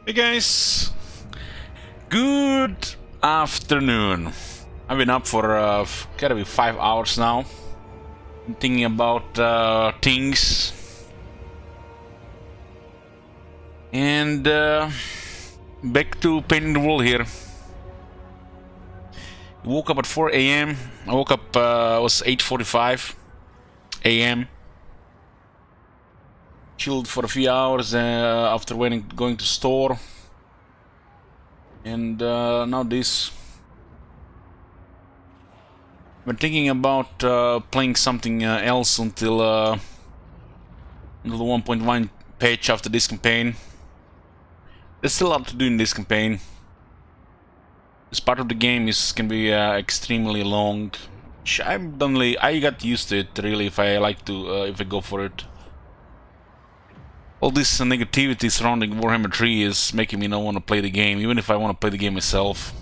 Hey guys, good afternoon. I've been up for gotta be 5 hours now. I'm thinking about things, and back to painting the wall here. Woke up at 4 a.m. I woke up, it was 8:45 a.m. Chilled for a few hours after going to store, and now this. Been thinking about playing something else until the 1.1 patch after this campaign. There's still a lot to do in this campaign. This part of the game can be extremely long. I got used to it really if I go for it. All this negativity surrounding Warhammer 3 is making me not want to play the game, even if I want to play the game myself.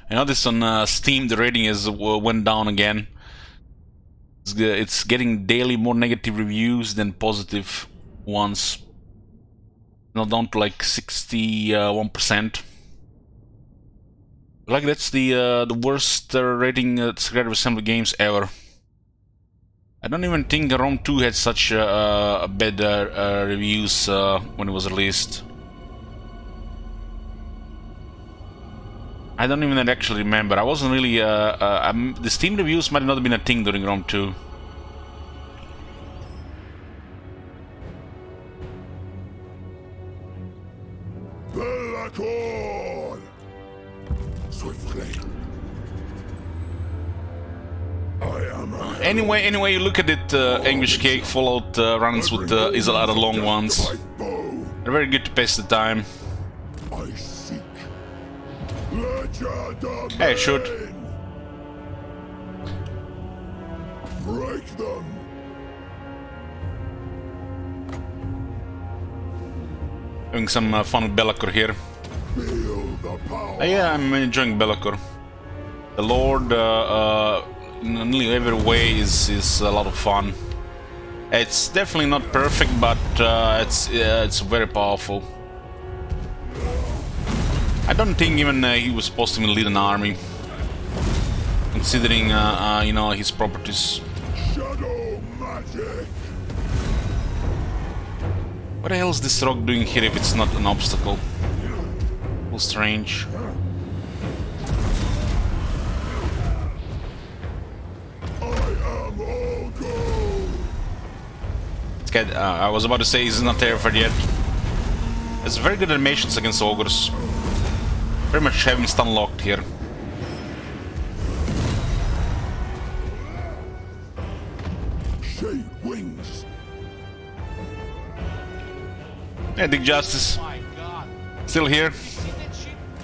I noticed on Steam the rating went down again. It's getting daily more negative reviews than positive ones. Now down to like 61%. Like that's the worst rating Secret Assembly games ever. I don't even think Rome 2 had such bad reviews when it was released. I don't even actually remember. I wasn't really. The Steam reviews might not have been a thing during Rome 2. Anyway, you look at it, English Cake Fallout runs with is a lot of long ones. They're very good to pass the time. Hey, it should. Break them. Having some fun with Be'lakor here. Yeah, I'm enjoying Be'lakor. The Lord, in nearly every way, is a lot of fun. It's definitely not perfect, but it's very powerful. I don't think even he was supposed to lead an army, considering you know, his properties. Shadow magic. What the hell is this rock doing here if it's not an obstacle? Well, strange. This guy, I was about to say he's not terrified yet. There's very good animations against ogres. Very much having stun locked here. Shade wings. Yeah, Dick Justice. Still here.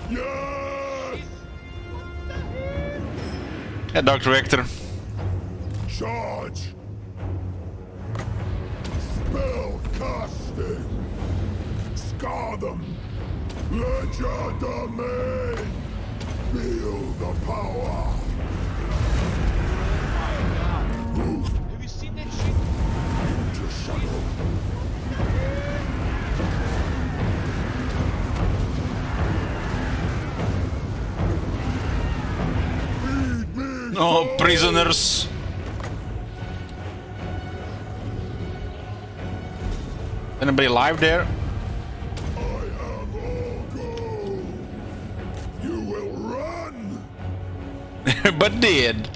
Yes! Yeah, Dr. Vector. Charge. Spell casting. Scar them. Let your domain feel the power. Have you seen that shit? Into shadow. No prisoners. Anybody alive there? But did.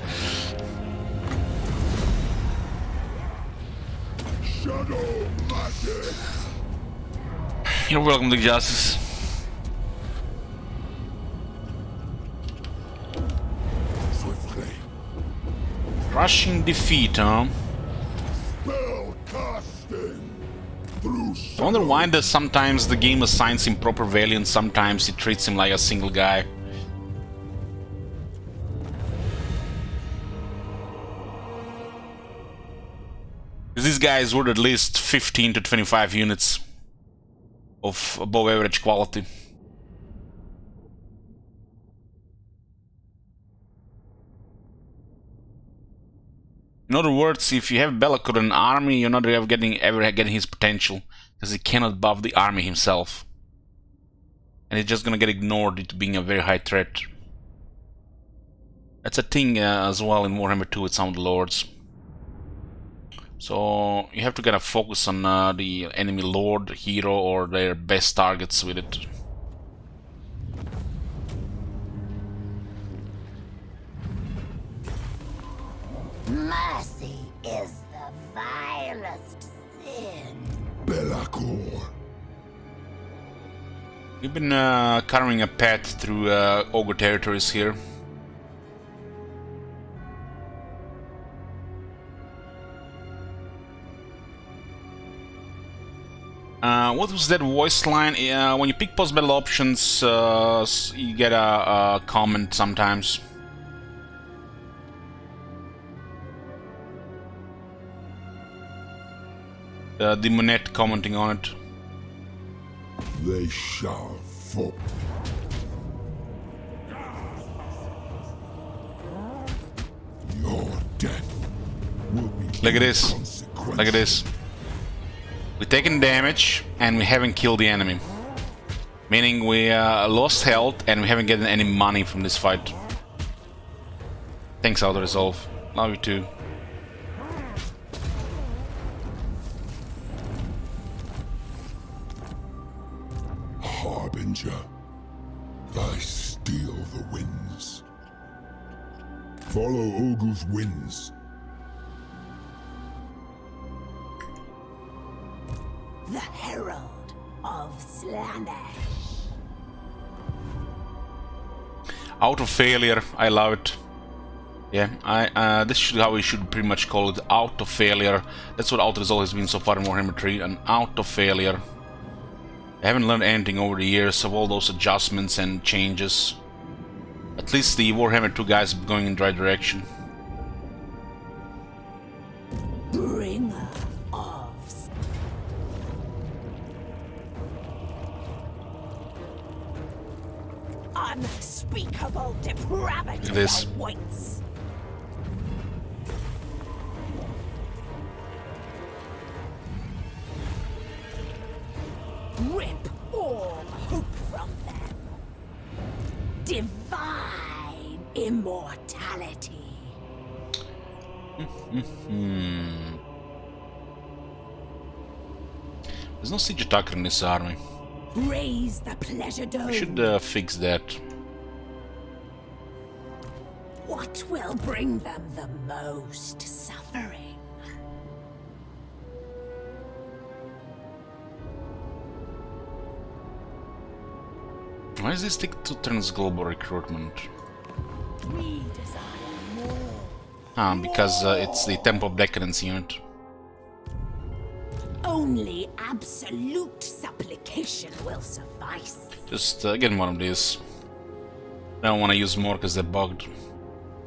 Shadow magic. You're welcome to Justice. Swiftly. Crushing defeat, huh? Spell casting. I wonder why sometimes the game assigns him proper value and sometimes it treats him like a single guy. These guys were at least 15 to 25 units of above average quality. In other words, if you have Bellicor in an army, you're not ever getting his potential, because he cannot buff the army himself. And he's just gonna get ignored due to being a very high threat. That's a thing as well in Warhammer 2 with some of the lords. So you have to kind of focus on the enemy lord, hero, or their best targets with it. Mercy is the vilest sin. Bellicor. We've been carving a path through ogre territories here. What was that voice line? When you pick post-battle options, you get a comment sometimes. The Monette commenting on it. They shall fall. Your death will be. Look at this. Look at this. We're taking damage and we haven't killed the enemy. Meaning we lost health and we haven't gotten any money from this fight. Thanks, Auto Resolve. Love you too. Harbinger, I steal the winds. Follow Ogre's winds. The herald of Slaanesh. Auto failure, I love it. Yeah, this is how we should pretty much call it, auto failure. That's what Auto Resolve has been so far in Warhammer 3, an auto failure. I haven't learned anything over the years of all those adjustments and changes. At least the Warhammer 2 guys are going in the right direction. Bringer of unspeakable depravity This. awaits. Rip all hope from them. Divine immortality. There's no siege attacker in this army. Raise the pleasure dome. I should fix that. What will bring them the most suffering? Why is this take 2 turns global recruitment? We desire more. Because it's the Temple of Decadence unit. Only absolute supplication will suffice. Just get one of these. I don't want to use more because they're bugged.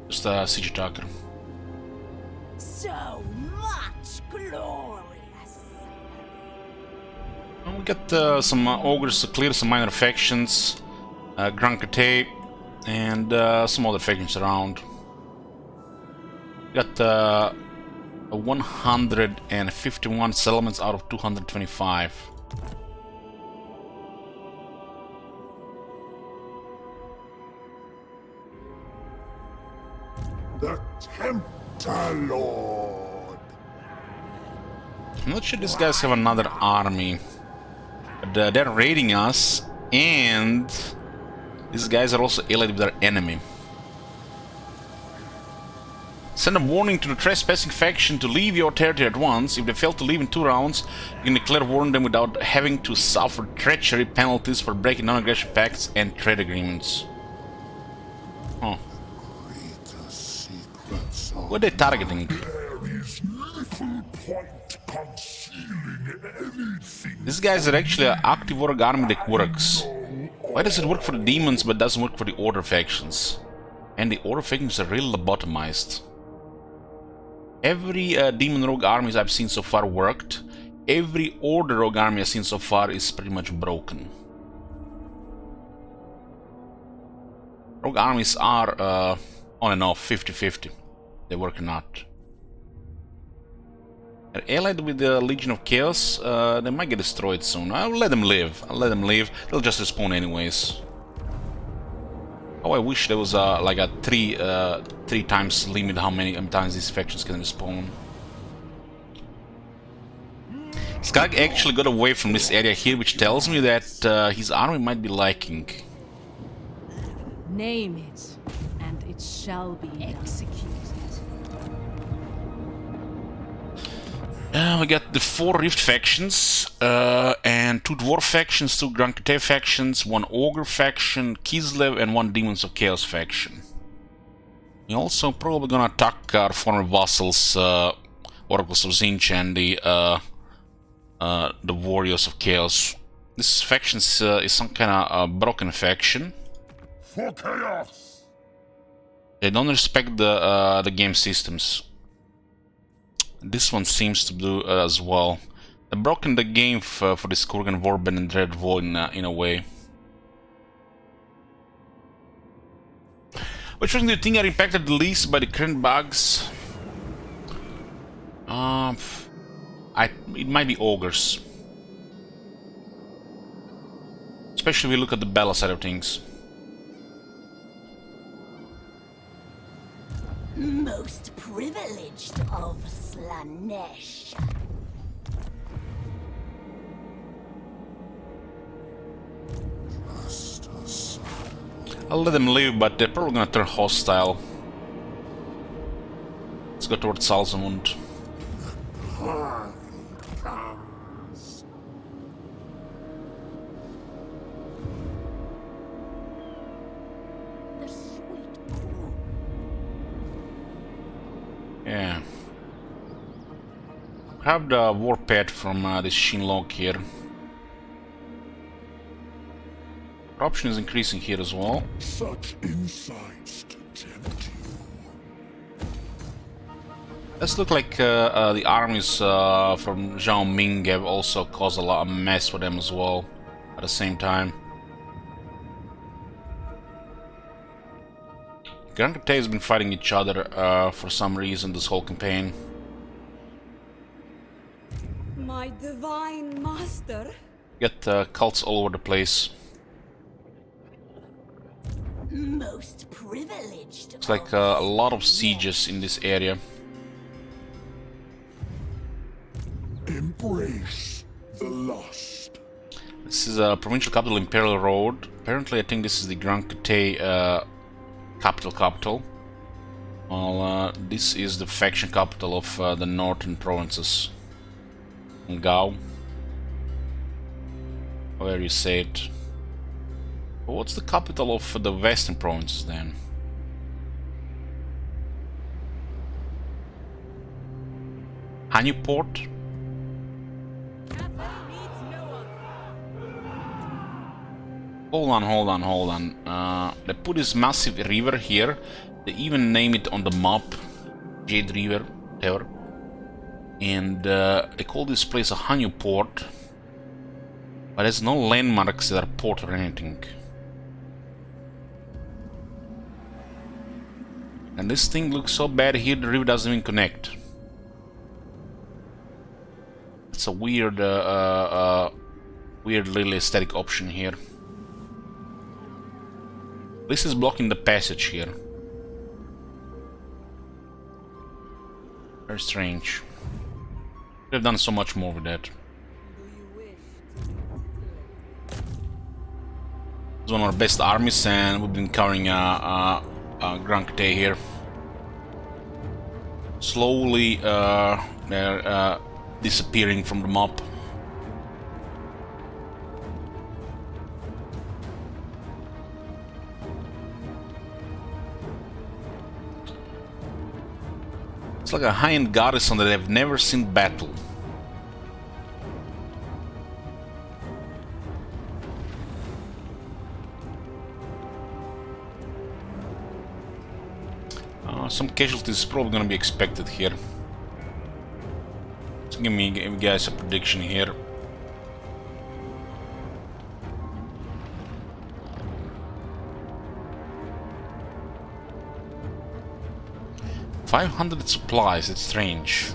Just a siege attacker. So much glorious. Well, we got some ogres to clear, some minor factions, Grankate, and some other factions around. We got 151 settlements out of 225. The Tempter Lord. I'm not sure these guys have another army, but they're raiding us, and these guys are also allied with their enemy. Send a warning to the trespassing faction to leave your territory at once. If they fail to leave in 2 rounds, you can declare war on them without having to suffer treachery penalties for breaking non-aggression pacts and trade agreements. Huh. What are they targeting? There is little point concealing anything. These guys are actually an active org army that works. Why does it work for the demons but doesn't work for the order factions? And the order factions are really lobotomized. Every demon rogue armies I've seen so far worked. Every order rogue army I've seen so far is pretty much broken. Rogue armies are on and off, 50-50. They work or not. They're allied with the Legion of Chaos. They might get destroyed soon. I'll let them live. I'll let them live. They'll just respawn anyways. Oh, I wish there was like a three times limit how many times these factions can respawn. Skag actually got away from this area here, which tells me that his army might be lacking. Name it, and it shall be executed. We got the 4 Rift factions, and 2 Dwarf factions, 2 Grand Crusade factions, 1 Ogre faction, Kislev, and 1 Demons of Chaos faction. We're also probably gonna attack our former vassals, Oracles of Zinch, and the Warriors of Chaos. This faction is some kind of broken faction. For chaos! They don't respect the game systems. This one seems to do as well. They've broken the game for this Kurgan Warband and Dread Void in a way. Which one do you think are impacted the least by the current bugs? It might be Ogres. Especially if we look at the battle side of things. Most privileged of Slaanesh. I'll let them live, but they're probably gonna turn hostile. Let's go towards Salzamund. Yeah. Have the war pet from this Shinlog here. Corruption is increasing here as well. Such insights to tempt you. Let's look like the armies from Zhao Ming have also caused a lot of mess for them as well at the same time. Grand Crusade has been fighting each other for some reason this whole campaign. My divine master. Get cults all over the place. Most privileged. It's like a lot of sieges in this area. Embrace the lust. This is a provincial capital, Imperial Road. Apparently, I think this is the Grand Crusade capital. Well, this is the faction capital of the northern provinces. Gao. However you say it. But what's the capital of the western provinces then? Hanuport? Hold on. They put this massive river here. They even name it on the map, Jade River, whatever. And they call this place a Hanyu port. But there's no landmarks that are port or anything. And this thing looks so bad here, the river doesn't even connect. It's a weird, weird little aesthetic option here. This is blocking the passage here. Very strange. They've done so much more with that. It's one of our best armies, and we've been covering Grand Crusade here. Slowly, they're disappearing from the map. It's like a high-end garrison that I've never seen battle. Some casualties is probably gonna be expected here. So give you guys a prediction here. $500 supplies, it's strange.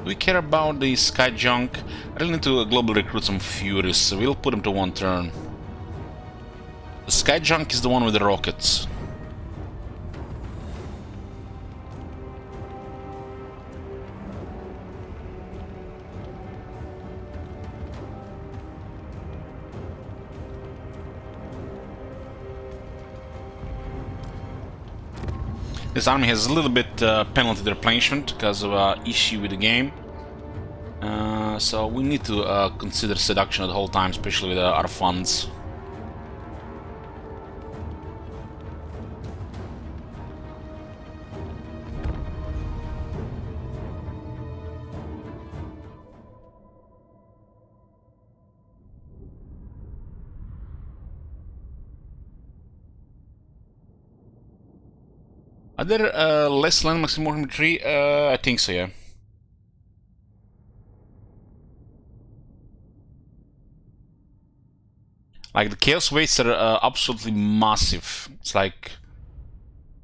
Do we care about the sky junk? I really need to globally recruit some Furies, so we'll put them to 1 turn. The sky junk is the one with the rockets. This army has a little bit penalty replenishment because of an issue with the game. So we need to consider seduction the whole time, especially with our funds. Are there less landmarks in Warhammer 3? I think so, yeah. Like, the Chaos Wastes are absolutely massive. It's like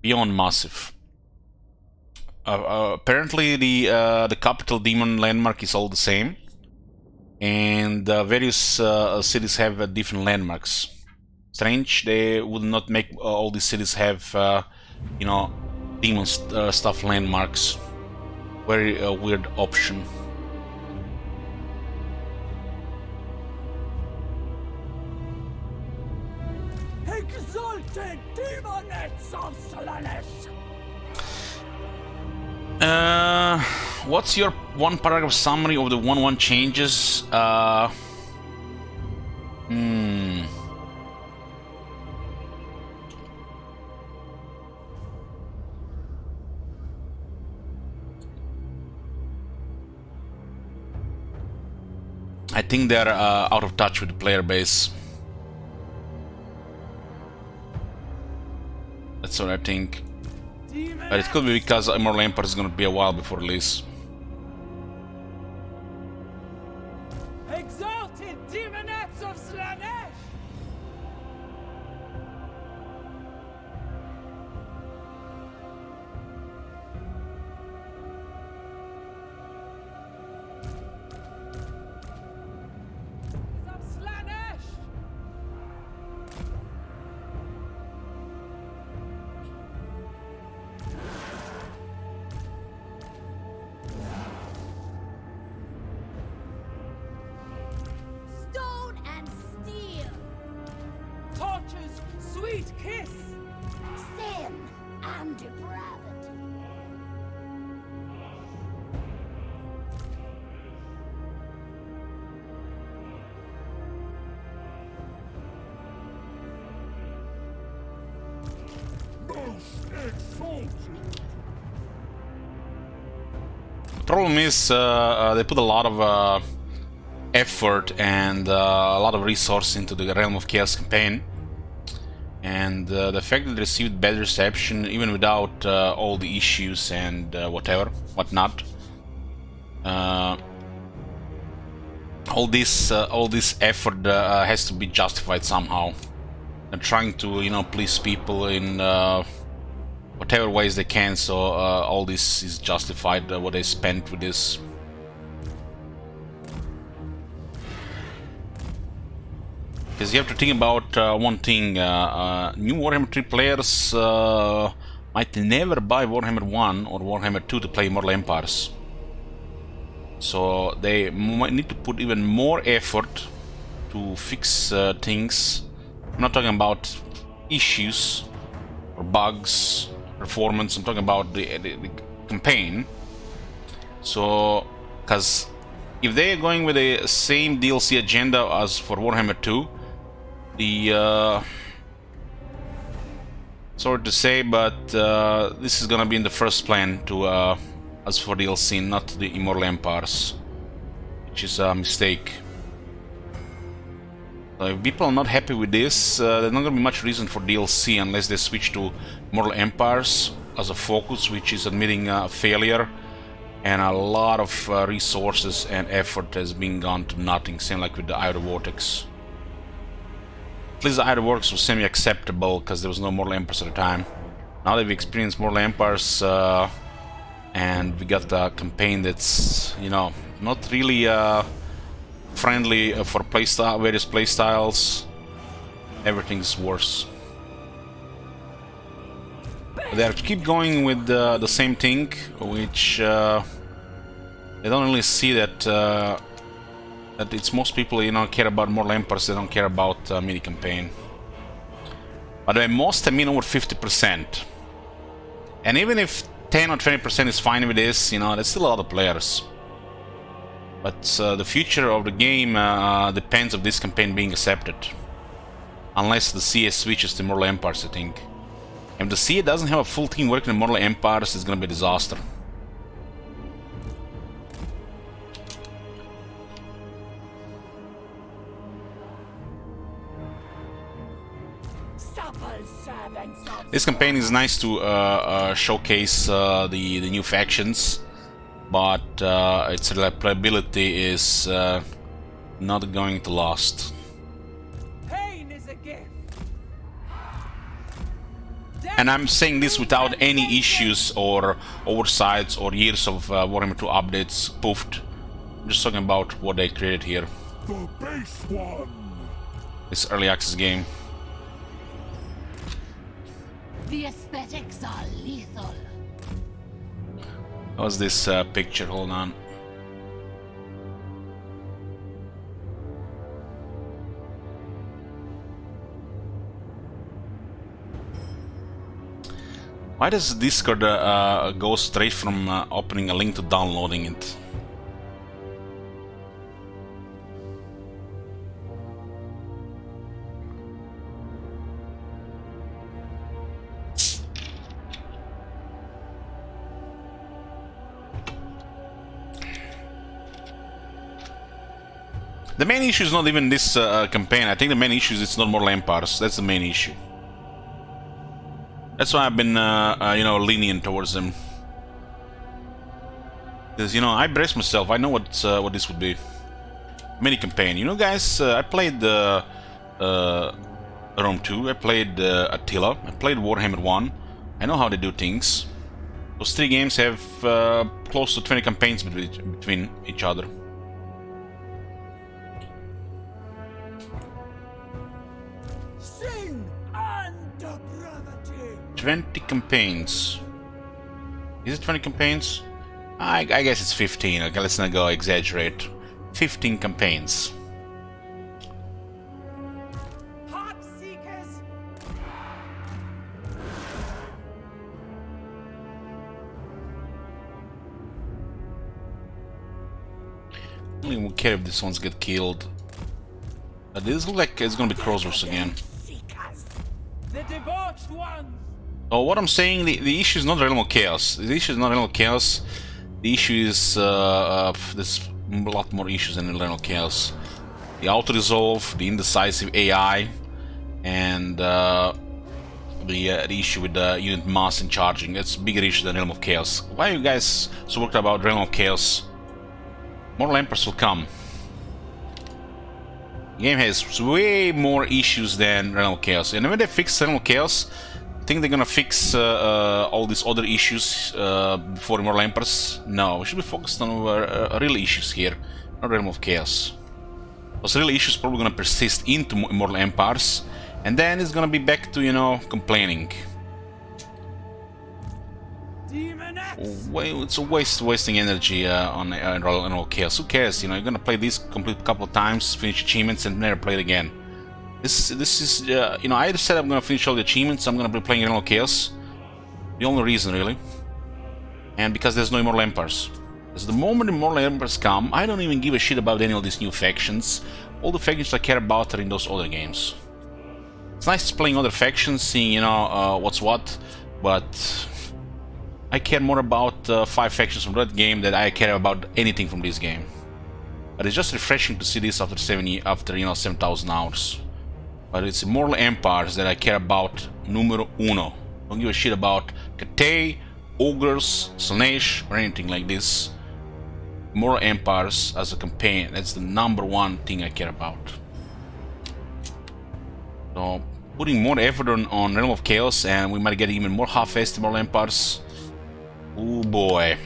beyond massive. Apparently the capital demon landmark is all the same. And various cities have different landmarks. Strange, they would not make all these cities have, you know, demon stuff landmarks. Very weird option. Exalted demonets of Slaanesh! What's your 1 paragraph summary of the 1-1 changes? I think they're out of touch with the player base. That's what I think. But it could be because Immortal Empire is gonna be a while before release. Exalted demonets of Slaanesh! Of Slaanesh! Stone and steel, Torture's sweet kiss! sin and depravity. Most exalted. The problem is they put a lot of effort and a lot of resource into the Realm of Chaos campaign, and the fact that they received bad reception even without all the issues and whatnot. All this effort has to be justified somehow. They're trying to, you know, please people in whatever ways they can, so all this is justified, what they spent with this. Because you have to think about one thing, new Warhammer 3 players might never buy Warhammer 1 or Warhammer 2 to play Immortal Empires. So they might need to put even more effort to fix things. I'm not talking about issues or bugs, performance, I'm talking about the campaign. So, because if they are going with the same DLC agenda as for Warhammer 2, sorry to say, but this is gonna be in the first plan to as for DLC, not the Immortal Empires, which is a mistake. So if people are not happy with this, there's not gonna be much reason for DLC unless they switch to Immortal Empires as a focus, which is admitting failure, and a lot of resources and effort has been gone to nothing, same like with the Eye of the Vortex. At least the Eye of the Vortex was semi-acceptable because there was no Mortal Empires at the time. Now that we've experienced Mortal Empires, and and we got a campaign that's, you know, not really friendly for playstyle, various playstyles. Everything's worse. They keep going with the same thing, which they don't really see that that it's most people, you know, care about more Lamparts. They don't care about mini campaign. But the most, I mean, over 50%. And even if 10 or 20% is fine with this, you know, there's still a lot of players. But the future of the game depends on this campaign being accepted. Unless the CS switches to Mortal Empires, I think. And if the CA doesn't have a full team working on Mortal Empires, it's gonna be a disaster. This campaign is nice to showcase the new factions, but its reliability is not going to last. Pain is a gift. And I'm saying this without any issues or oversights or years of Warhammer 2 updates poofed. I'm just talking about what they created here. The base one. This early access game. The aesthetics are lethal. What's this picture? Hold on. Why does Discord go straight from opening a link to downloading it? The main issue is not even this campaign. I think the main issue is it's not Mortal Empires. That's the main issue. That's why I've been, you know, lenient towards them. Because, you know, I brace myself. I know what this would be. Mini campaign. You know, guys, I played Rome 2. I played Attila. I played Warhammer 1. I know how they do things. Those three games have close to 20 campaigns between each other. Sin and depravity. 20 campaigns. Is it 20 campaigns? I guess it's 15. Okay, let's not go exaggerate. 15 campaigns. Heart seekers. I don't even care if these ones get killed. This looks like it's gonna be crossroads again. Seekers. The debauched ones. So what I'm saying, the issue is not Realm of Chaos. The issue is not Realm of Chaos. The issue is there's a lot more issues than Realm of Chaos. The auto-resolve, the indecisive AI, and the issue with the unit mass and charging. That's a bigger issue than Realm of Chaos. Why are you guys so worried about Realm of Chaos? Mortal Emperors will come. The game has way more issues than Realm of Chaos. And when they fix Realm of Chaos, I think they're gonna fix all these other issues before Immortal Emperors. No, we should be focused on real issues here, not Realm of Chaos. Those real issues probably gonna persist into Immortal Empires, and then it's gonna be back to, you know, complaining. Demon X. It's a wasting energy on Realm of Chaos. Who cares? You know, you're gonna play this complete couple of times, finish achievements, and never play it again. This is you know, I said I'm gonna finish all the achievements. I'm gonna be playing Realm of Chaos. The only reason, really, and because there's no Immortal Empires. Because the moment Immortal Empires come, I don't even give a shit about any of these new factions. All the factions I care about are in those other games. It's nice playing other factions, seeing, you know, what's what, but I care more about 5 factions from that game than I care about anything from this game. But it's just refreshing to see this after 7,000 hours. But it's Immortal Empires that I care about numero uno. Don't give a shit about Cathay, Ogres, Slaanesh, or anything like this. Immortal Empires as a campaign, that's the #1 thing I care about. So, putting more effort on Realm of Chaos, and we might get even more half-assed Immortal Empires Oh boy.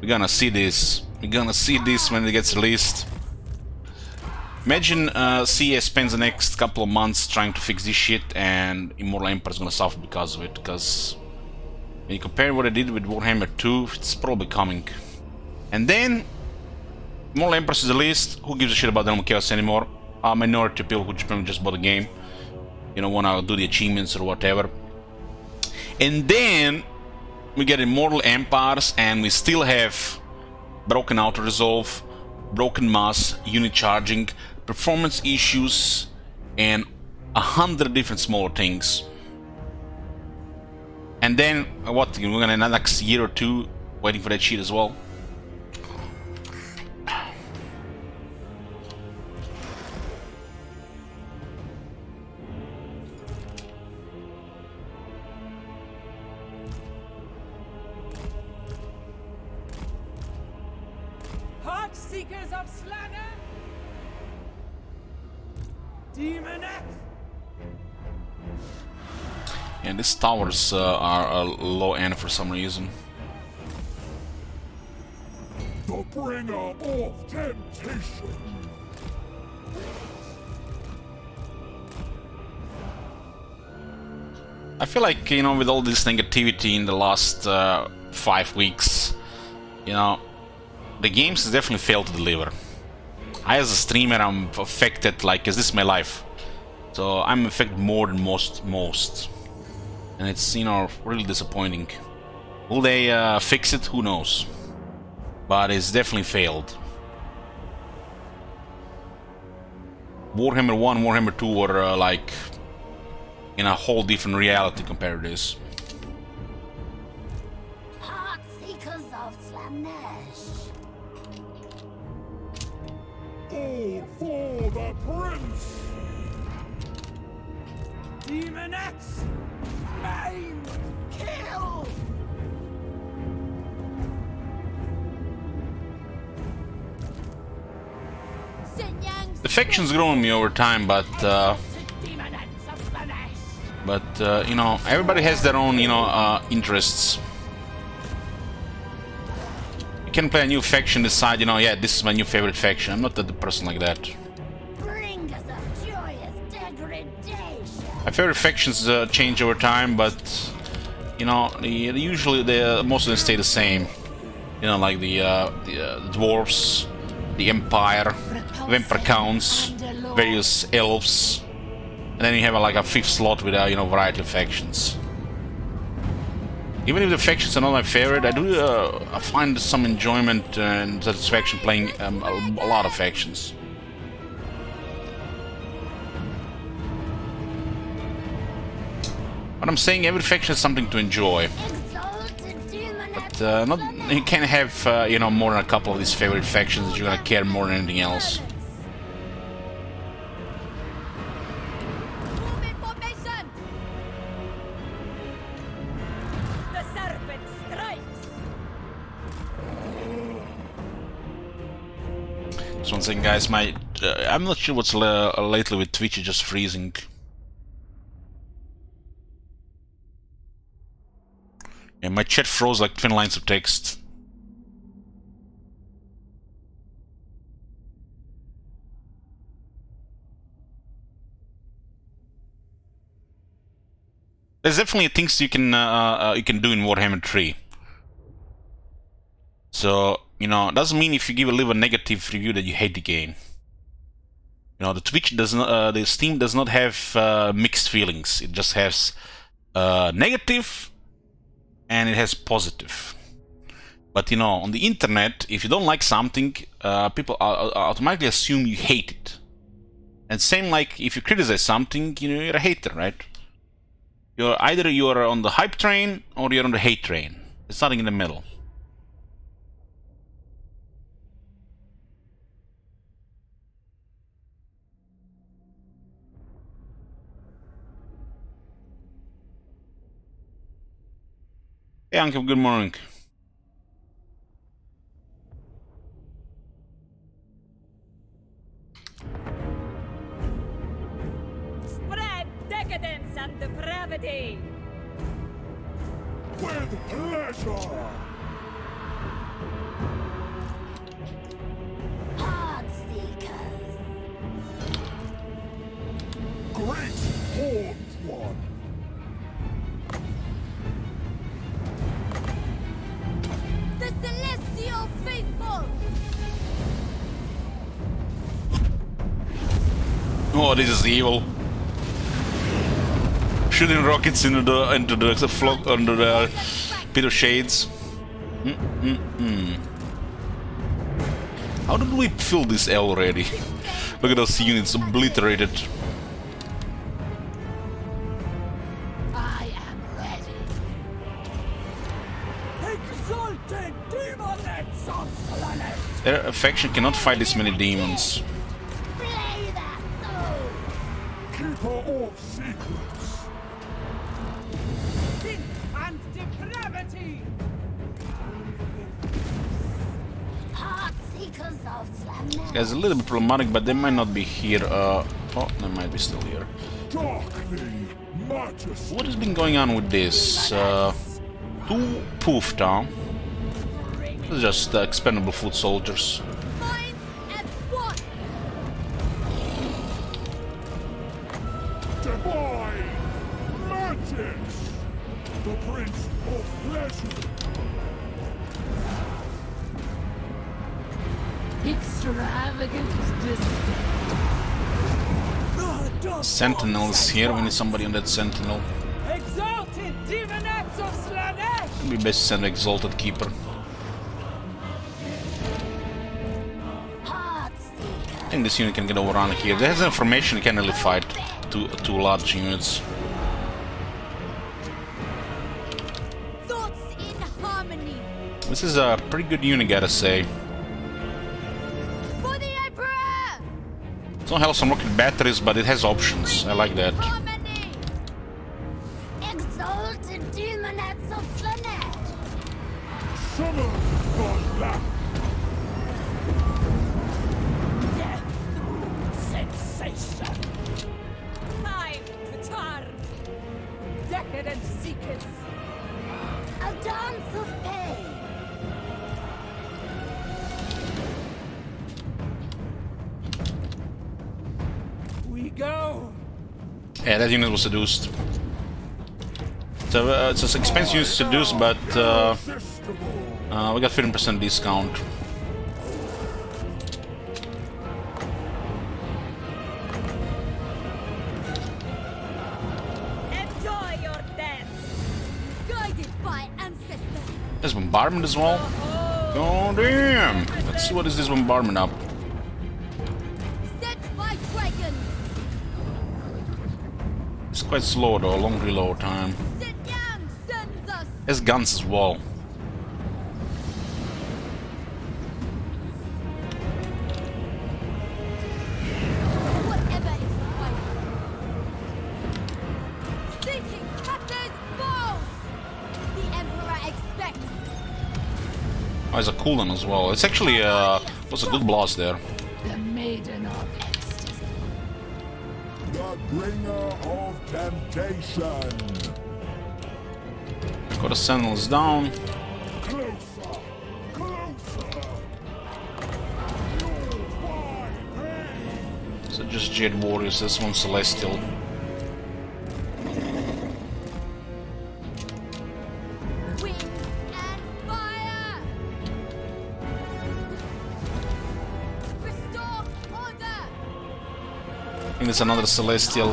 We're gonna see this. We're gonna see this when it gets released. Imagine CS spends the next couple of months trying to fix this shit and Immortal Empire's gonna suffer because of it, because when you compare what I did with Warhammer 2, it's probably coming. And then Immortal Emperor is released, who gives a shit about Realm of Chaos anymore? A minority of people who just bought the game, you know, wanna do the achievements or whatever. And then we get Immortal Empires and we still have broken auto resolve, broken mass, unit charging, performance issues, and 100 different smaller things. And then what? We're gonna next year or two waiting for that shit as well. Heart Seekers of Slaanesh. Demoness. And these towers are a low end for some reason. The bringer of temptation. I feel like, you know, with all this negativity in the last 5 weeks, you know, the games has definitely failed to deliver. I, as a streamer, I'm affected, like, is this my life? So I'm affected more than most. And it's, you know, really disappointing. Will they fix it? Who knows? But it's definitely failed. Warhammer 1, Warhammer 2 were like in a whole different reality compared to this. Heart Seekers of Slaanesh. All for the prince. Demoness. Maim. Kill. The faction's grown on me over time, but you know, everybody has their own, you know, interests. You can play a new faction, decide, you know, yeah, this is my new favorite faction. I'm not the person like that. Bringers of joyous degradation. My favorite factions change over time, but you know, usually most of them stay the same. You know, like the dwarves, the Empire, Vampire Counts, various elves, and then you have like a fifth slot with you know, variety of factions. Even if the factions are not my favorite, I find some enjoyment and satisfaction playing a lot of factions. But I'm saying every faction has something to enjoy. But not, you can't have you know, more than a couple of these favorite factions that you're gonna care more than anything else. The serpent strikes. Just one thing, guys, my I'm not sure what's lately with Twitch, it's just freezing. And my chat froze like 20 lines of text. There's definitely things you can do in Warhammer 3. So, you know, doesn't mean if you give a negative review that you hate the game. You know, the Twitch does not, the Steam does not have mixed feelings. It just has negative. And it has positive. But you know, on the internet, if you don't like something, people automatically assume you hate it. And same like if you criticize something, you know, you're a hater, right? Either you're on the hype train or you're on the hate train. There's nothing in the middle. Hey Uncle, good morning. Spread decadence and depravity. with pleasure. Heart seekers. Great horned one. The celestial faithful. Oh, this is evil. Shooting rockets into the flock under the pit of shades. How did we fill this L already? Look at those units obliterated. I am ready. Exalted demonettes of Slaanesh! Their faction cannot fight this many demons. Play that soul. Keeper of secrets. Sin and depravity! Heart seekers of Slaanesh. It's a little bit problematic, but they might not be here. Oh, they might be still here. Darkling majesty. What has been going on with this? Two poofed, huh? They're just expendable foot soldiers. Minds at one. Divine magics. The Prince of Pleasure. Extravagant display. Sentinel is here. We need somebody on that sentinel. Exalted demonettes of Slaanesh! We best send Exalted Keeper. Heart I seekers. think this unit can get overrun here. There's information, you can really fight two large units. Thoughts in harmony. This is a pretty good unit, gotta say. For the Emperor. It's not hell some rocket batteries, but it has options. I like that. Harmony. Exalted demonettes of Slaanesh. Summon the lamp. Death sensation! Time to turn! Decadent seekers! A dance of pain. We go! Yeah, that unit was seduced. So it's an expensive unit to seduce, but we got 15% discount. Enjoy your death. Guided by ancestors. There's bombardment as well. Oh damn! Let's see what is this bombardment up. Set by dragons. It's quite slow though, long reload time. Sit down, sons of Has guns as well. whatever is required. Seeking captain's balls. The Emperor expects. Oh, it's a cooldown as well. It's actually was a good blast there. The maiden of ecstasy. The bringer of temptation. Got the sentinels down. Closer. Closer. Fueled by pain. So just Jed warriors. This one celestial. Wind and fire. Restore order. I think there's another celestial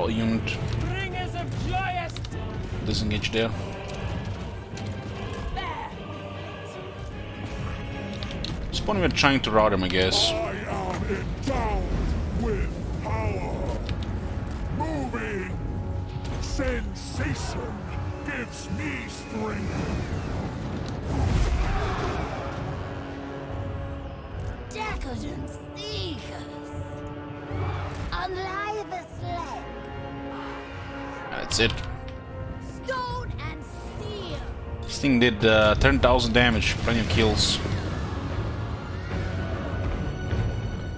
unit. Bringers of joyous Disengage there. Spawn we're trying to rout him, I guess. I am endowed with power. Moving sensation gives me strength. Decadent seekers. Unlie the slave. That's it. Stone and steel. This thing did 10,000 damage, plenty of kills.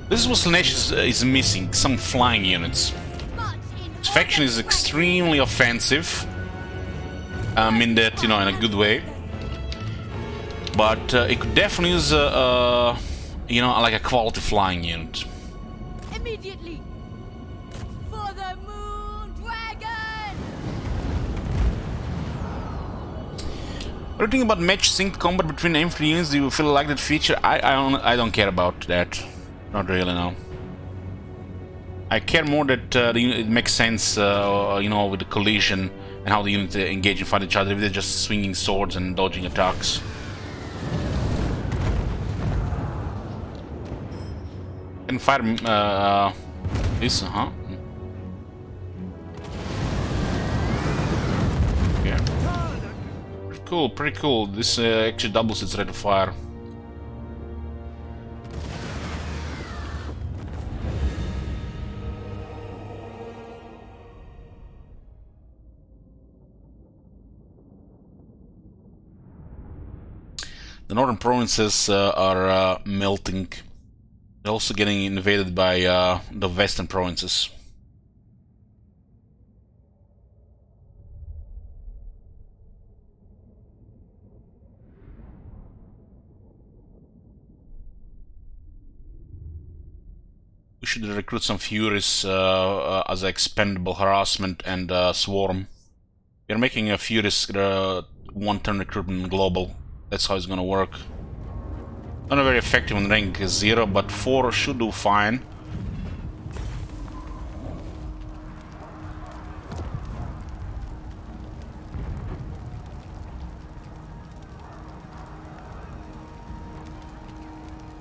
This is what Slaanesh is missing, some flying units. Much in His faction is extremely offensive, mean that, you know, in a good way. But it could definitely use, you know, like a quality flying unit. Immediately! For the Moon Dragon! What do you think about match synced combat between infantry units? Do you feel like that feature? I don't care about that. Not really, no. I care more that it makes sense, you know, with the collision and how the units engage and fight each other if they're just swinging swords and dodging attacks. Can fire this, huh? Yeah. Pretty cool. This actually doubles its rate of fire. The northern provinces are melting. They're also getting invaded by the western provinces. We should recruit some Furies as expendable harassment and swarm. We're making a Furies one-turn recruitment global. That's how it's gonna work. Not very effective on rank 0, but 4 should do fine.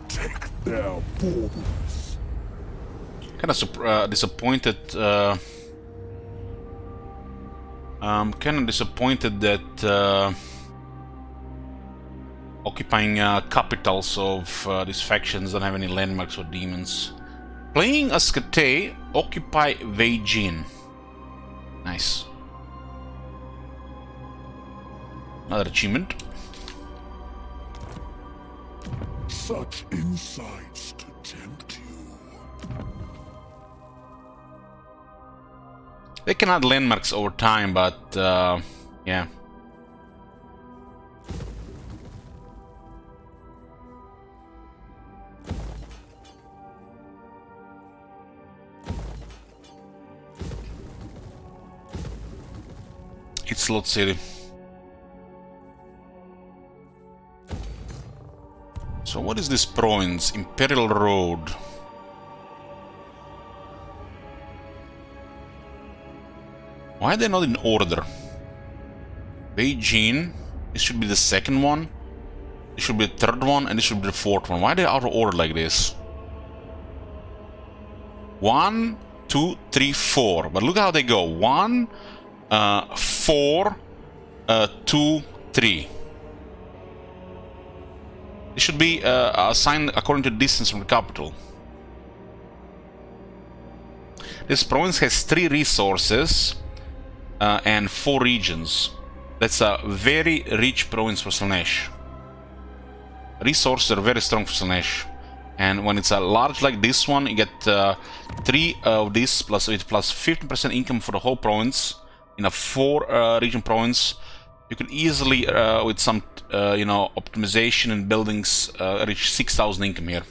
Take their baubles. Kind of disappointed. Kind of disappointed that occupying capitals of these factions don't have any landmarks or demons. Playing as Kate, occupy Weijin. Nice. Another achievement. Such insights to tempt you. They can add landmarks over time, but yeah. It's Slot City. So what is this province? Imperial Road. Why are they not in order? Beijing. This should be the second one. This should be the third one, and this should be the fourth one. Why are they out of order like this? 1, 2, 3, 4. But look how they go. 1, 4, 2, 3. It should be assigned according to distance from the capital. This province has 3 resources and 4 regions. That's a very rich province for Slaanesh. Resources are very strong for Slaanesh. And when it's a large like this one, you get 3 of this plus 15% income for the whole province. In a 4 region province, you could easily, with some you know, optimization and buildings, reach 6,000 income here.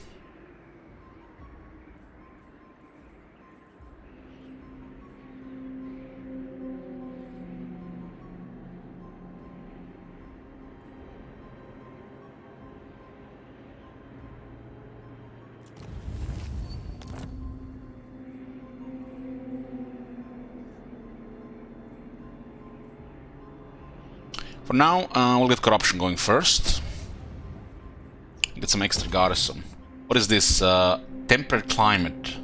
For now, we'll get corruption going first. Get some extra garrison. What is this? Temperate climate.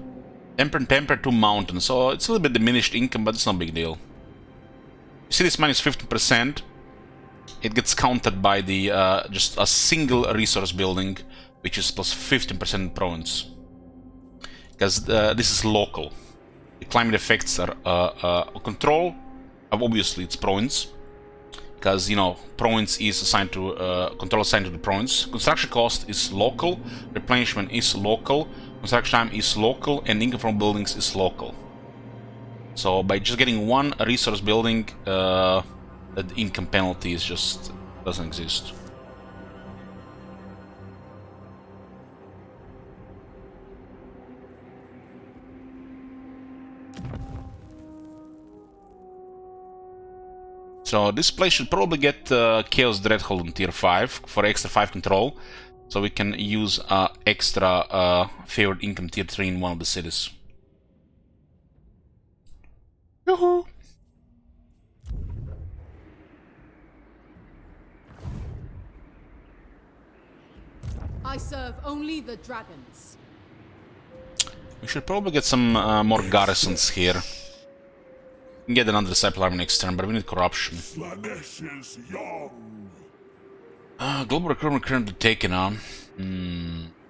Temperate to mountain. So it's a little bit diminished income, but it's no big deal. You see this minus 50%? It gets counted by the just a single resource building, which is plus 15% province. Because this is local. The climate effects are control. Obviously, it's province. Because, you know, province is assigned to control assigned to the province. Construction cost is local, replenishment is local, construction time is local, and income from buildings is local. So by just getting one resource building, the that income penalty is just doesn't exist. So this place should probably get Chaos Dreadhold on tier 5 for extra 5 control, so we can use extra favored income tier 3 in one of the cities. Yoo-hoo! I serve only the dragons. We should probably get some more garrisons here. We can get another disciple army next turn, but we need corruption. Slaanesh is young. Global recruitment currently taken on.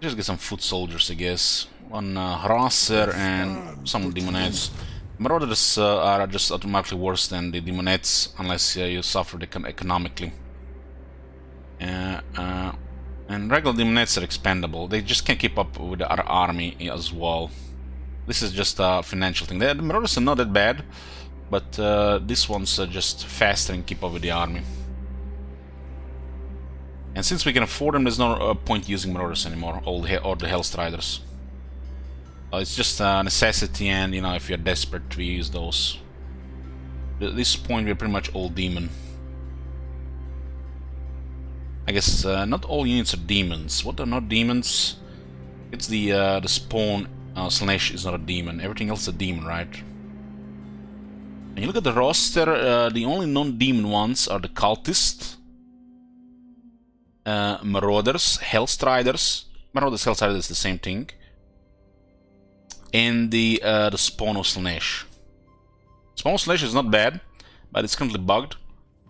Just get some foot soldiers, I guess. One harasser and some demonettes. Marauders are just automatically worse than the demonettes unless you suffer economically. And regular demonettes are expendable. They just can't keep up with our army as well. This is just a financial thing. The marauders are not that bad, but these ones are just faster and keep up with the army. And since we can afford them, there's no point using marauders anymore, or the Hellstriders. It's just a necessity, and you know, if you're desperate, we use those. At this point, we're pretty much all demon. I guess not all units are demons. What are not demons? It's the spawn. Slaanesh is not a demon. Everything else is a demon, right? And you look at the roster. The only non-demon ones are the cultists, marauders, Hellstriders. Marauders, Hellstriders is the same thing. And the spawn of Slaanesh. Spawn of Slaanesh is not bad, but it's currently bugged,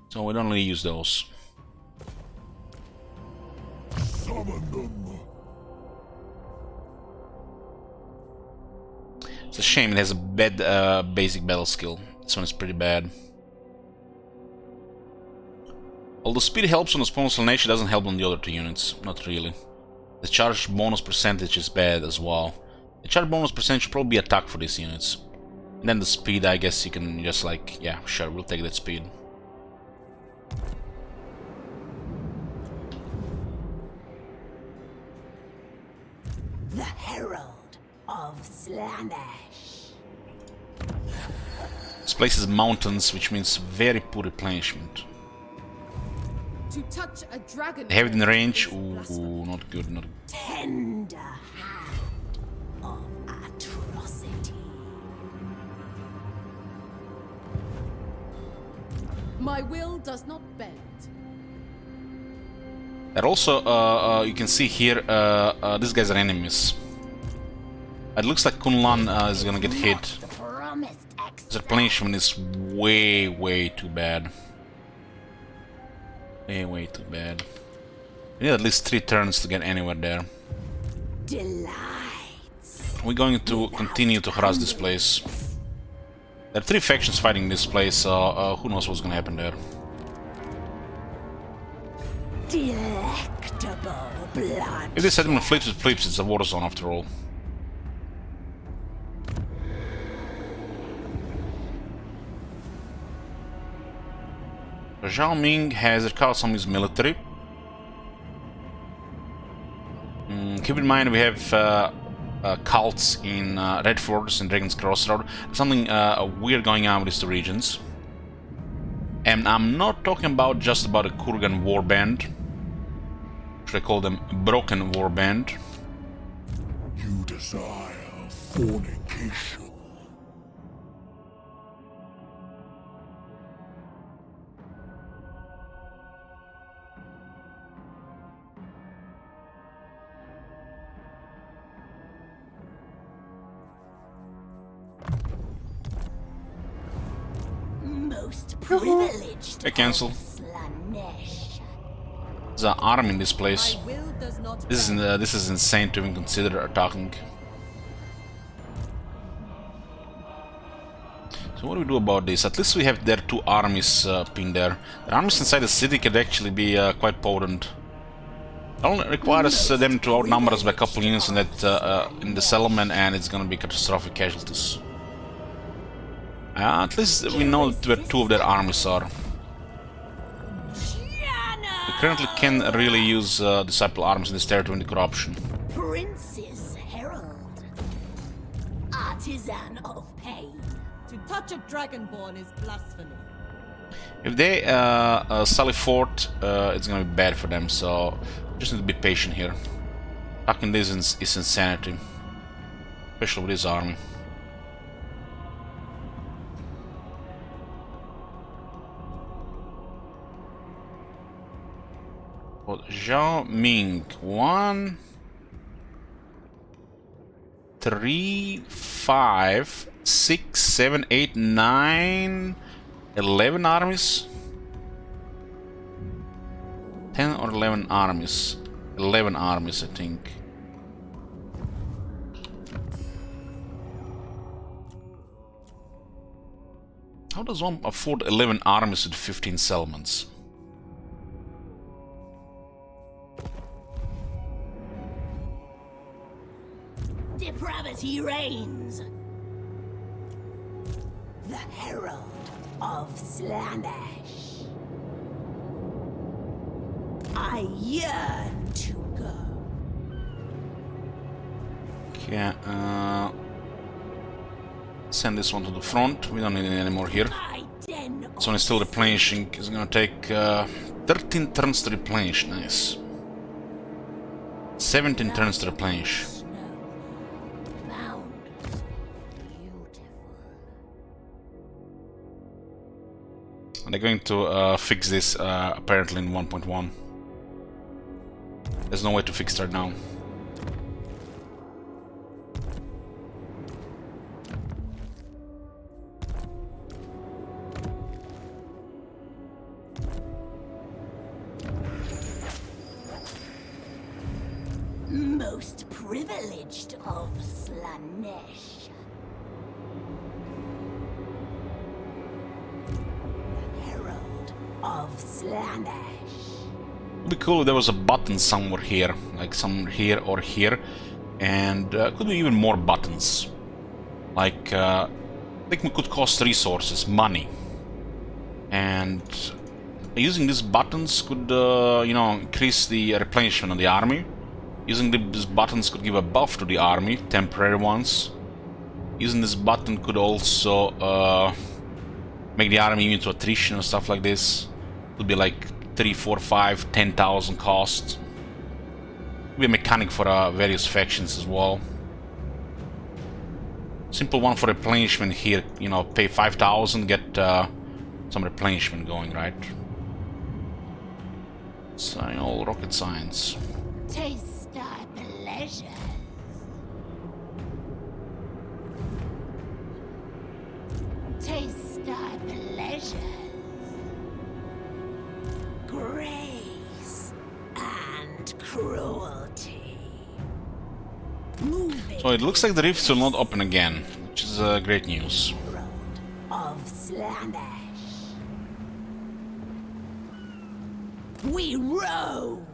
so we don't really use those. Summon them. It's a shame it has a bad basic battle skill. This one is pretty bad. Although speed helps on the spawn of Slaanesh, it doesn't help on the other two units. Not really. The charge bonus percentage is bad as well. The charge bonus percentage should probably be attack for these units. And then the speed, I guess you can just like, yeah, sure, we'll take that speed. The Herald of Slaanesh. This place is mountains, which means very poor replenishment. To touch a dragon. They have it in range. Ooh, not good, not good. Tender hand of atrocity. My will does not bend. And also, you can see here, these guys are enemies. It looks like Kunlan is gonna get hit. The promised The replenishment is way too bad. Way too bad. We need at least 3 turns to get anywhere there. delights. We're going to continue to harass this place. There are 3 factions fighting this place, so who knows what's gonna happen there. Delectable blood. If this settlement flips, it flips. It's a war zone after all. Zhao Ming has recovered some of his military. Keep in mind we have cults in Red Fortress and Dragon's Crossroad. Something weird going on with these 2 regions. And I'm not talking about just about a Kurgan warband. Should I call them Broken Warband? You desire fornication. Most privileged. I cancel. Slaanesh. There's an army in this place. My will does not This is insane to even consider attacking. So what do we do about this? At least we have their 2 armies pinned there. The armies inside the city could actually be quite potent. It only requires them to outnumber us by a couple units in that in the settlement, and it's gonna be catastrophic casualties. At least we know where 2 of their armies are. currently can really use Disciple Arms in this territory in the corruption. Prince's Herald. Artisan of pain. To touch a dragonborn is blasphemy. If they sally forth, it's gonna be bad for them, so just need to be patient here. Attacking this is insanity. Especially with his army. But Zhao Ming, 1, 3, 5, 6, 7, 8, 9, 11 armies? 10 or 11 armies? 11 armies, I think. How does one afford 11 armies with 15 settlements? Depravity reigns. The Herald of Slaanesh. I yearn to go. Okay, send this one to the front. We don't need it anymore here. This one is still replenishing. It's gonna take 13 turns to replenish. Nice. 17 turns to replenish. And they're going to fix this apparently in 1.1. There's no way to fix it right now. Most privileged of Slaanesh. Herald of Slaanesh. It'd be cool if there was a button somewhere here, like somewhere here or here, and could be even more buttons. Like, I think we could cost resources, money, and using these buttons could, you know, increase the replenishment of the army. Using these buttons could give a buff to the army, temporary ones. Using this button could also make the army immune to attrition and stuff like this. It would be like 3, 4, 5, 10,000 cost. Be a mechanic for various factions as well. Simple one for replenishment here, you know, pay 5,000, get some replenishment going, right? So, all rocket science. Taste thy pleasures. Taste thy pleasures. Grace and cruelty. Moving. So it looks like the rifts will not open again, which is great news. Of Slaanesh. We row.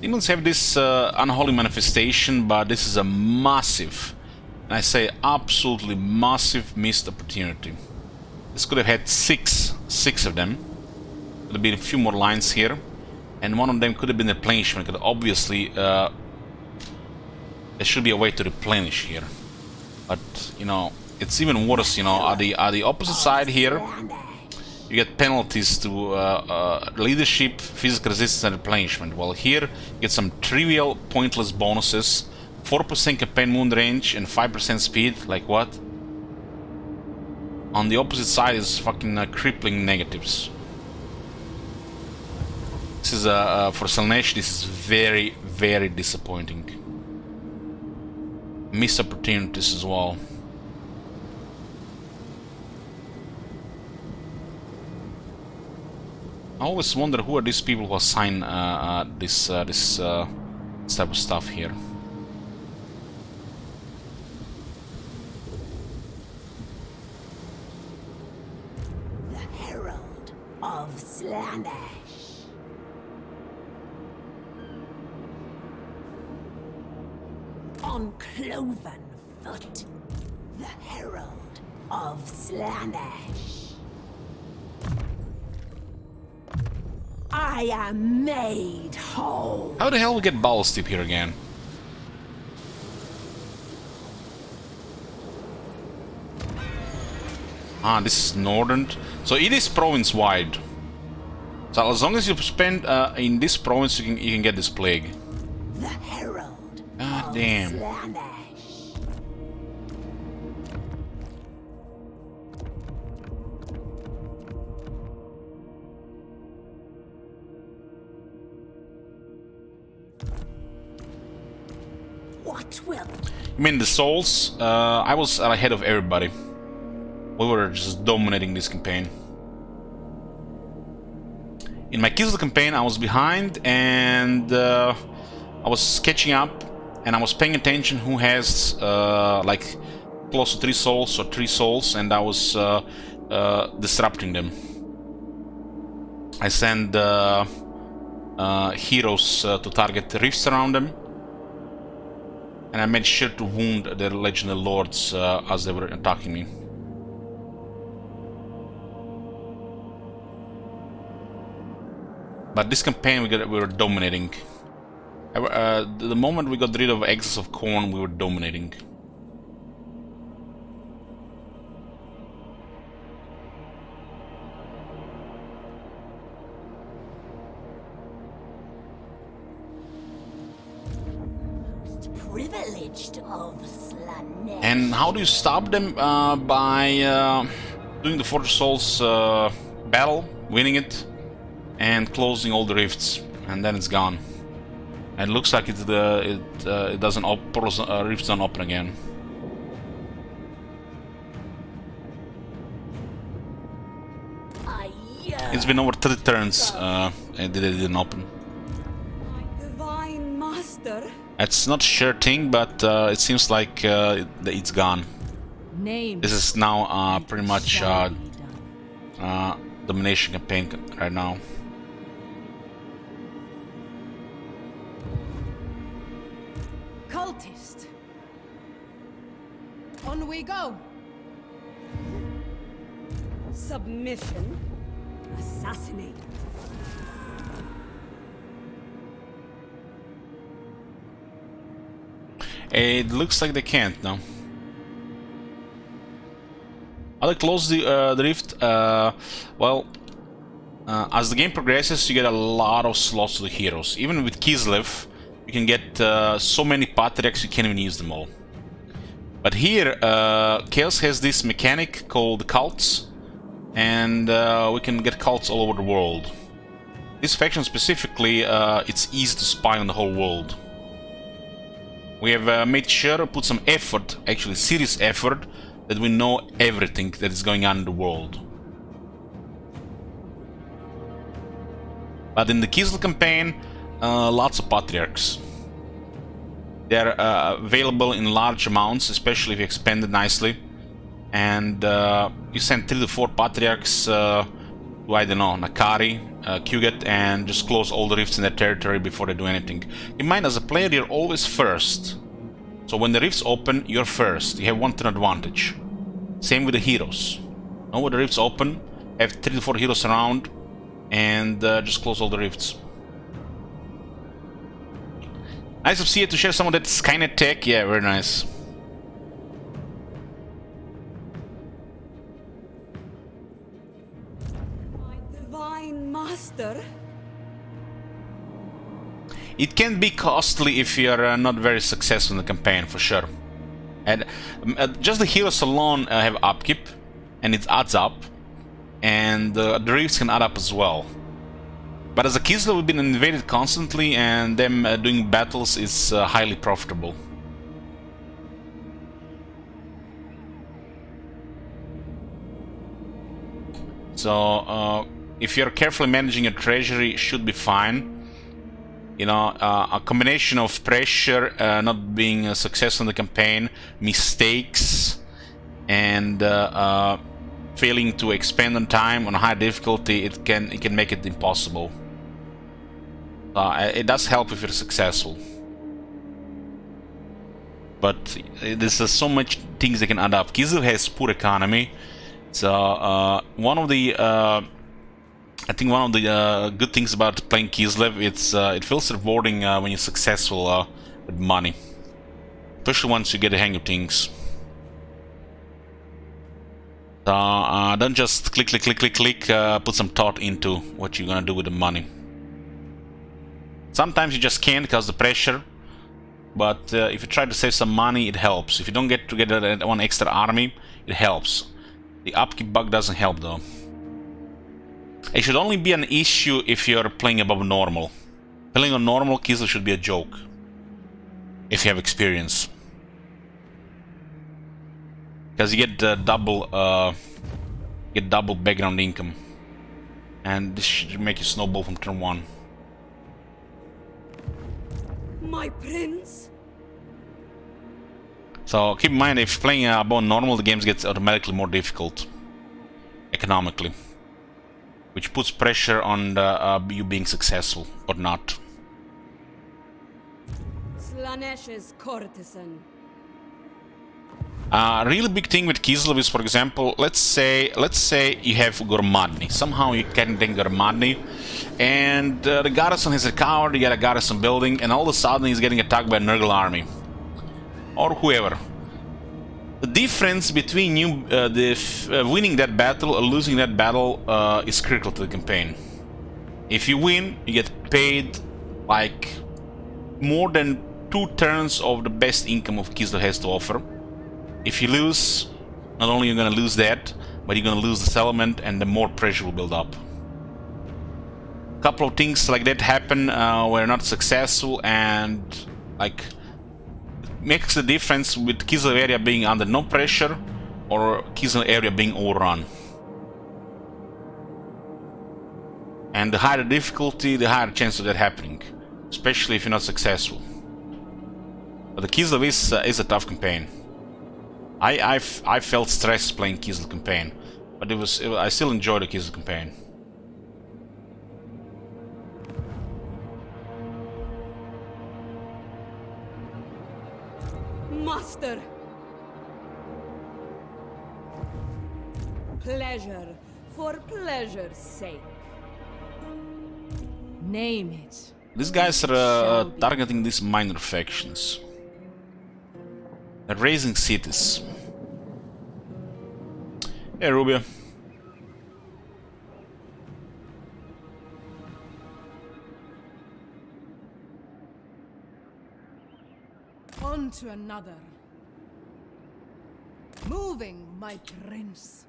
Demons have this unholy manifestation, but this is a massive, and I say absolutely massive missed opportunity. This could have had six of them. Could have been a few more lines here, and one of them could have been replenishment, because obviously there should be a way to replenish here. But, you know, it's even worse, you know, at the opposite side here, you get penalties to leadership, physical resistance, and replenishment. Well, here you get some trivial, pointless bonuses. 4% campaign wound range and 5% speed. Like what? On the opposite side is fucking crippling negatives. This is for Slaanesh. This is very, very disappointing. Missed opportunities as well. I always wonder who are these people who assign this type of stuff here. The Herald of Slaanesh. On cloven foot, the Herald of Slaanesh. I am made whole. How the hell we get Ballast Tip here again? Ah, this is northern. So it is province-wide. So as long as you spend in this province, you can get this plague. The herald God of damn. Slaanesh. What will? I mean the souls. I was ahead of everybody. We were just dominating this campaign. In my Kislev campaign, I was behind, and I was catching up, and I was paying attention who has like close to 3 souls or 3 souls, and I was disrupting them. I sent heroes to target the rifts around them, and I made sure to wound their legendary lords as they were attacking me. But this campaign we were dominating. The moment we got rid of excess of corn, we were dominating. Privileged of Slaanesh. And how do you stop them? By doing the Forge of Souls battle, winning it, and closing all the rifts, and then it's gone. And it looks like it doesn't rifts don't open again. It's been over 30 turns and it didn't open. My divine master. It's not a sure thing, but it seems like it's gone. Name This is now pretty much shall be done. domination campaign right now. Cultist. On we go. Submission. Assassinate. It looks like they can't now. How they close the rift? Well, as the game progresses, you get a lot of slots to the heroes. Even with Kislev, you can get so many patriarchs you can't even use them all. But here, Chaos has this mechanic called cults, and we can get cults all over the world. This faction specifically, it's easy to spy on the whole world. We have made sure to put some effort, actually serious effort, that we know everything that is going on in the world. But in the Kislev campaign, lots of patriarchs. They're available in large amounts, especially if you expand it nicely. And you send 3 to 4 patriarchs to, I don't know, Nakari, Kuget, and just close all the rifts in their territory before they do anything. In mind, as a player, you're always first. So when the rifts open, you're first. You have 1 turn advantage. Same with the heroes. Now when the rifts open, have 3 to 4 heroes around, and just close all the rifts. Nice of Sia to share some of that Skynet tech. Yeah, very nice. My divine master. It can be costly if you're not very successful in the campaign, for sure. And just the heroes alone have upkeep, and it adds up. And the rifts can add up as well. But as a Kislev, we've been invaded constantly, and them doing battles is highly profitable. So, if you're carefully managing your treasury, it should be fine. You know, a combination of pressure, not being successful in the campaign, mistakes, and failing to expand on time on high difficulty, it can make it impossible. It does help if you're successful, but there's so much things that can add up. Kislev has poor economy, so one of the I think one of the good things about playing Kislev, it feels rewarding when you're successful with money, especially once you get the hang of things. So don't just click, put some thought into what you're gonna do with the money. Sometimes you just can't because of the pressure, but if you try to save some money, it helps. If you don't get together that one extra army, it helps. The upkeep bug doesn't help though. It should only be an issue if you're playing above normal. Playing on normal, Kislev should be a joke, if you have experience. Because you get double background income, and this should make you snowball from turn 1. My prince? So keep in mind, if playing above normal, the game gets automatically more difficult economically, which puts pressure on you being successful or not. Slaanesh's courtesan. Really big thing with Kislev is, for example, let's say you have Gormadny. Somehow you can take Gormadny, and the garrison has recovered. You get a garrison building, and all of a sudden he's getting attacked by a Nurgle army or whoever. The difference between you winning that battle or losing that battle is critical to the campaign. If you win, you get paid like more than 2 turns of the best income of Kislev has to offer. If you lose, not only you're gonna lose that, but you're gonna lose the settlement, and the more pressure will build up. A couple of things like that happen were not successful, and like makes the difference with Kislev area being under no pressure or Kislev area being overrun. And the higher the difficulty, the higher chance of that happening, especially if you're not successful. But the Kislev is a tough campaign. I felt stressed playing Kislev campaign, but I still enjoyed the Kislev campaign. Master! Pleasure, for pleasure's sake. Name it. These guys are targeting these minor factions. They're raising cities. Hey, Rubio. On to another. Moving, my prince.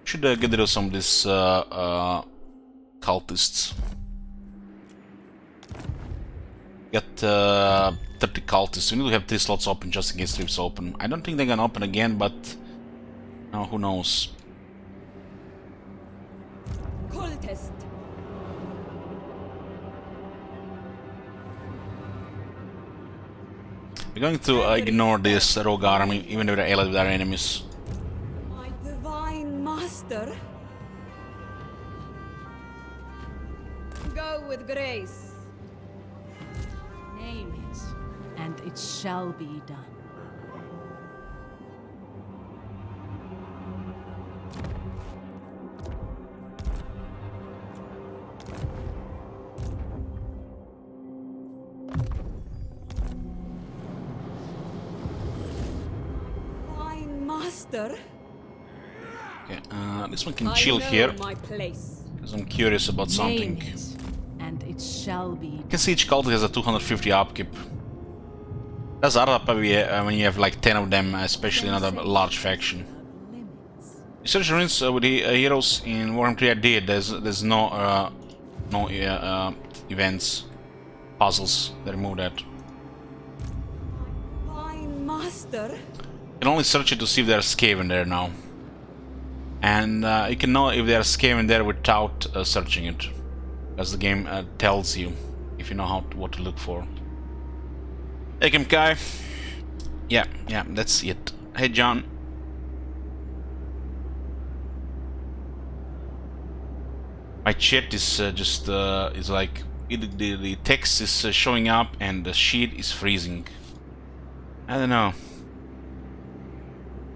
Should get rid of some of these cultists. Get 30 cultists. We need to have 3 slots open just in case 3's open. I don't think they're gonna open again, but who knows? Cultist. We're going to ignore this rogue army, even if they're allied with our enemies. My divine master. Go with grace. Name it, and it shall be done. Divine master. Okay, this one can I chill know here, my place. because I'm curious about something. Name it, and it shall be You done. can see each cult has a 250 upkeep. That's hard when you have like 10 of them, especially in a large faction. Research ruins with the heroes in Warhammer 3 did. There's no events, puzzles that remove that. Divine master. You can only search it to see if there's Skaven there now. And you can know if there's Skaven there without searching it, because the game tells you if you know what to look for. Hey Kai. Yeah, that's it. Hey John. My chat is is like the text is showing up and the sheet is freezing. I don't know.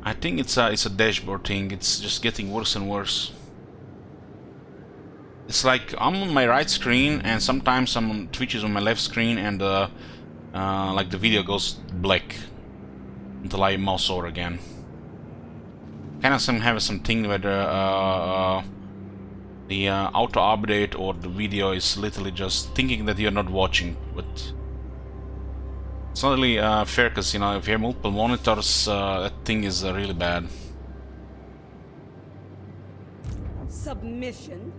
I think it's a dashboard thing. It's just getting worse and worse. It's like I'm on my right screen, and sometimes I'm on Twitch is on my left screen, and like the video goes black until I mouse over again. Kind of having something where the auto update or the video is literally just thinking that you're not watching, but it's not really fair, because you know, if you have multiple monitors, that thing is really bad. Submission.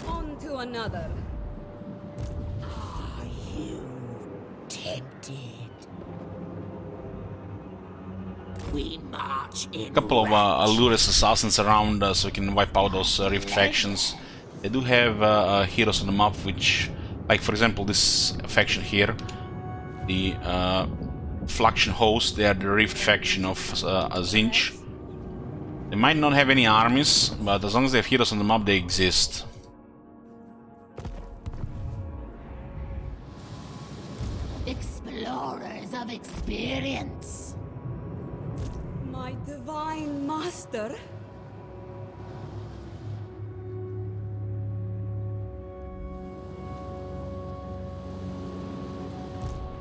On to another. Are you tempted? We march in. A couple of Allures assassins around, so we can wipe out those Rift factions. They do have heroes on the map, which, like for example, this faction here, the Fluxion Host. They are the Rift faction of Zinch. They might not have any armies, but as long as they have heroes on the map, they exist. Explorers of experience. My divine master.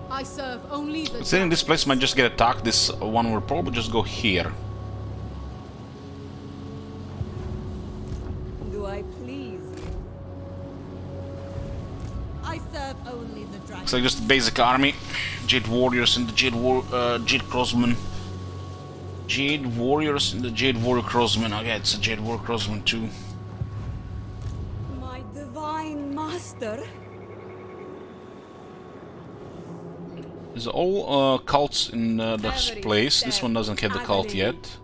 I serve only the Considering this place might just get attacked, this one will probably just go here. Do I please you? I serve only the dragon. Looks like just a basic army. Jade Warriors and the Jade Crossmen. Jade Warriors and the Jade Warrior Crossmen. Oh yeah, it's a Jade Warrior Crossman too. My divine master. There's all cults in this place. This one doesn't have the cult yet.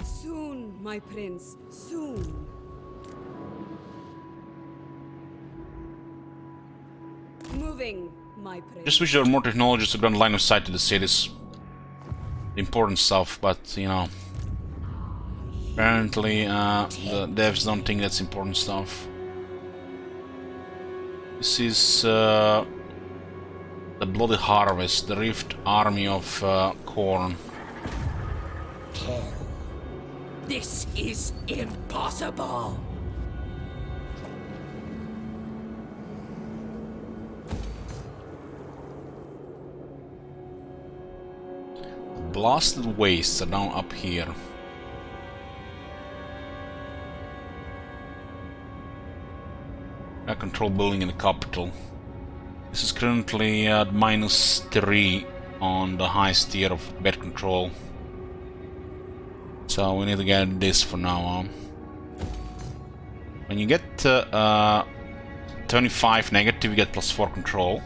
Soon, my prince, soon. Moving, my prince. Just wish there were more technologies to grant line of sight to the cities. The important stuff, but you know, apparently the devs don't think that's important stuff. This is the Bloody Harvest, the Rift Army of Corn. This is impossible. Blasted Wastes are down up here. A control building in the capital. This is currently at -3 on the highest tier of bed control. So we need to get this for now on. When you get 25 negative, you get +4 control.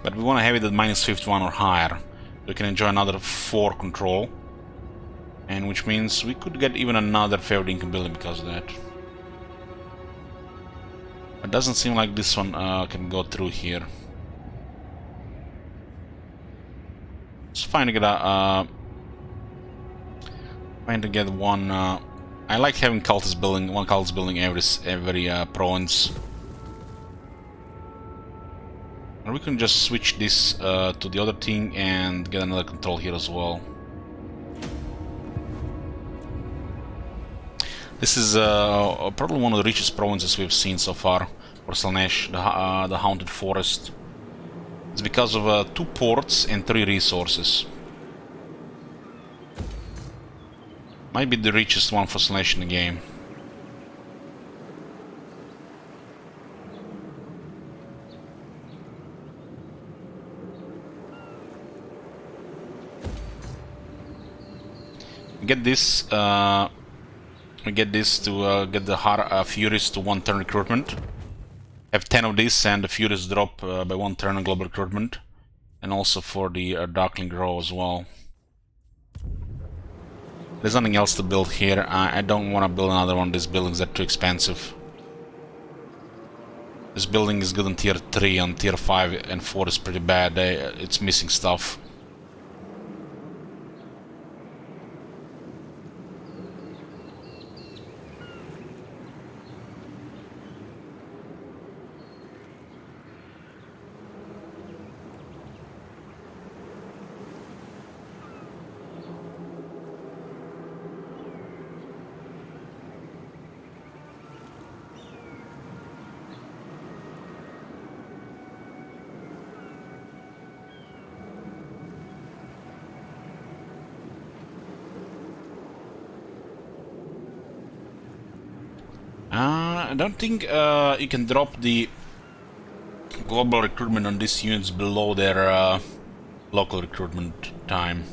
But we want to have it at -51 or higher. We can enjoy another 4 control. And which means we could get even another favored income building because of that. It doesn't seem like this one can go through here. It's fine to get a one. I like having cultist building, one cultist building every province. Or we can just switch this to the other thing and get another control here as well. This is probably one of the richest provinces we've seen so far for Slaanesh, the Haunted Forest. It's because of 2 ports and 3 resources. Might be the richest one for Slaanesh in the game. Get this. We get this to get the Furies to 1 turn recruitment. Have 10 of this, and the Furies drop by 1 turn on global recruitment, and also for the Darkling Grow as well. There's nothing else to build here. I don't want to build another one. These buildings are too expensive. This building is good on tier 3, on tier 5 and 4 is pretty bad. It's missing stuff. I don't think you can drop the global recruitment on these units below their local recruitment time.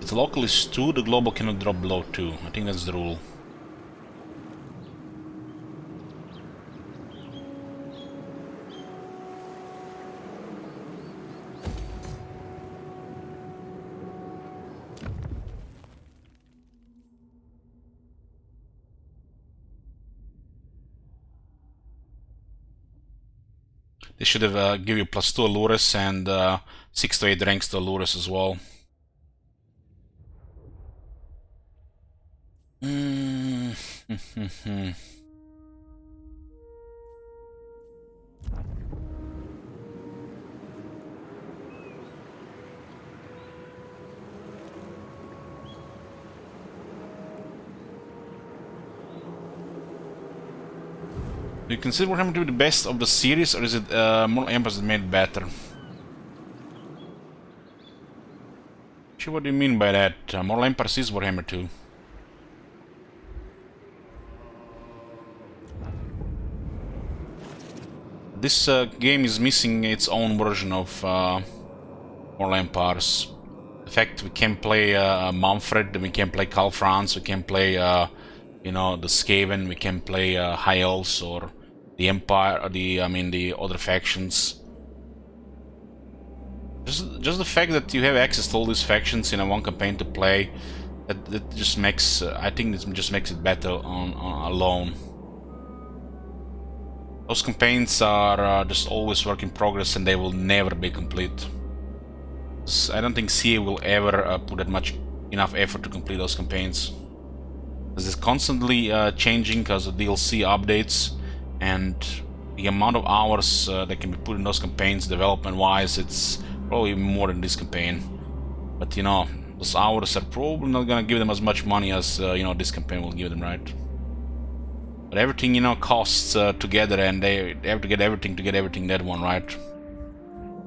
If the local is 2, the global cannot drop below 2. I think that's the rule. They should have give you +2 allures and 6 to 8 ranks to allures as well. Do you consider Warhammer to be the best of the series, or is it Mortal Empires that made it better? Actually, what do you mean by that? Mortal Empires is Warhammer 2. This game is missing its own version of Mortal Empires. In fact, we can play Manfred, we can play Karl Franz, we can play you know, the Skaven, we can play High Elves or the Empire, or the other factions. Just the fact that you have access to all these factions in a one campaign to play, that just makes I think it just makes it better on alone. Those campaigns are just always work in progress, and they will never be complete. I don't think CA will ever put that much enough effort to complete those campaigns. This is constantly changing because of DLC updates, and the amount of hours that can be put in those campaigns development-wise, it's probably more than this campaign. But you know, those hours are probably not gonna give them as much money as you know, this campaign will give them, right? But everything, you know, costs together, and they have to get everything that one, right?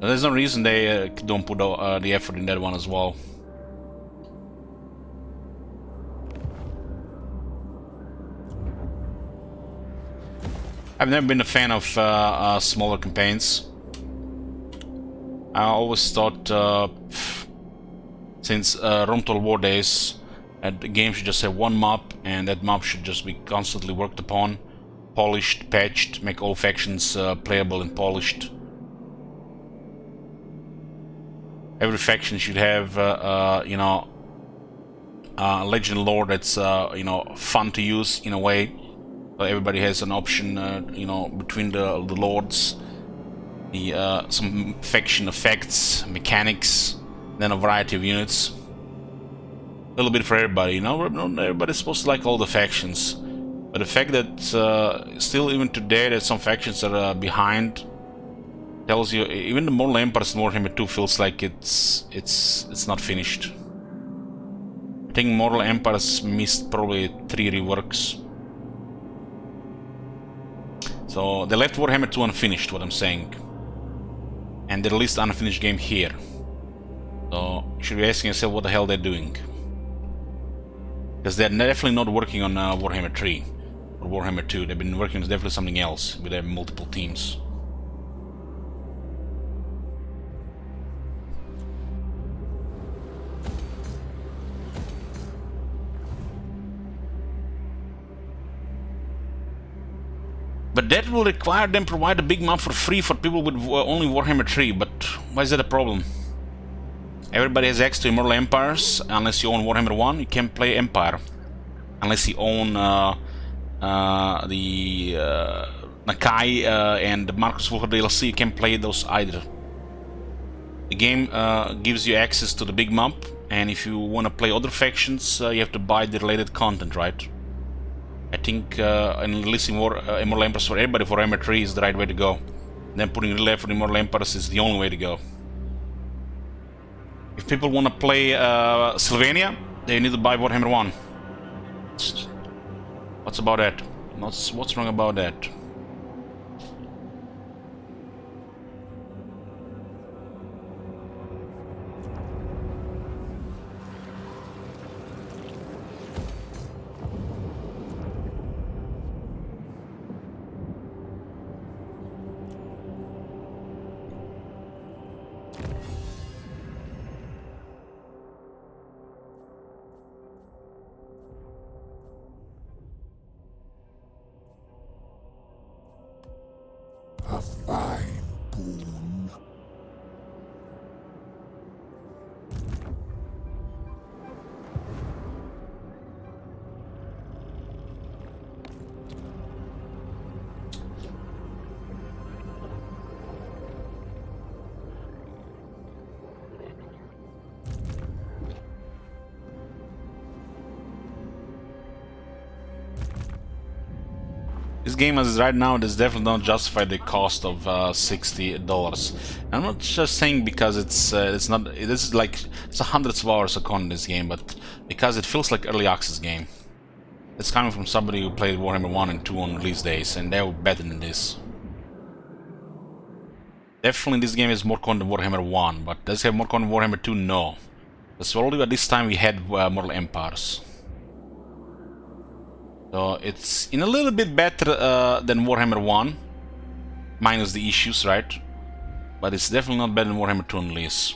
There's no reason they don't put the effort in that one as well. I've never been a fan of smaller campaigns. I always thought, since Rome Total War days, that the game should just have one map, and that map should just be constantly worked upon, polished, patched, make all factions playable and polished. Every faction should have, you know, a legend lore that's, you know, fun to use in a way. Everybody has an option, you know, between the lords, some faction effects, mechanics, then a variety of units. A little bit for everybody, you know. Not everybody's supposed to like all the factions, but the fact that still even today that some factions are behind tells you even the Mortal Empires in Warhammer 2 feels like it's not finished. I think Mortal Empires missed probably 3 reworks. So they left Warhammer 2 unfinished, what I'm saying. And they released an unfinished game here. So you should be asking yourself what the hell they're doing. Because they're definitely not working on Warhammer 3 or Warhammer 2. They've been working on definitely something else with their multiple teams. But that will require them provide a big map for free for people with only Warhammer 3, but why is that a problem? Everybody has access to Immortal Empires. Unless you own Warhammer 1, you can't play Empire. Unless you own the Nakai and the Marcus Walker DLC, you can't play those either. The game gives you access to the big map, and if you want to play other factions, you have to buy the related content, right? I think in releasing Immortal Empires for everybody for Warhammer 3 is the right way to go. Then putting real effort in Immortal Empires is the only way to go. If people want to play Sylvania, they need to buy Warhammer 1. What's about that? What's wrong about that? A fine boon. This game as right now does definitely not justify the cost of $60. I'm not just saying because it's not. This is like it's hundreds of hours of content in this game, but because it feels like early access game. It's coming from somebody who played Warhammer 1 and 2 on release days, and they were better than this. Definitely, this game has more content than Warhammer 1, but does it have more content than Warhammer 2? No. Because already at this time we had Mortal Empires. So it's in a little bit better than Warhammer 1, minus the issues, right? But it's definitely not better than Warhammer 2 on release.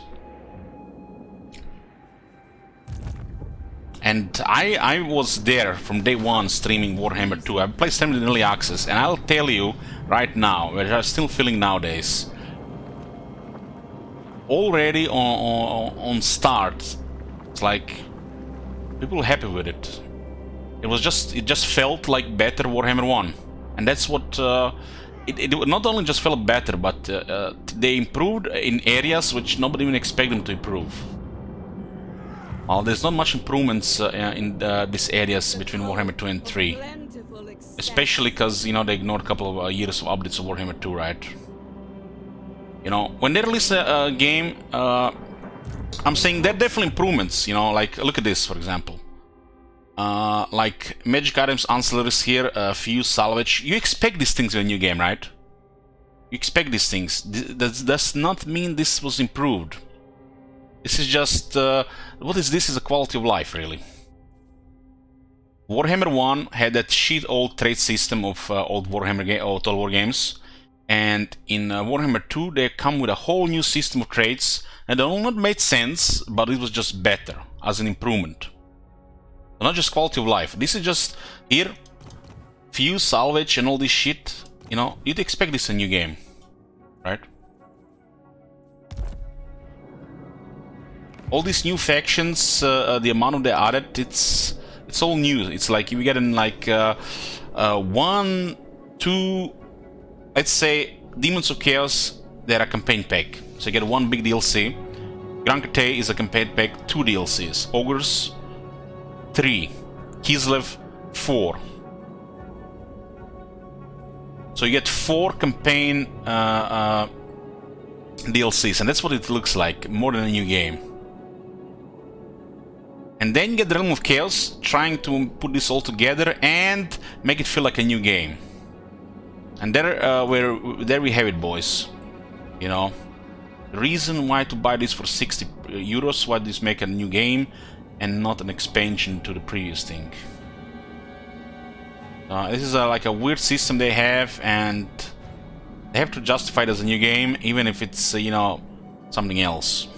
And I was there from day one streaming Warhammer 2. I played streamed in early access, and I'll tell you right now, which I'm still feeling nowadays, already on start, it's like people were happy with it. It just felt like better Warhammer 1, and that's what it not only just felt better, but they improved in areas which nobody even expected them to improve. There's not much improvements in these areas between Warhammer 2 and 3, especially because they ignored a couple of years of updates of Warhammer 2, right? When they release a game, I'm saying there are definitely improvements. Like look at this, for example. Like magic items, ancillaries here, fuse, salvage. You expect these things in a new game, right? You expect these things. That does not mean this was improved. This is just what is this? Is a quality of life, really. Warhammer 1 had that shit old trade system of old Total War games, and in Warhammer 2 they come with a whole new system of trades, and they all not made sense, but it was just better as an improvement. Not just quality of life. This is just here, fuse, salvage, and all this shit. You'd expect this in a new game, right? All these new factions, the amount of they added, it's all new. It's like you get in like 1, 2, let's say Demons of Chaos. They're a campaign pack, so you get one big DLC. Grand Crate is a campaign pack, 2 DLCs. Ogres, 3, Kislev, 4. So you get 4 campaign DLCs, and that's what it looks like, more than a new game. And then you get the Realm of Chaos, trying to put this all together and make it feel like a new game. And there we have it, boys. The reason why to buy this for 60 euros, why this make a new game and not an expansion to the previous thing. This is like a weird system they have, and they have to justify it as a new game, even if it's something else.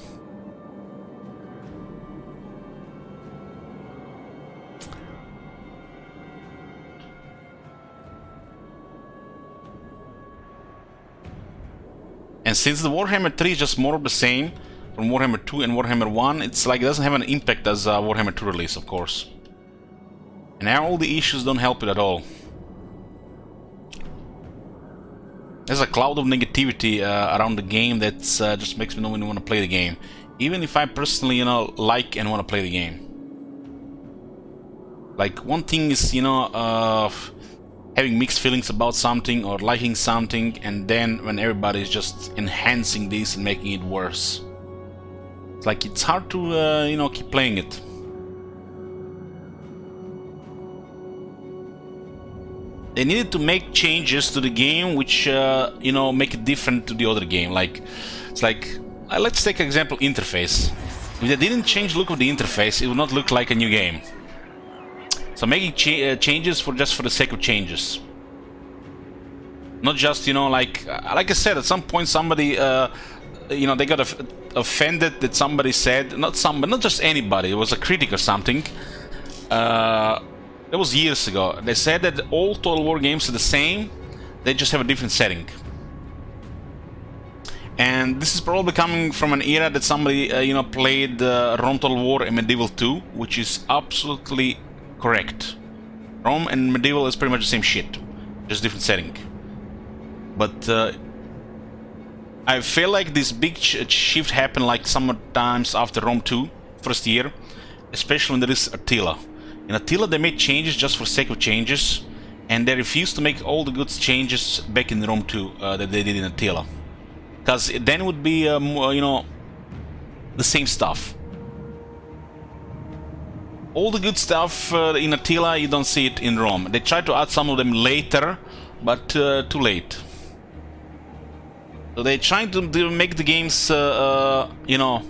And since the Warhammer 3 is just more of the same from Warhammer 2 and Warhammer 1, it's like it doesn't have an impact as Warhammer 2 release, of course. And now all the issues don't help it at all. There's a cloud of negativity around the game that just makes me not want to play the game. Even if I personally, like and want to play the game. Like, one thing is, having mixed feelings about something or liking something, and then when everybody is just enhancing this and making it worse. It's like it's hard to, keep playing it. They needed to make changes to the game which, make it different to the other game. Like, it's like, let's take example interface. If they didn't change the look of the interface, it would not look like a new game. So making changes for the sake of changes. Not just, like I said, at some point somebody, they got offended that somebody said, not just anybody, it was a critic or something. That was years ago. They said that all Total War games are the same, they just have a different setting. And this is probably coming from an era that somebody, you know, played Rome Total War and Medieval 2, which is absolutely correct. Rome and Medieval is pretty much the same shit, just different setting. But I feel like this big shift happened like sometimes after Rome 2, first year, especially when there is Attila. In Attila they made changes just for sake of changes, and they refused to make all the good changes back in Rome 2 that they did in Attila. Because then it would be, you know, the same stuff. All the good stuff in Attila, you don't see it in Rome. They tried to add some of them later, but too late. So they're trying to make the games, you know,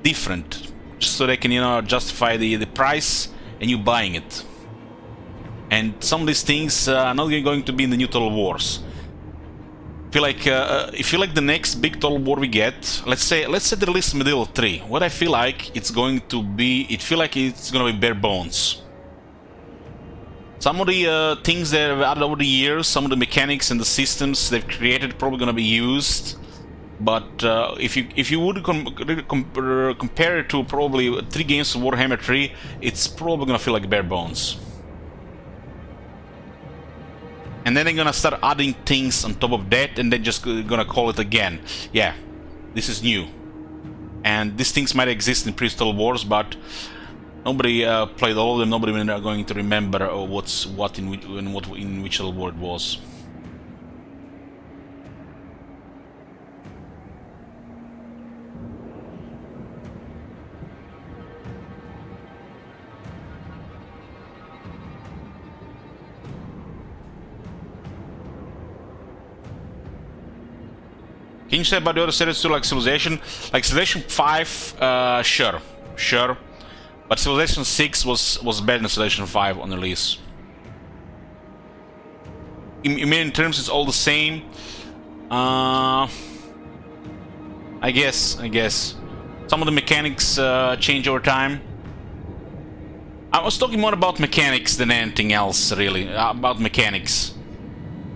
different, just so they can, you know, justify the price and you buying it. And some of these things are not going to be in the new Total Wars. I feel like the next big Total War we get, let's say the release of Medieval 3. What I feel like it's going to be, it's gonna be bare bones. Some of the things that have added over the years, some of the mechanics and the systems they've created, probably gonna be used. But if you would compare it to probably 3 games of Warhammer 3, it's probably gonna feel like bare bones. And then they're gonna start adding things on top of that, and they're just gonna call it again. Yeah, this is new. And these things might exist in previous Total Wars, but nobody played all of them. Nobody is going to remember what's what in which Total War it was. Can you say about the other series too, like Civilization? Like Civilization 5, sure. But Civilization 6 was better than Civilization 5 on release. In terms it's all the same. I guess. Some of the mechanics change over time. I was talking more about mechanics than anything else, really. About mechanics.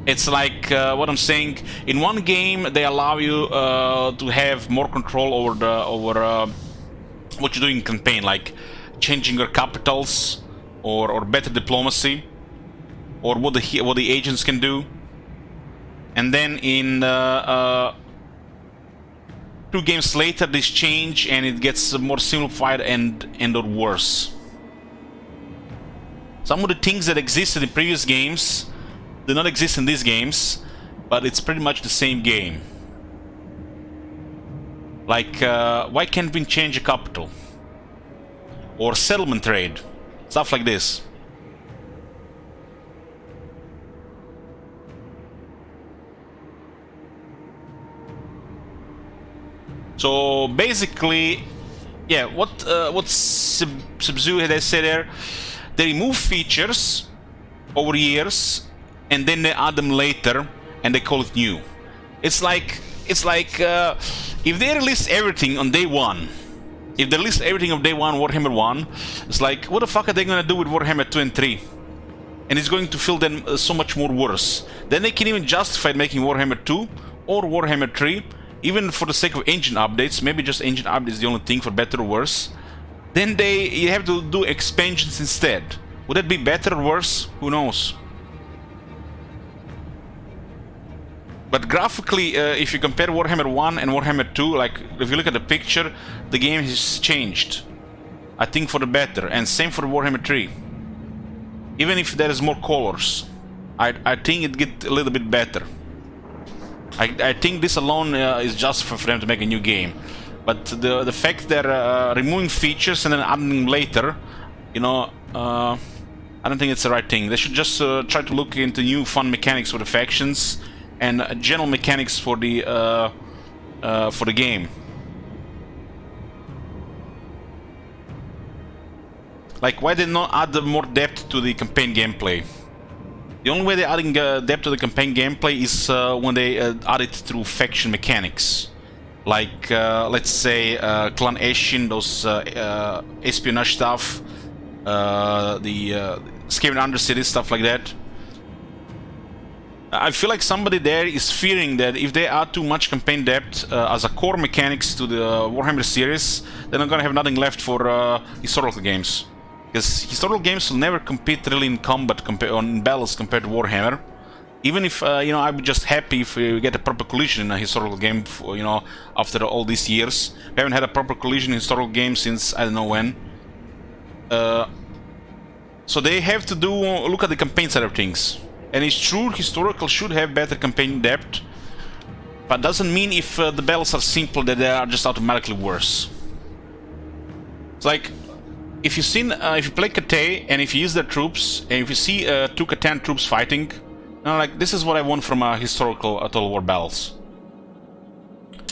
It's like what I'm saying. In one game, they allow you to have more control over what you do in campaign, like changing your capitals, or better diplomacy, or what the agents can do. And then in 2 games later, this change and it gets more simplified and or worse. Some of the things that existed in previous games do not exist in these games, but it's pretty much the same game. Like, why can't we change a capital? Or settlement trade, stuff like this. So basically, yeah, what Subzu had said there, they remove features over years, and then they add them later, and they call it new. It's like if they release everything on day 1, if they release everything on day 1, Warhammer 1, it's like, what the fuck are they gonna do with Warhammer 2 and 3? And it's going to feel them so much more worse. Then they can even justify making Warhammer 2 or Warhammer 3, even for the sake of engine updates. Maybe just engine updates is the only thing, for better or worse. Then you have to do expansions instead. Would that be better or worse? Who knows? But graphically, if you compare Warhammer 1 and Warhammer 2, like, if you look at the picture, the game has changed. I think for the better, and same for Warhammer 3. Even if there is more colors, I think it gets a little bit better. I think this alone is just for them to make a new game. But the fact they're removing features and then adding them later, you know, I don't think it's the right thing. They should just try to look into new fun mechanics for the factions, and general mechanics for the game. Like, why did not add more depth to the campaign gameplay? The only way they're adding depth to the campaign gameplay is when they add it through faction mechanics. Like, let's say, Slaanesh, those espionage stuff, the Scaven Undercity, stuff like that. I feel like somebody there is fearing that if they add too much campaign depth as a core mechanics to the Warhammer series, they're not gonna have nothing left for historical games. Because historical games will never compete really in combat, on battles compared to Warhammer. Even if, you know, I'd be just happy if we get a proper collision in a historical game, you know, after all these years. We haven't had a proper collision in historical games since I don't know when. So they have to look at the campaign side of things. And it's true, historical should have better campaign depth, but doesn't mean if the battles are simple that they are just automatically worse. It's like, if you play Cathay and if you use their troops, and if you see two Catan troops fighting, you know, like, this is what I want from historical Total War battles.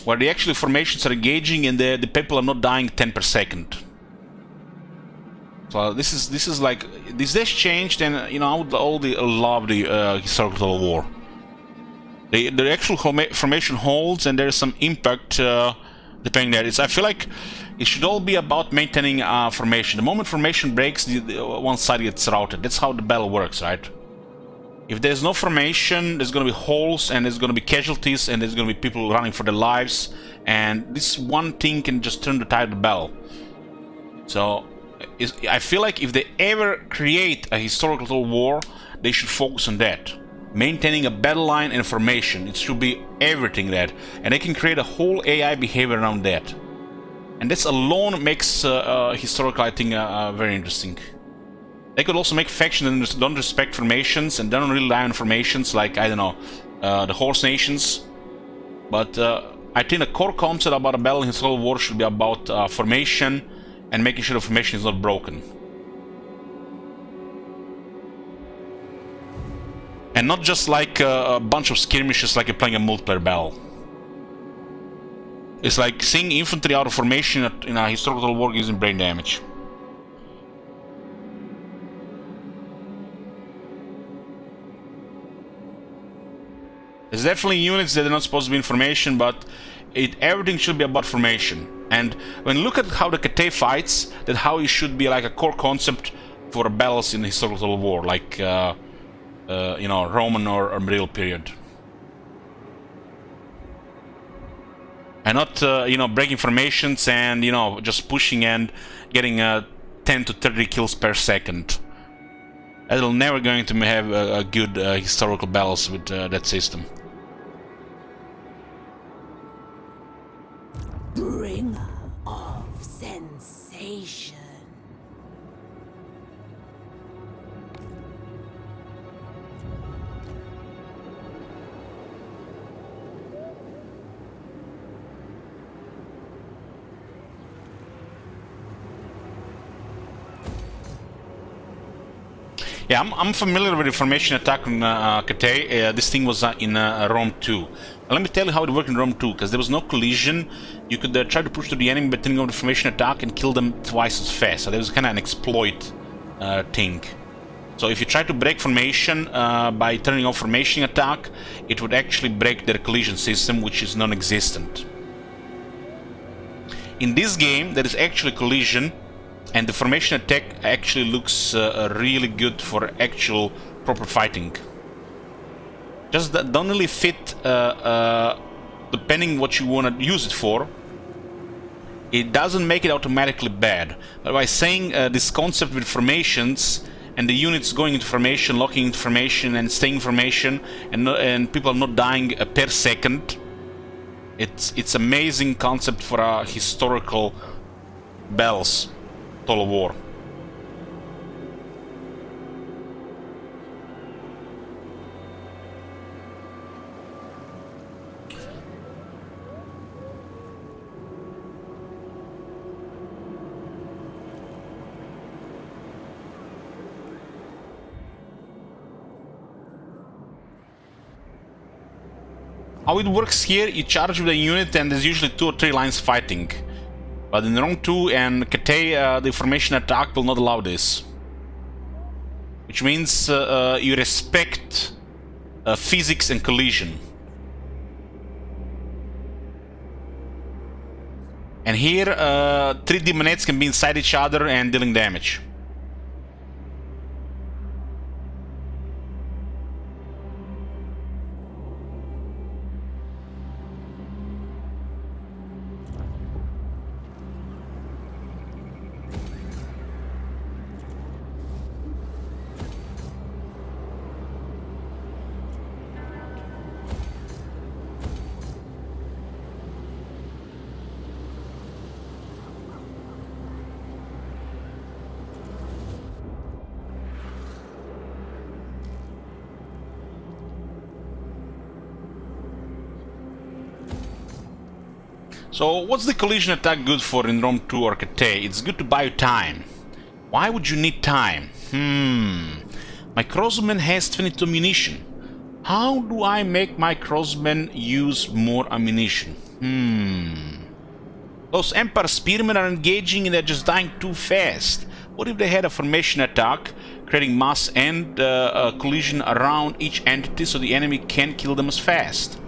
Where the actual formations are engaging and the people are not dying 10 per second. So this is like, this has changed, and you know, I would love the historical Total War. The actual formation holds, and there's some impact depending there. I feel like it should all be about maintaining formation. The moment formation breaks, one side gets routed. That's how the battle works, right? If there's no formation, there's gonna be holes, and there's gonna be casualties, and there's gonna be people running for their lives, and this one thing can just turn the tide of the battle. So I feel like if they ever create a historical Total War, they should focus on that. Maintaining a battle line and formation. It should be everything that. And they can create a whole AI behavior around that. And this alone makes historical, I think, very interesting. They could also make factions that don't respect formations and don't rely on formations, like, I don't know, the Horse Nations. But I think the core concept about a battle in historical war should be about formation, and making sure the formation is not broken. And not just like a bunch of skirmishes like you're playing a multiplayer battle. It's like seeing infantry out of formation in a historical war gives them brain damage. There's definitely units that are not supposed to be in formation, but everything should be about formation. And when you look at how the Cathay fights, that's how it should be like a core concept for battles in the historical war, like you know, Roman or medieval period. And not you know, breaking formations and, you know, just pushing and getting 10 to 30 kills per second. That'll never going to have a good historical battles with that system. Bringer of sensation. Yeah, I'm familiar with the formation attack on Cathay. This thing was in Rome 2. Let me tell you how it worked in Rome 2, because there was no collision. You could try to push to the enemy by turning on the formation attack and kill them twice as fast. So there was kind of an exploit thing. So if you try to break formation by turning off formation attack, it would actually break their collision system, which is non-existent. In this game, there is actually collision, and the formation attack actually looks really good for actual proper fighting. Just that don't really fit depending what you want to use it for. It doesn't make it automatically bad. But by saying this concept with formations and the units going into formation, locking into formation and staying in formation, and people are not dying per second, it's amazing concept for a historical battles. Total War. How it works here, you charge with a unit and there's usually 2 or 3 lines fighting. But in Rome 2 and Cathay, the formation attack will not allow this. Which means you respect physics and collision. And here, 3 demonettes can be inside each other and dealing damage. So, what's the collision attack good for in Rome 2 or Cathay? It's good to buy you time. Why would you need time? My crossman has 22 ammunition. How do I make my crossman use more ammunition? Those Empire spearmen are engaging and they're just dying too fast. What if they had a formation attack, creating mass and collision around each entity so the enemy can't kill them as fast?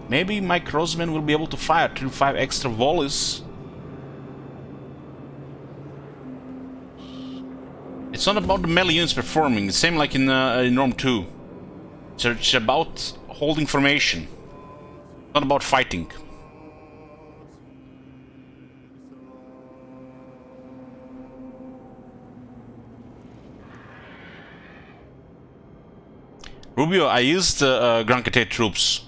Maybe my crossmen will be able to fire 3 to 5 extra volleys. It's not about the melee units performing, it's same like in Rome 2. It's about holding formation, not about fighting. Rubio, I used Grand Cathay troops.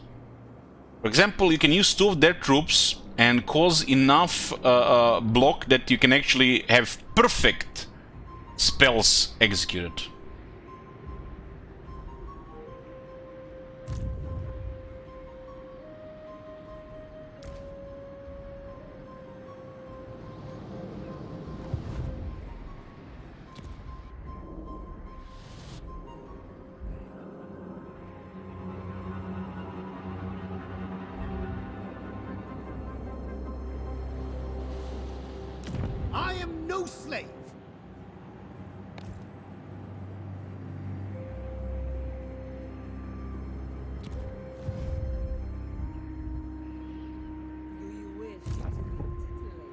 For example, you can use 2 of their troops and cause enough block that you can actually have perfect spells executed. I am no slave. Do you wish to be titillated?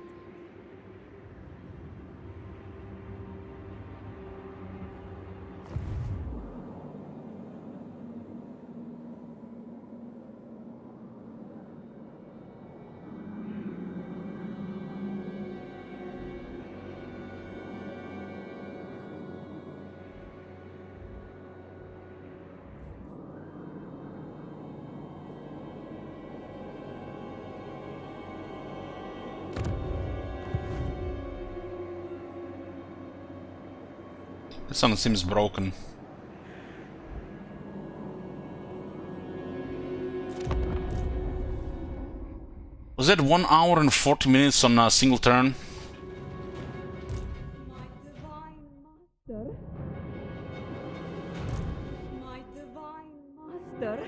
This one seems broken. Was that 1 hour and 40 minutes on a single turn? My divine master. My divine master.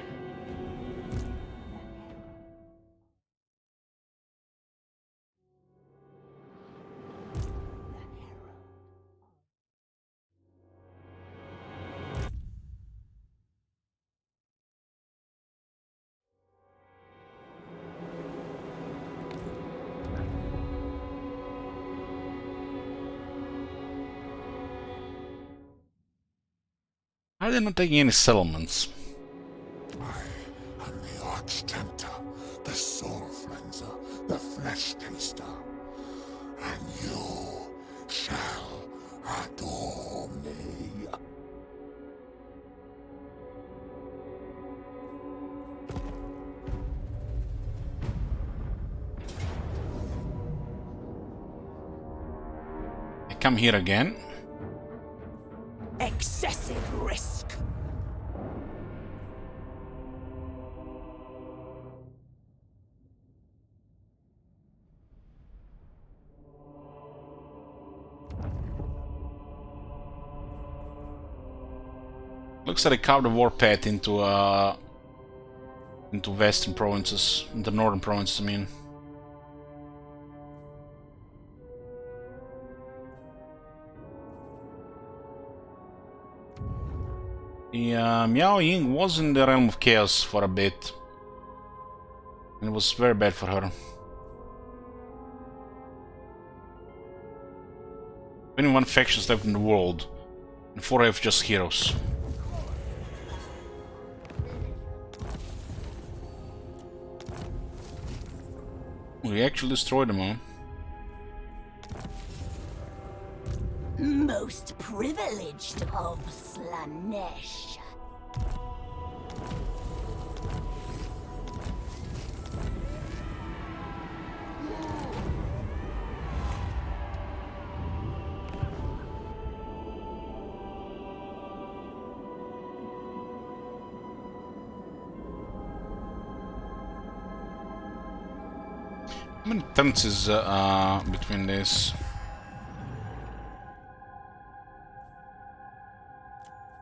Why are they not taking any settlements? I am the Arch-Tempter, the Soul Cleanser, the Flesh Taster. And you shall adore me. They come here again. Excessive risk. Looks like they carved a warpath into western provinces, into northern provinces, I mean. The Miao Ying was in the realm of chaos for a bit. And it was very bad for her. 21 factions left in the world, and 4 have just heroes. We actually destroyed them all. Most privileged of Slaanesh. How many turns is between this?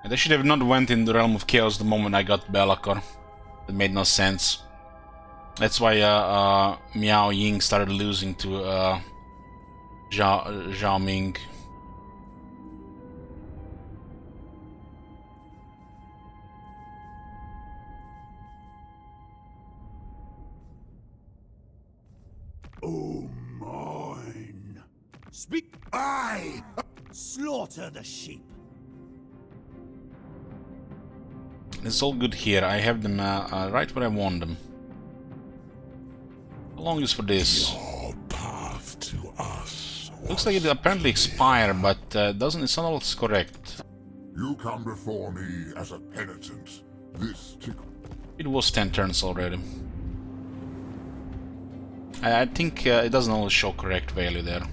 And I should have not went in the Realm of Chaos the moment I got Belakor. It made no sense. That's why Miao Ying started losing to Zhao Ming. Oh, mine. Speak. I slaughter the sheep. It's all good here. I have them right where I want them. How long is for this? Your path to us. Looks like it apparently expired, but doesn't. It's not always correct. You come before me as a penitent. This tickle. It was 10 turns already. I think it doesn't always show correct value there.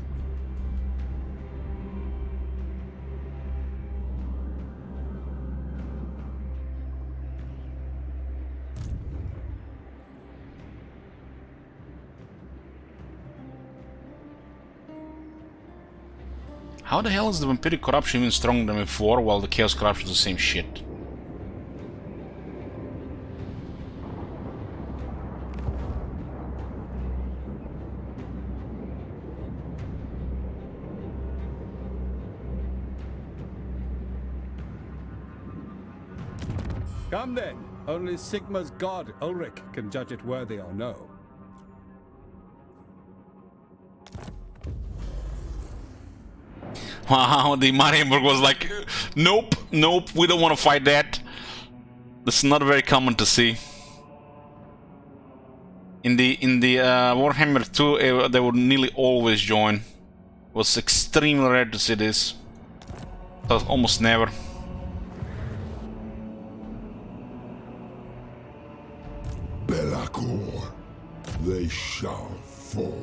How the hell is the Vampiric Corruption even stronger than before, while the Chaos Corruption is the same shit? Come then. Only Sigma's god, Ulrich, can judge it worthy or no. Wow, the Marienburg was like, nope, nope, we don't want to fight that. That's not very common to see. In the Warhammer 2, they would nearly always join. It was extremely rare to see this. So almost never. Belakor, they shall fall.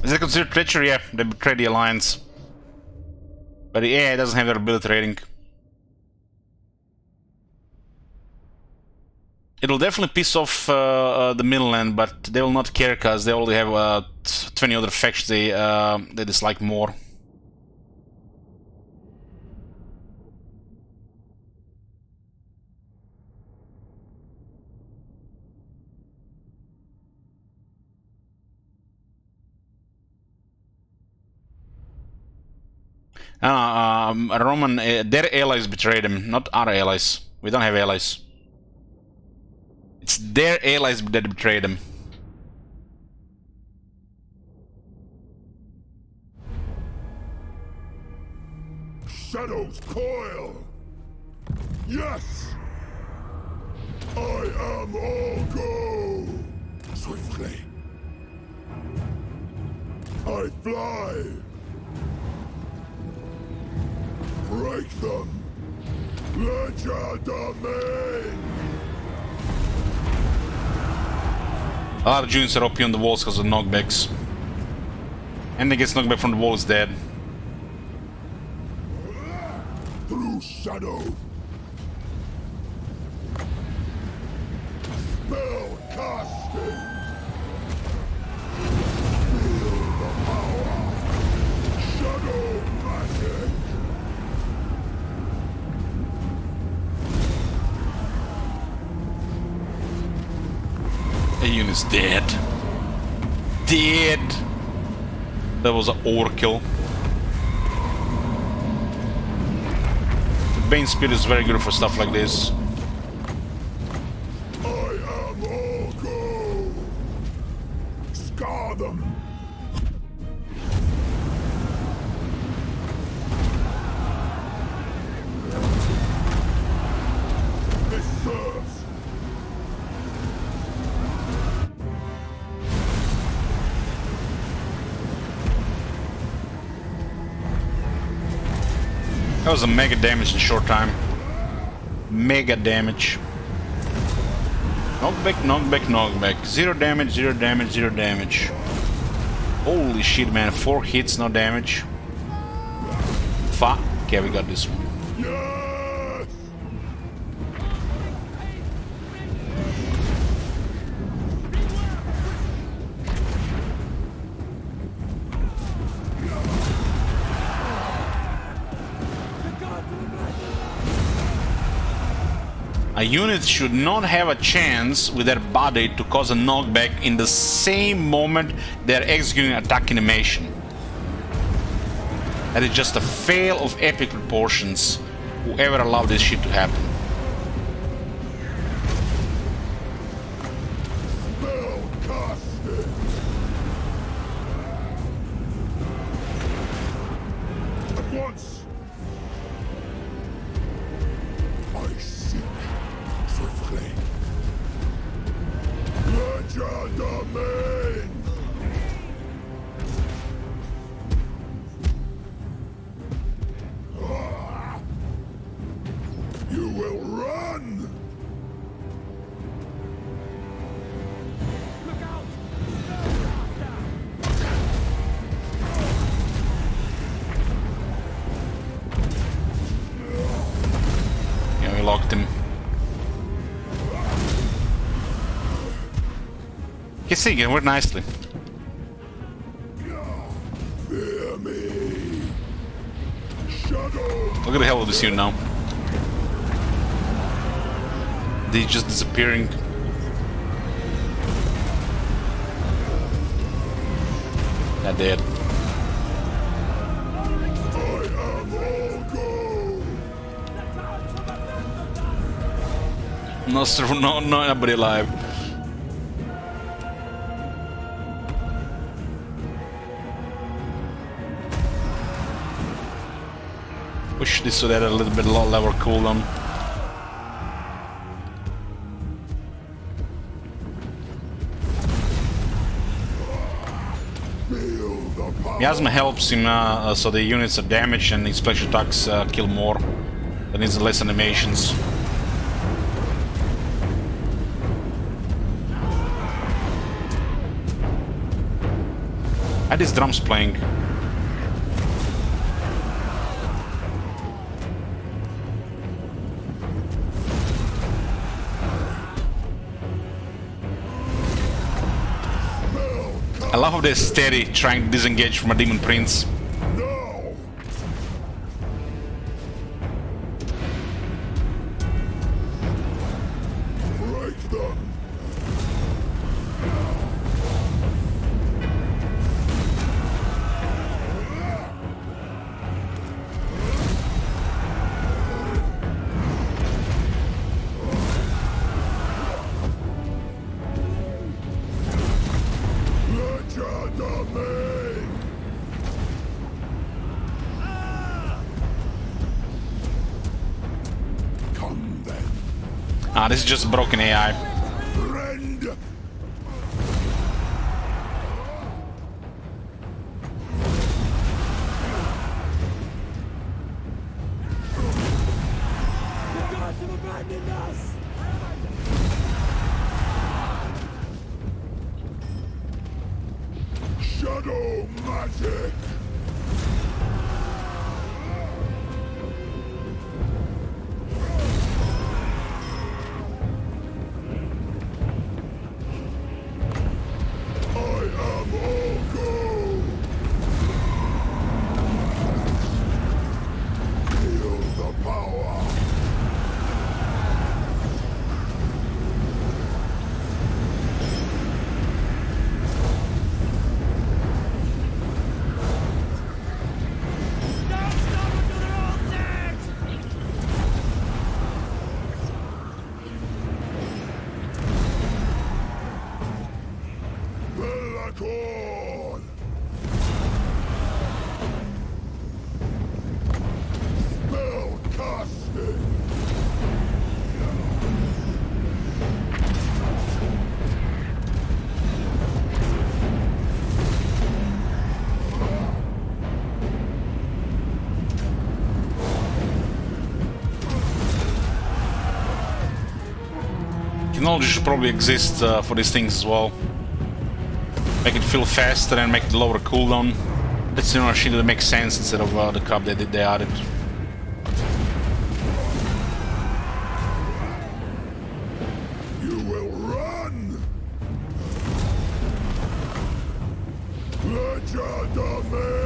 Is it considered treachery? Yeah, they betrayed the Alliance. But the AI doesn't have their ability rating. It'll definitely piss off the Midland, but they will not care because they already have 20 other factions they dislike more. Roman, their allies betrayed them, not our allies. We don't have allies. It's their allies that betrayed them. Shadows coil. Yes. I am all go. Swiftly. I fly. Break them. Legerdemain. A lot of Juniors are OP on the walls because of knockbacks. And they gets knocked back from the wall is dead. Through shadow. Spell casting. Feel the power. Shadow magic. The unit's dead. Dead. That was an overkill. The Bane Spear is very good for stuff like this. I am all go. Scar them. This serves. That was a mega damage in a short time. Mega damage. Knockback, knockback, knockback. 0 damage, 0 damage, 0 damage. Holy shit, man. 4 hits, no damage. Fuck. Okay, we got this one. Yes! A unit should not have a chance with their body to cause a knockback in the same moment they're executing an attack animation. That is just a fail of epic proportions. Whoever allowed this shit to happen. Spellcasted. At once. I seek swiftly. Legerdemain. You will run! Look out! Yeah, we locked him. You see, it worked nicely. Fear me! Shadow! Look at the hell of this unit now. They're just disappearing. They're dead. I am all go! No, nobody alive. Push this so that a little bit lower cooldown. Feel the power! Miasma helps him so the units are damaged and his special attacks kill more. That needs less animations. And his drums playing. I love how they're steady trying to disengage from a demon prince. No! Break them! Legerdemain! Come then, Ah, this is just broken AI. friend! The gods have abandoned us! Shadow magic! I am all go! Feel the power! Don't stop until they're all dead! Bellacorn! Spell casted! Technology should probably exist for these things as well. Make it feel faster and make it lower cooldown. That's the only shit that makes sense instead of the crap they added. You will run! Legerdemain!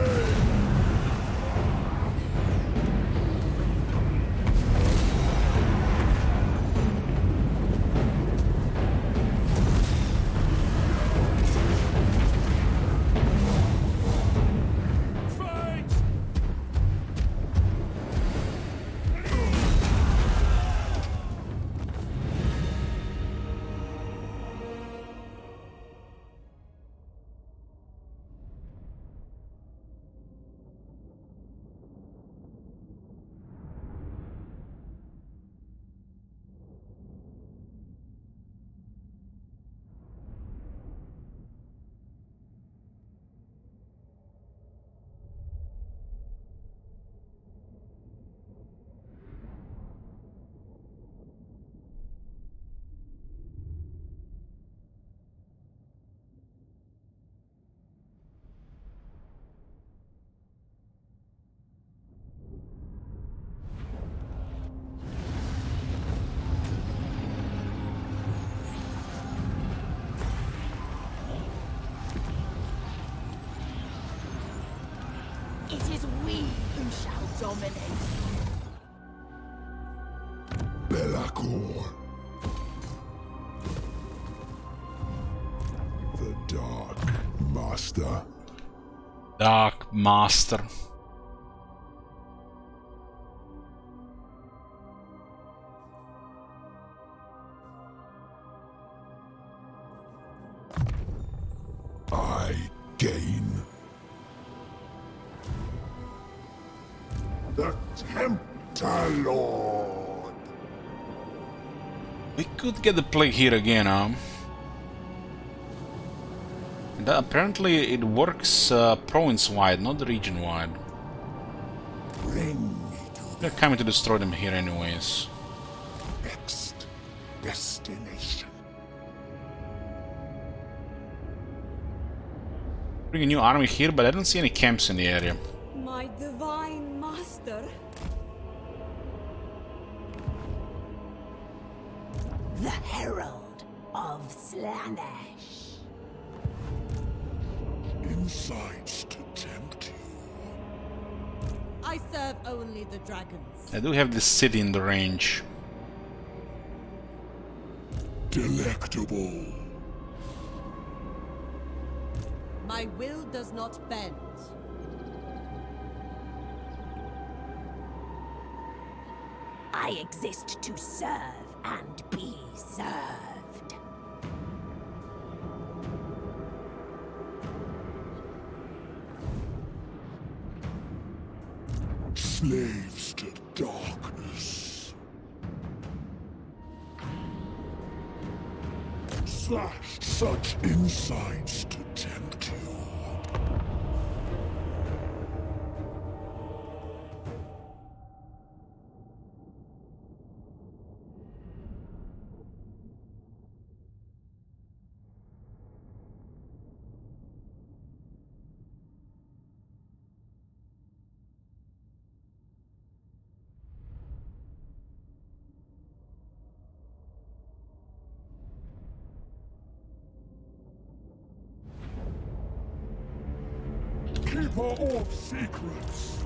Belacor. The Dark Master. Dark Master. I gain. The Tempter Lord. We could get the plague here again, And apparently it works province-wide, not region-wide. Bring me to They're coming to destroy them here anyways. the next destination. Bring a new army here, but I don't see any camps in the area. My divine master. The Herald of Slaanesh. Insights to tempt you. I serve only the dragons. I do have this city in the range. Delectable. My will does not bend. I exist to serve and be served. Slaves to darkness. Slash such insights to tempt you. Keeper of secrets.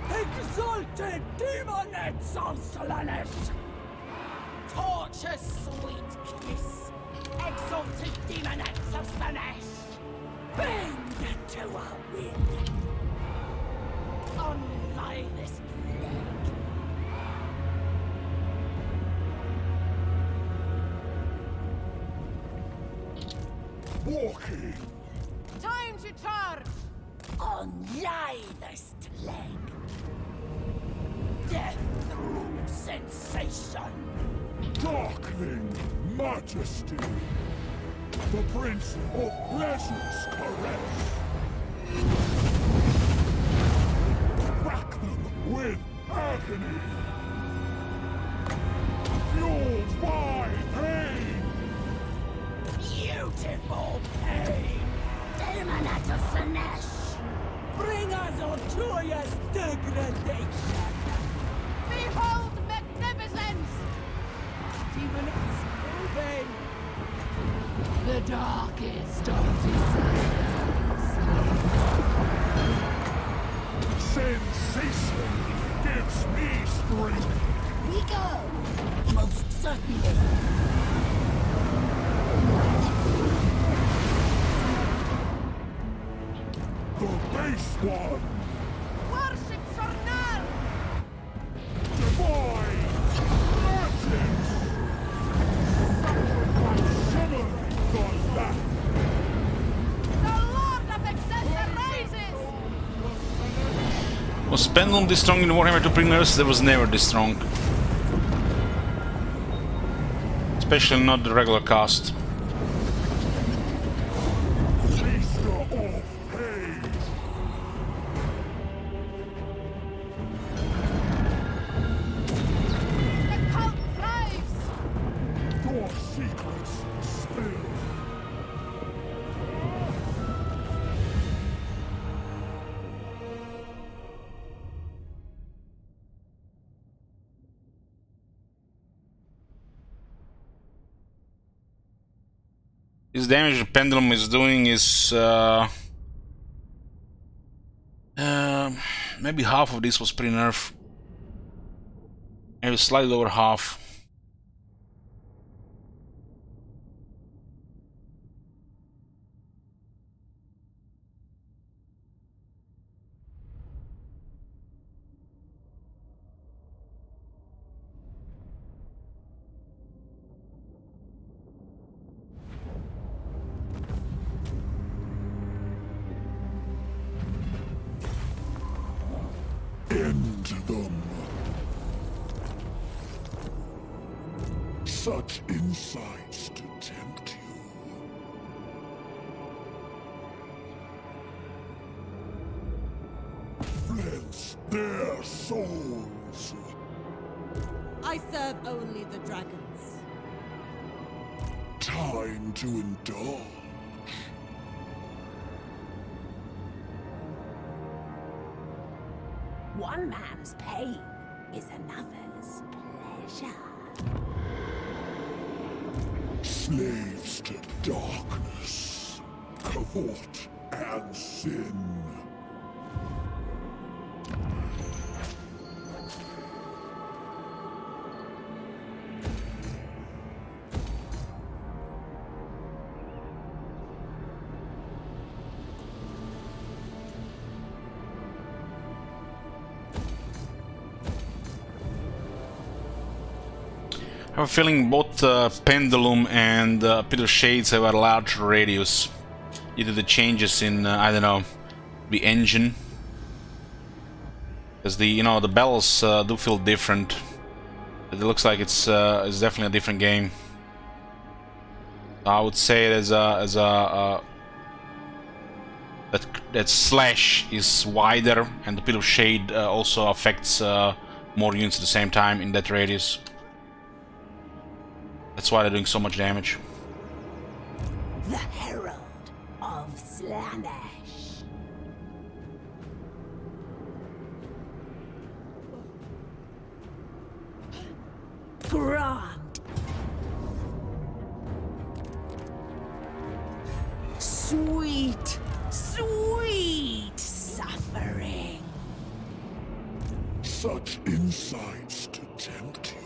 Exalted demonets of Slaanesh! Torture's sweet kiss! Exalted demonets of Slaanesh! Bend to our will! Unlie this plague! Walking. Time to charge! Unlie this leg. Death through sensation! Darkling majesty. The Prince of Pleasure's caress. Rack them with agony. Fueled by pain. Beautiful pain! Demonat of Slaanesh. Bring us Arturia's degradation! Behold magnificence! Demons, obey! The darkest of desires! Sensation gives me strength. We go. Most certainly. The base one. Worship Sornar! Divine legends. Shimmering the light. The Lord of Excess rises! Was Pendulum this strong in Warhammer 2 Prisoners? There was never this strong. Especially not the regular cast. Feaster of pain. The cult thrives! Your secrets spill. This damage the Pendulum is doing is maybe half of this was pre-nerf. Maybe slightly over half. Find them. Such insights to tempt you. Flint their souls. I serve only the dragons. Time to indulge. One man's pain is another's pleasure. Slaves to darkness, cavort and sin. I have a feeling both Pendulum and Peter Shades have a large radius. Either the changes in, I don't know, the engine. Because the, the bells do feel different. It looks like it's definitely a different game. I would say it as a that Slaanesh is wider, and the Pit of Shade also affects more units at the same time in that radius. That's why they're doing so much damage. The Herald of Slaanesh. Grant. Sweet, sweet suffering. Such insights to tempt you.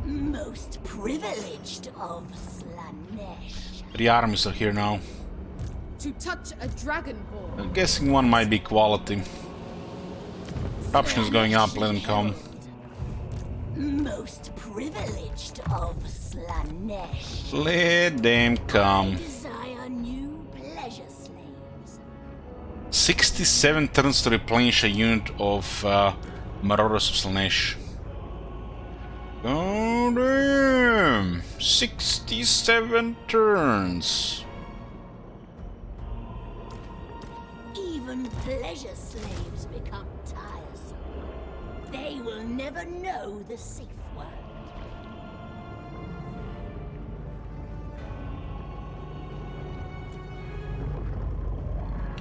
Most privileged of Slaanesh. 3 armies are here now. To touch a dragonborn. I'm guessing one might be quality. Corruption is going up, let them come. Most privileged of Slaanesh. Let them come. Desire new pleasure slaves. 67 turns to replenish a unit of Marauders of Slaanesh. Oh damn! 67 turns! Even pleasure slaves become tiresome. They will never know the safe word.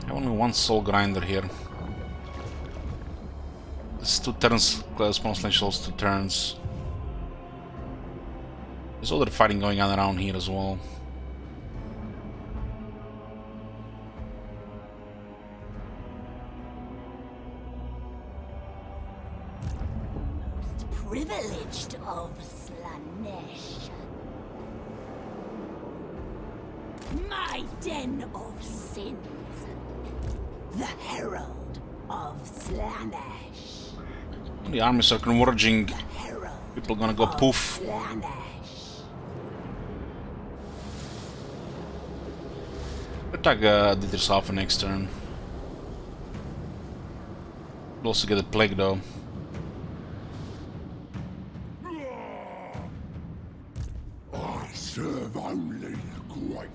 I have only one soul grinder here. It's 2 turns, small Slaanesh also 2 turns. There's other fighting going on around here as well. Most privileged of Slaanesh. My den of sins. The Herald of Slaanesh. The armies are converging. The Herald People gonna go of poof. Slaanesh. Attack Dieter's Alpha next turn. We'll also get a plague though. I serve only great.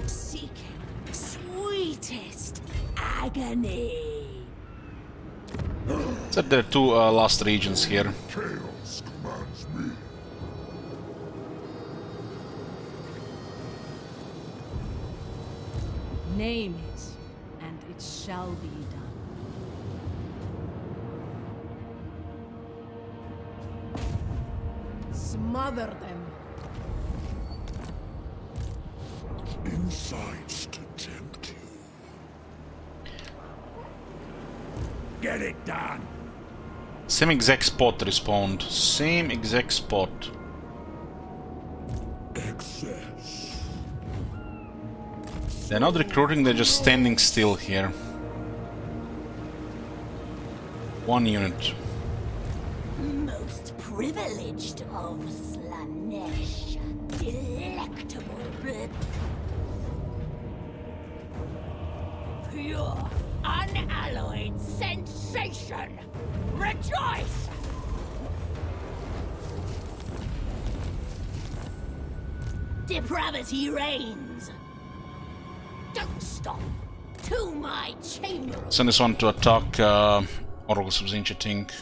Seek sweetest agony. So there are 2 lost regions here. Chaos commands me. Name it, and it shall be done. Smother them. Insights to tempt you. Get it done. Same exact spot respawned. Same exact spot. Excess. They're not recruiting, they're just standing still here. 1 unit. Most privileged of Slaanesh. Delectable in sensation! Rejoice! Depravity reigns! Don't stop! To my chamber! Send this one to attack Oracles of Zinch, I think.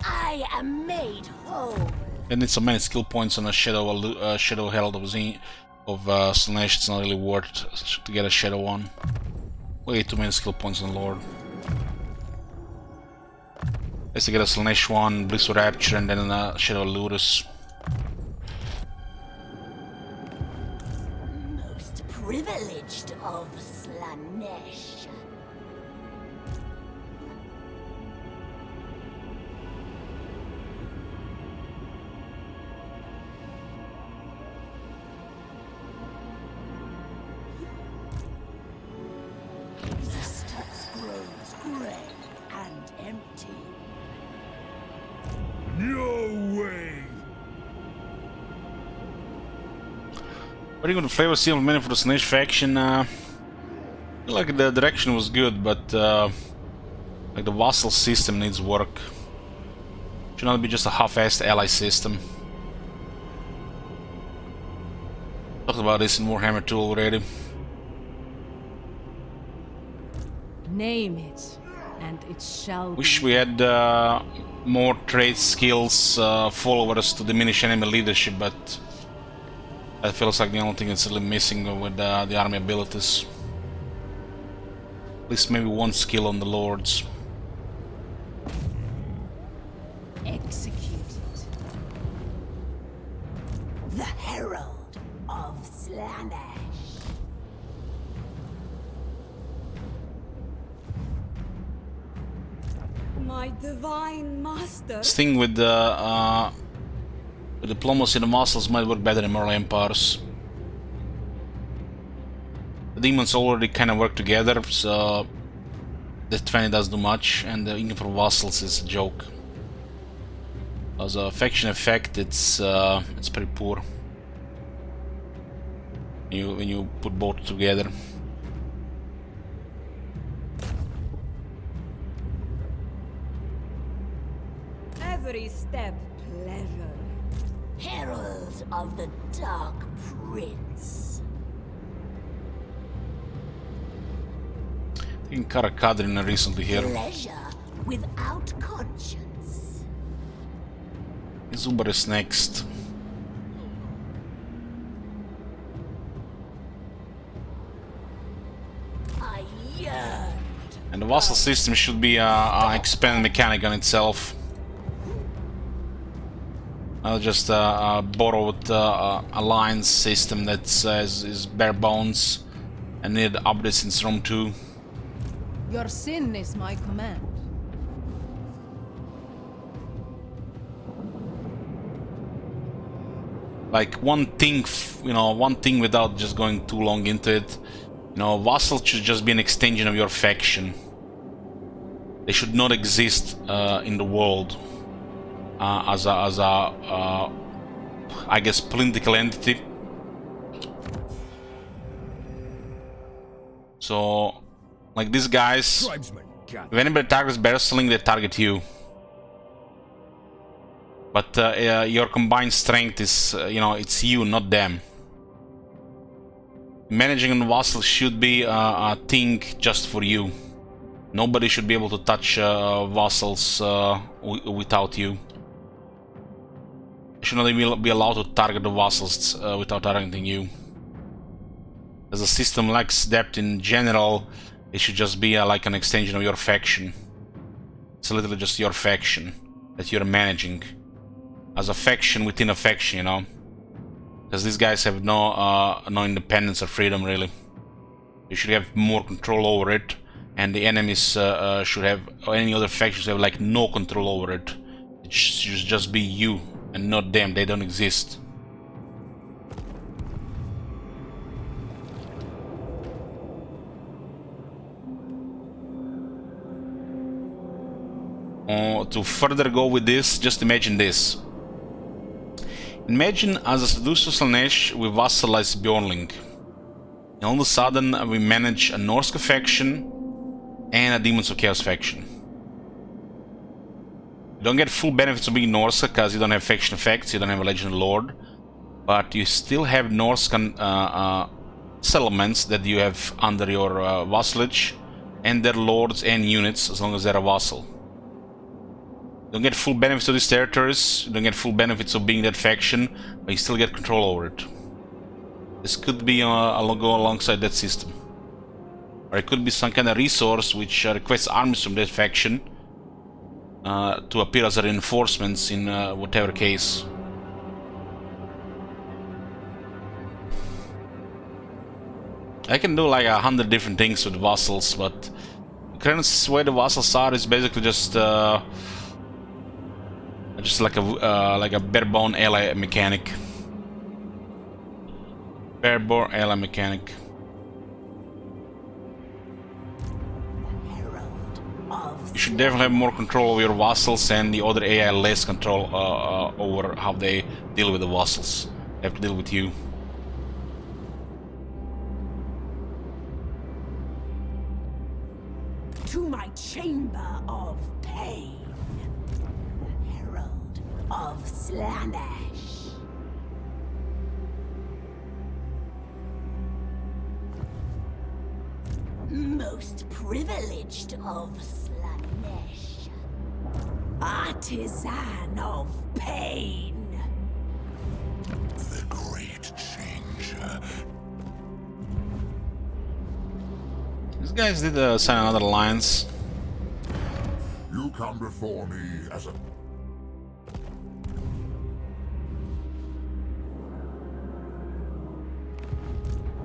I am made whole! I need so many skill points on a Shadow Herald of Slaanesh. It's not really worth to get a Shadow one. Way too many skill points on Lord. Let's get a Slaanesh one, Bliss of Rapture, and then a Shadow Ludus. Most privileged of Slaanesh. Existence grows grey and empty. No way! Pretty good flavor seal menu for the Slaanesh faction. I feel like the direction was good, but like the vassal system needs work. Should not be just a half-assed ally system. Talked about this in Warhammer 2 already. Name it, and it shall Wish be. we had more trade skills, followers to diminish enemy leadership, but that feels like the only thing that's really missing with the army abilities. At least maybe one skill on the lords. Execute it. The Herald of Slaanesh. My divine master. This thing with diplomacy and the muscles might work better in early empires. The demons already kind of work together, so the 20 doesn't do much, and the income for vassals is a joke. As a faction effect, it's pretty poor. When you put both together. Every step pleasure. Herald of the Dark Prince. I think Karakadrin recently here. Pleasure without conscience. Zubar is next. I yearned. And the vassal system should be an expanded mechanic on itself. I'll just borrow the alliance system that is bare bones and need updates in Rome 2. Your sin is my command. Like one thing without just going too long into it. Vassal should just be an extension of your faction. They should not exist in the world as a I guess political entity. So, like these guys, if anybody targets Berseling, they target you. But your combined strength is, it's you, not them. Managing a vassal should be a thing just for you. Nobody should be able to touch vassals without you. You should not even be allowed to target the vassals without targeting you. As the system lacks depth in general, it should just be like an extension of your faction. It's literally just your faction that you're managing. As a faction within a faction, Because these guys have no independence or freedom, really. You should have more control over it, and the enemies should have, or any other factions have like no control over it. It should just be you and not them. They don't exist. To further go with this, just imagine this. Imagine as a Seducer Slaanesh we vassalize Bjornling. And all of a sudden, we manage a Norska faction and a Demons of Chaos faction. You don't get full benefits of being Norska because you don't have faction effects, you don't have a Legend Lord, but you still have Norskan settlements that you have under your vassalage, and their lords and units as long as they're a vassal. You don't get full benefits of these territories, you don't get full benefits of being that faction, but you still get control over it. This could be go alongside that system. Or it could be some kind of resource which requests armies from that faction to appear as reinforcements in whatever case. I can do like 100 different things with vassals, but the current way the vassals are is basically just like a bare-bone ally mechanic. Bare-bone ally mechanic. You should definitely have more control over your vassals, and the other AI less control over how they deal with the vassals. They have to deal with you. To my chamber of pain, the herald of Slaanesh. Most privileged of Slaanesh, artisan of pain. The great changer. These guys did sign another alliance. You come before me as a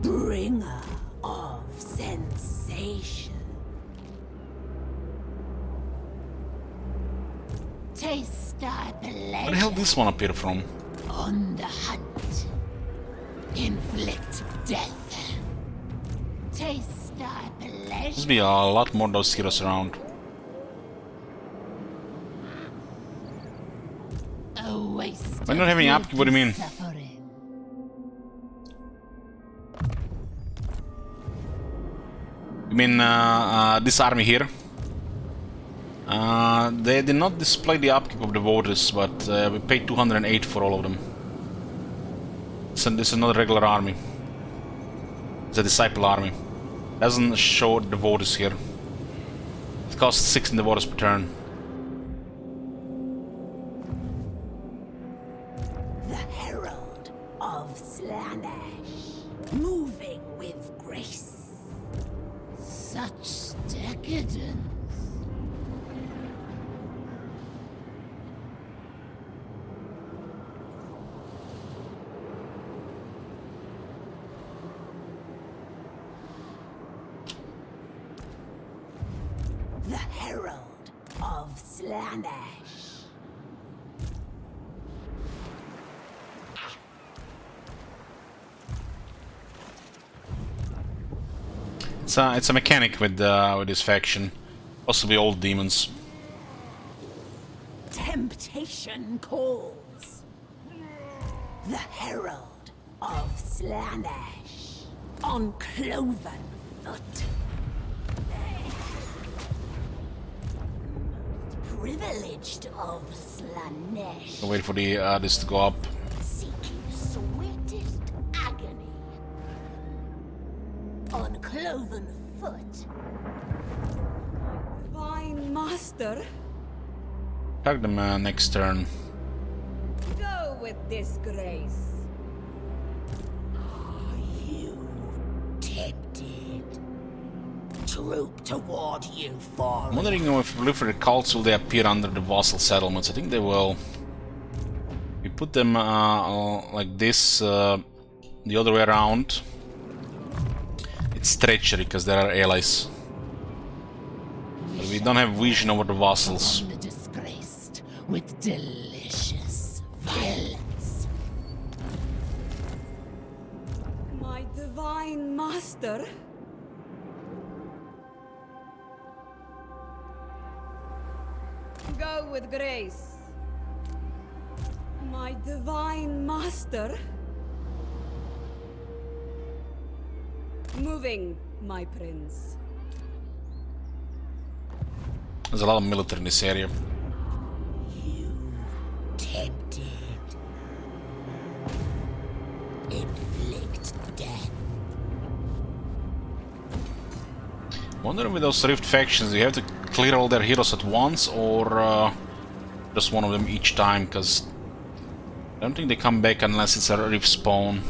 Bringer of sensation. Taste thy pleasure. Where the hell did this one appear from? On the hunt. Inflict death. Taste thy pleasure. Must be a lot more of those heroes around. A waste. We're not having upkeep, what do you mean? Suffering. You mean this army here? They did not display the upkeep of the voters, but we paid 208 for all of them. So this is not a regular army. It's a disciple army. Doesn't show the voters here. It costs 6 in the voters per turn. The herald of Slaanesh, moving with grace. Such decadence. The herald of Slaanesh. It's a mechanic with this faction, possibly old demons. Temptation calls. The herald of Slaanesh on cloven foot. Privileged of Slaanesh. Wait for the this to go up. Seeking sweetest agony. On cloven foot. Divine Master, Attack them next turn. go with disgrace. Are you tempted? Troop toward you for I'm wondering if proliferate cults will they appear under the vassal settlements. I think they will. We put them like this, the other way around. It's treachery because there are allies. But we don't have vision over the vassals. the disgraced with delicious violence. My Divine Master, go with grace. My Divine Master, Moving, my prince. There's a lot of military in this area. Tempted. Inflict death. Wondering with those Rift factions, do you have to clear all their heroes at once, or just one of them each time? Because I don't think they come back unless it's a Rift spawn.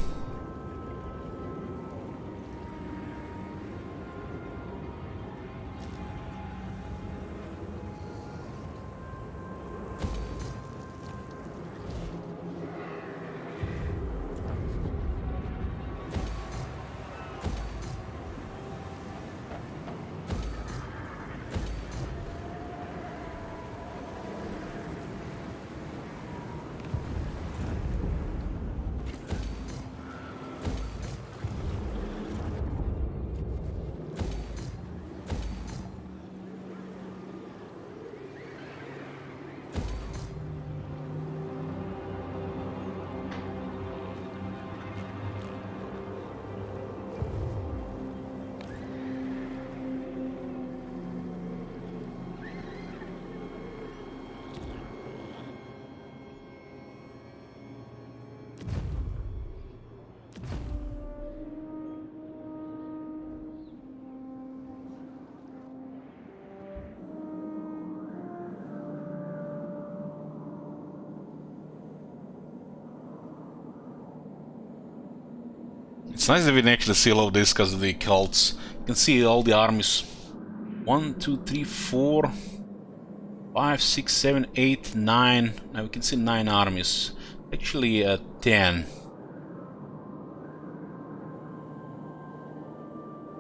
It's nice that we can actually see all of this because of the cults. You can see all the armies. 1, 2, 3, 4, 5, 6, 7, 8, 9. Now we can see 9 armies. Actually 10.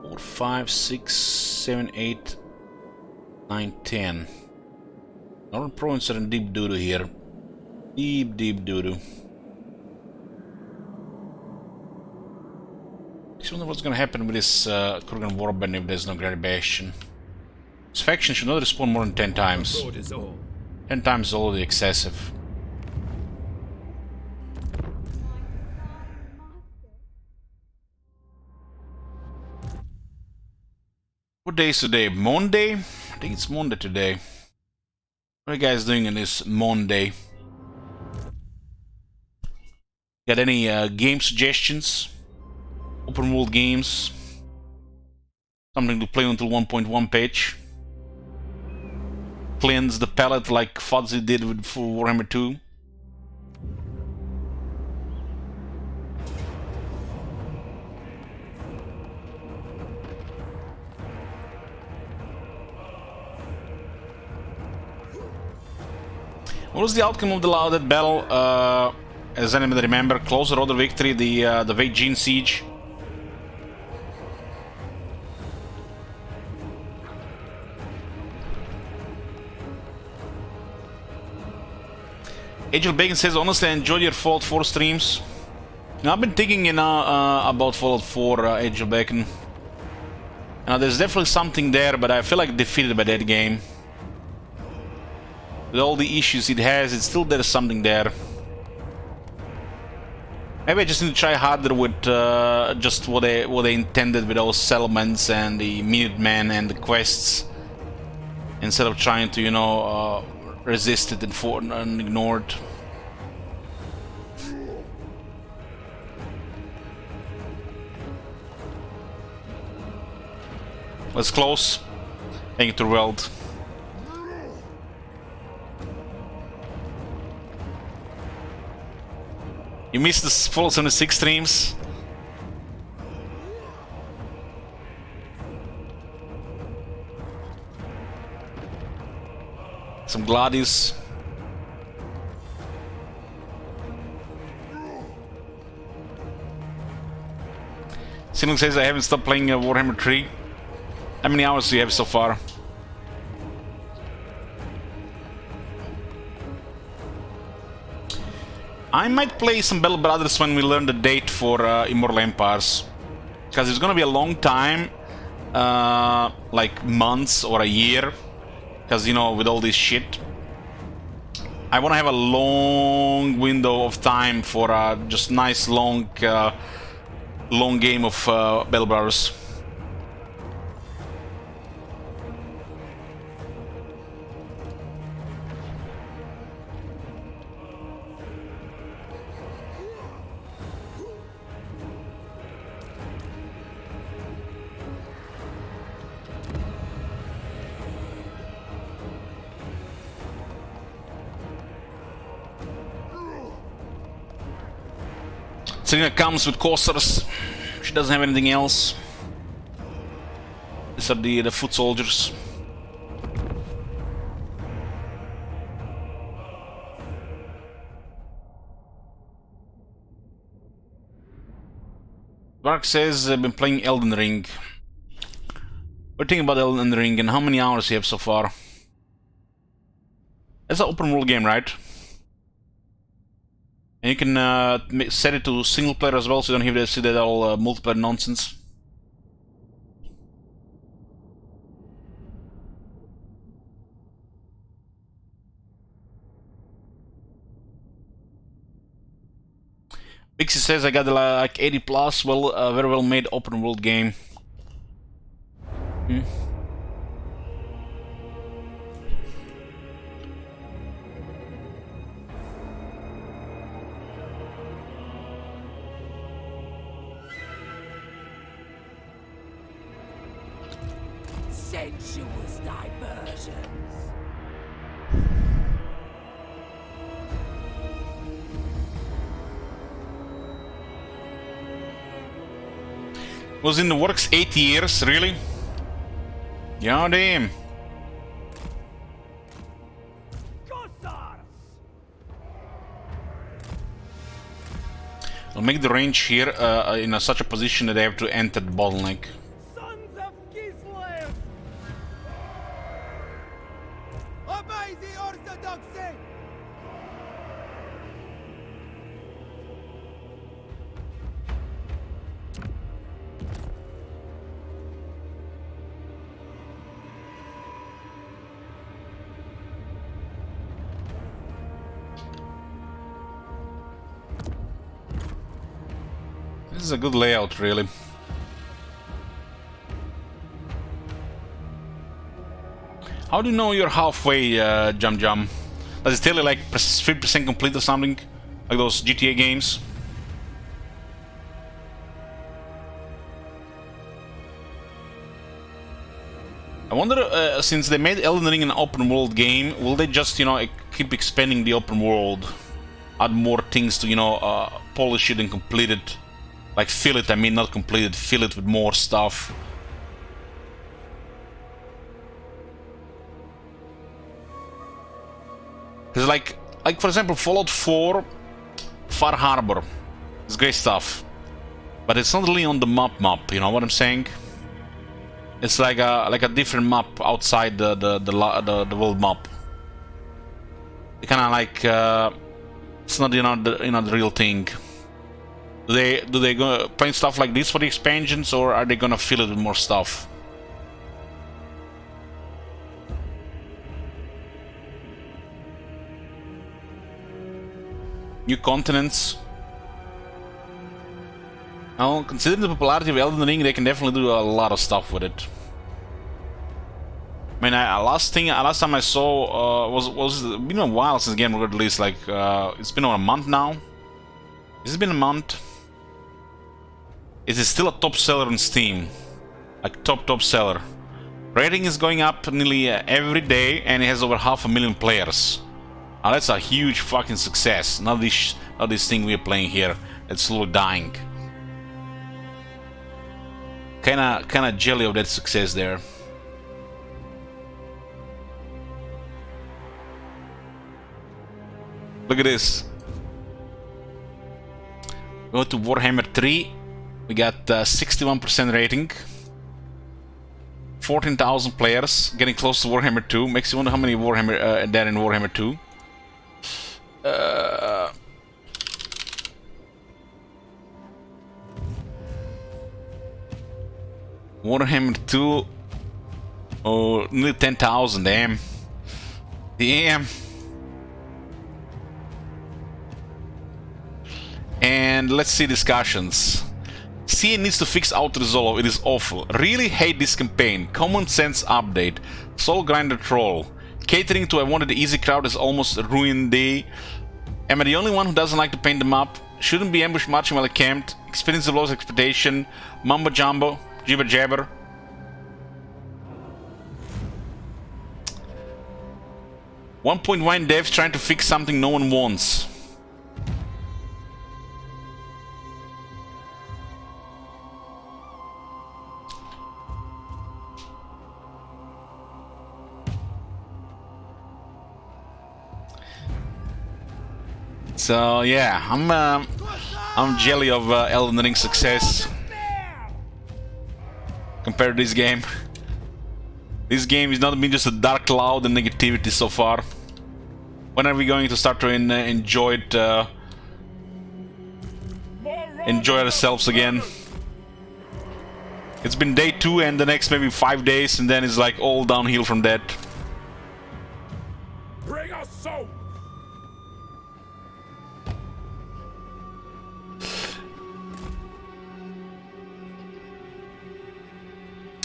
4, 5, 6, 7, 8, 9, 10. Northern province are in deep doo-doo here. Deep doo-doo. I wonder what's gonna happen with this Kurgan Warband if there's no Great Bastion. This faction should not respawn more than 10 times. 10 times is already excessive. What day is today? Monday? I think it's Monday today. What are you guys doing on this Monday? Got any game suggestions? Open world games? Something to play until 1.1 patch? Cleanse the palette like Fuzzy did with Warhammer 2? What was the outcome of that battle? As anybody remember, closer order victory, the Vejin siege. Angel Bacon says, honestly, I enjoyed your Fallout 4 streams. Now, I've been thinking, about Fallout 4, Angel Bacon. There's definitely something there, but I feel like defeated by that game. With all the issues it has, it's still there's something there. Maybe I just need to try harder with just what they intended with those settlements and the Minutemen and the quests, instead of trying to, resist it and ignore it. Let's close. Thank you to Weld. You missed the Fallout 76 streams? Some Gladius. Sinling says I haven't stopped playing Warhammer 3. How many hours do you have so far? I might play some Battle Brothers when we learn the date for Immortal Empires. Because it's gonna be a long time. Like months or a year. Because, with all this shit, I want to have a long window of time for just nice long long game of Bell Brothers. Selena comes with Corsairs. She doesn't have anything else. These are the foot soldiers. Dark says I've been playing Elden Ring. What do you think about Elden Ring and how many hours you have so far? It's an open world game, right? And you can set it to single player as well, so you don't have to see that all multiplayer nonsense. Pixie says I got like 80 plus. Well, a very well made open world game. Sensuous diversions. Was in the works 8 years, really? Yeah, damn. I'll make the range here in such a position that I have to enter the bottleneck. Sons of Gislev! Obey the orthodoxy! This is a good layout, really. How do you know you're halfway, Jum Jum? Does it tell you like 50% complete or something? Like those GTA games? I wonder, since they made Elden Ring an open world game, will they just, you know, keep expanding the open world? Add more things to, you know, polish it and complete it? Like fill it, I mean, not complete it, fill it with more stuff. Because like for example, Fallout 4, Far Harbor, it's great stuff, but it's not really on the map. You know what I'm saying? It's like a different map outside the world map. It kind of like it's not, you know, the real thing. Do they go play stuff like this for the expansions, or are they gonna fill it with more stuff? New continents. Now, considering the popularity of Elden Ring, they can definitely do a lot of stuff with it. I mean, last time I saw was it's been a while since the game got released. Like it's been over a month now. Has it been a month? It is still a top seller on Steam, like top seller. Rating is going up nearly every day, and it has over 500,000 players. Now that's a huge fucking success. Not this thing we're playing here. It's slowly dying. Kinda jelly of that success there. Look at this. Go to Warhammer 3. We got 61% rating. 14,000 players. Getting close to Warhammer 2. Makes you wonder how many Warhammer there in Warhammer 2. Warhammer 2. Oh, nearly 10,000. Damn. Damn. And let's see discussions. CA needs to fix auto-resolve, it is awful. Really hate this campaign. Common sense update. Soul grinder troll. Catering to I wanted the easy crowd is almost ruined day. Am I the only one who doesn't like to paint them up? Shouldn't be ambush marching while camped. Experience the lowest expectation. Mumbo jumbo. Jibber jabber. .1 devs trying to fix something no one wants. So yeah, I'm jelly of Elden Ring success compared to this game. This game is not been just a dark cloud and negativity so far. When are we going to start to enjoy it? Enjoy ourselves again. It's been day 2 and the next maybe 5 days, and then it's like all downhill from that. Bring us souls!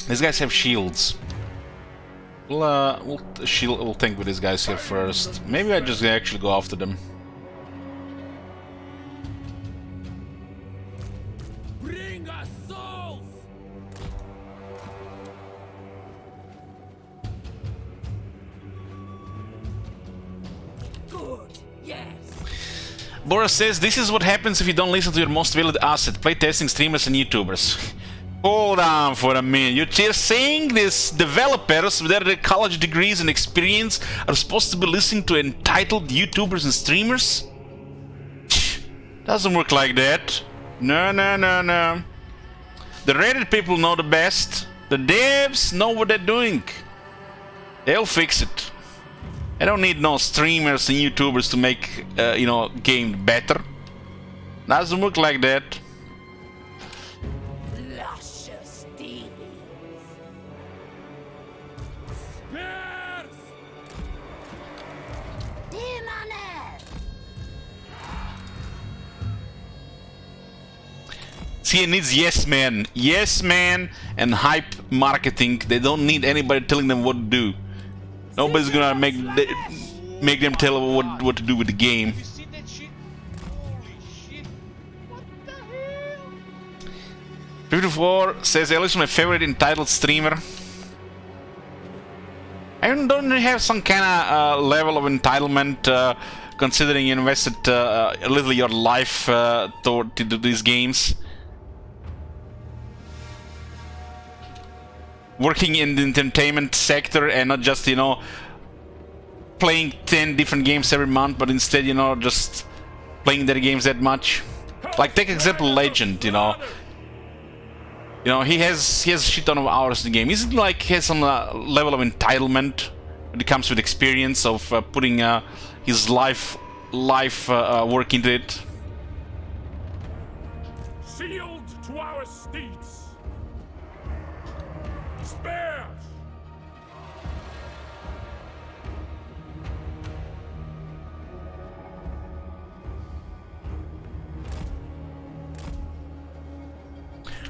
These guys have shields. We'll think with these guys here first. Maybe I just actually go after them. Bring us souls! Good, yes. Boris says, this is what happens if you don't listen to your most valued asset, playtesting streamers and YouTubers. Hold on for a minute. You're just saying these developers with their college degrees and experience are supposed to be listening to entitled YouTubers and streamers? Doesn't work like that. No, no, no, no. The Reddit people know the best. The devs know what they're doing. They'll fix it. I don't need no streamers and YouTubers to make, you know, game better. Doesn't work like that. Luscious dealings. Spears! Demones! See, it needs yes man, and hype marketing. They don't need anybody telling them what to do. Nobody's gonna make them tell what to do with the game. 54 says Ellis is my favorite entitled streamer. I don't have some kind of level of entitlement, considering you invested a little of your life to these games. Working in the entertainment sector and not just, you know, playing 10 different games every month, but instead, you know, just playing their games that much. Like, take example Legend, you know. You know, he has a shit ton of hours in the game. He's like, he has some level of entitlement when it comes with experience of putting his life work into it. Sealed to our steeds. Spears!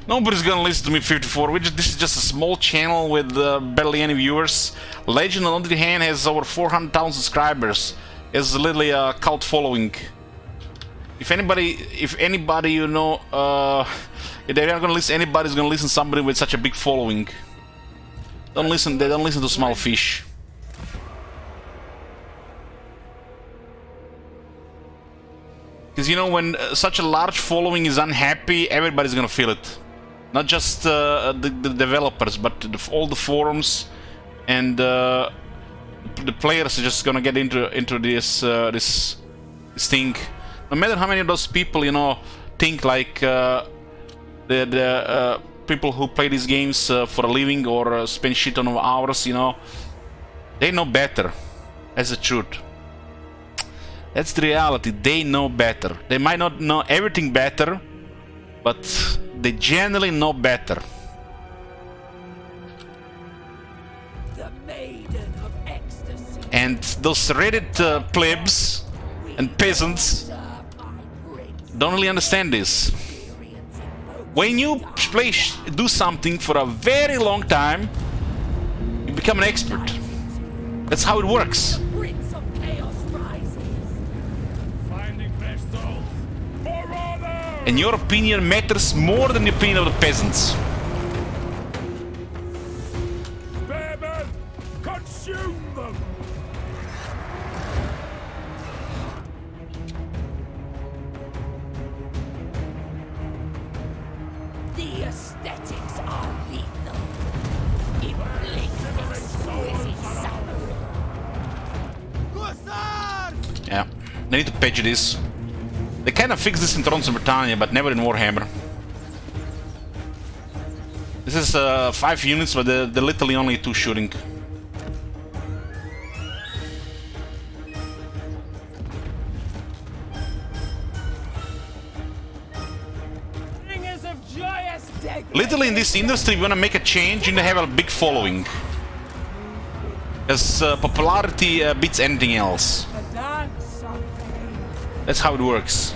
Nobody's gonna listen to me, 54. This is just a small channel with barely any viewers. Legend, on the other hand, has over 400,000 subscribers. Has literally a cult following. If anybody, you know, if they're not gonna listen, anybody's gonna listen to somebody with such a big following. They don't listen to small fish. Because, you know, when such a large following is unhappy, everybody's gonna feel it. Not just the developers, but all the forums and the players are just gonna get into this thing. No matter how many of those people, you know, think like the people who play these games for a living or spend shit ton of hours, you know, they know better. That's the truth. That's the reality. They know better. They might not know everything better, but they generally know better. The maiden of ecstasy. And those Reddit plebs and peasants Serve my prince. don't really understand this. Experience invoke When you do something for a very long time, you become an expert. That's how it works. Prince of Chaos rises. Finding fresh souls. For honor! And your opinion matters more than the opinion of the peasants. Bearmen, consume them! The aesthetics are lethal. Inflict exquisite suffering. Yeah, they need to patch this. They kind of fixed this in Thrones of Britannia, but never in Warhammer. This is 5 units, but they're literally only 2 shooting. Ringers of joyous dead. Literally in this industry, if you want to make a change, you need to have a big following. Because popularity beats anything else. Dance of pain. That's how it works.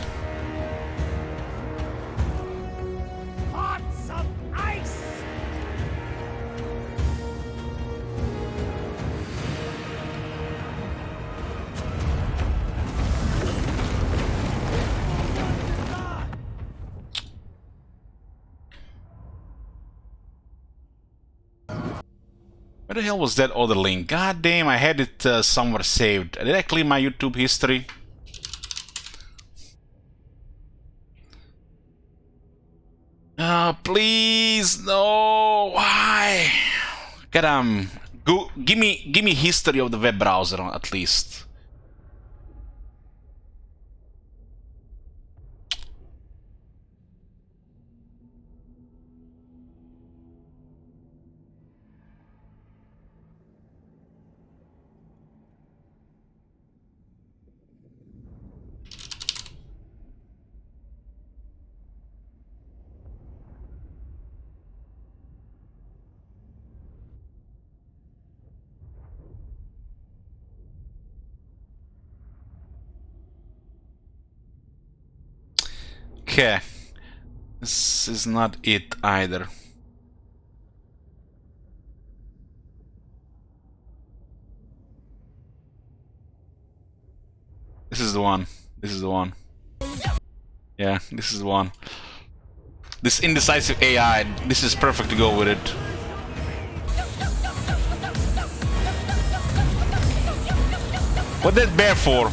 Hearts of ice. Where the hell was that other link? God damn, I had it somewhere saved. Did I clear my YouTube history? Please, no. Why? Go, give me history of the web browser at least. Okay, this is not it either. This is the one. This is the one. Yeah, this is the one. This indecisive AI, this is perfect to go with it. What that bear for?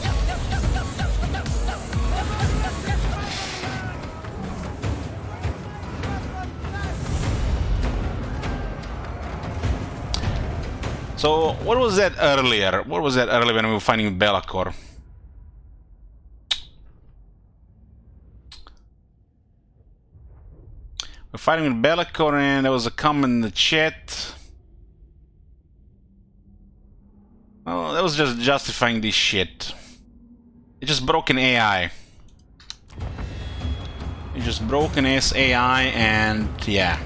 So, what was that earlier? What was that earlier when we were finding Belacor? We're fighting with Belacor and there was a comment in the chat. Oh, that was just justifying this shit. It's just broken AI. It's just broken ass AI and yeah.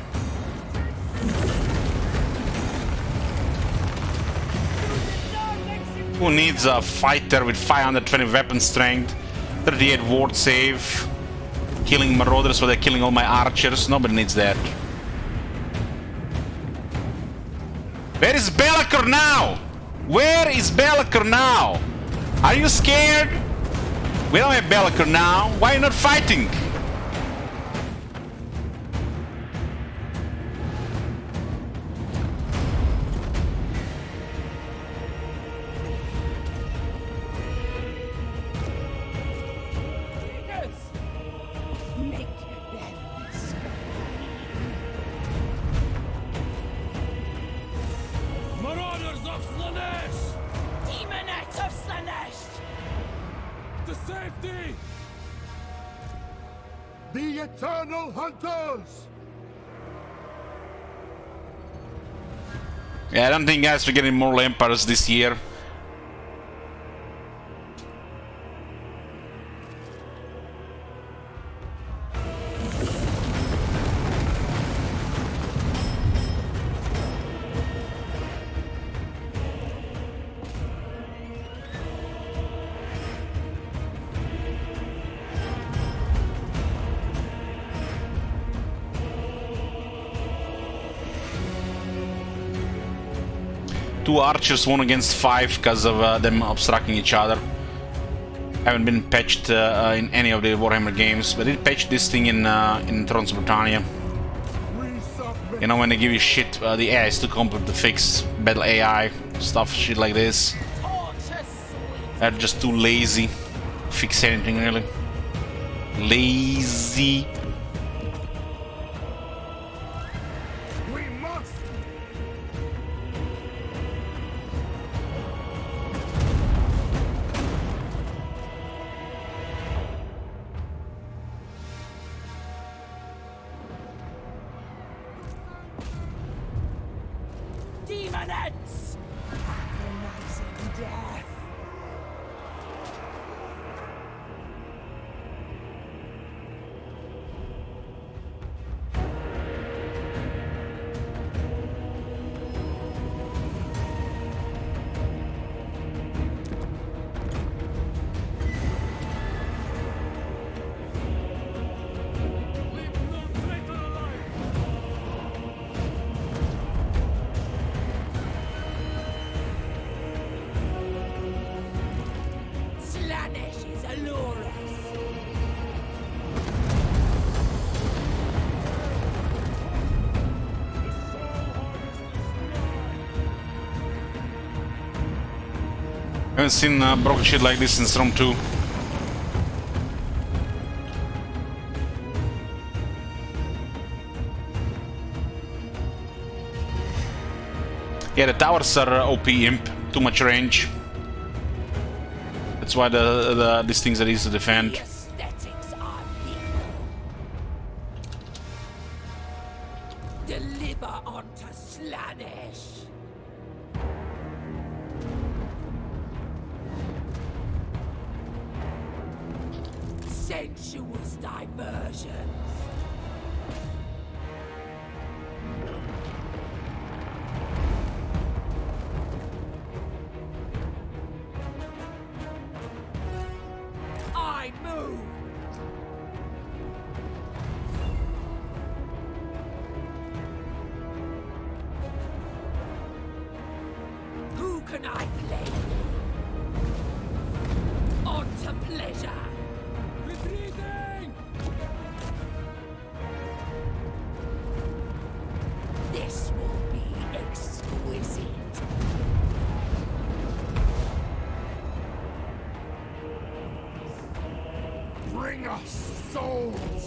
Who needs a fighter with 520 weapon strength, 38 ward save, killing marauders so they're killing all my archers? Nobody needs that. Where is Belacor now? Where is Belacor now? Are you scared? We don't have Belacor now. Why are you not fighting? Make them scared. Marauders of Slaanesh! Demonettes of Slaanesh. To safety! The Eternal Hunters! Yeah, I don't think guys we're getting more Lamparts this year. 2 archers, 1 against 5 because of them obstructing each other. Haven't been patched in any of the Warhammer games, but it patched this thing in Thrones of Britannia. You know, when they give you shit, the AI is too complex to fix, battle AI, stuff, shit like this. They're just too lazy to fix anything, really. Lazy. We must! Demonettes! Agonizing death! Slaanesh is allure us. Haven't seen broken shit like this since Rome 2. Yeah, the towers are OP imp, too much range. That's why these things are easy to defend. The aesthetics are lethal. Deliver onto Slaanesh. Sensuous diversions. I move. Who can I blame? On to pleasure. Retreating! This will be exquisite. Bring us souls!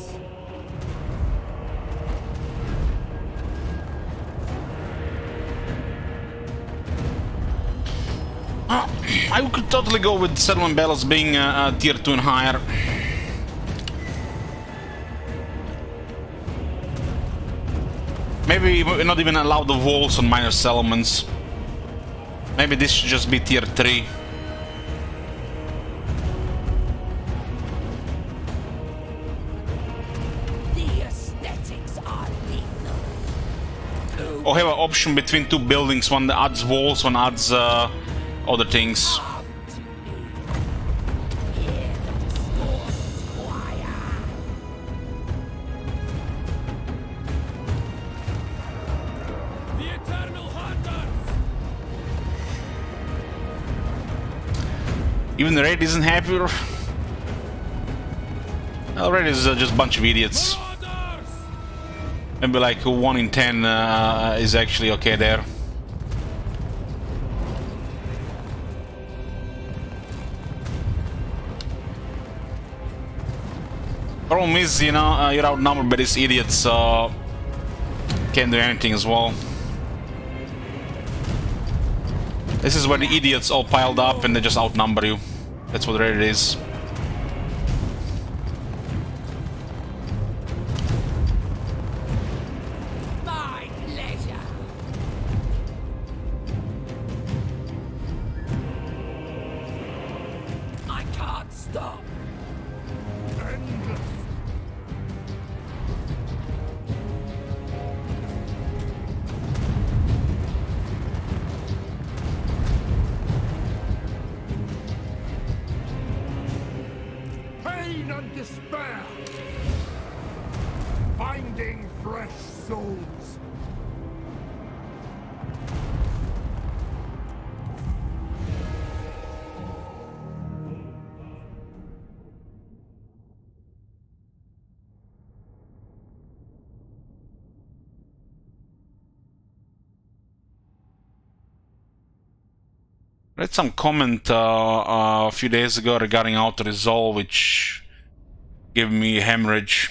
I could totally go with settlement battles being tier 2 and higher. Maybe we're not even allowed the walls on minor settlements. Maybe this should just be tier 3. The aesthetics are lethal. Or have an option between 2 buildings, one that adds walls, one adds other things. Come to me. Hear the discordant choir. The eternal hunters! Even the raid isn't happy. Well, raid is just a bunch of idiots. Marauders! Maybe like 1 in 10 is actually okay there. Problem is, you know, you're outnumbered by these idiots, so can't do anything as well. This is where the idiots all piled up and they just outnumber you. That's what raid is. My pleasure. I can't stop. Endless! Pain and despair! Finding fresh souls! Read some comment a few days ago regarding auto resolve, which gave me hemorrhage.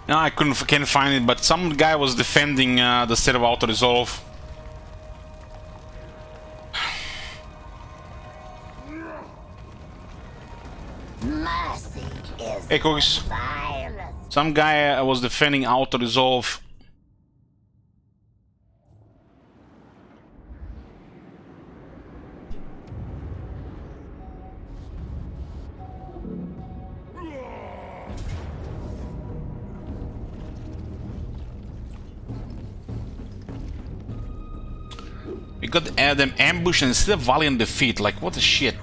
No, I can't find it, but some guy was defending the state of auto resolve. Mercy is Hey, cookies. violence. Some guy was defending auto resolve. We got them ambush and still valiant defeat. Like, what the shit?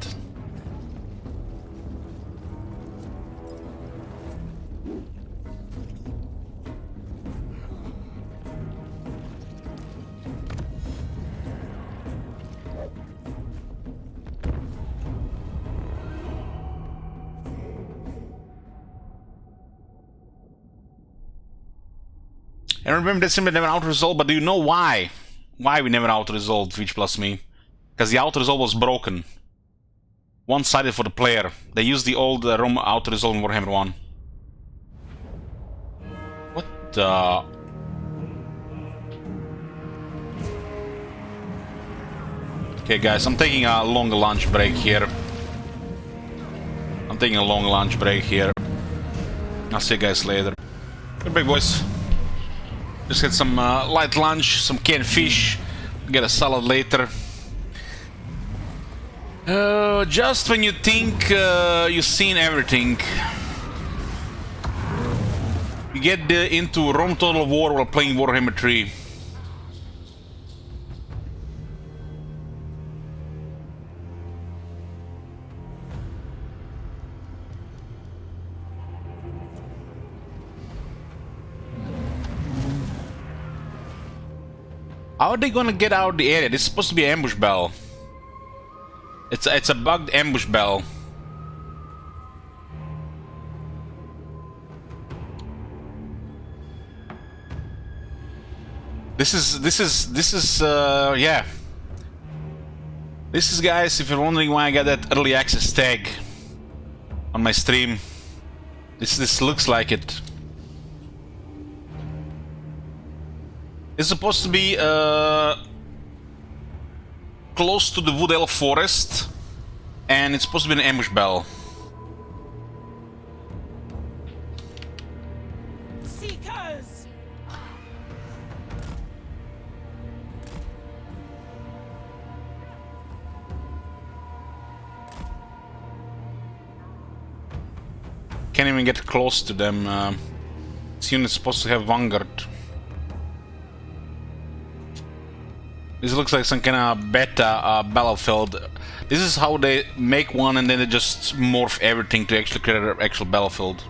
And remember that simply never auto-resolved, but do you know why? Why we never auto-resolved Twitch plus me? Because the auto-resolve was broken. One-sided for the player. They used the old ROM auto-resolve in Warhammer 1. What the... Okay guys, I'm taking a long lunch break here. I'll see you guys later. Good break, boys. Just get some light lunch, some canned fish, get a salad later. Just when you think you've seen everything, you get into Rome Total War while playing Warhammer 3. How are they gonna get out of the area? This is supposed to be an ambush bell. It's a bugged ambush bell. This is yeah. This is, guys, if you're wondering why I got that early access tag on my stream, this looks like it. It's supposed to be close to the Wood Elf Forest, and it's supposed to be an ambush bell. Can't even get close to them. This unit's supposed to have Vanguard. This looks like some kind of beta battlefield. This is how they make one and then they just morph everything to actually create an actual battlefield.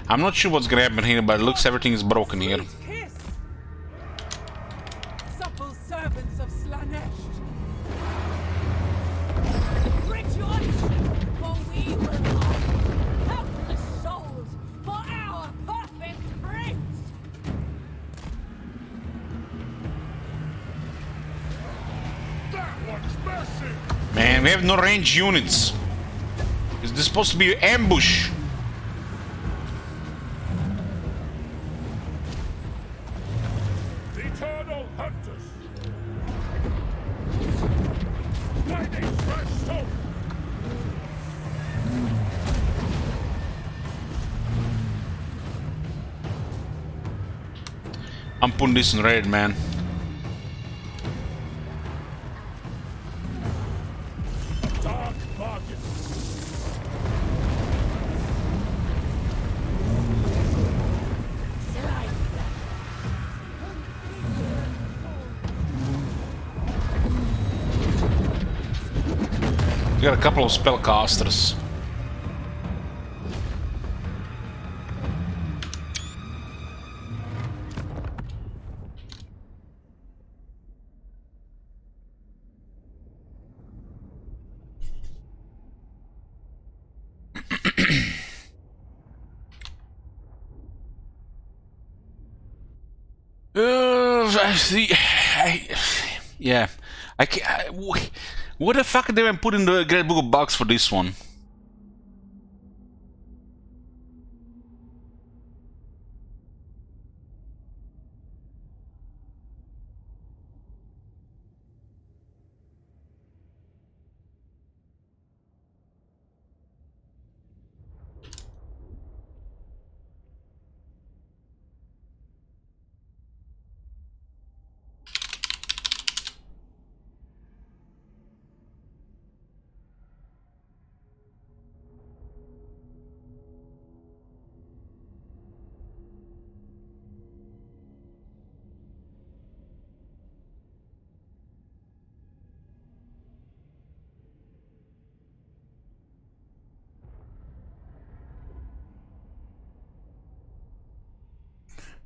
I'm not sure what's gonna happen here, but it looks everything is broken here. Kiss! Supple servants of Slaanesh! Rejoice! For we will offer countless souls for our perfect prince! That one's messy! Man, we have no range units. Is this supposed to be an ambush? Eternal hunters! Lightning fresh soul! I'm putting this in red, man. Dark bargain! We got a couple of spellcasters. I see. Yeah. What the fuck did they even put in the Great Book of Bugs for this one?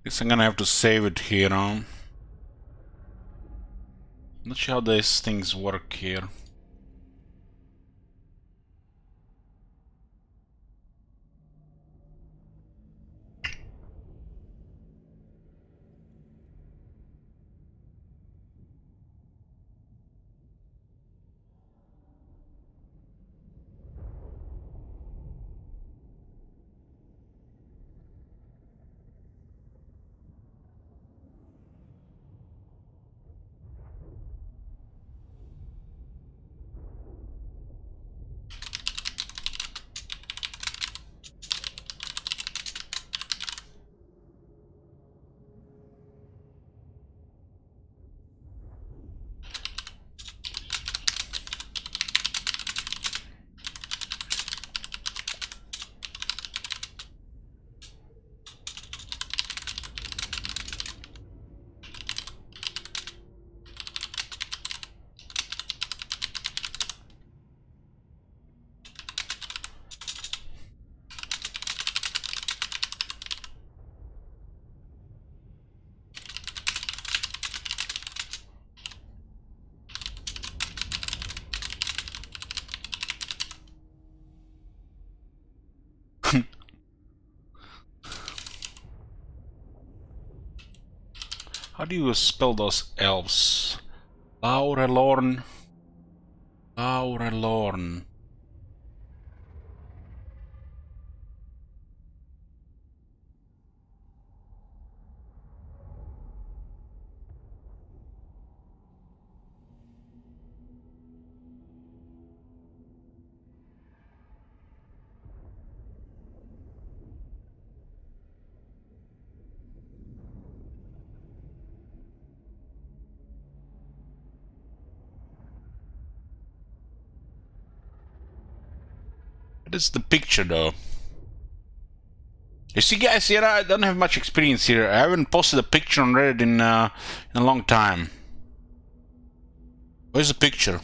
Guess I'm gonna have to save it here, huh? Not sure how these things work here. How do you spell those elves? Laurelorn. Laurelorn. What is the picture though? You see guys, here I don't have much experience here. I haven't posted a picture on Reddit in a long time. Where's the picture?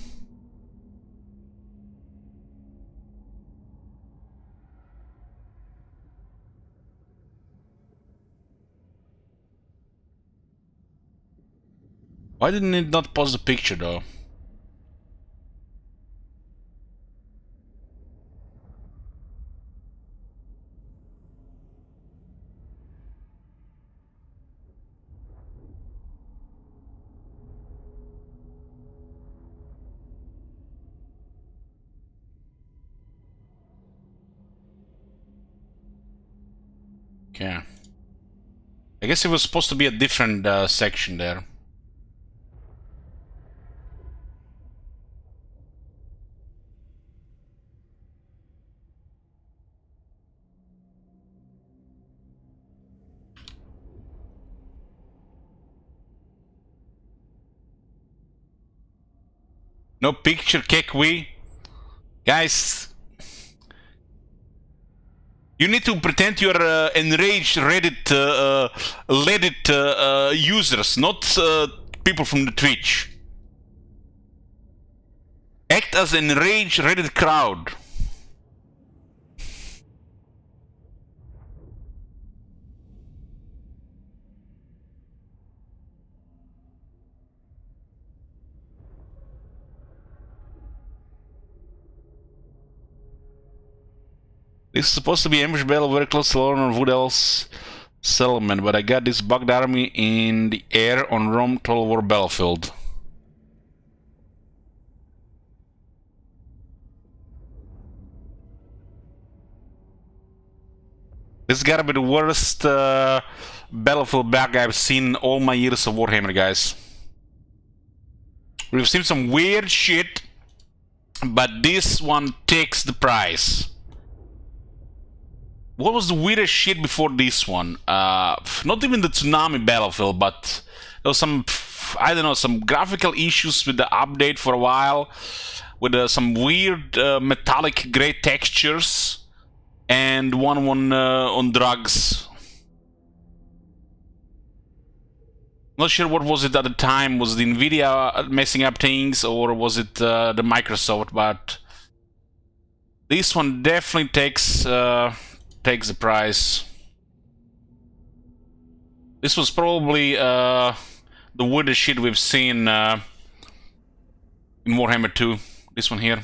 Why didn't it not post the picture though? Okay. I guess it was supposed to be a different section there. No picture, Kekwi. Guys, you need to pretend you're enraged Reddit users, not people from the Twitch. Act as an enraged Reddit crowd. This is supposed to be ambush battle very close to Lorne Woodell's settlement, but I got this bugged army in the air on Rome Total War battlefield. This gotta be the worst battlefield bug I've seen in all my years of Warhammer, guys. We've seen some weird shit, but this one takes the prize. What was the weirdest shit before this one? Not even the tsunami battlefield, but there was some, I don't know, some graphical issues with the update for a while, with some weird metallic gray textures, and one on drugs. Not sure what was it at the time. Was it Nvidia messing up things, or was it the Microsoft? But this one definitely takes the prize. This was probably the weirdest shit we've seen in Warhammer 2. This one here.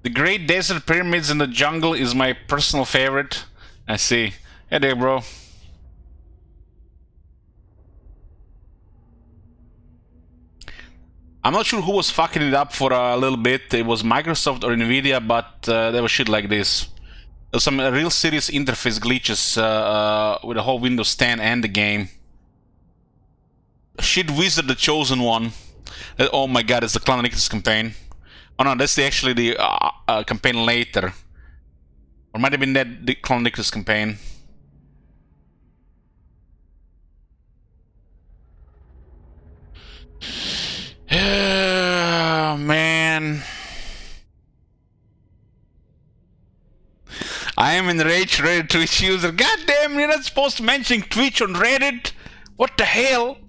The Great Desert Pyramids in the Jungle is my personal favorite. I see. Hey there, bro. I'm not sure who was fucking it up for a little bit. It was Microsoft or Nvidia, but there was shit like this. There's some real serious interface glitches with the whole Windows 10 and the game. Shit Wizard, the Chosen One. Oh my god, it's the Clan Nictus campaign. Oh no, that's actually the campaign later. Or might have been that the Clan Nictus campaign. Oh, man. I am enraged Reddit Twitch user. God damn, you're not supposed to mention Twitch on Reddit. What the hell?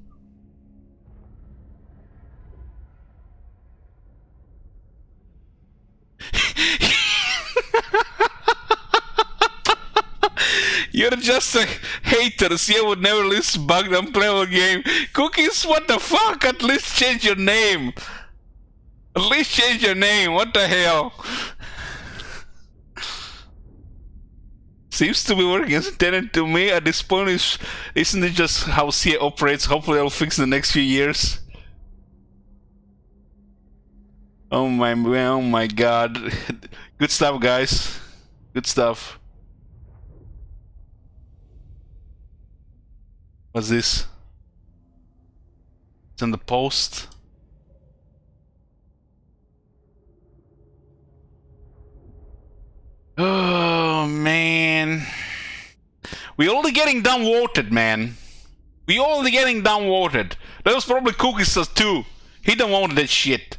You're just a hater. You would never list bugged unplayable game. Cookies, what the fuck? At least change your name. At least change your name. What the hell? Seems to be working as intended to me. At this point, isn't it just how CA operates? Hopefully I'll fix in the next few years. Oh my god. Good stuff, guys. Good stuff. What's this? It's in the post. Oh man, we're only getting downvoted, man. We already getting downvoted. That was probably Cookies too. He downvoted that shit.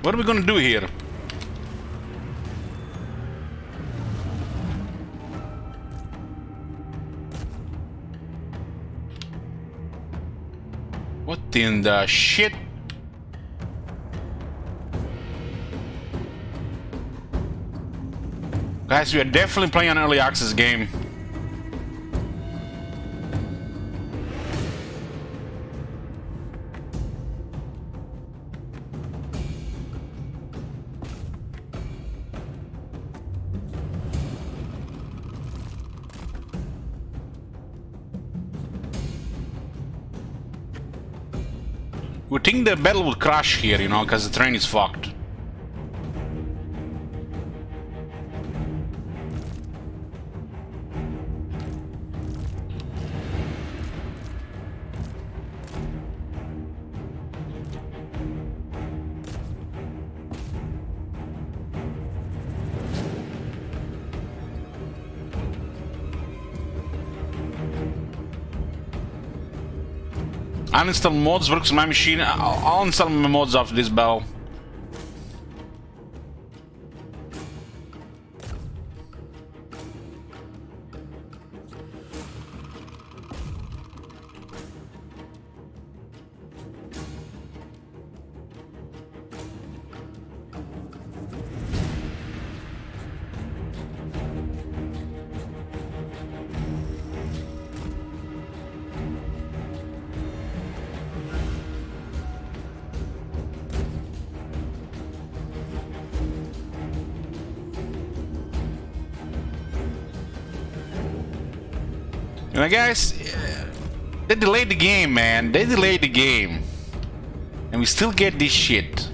What are we gonna do here? What in the shit? Guys, we are definitely playing an early access game. We think the battle will crash here, you know, because the train is fucked. Uninstall mods works on my machine. I'll install my mods after this battle. You know, guys, they delayed the game, man. They delayed the game. And we still get this shit.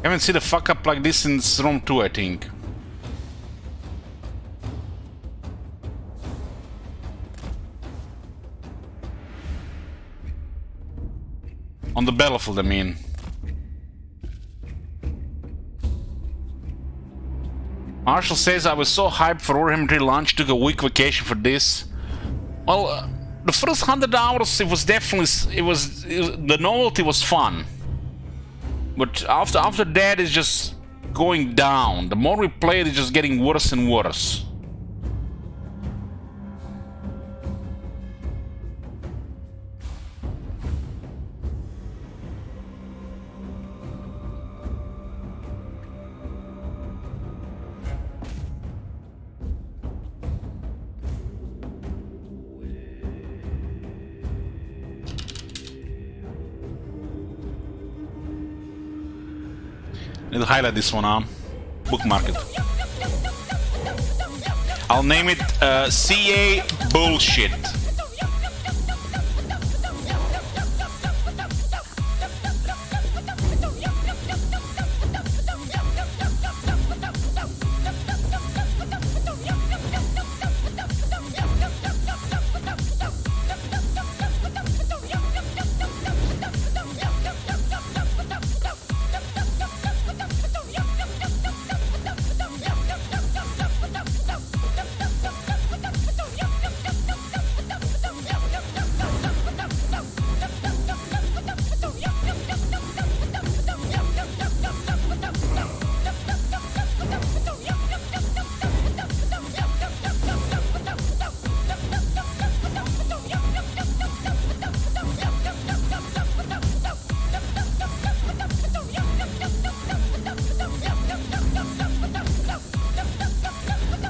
Haven't seen a fuck up like this since Rome 2, I think. On the battlefield, I mean. Marshall says I was so hyped for Warhammer 3 launch, took a week vacation for this. Well, the first 100 hours, it was definitely, the novelty was fun. But after that, it's just going down. The more we play it, it's just getting worse and worse. I'll highlight this one, bookmark it. I'll name it CA Bullshit.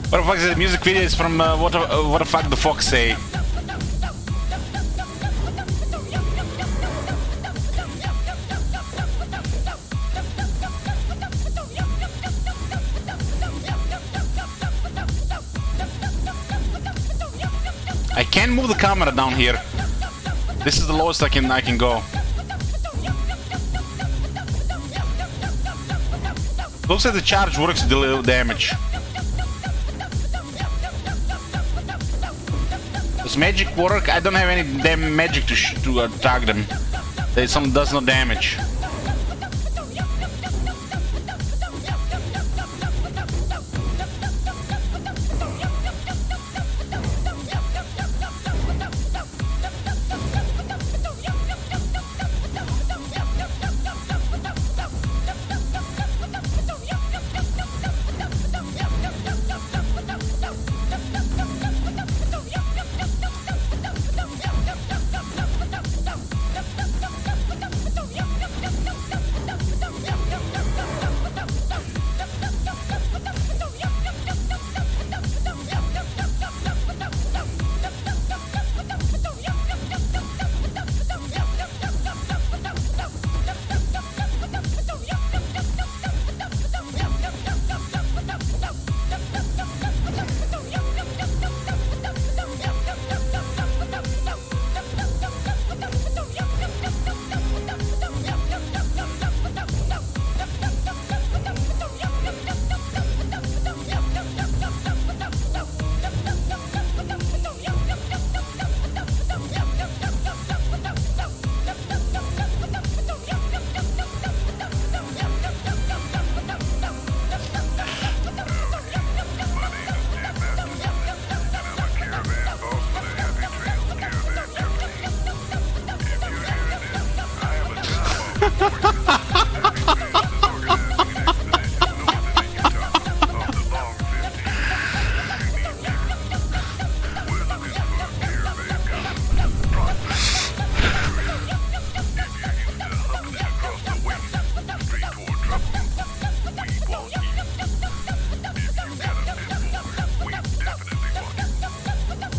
What the fuck is the music video? Is from what the fuck the fox say? I can't move the camera down here. This is the lowest I can go. Looks like the charge works to deal damage. Does magic work? I don't have any damn magic to attack them. They some does no damage.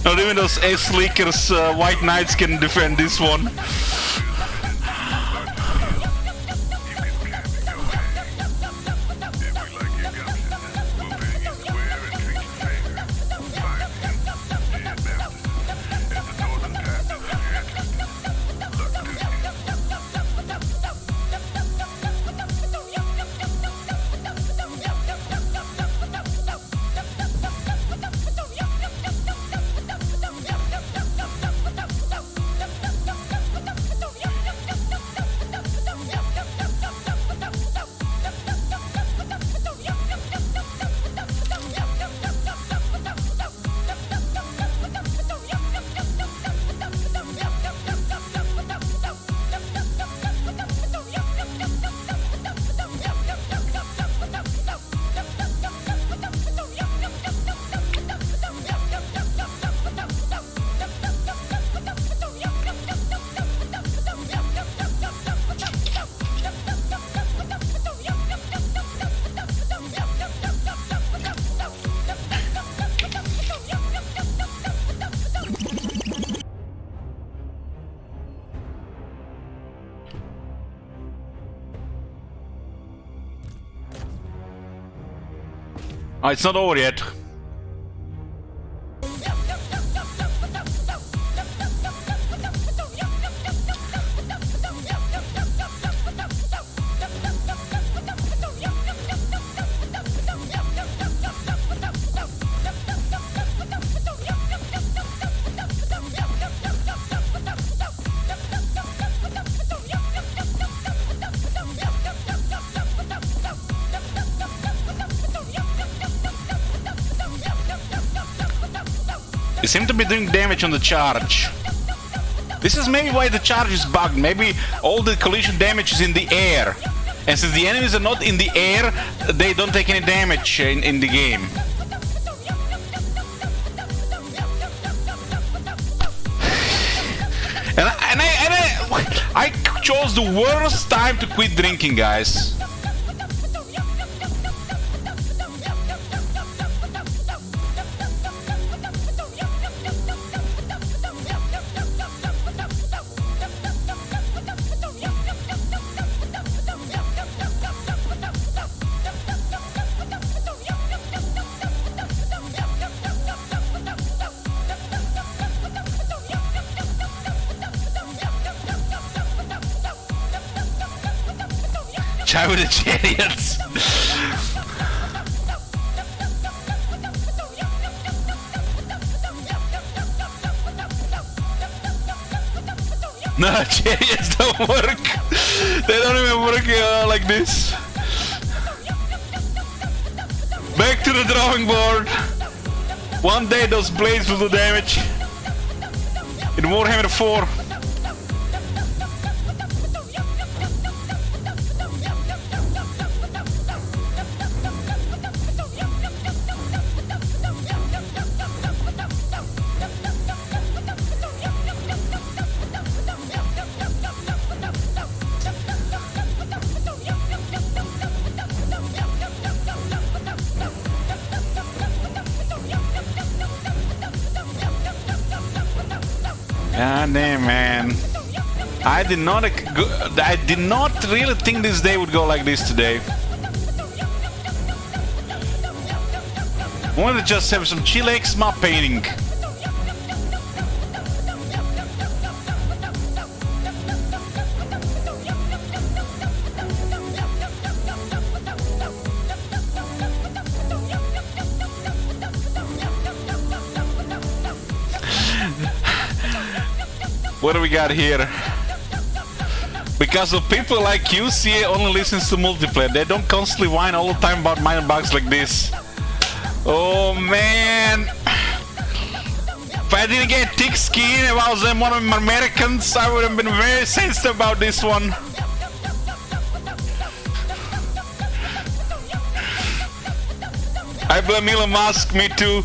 Not even those S-Leakers White Knights can defend this one. Oh, it's not over yet. They seem to be doing damage on the charge. This is maybe why the charge is bugged. Maybe all the collision damage is in the air. And since the enemies are not in the air, they don't take any damage in the game. And I chose the worst time to quit drinking, guys. time with the chariots. No, chariots don't work. They don't even work like this. Back to the drawing board. One day those blades will do damage. In Warhammer 4. God damn, man. I did not really think this day would go like this today. I wanted to just have some chillax map painting. What do we got here? Because of people like you, CA only listens to multiplayer. They don't constantly whine all the time about minor bugs like this. Oh man! If I didn't get thick skin, if I was one of them Americans, I would have been very sensitive about this one. I blame Elon Musk, me too.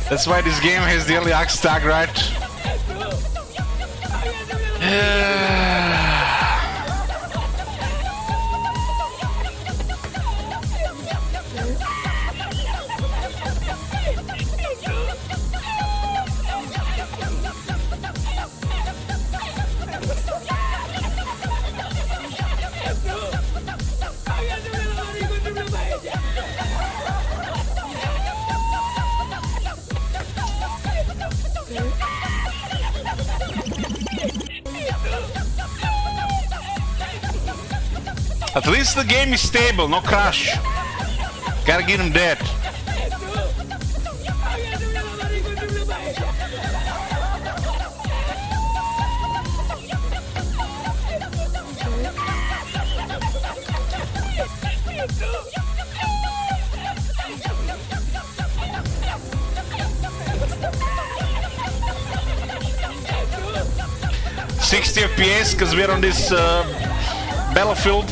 That's why this game has the early axe tag, right? At least the game is stable, no crash. Gotta get him dead. $60 FPS because we're on this battlefield.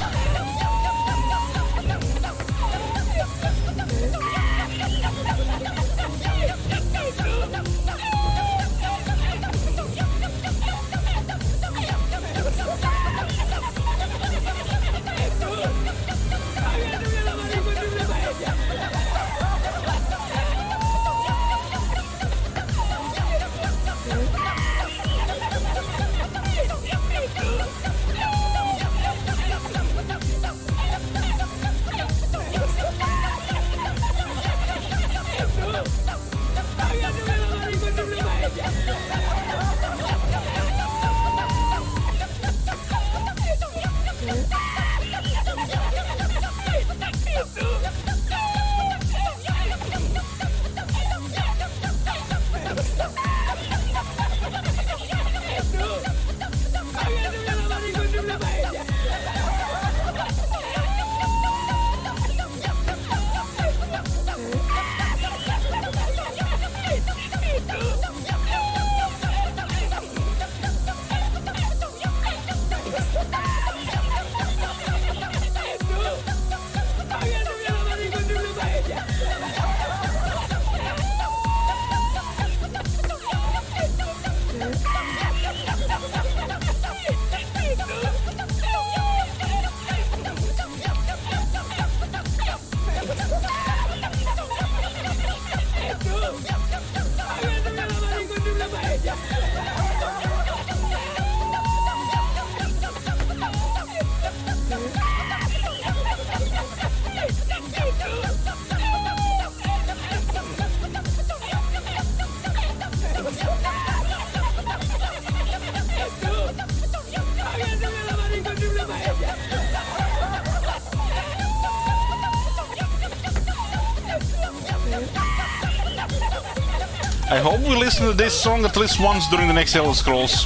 I hope we listen to this song at least once during the next Elder Scrolls.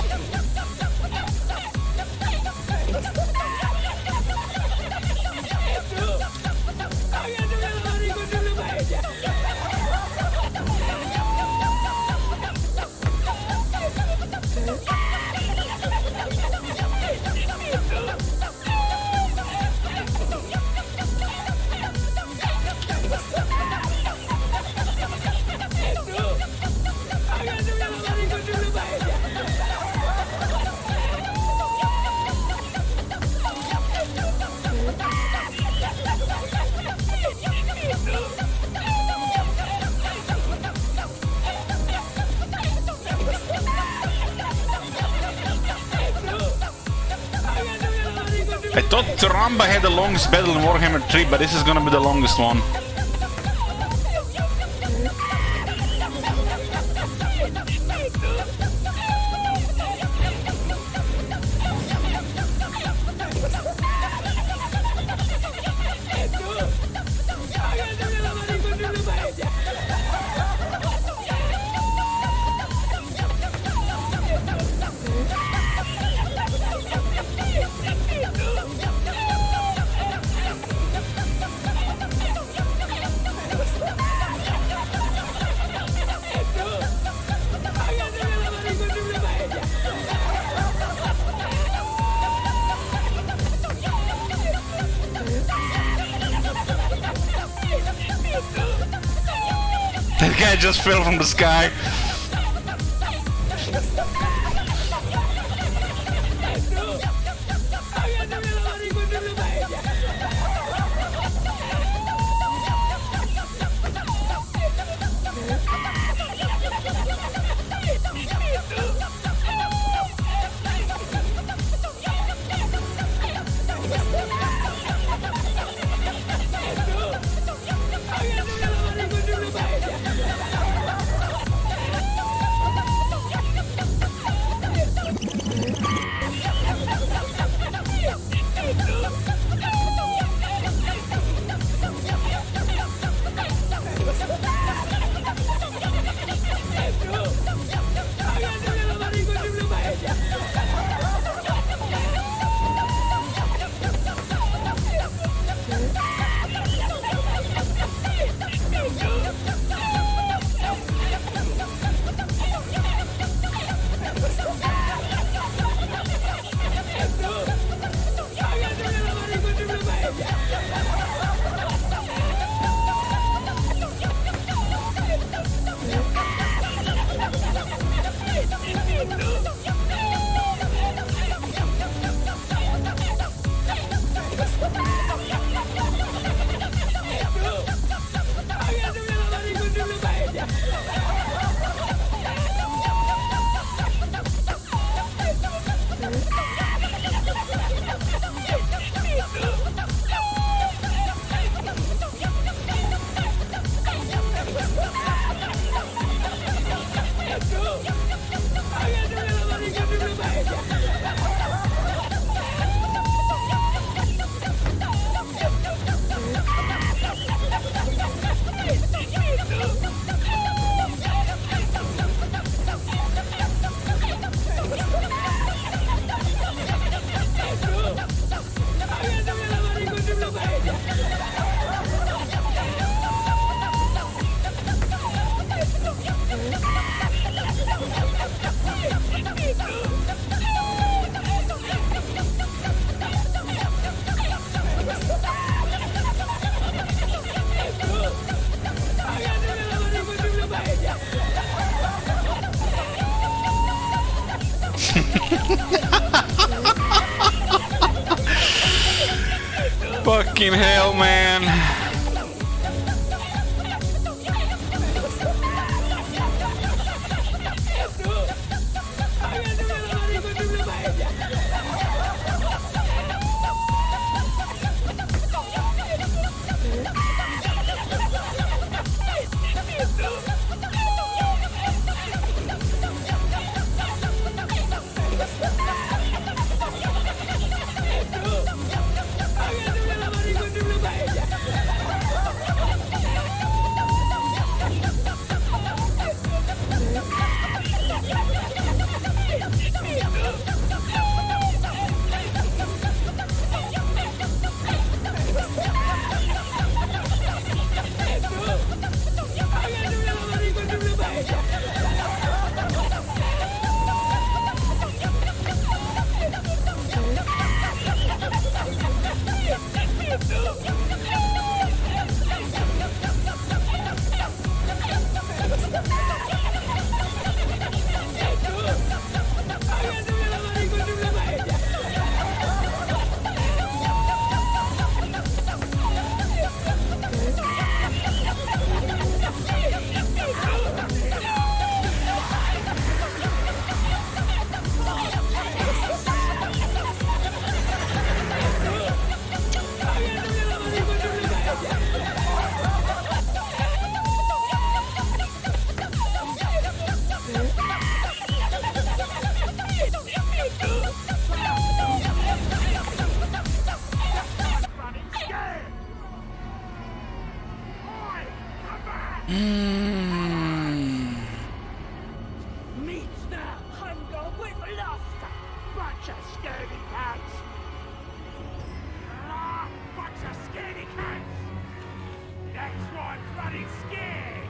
I thought Taramba had the longest battle in Warhammer 3, but this is gonna be the longest one. That guy just fell from the sky. Fucking hell, man. Meet the hunger we've lost! Bunch of scaredy cats! Bunch of scaredy cats! Next one's running scared!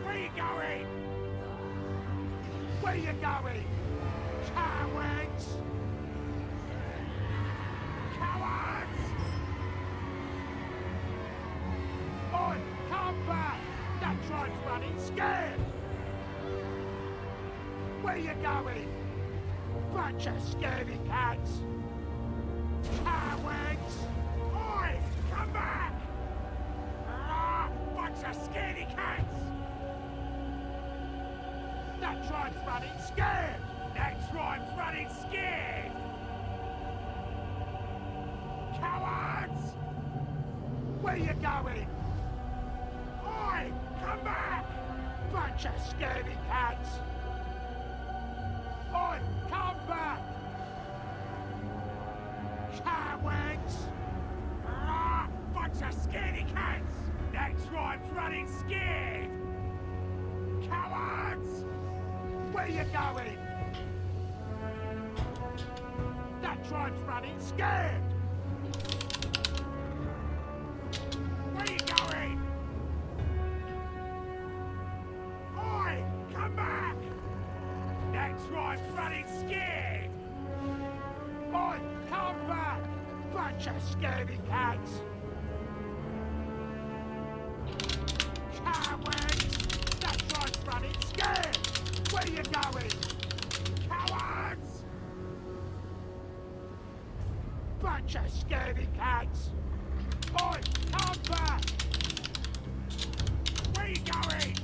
Where you going? Where you going? Cowards! Cowards! Oi, come back! That tribe's running scared! Where you going? Bunch of scaredy cats! Cowards! Oi, come back! Bunch of scaredy cats! That tribe's running scared! That tribe's running scared! Cowards! Where you going? Oi! Come back! Bunch of scaredy cats! Oi! Come back! Cowards! Bunch of scaredy cats! That tribe's running scared! Cowards! Where you going? That tribe's running scared! Where you going? Oi! Come back! That tribe's running scared! Oi! Come back! Bunch of scaredy cats! Cowards! That tribe's running scared! Where you going? Cowards! Bunch of scaredy cats! Oi! Come back! Where you going?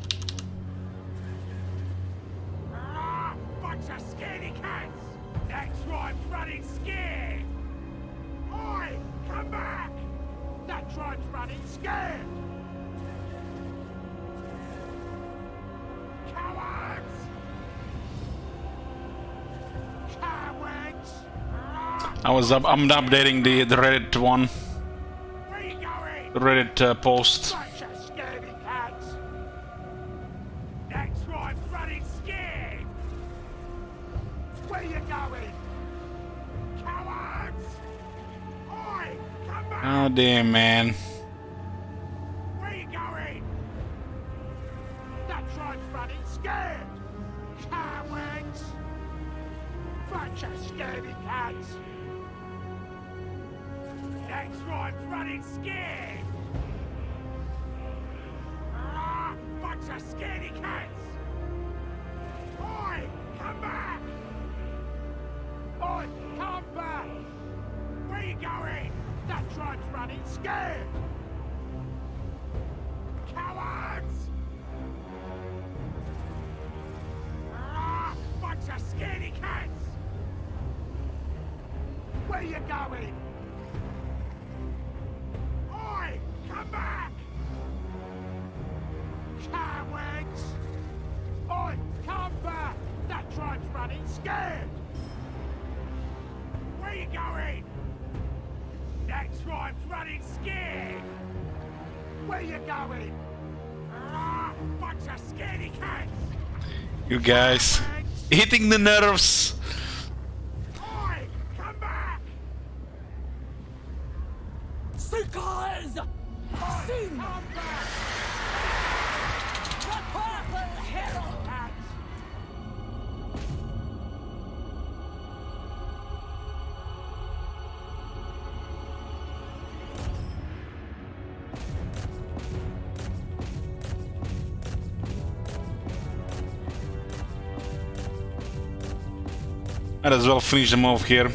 Bunch of scaredy cats! That tribe's running scared! Oi! Come back! That tribe's running scared! Cowards! Cowards! I'm updating the Reddit one, Where you going? the Reddit post. Bunch of scaredy cats! That tribe's running scared! Where you going? Cowards! Oi! Come back! Oh damn, man. Where you going? That tribe's running scared! Cowards! Bunch of scaredy cats! That tribe's running scared! Bunch of scaredy cats! Oi! Come back! Oi! Come back! Where you going? That tribe's running scared! Cowards! Bunch of scaredy cats! Where you going? Oi! Come back! Cowards! Oi! Come back! That tribe's running scared! Where you going? That tribe's running scared! Where you going? Bunch of scaredy cats! You guys hitting the nerves. Oi! Come back! Seekers! Oi! Come back! The Purple Herald! Cats! Might as well finish them off here.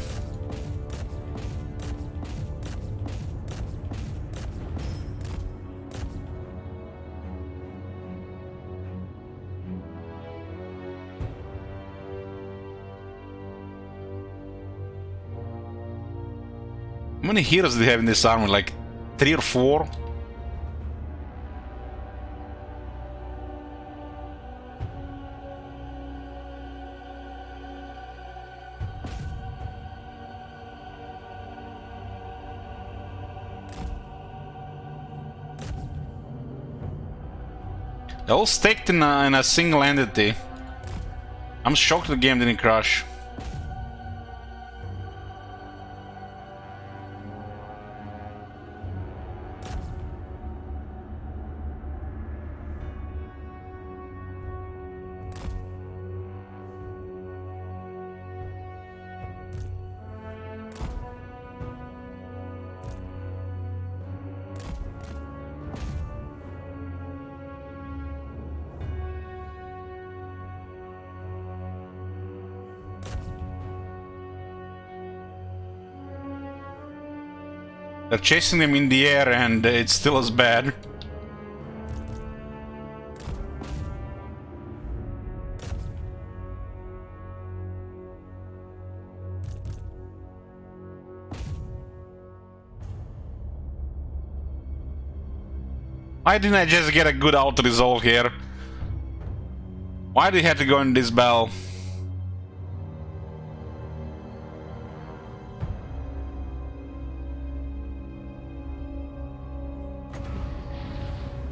How many heroes do they have in this army? Like 3 or 4? They're all staked in a single entity. I'm shocked the game didn't crash. They're chasing them in the air and it's still as bad. Why didn't I just get a good auto resolve here? Why did he have to go in this bell?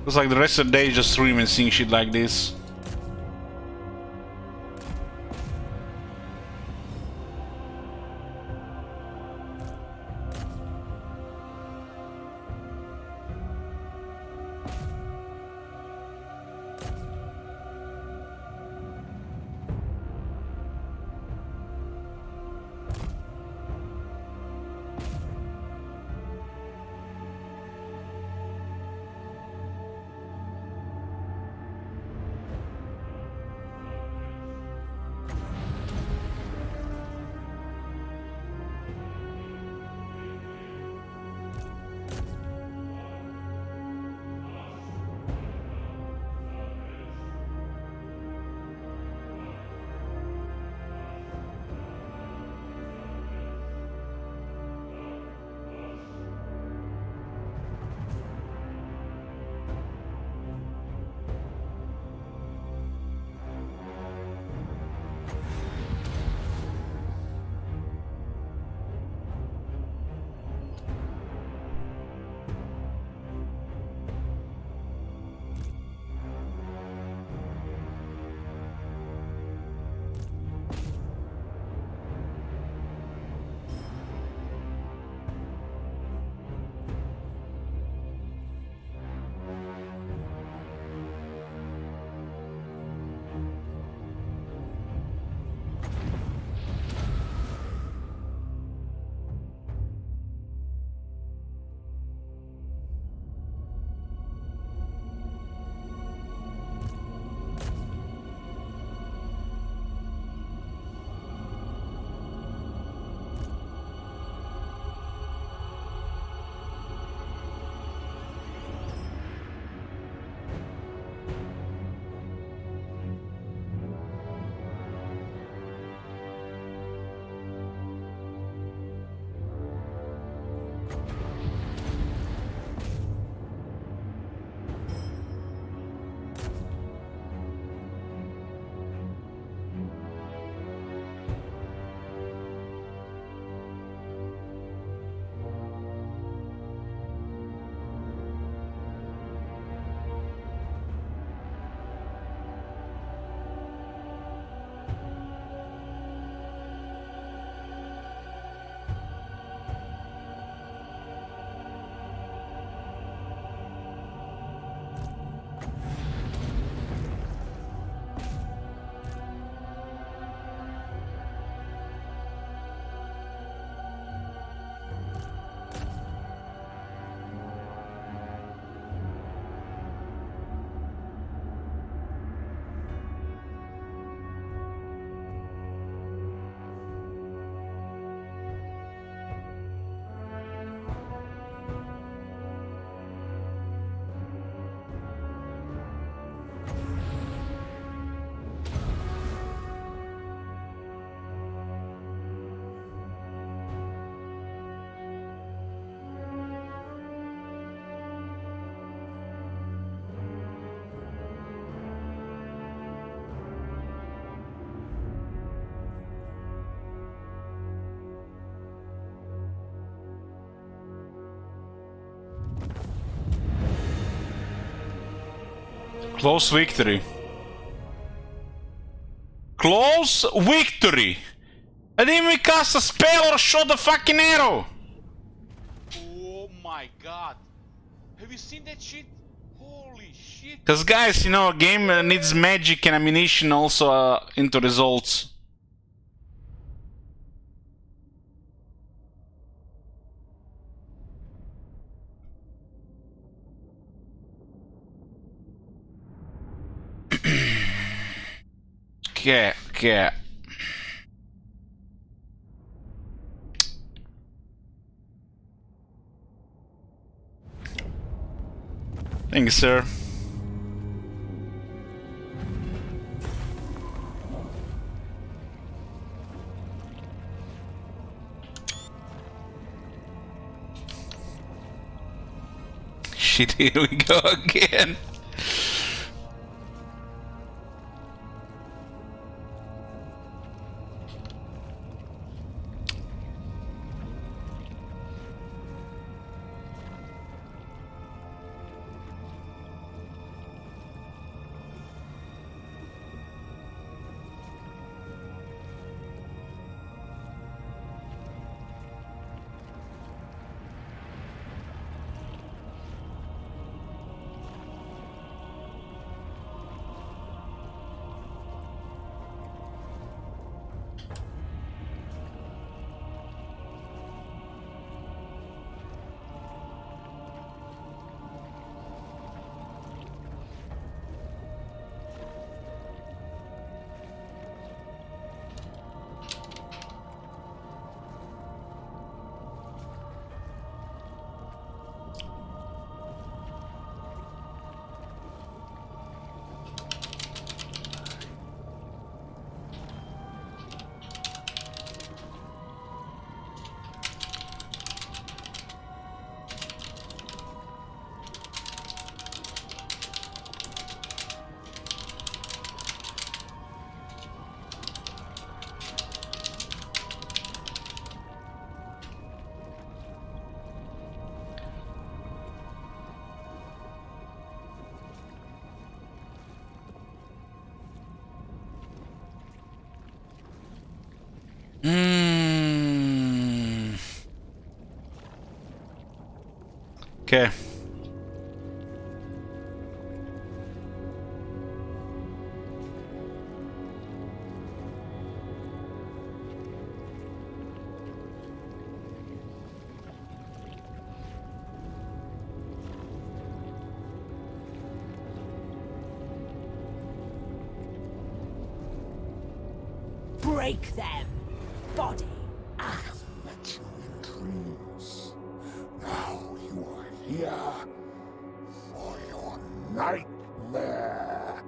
Looks like the rest of the day just streaming and seeing shit like this. Close victory. Close victory! I didn't even cast a spell or shot the fucking arrow! Oh my god. Have you seen that shit? Holy shit. Cause guys, you know, a game needs magic and ammunition also into results. Okay. Thank you, sir. Shit, here we go again. Okay. Break them, body. Met you in dreams. Now you are here for your nightmare.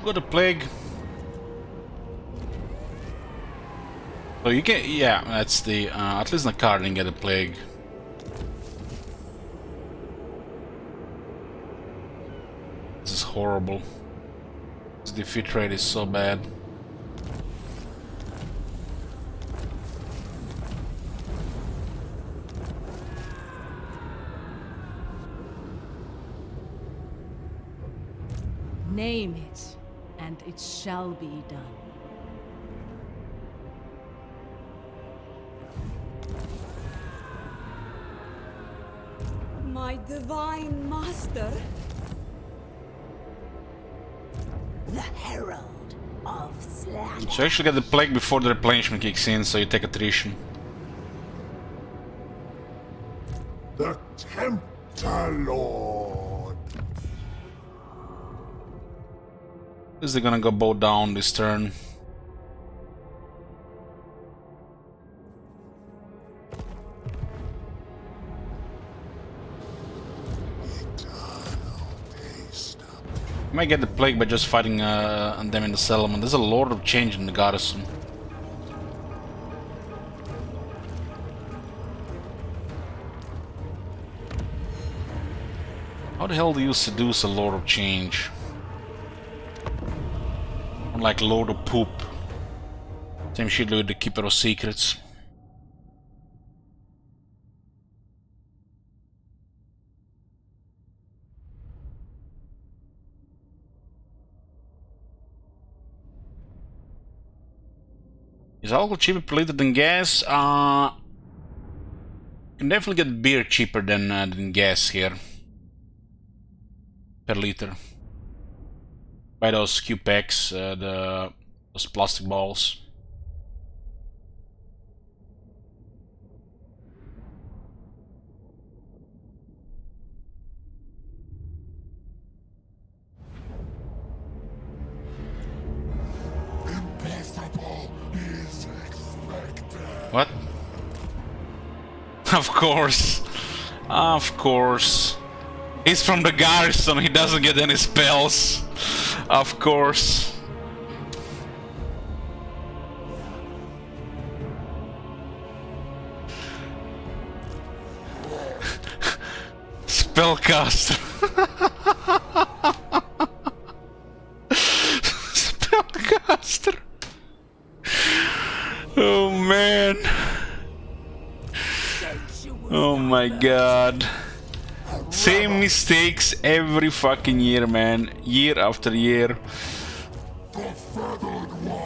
Got a plague. So you can, yeah, that's the, at least the card didn't get a plague. This is horrible. This defeat rate is so bad. Name it, and it shall be done. My divine master? The Herald of Slaanesh. So you actually get the plague before the replenishment kicks in, so you take attrition. The Tempter Lord. Is they gonna go bow down this turn? Might get the plague by just fighting them in the settlement. There's a Lord of Change in the garrison. How the hell do you seduce a Lord of Change? Unlike Lord of Poop. Same shit with the Keeper of Secrets. Is alcohol cheaper per liter than gas? You can definitely get beer cheaper than gas here. Per liter. Buy those Q-packs, those plastic balls. Impossible is expected. What? Of course. Of course. He's from the garrison, he doesn't get any spells. Of course. Spellcaster. Spellcaster. Oh man. Oh my god. Same mistakes every fucking year, man. Year after year. The Feathered One.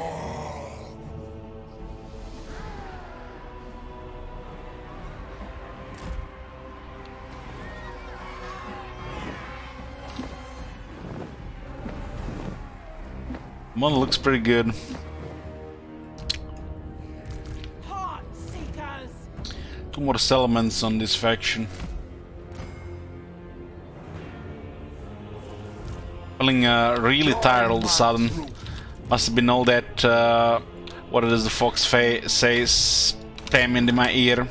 One looks pretty good. Heart seekers. 2 more settlements on this faction. Feeling really tired all of a sudden. Must have been all that what does the fox says spam into my ear.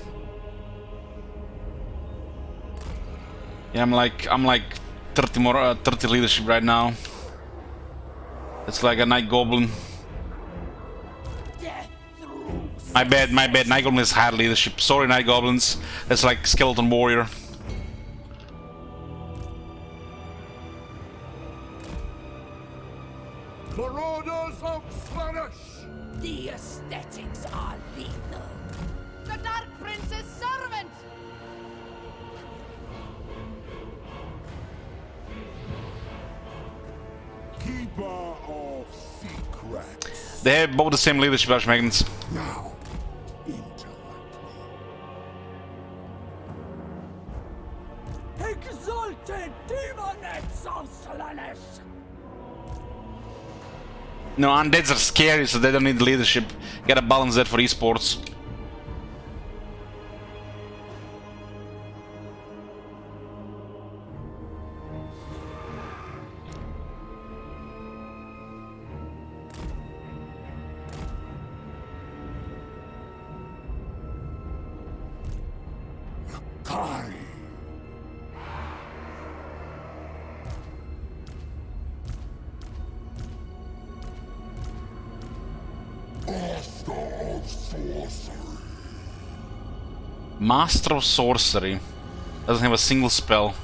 Yeah, I'm like 30 more 30 leadership right now. It's like a night goblin. My bad. Night goblin is higher leadership. Sorry, night goblins. That's like skeleton warrior. Marauders of Slaanesh. The aesthetics are lethal. The Dark Prince's servant! Keeper of secrets. They have both the same leadership as Magnets. Now, intellect me. Exalted demonettes of Slaanesh. No, undeads are scary, so they don't need leadership. Gotta balance that for esports. Kai. Master of Sorcery. Master of Sorcery. Doesn't have a single spell.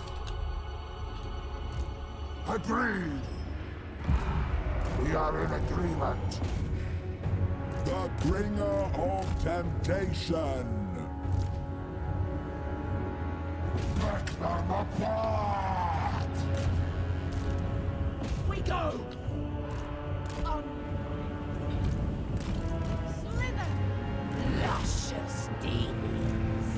Agreed. We are in agreement. The bringer of temptation. Break them apart. We go. Slither! Luscious demons.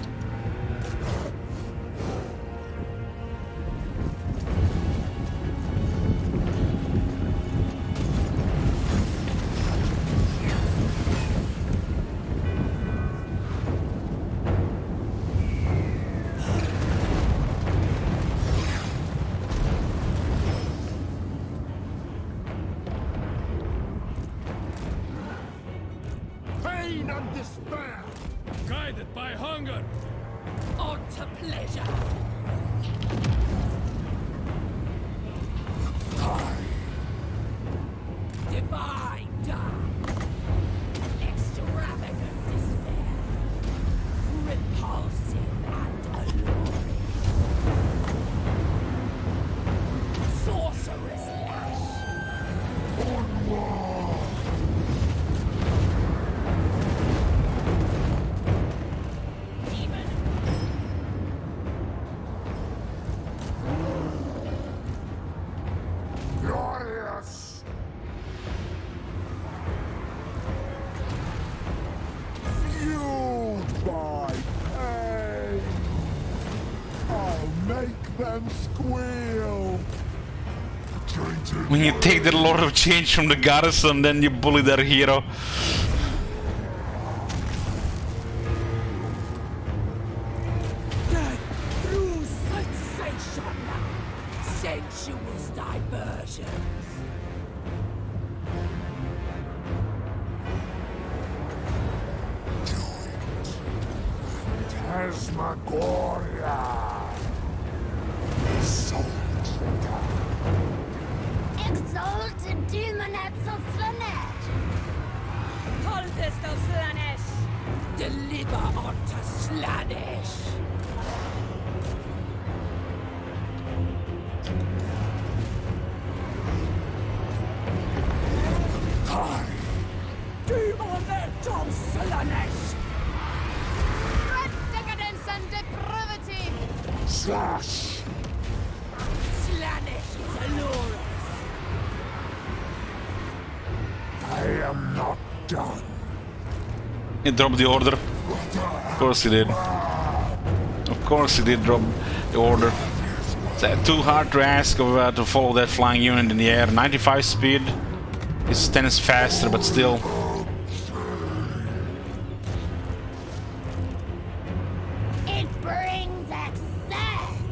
to pleasure. Divine dark. Extravagant despair. Repulsive and alluring. Sorceress lash. Demon. Glorious! Fueled by pain! I'll make them squeal! When you take the Lord of Change from the garrison, then you bully their hero. Death through sensation. Sensuous diversions. Tasmagoria! Soul Trigger! Exalted demonets of Slaanesh! Cultist of Slaanesh! Deliver unto Slaanesh. Demonet of Slaanesh. Red decadence and depravity. Slash! Slaanesh is alluring. I am not done. He dropped the order. Of course he did. Of course he did drop the order. It's too hard to ask of to follow that flying unit in the air. 95 speed. His 10 is faster, but still. It brings excess!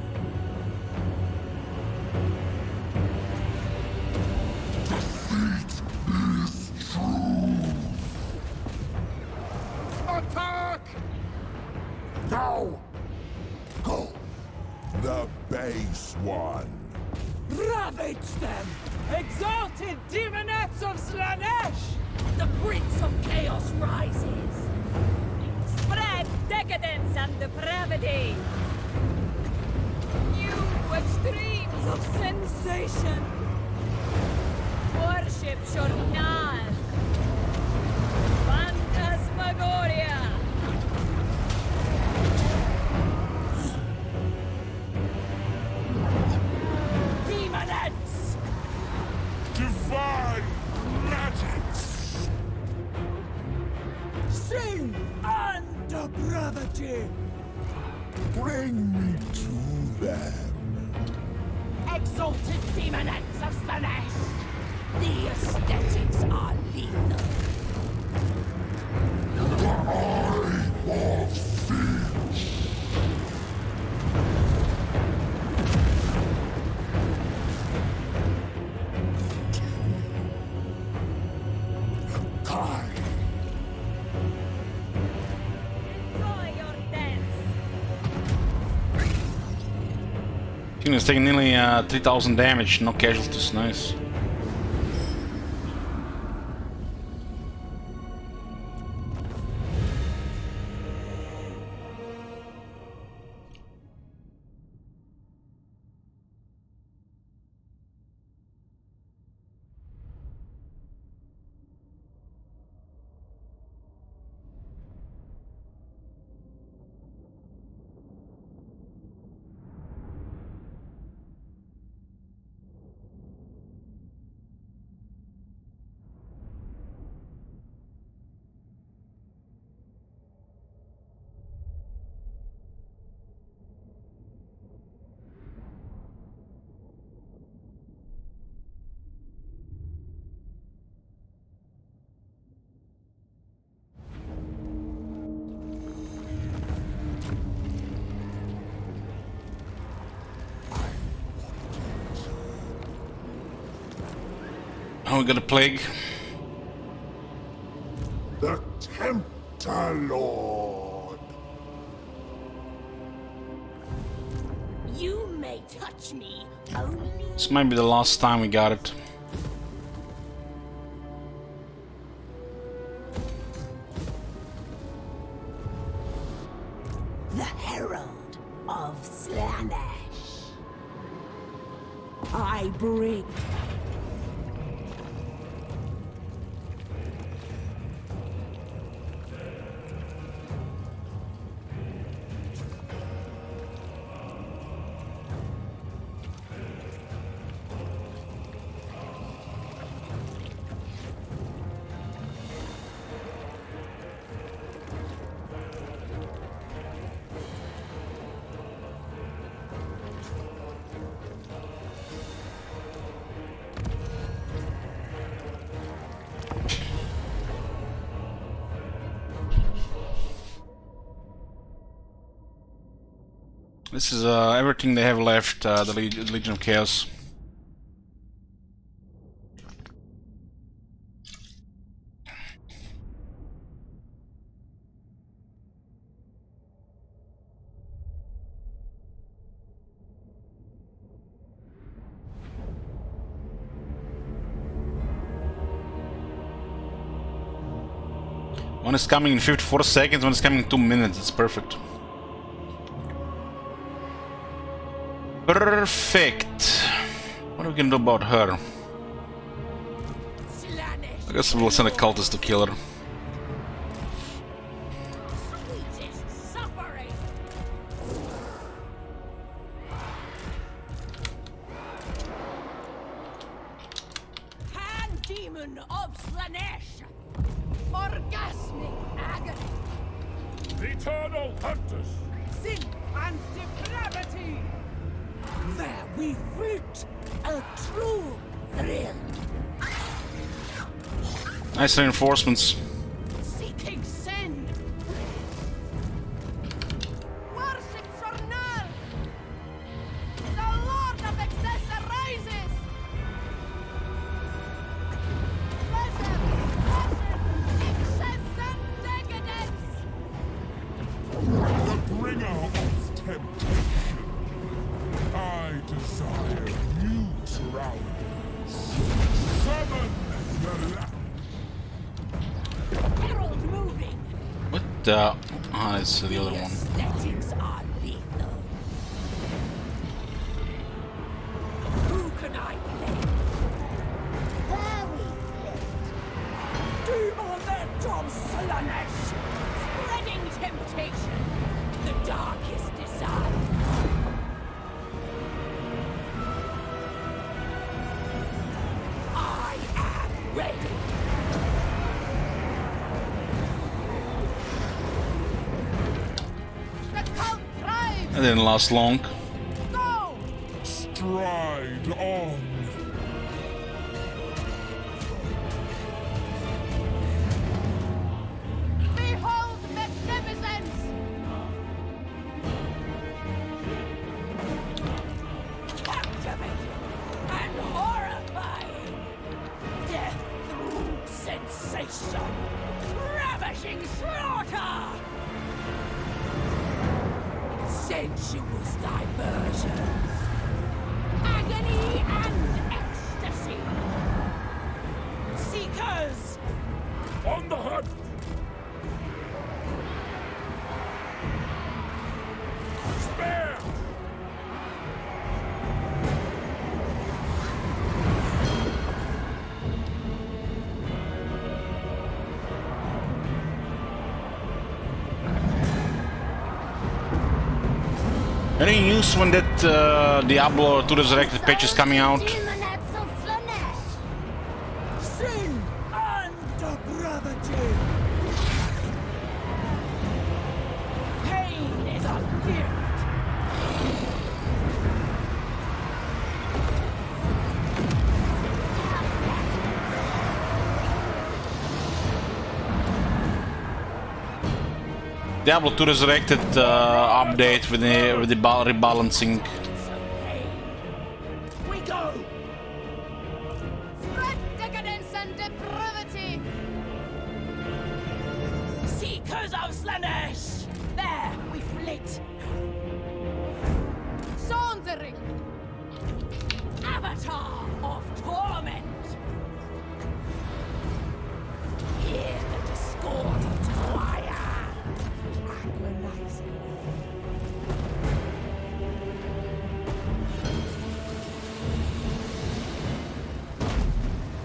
Attack! Now! Go! The base one. Ravage them! Exalted demonets of Slaanesh! The Prince of Chaos rises! Spread decadence and depravity! New extremes of sensation! Worship Shornal! Phantasmagoria! Demonettes! Divine magics! Sin and depravity! Bring me to them. Exalted demonettes of Slaanesh! The aesthetics are lethal. The Eye of Finch. Kai. Enjoy your dance! Unit's taking nearly 3,000 damage, no casualties, nice. Oh, we got a plague. The Tempter Lord. touch me only. This might be the last time we got it. The Herald of Slaanesh. I bring. This is everything they have left, the Legion of Chaos. One is coming in 54 seconds, one is coming in 2 minutes. It's perfect. Perfect. What are we gonna do about her? I guess we'll send a cultist to kill her. Sweetest suffering. Hand demon of Slaanesh. Orgasmic agony. The eternal hunters! Sin and depravity. There we flit. A true thrill. Nice reinforcements. Seeking sin. Worship Sornal! The Lord of Excess arises! Pleasure, passion, excess and decadence! The bringer of temptation! I desire new surroundings. Summon the Herald moving. What the? Ah, it's the other one. Aesthetics are lethal. Who can I blame? There we flit. Demon of Slaanesh. Spreading temptation. The darkest desire. I am ready. The cult thrives! That didn't last long. Go! stride on. Behold magnificence! Captivating and horrifying. Death through sensation. Ravishing slaughter. Sensuous diversions. Agony and ecstasy. Seekers. On the hunt! Spare! Any news when that Diablo 2 Resurrected patch is coming out? Demonettes of Slaanesh. Sin and depravity. Pain is a gift. Diablo 2 Resurrected update with the rebalancing. We go. Spread decadence and depravity! Seekers of Slaanesh. There we flit. Sauntering!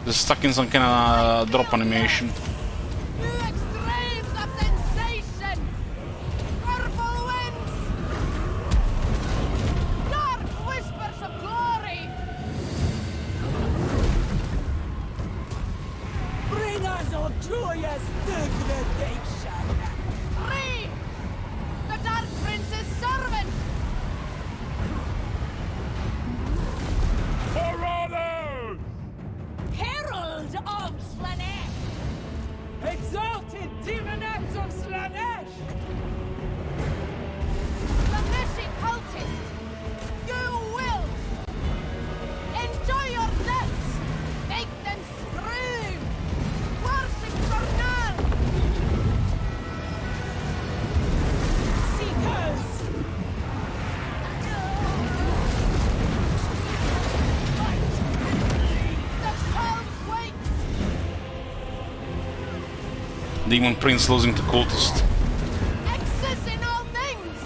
Just stuck in some kind of drop animation. New extremes of sensation! Purple winds! Dark whispers of glory! Bring us all joyous degradation! Free! The Dark Prince's servant! For honor! Herald of Slaanesh! Exalted demonettes of Slaanesh! Slaaneshi cultist! You will! Enjoy your deaths! Make them scream! Worship Jornal! Seekers! The cold waits! Demon Prince losing to cultist. Excess in all things!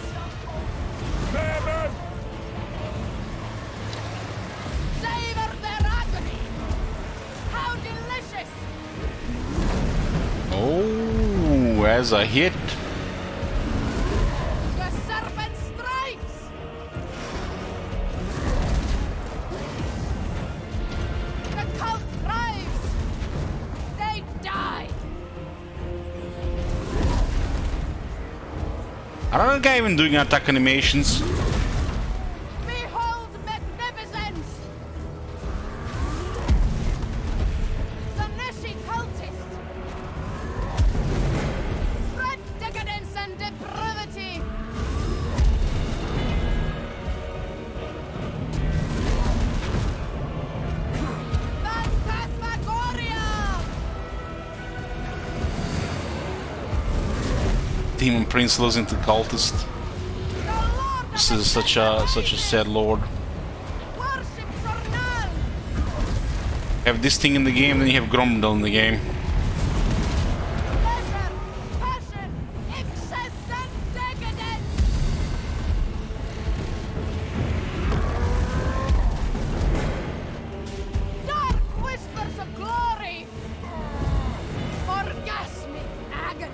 Famine! Savor their agony! How delicious! Oh, as a hit. The serpent strikes! The cult thrives! They die! I don't know, guy even doing attack animations. Behold magnificence! The Neshi cultist! Spread decadence and depravity! Phantasmagoria! Demon Prince losing to cultist. The Lord This of is such a sad lord. worship Jornal! Have this thing in the game, then you have Gromdal in the game. Pleasure, passion, excess and decadence! Dark whispers of glory! Orgasmic agony!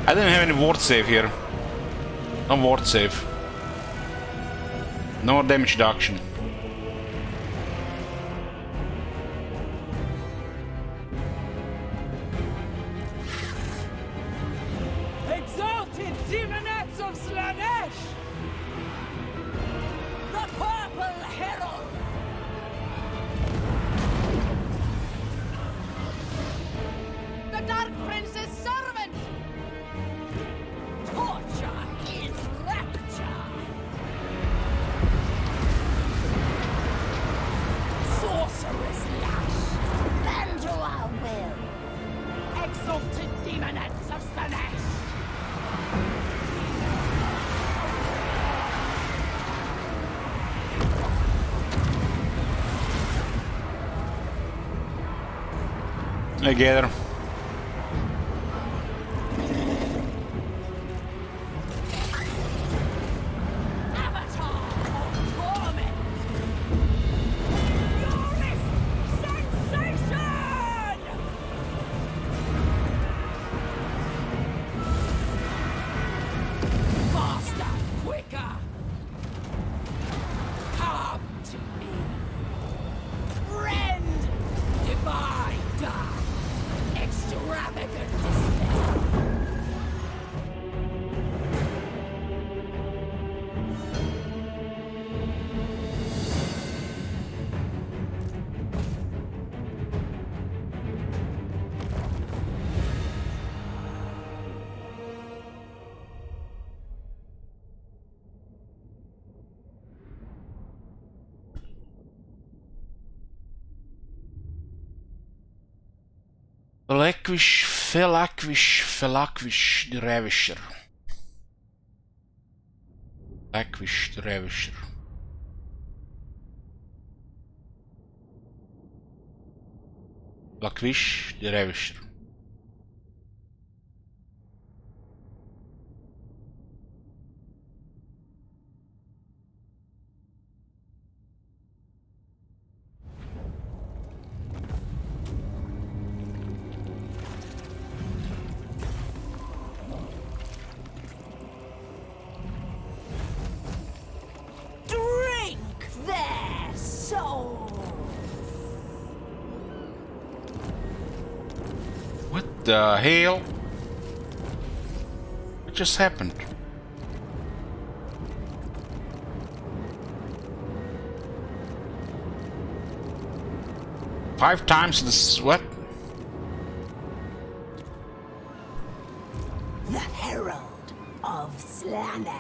I didn't have any ward save here. No ward save. No damage reduction. Exalted demonettes of Slaanesh! The Purple Herald! The Dark Prince's servant! Torture is rapture! Sorcerer's lash! Bend to our will! Exalted demonettes of Slaanesh! I get her. Avatar of torment! Purest sensation! Faster, quicker! Come to me! Friend! Divine dark! Extravagant despair! Felakwish the Ravisher. Felakwish the Ravisher. Felakwish the Ravisher. the hell? What just happened? Five times this, what? The Herald of Slaanesh.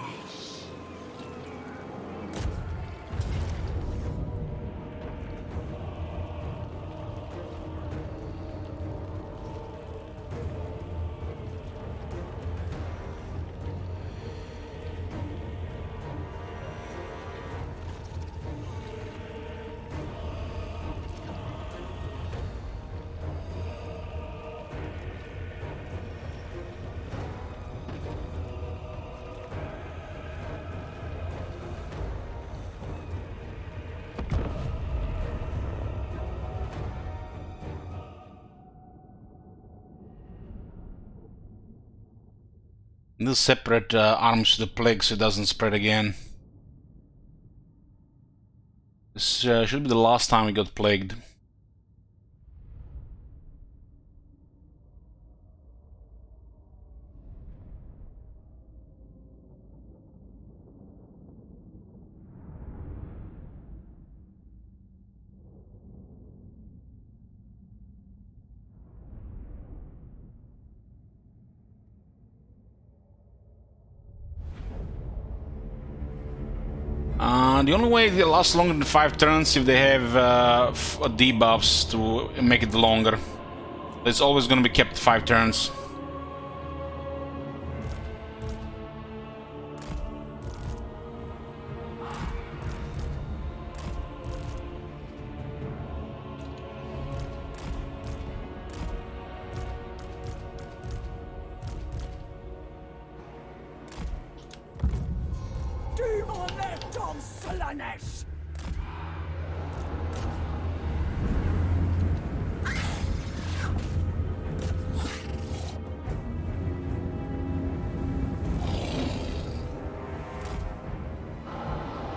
They'll separate arms to the plague so it doesn't spread again. This should be the last time we got plagued. The only way they last longer than 5 turns if they have debuffs to make it longer. It's always going to be kept 5 turns. Demonet of Slaanesh!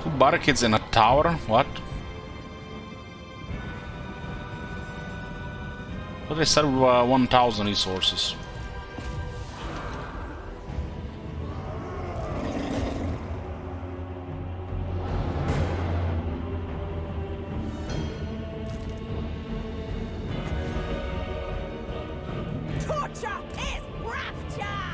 Two barricades in a tower? What? But they started with 1,000 resources. Torture is rapture!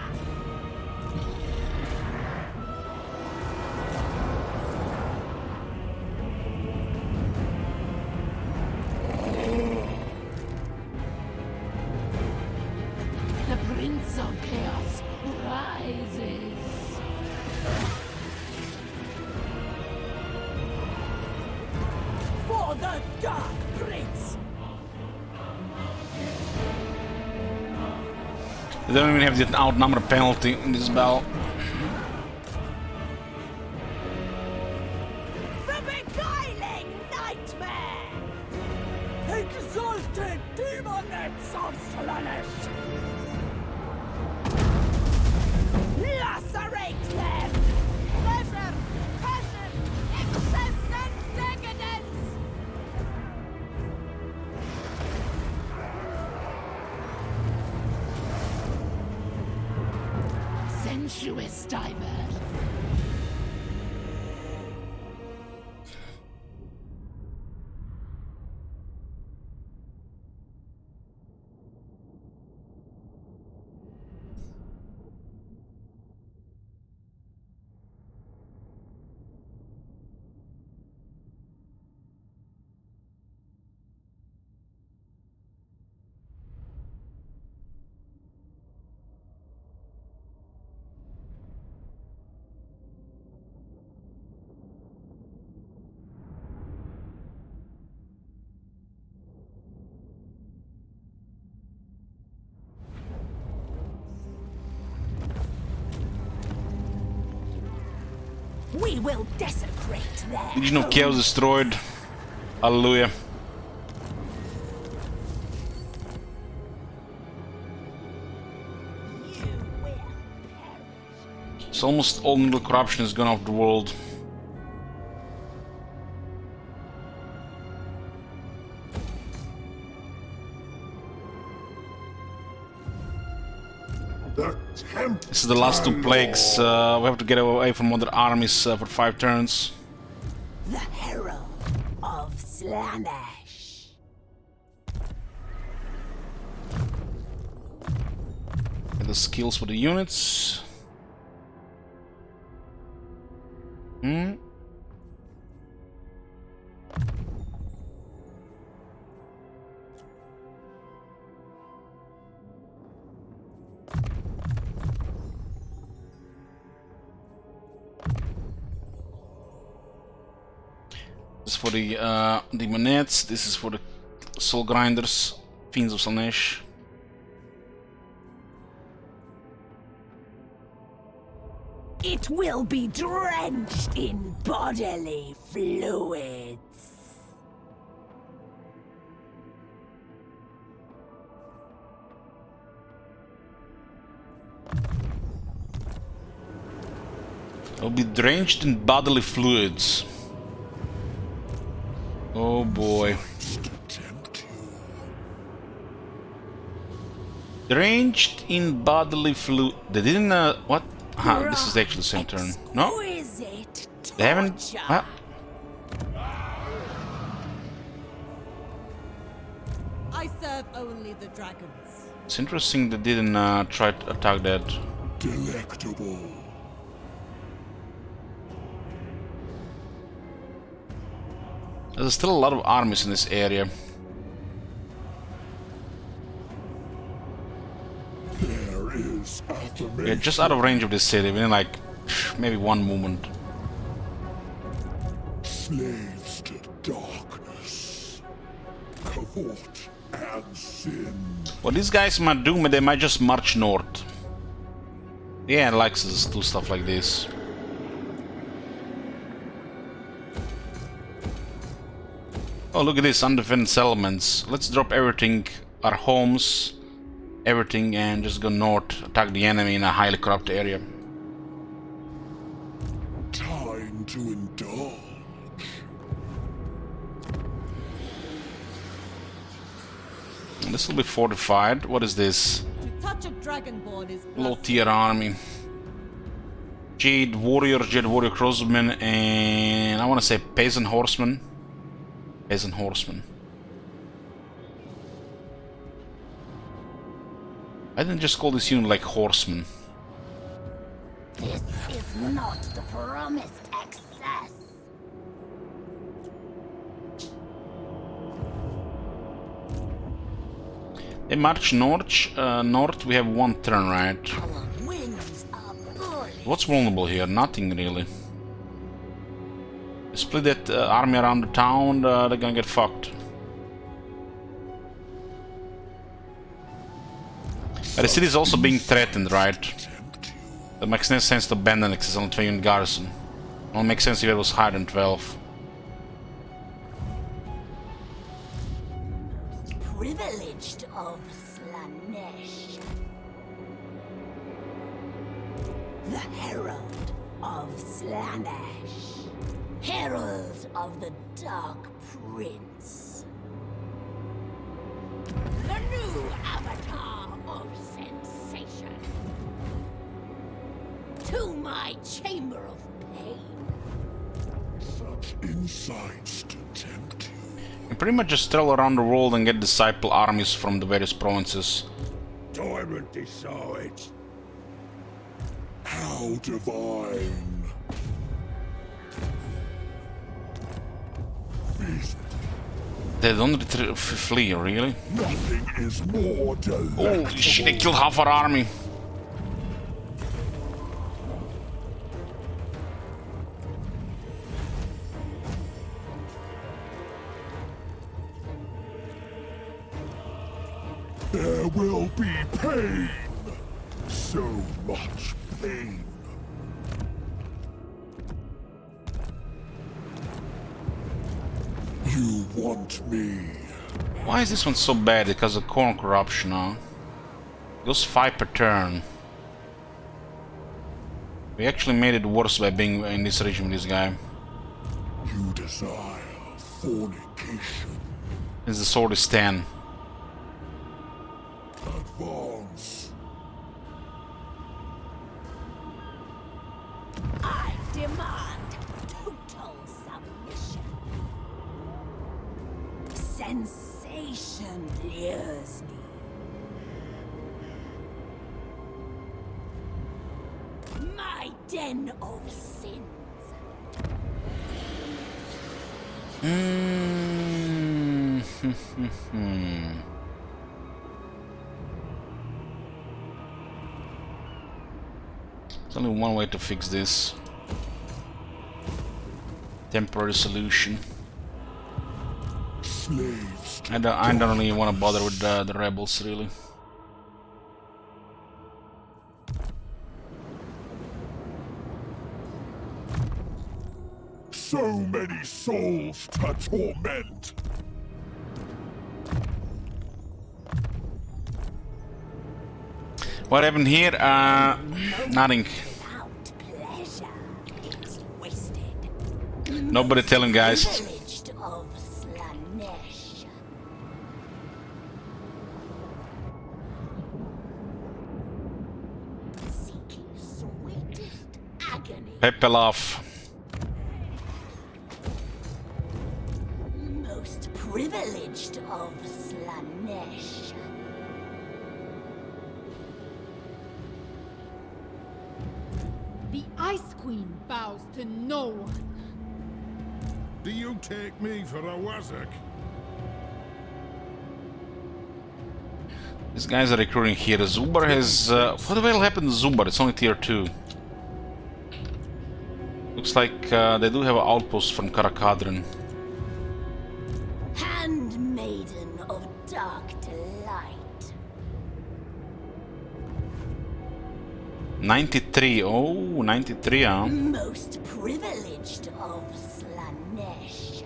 The Prince of Chaos rises. For the Dark Prince! They don't even have the outnumber penalty in this battle. The beguiling nightmare! Exalted demonets of Slaanesh! Lacerate them! Pleasure, passion, excess and decadence! Sensuous diver. We will desecrate their Legion of Chaos destroyed. Hallelujah. So almost all middle corruption is gone off the world. This is the last two plagues. We have to get away from other armies for 5 turns. The Herald of Slaanesh. Get the skills for the units. This is for the Demonettes, this is for the Soul Grinders, Fiends of Slaanesh. It will be drenched in bodily fluids. It will be drenched in bodily fluids. Oh boy. Drenched in bodily fluid. They didn't. What? This is actually the same turn. No? They haven't. What? I serve only the dragons. It's interesting they didn't try to attack that. Delectable. There's still a lot of armies in this area. There is affirmation. We're just out of range of this city. We need like maybe one movement. Slaves to darkness, cavort and sin. What these guys might do, they might just march north. Yeah, it likes us to do stuff like this. Oh, look at this, undefended settlements. Let's drop everything, our homes, everything, and just go north, attack the enemy in a highly corrupt area. Time to indulge. This will be fortified. What is this? To touch a dragonborn is Low tier army. Jed Warrior Crossman, and I want to say Peasant Horseman. Peasant Horseman. I didn't just call this unit like Horseman. This is not the promised excess. They march north. North we have one turn, right? Our winds are bullish. What's vulnerable here? Nothing really. Split that army around the town, they're gonna get fucked. But the city is also being threatened, right? That makes no sense to abandon it, it's only 20 unit garrison. It only makes sense if it was higher than 12. Privileged of Slaanesh. The Herald of Slaanesh. Herald of the Dark Prince. The new avatar of sensation. To my chamber of pain. Such insights to tempt you. You pretty much just travel around the world and get disciple armies from the various provinces. Tyrant decides. How divine. Feast. They don't flee, really? Nothing is more delectable. Holy shit, they killed half our army. There will be pain. So much pain. You want me. Why is this one so bad? Because of corn corruption, huh? It goes 5 per turn. We actually made it worse by being in this region with this guy. You desire fornication. Since the sword is 10. Advance. demand total submission. Sensation lures me. My den of sins. There's only one way to fix this. Temporary solution. Slaves to I don't really want to bother with the rebels, really. so many souls to torment. What happened here? Nothing. Without pleasure is wasted. Nobody telling, guys. Privileged of Slaanesh. Seeking sweetest agony. Pepel off. Most privileged of Slaanesh. The Ice Queen bows to no one. Do you take me for a wazak? These guys are recruiting here. Zubar has... what the hell happened to Zubar? It's only tier 2. Looks like they do have an outpost from Karakadran. Handmaiden of dark delight. 93. Oh, 93, huh? Most privileged of Slaanesh.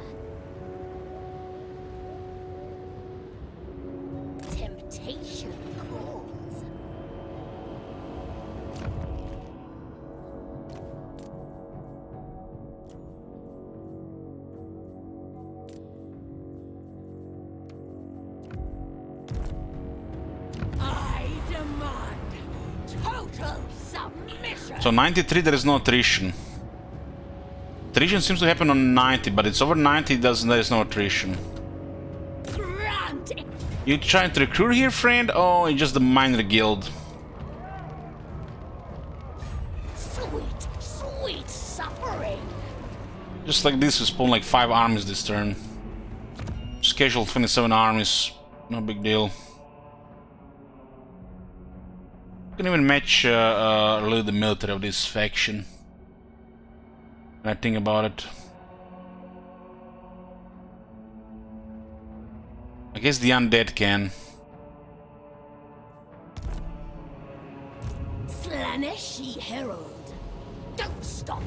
Temptation calls. I demand total submission. So 93 there is no attrition. Attrition seems to happen on 90, but it's over 90 there is no attrition. Grant it. You trying to recruit here, friend? Oh, it's just the minor guild. Sweet, sweet suffering. Just like this, we spawn like 5 armies this turn. Scheduled 27 armies, no big deal. Can even match really the military of this faction. When I think about it. I guess the undead can. Slaaneshi Herald. Don't stop.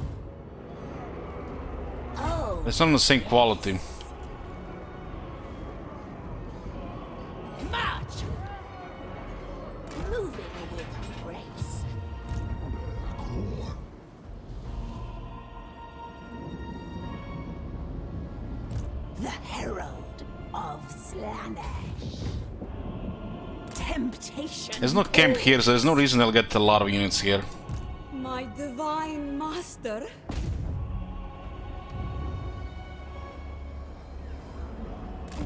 Oh. It's not the same quality. March. Moving with grace. The Herald of Slaanesh. Temptation. There's no camp here, so there's no reason they'll get a lot of units here. My divine master.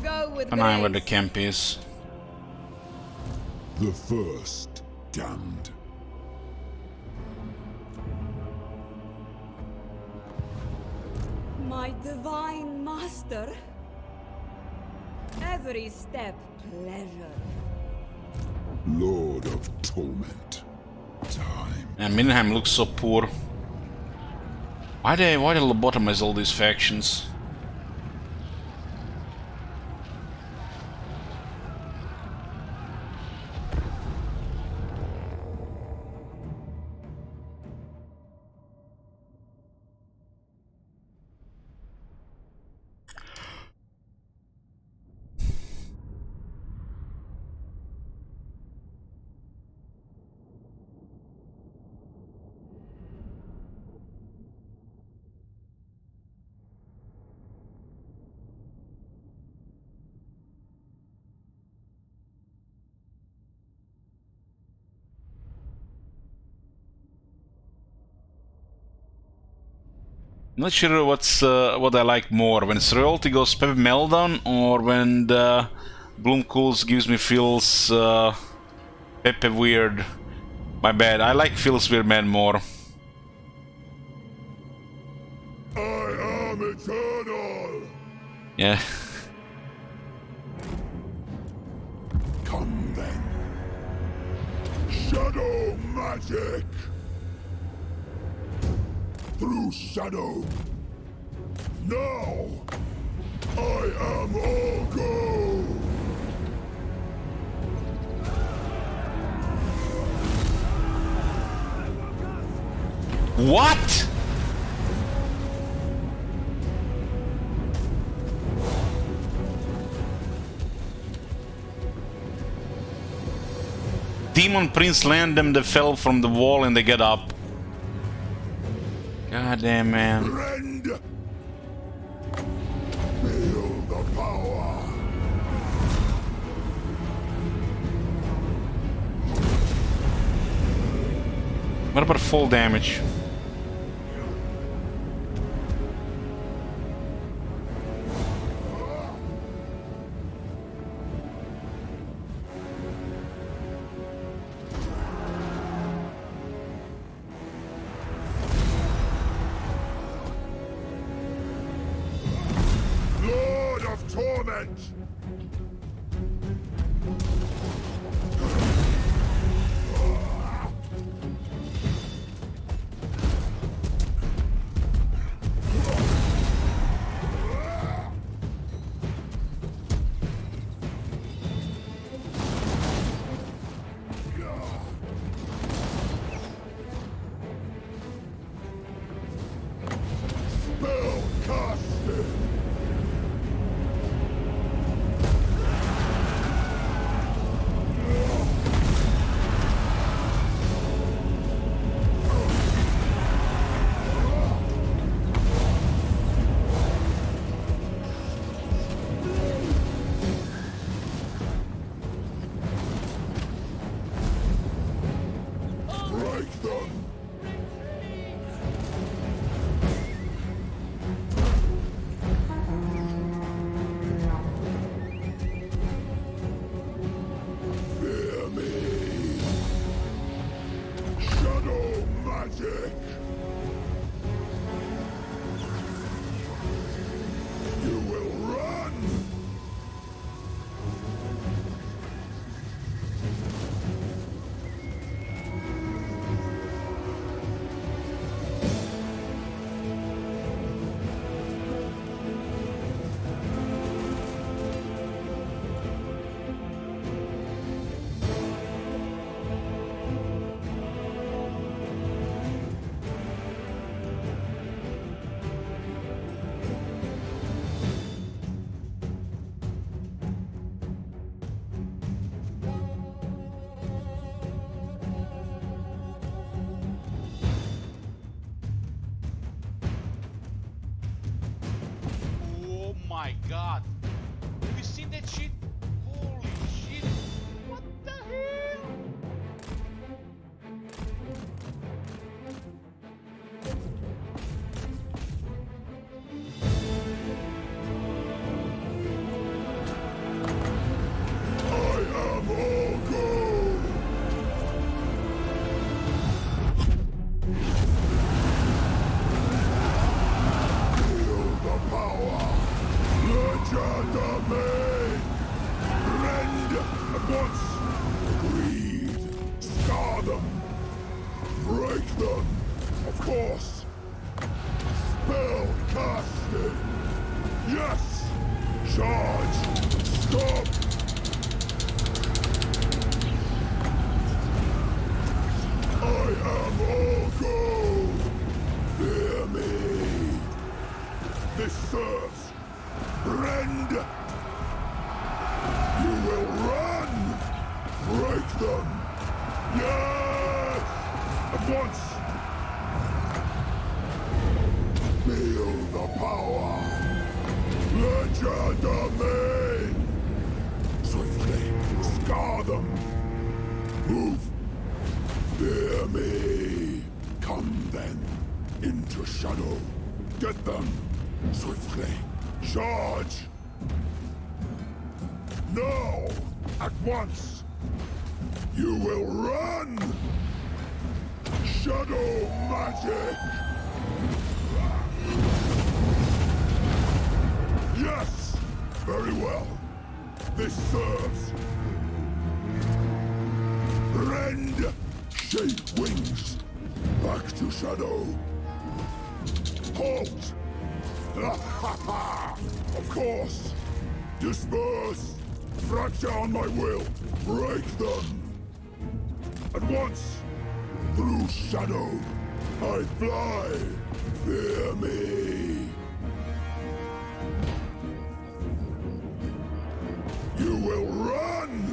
Go with I don't know where the grace. camp is. The first damned. My divine master. Every step pleasure. Lord of torment. Time. And Minheim looks so poor. Why they lobotomize all these factions? I'm not sure what I like more, when it's royalty goes Peppy Meltdown, or when the Bloom Cools gives me feels Peppy Weird. My bad, I like feels weird man more. I am eternal! Yeah. Come then. Shadow magic! Through shadow. Now, I am all go! What? Demon Prince land them, they fell from the wall and they get up. God damn, man. Rend! Feel the power! What about full damage? Lord of Torment! Spell casted! Break them! Fear me! Shadow magic! You will run! Oh my god. Have you seen that shit? Holy shit. What the hell? I am all go! Feel the power! Legend of me! Rend at once! Greed! Scar them! Break them! Of course! Spell casted! Yes! Charge! Stop! I am all go! Fear me! This serves! Rend! You will run! Break them! Yes! At once! Feel the power! Legend of me! Swiftly scar them! Move! Fear me! Come then, into shadow. Get them! Swiftly! Charge! Now! At once! You will run! Shadow magic! Yes! Very well. This serves. Rend! Shape wings! Back to Shadow! Halt! Of course! Disperse! Fracture on my will! Break them! At once! Through Shadow! I fly! Fear me! You will run!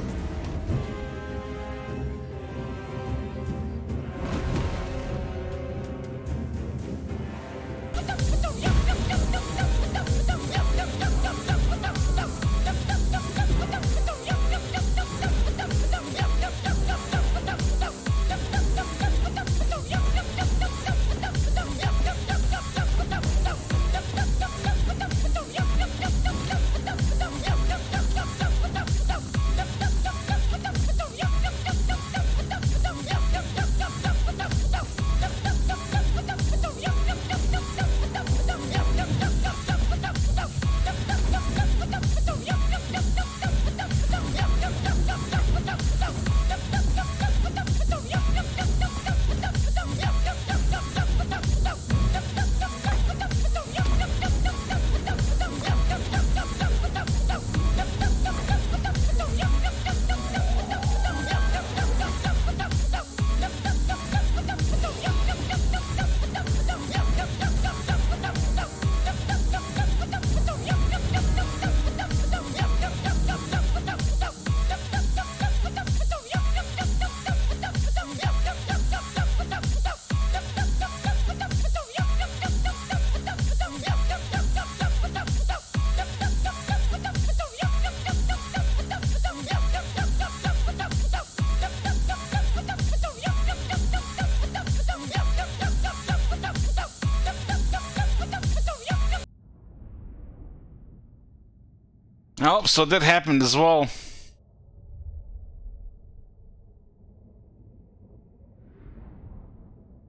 Oh, so that happened as well.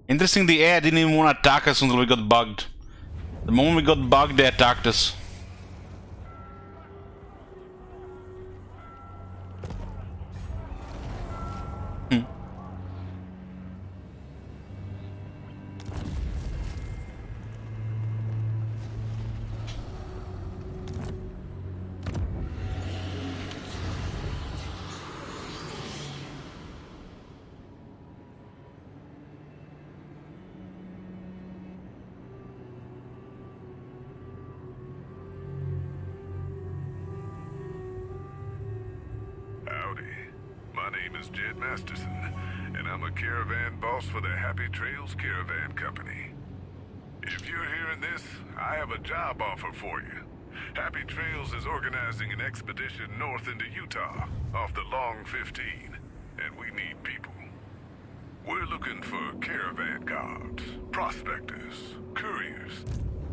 Interesting, the AI didn't even want to attack us until we got bugged. The moment we got bugged, they attacked us. Howdy. My name is Jed Masterson, and I'm a caravan boss for the Happy Trails Caravan Company. If you're hearing this, I have a job offer for you. Happy Trails is organizing an expedition north into Utah, off the Long 15, and we need people. We're looking for caravan guards, prospectors, couriers.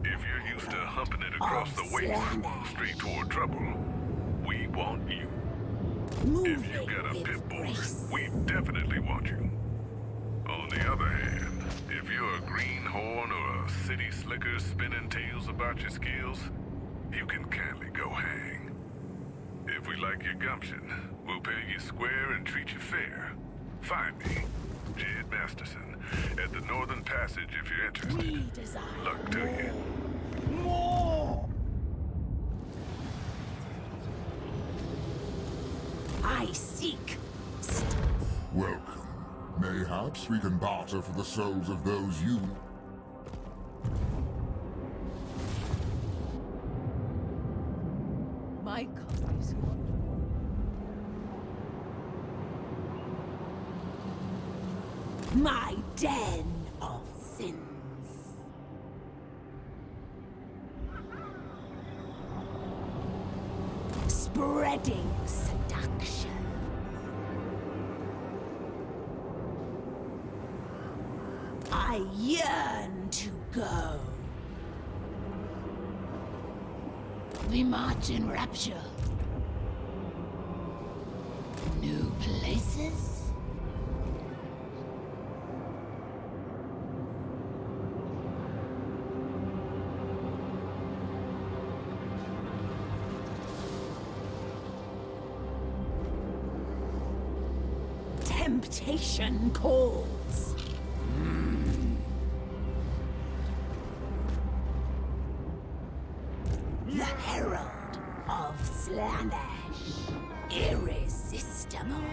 If you're used to humping it across the waste, straight toward trouble, we want you. If you've got a pit bull, we definitely want you. On the other hand, if you're a greenhorn or a city slicker spinning tales about your skills, you can kindly go hang. If we like your gumption, we'll pay you square and treat you fair. Find me, Jed Masterson, at the Northern Passage if you're interested. Luck to you. More! I seek. Welcome. Mayhaps we can barter for the souls of those you... My color is yours. My den of sins. Spreading seduction. I yearn to go. We march in rapture. New places? Temptation calls. The Herald of Slaanesh. Irresistible.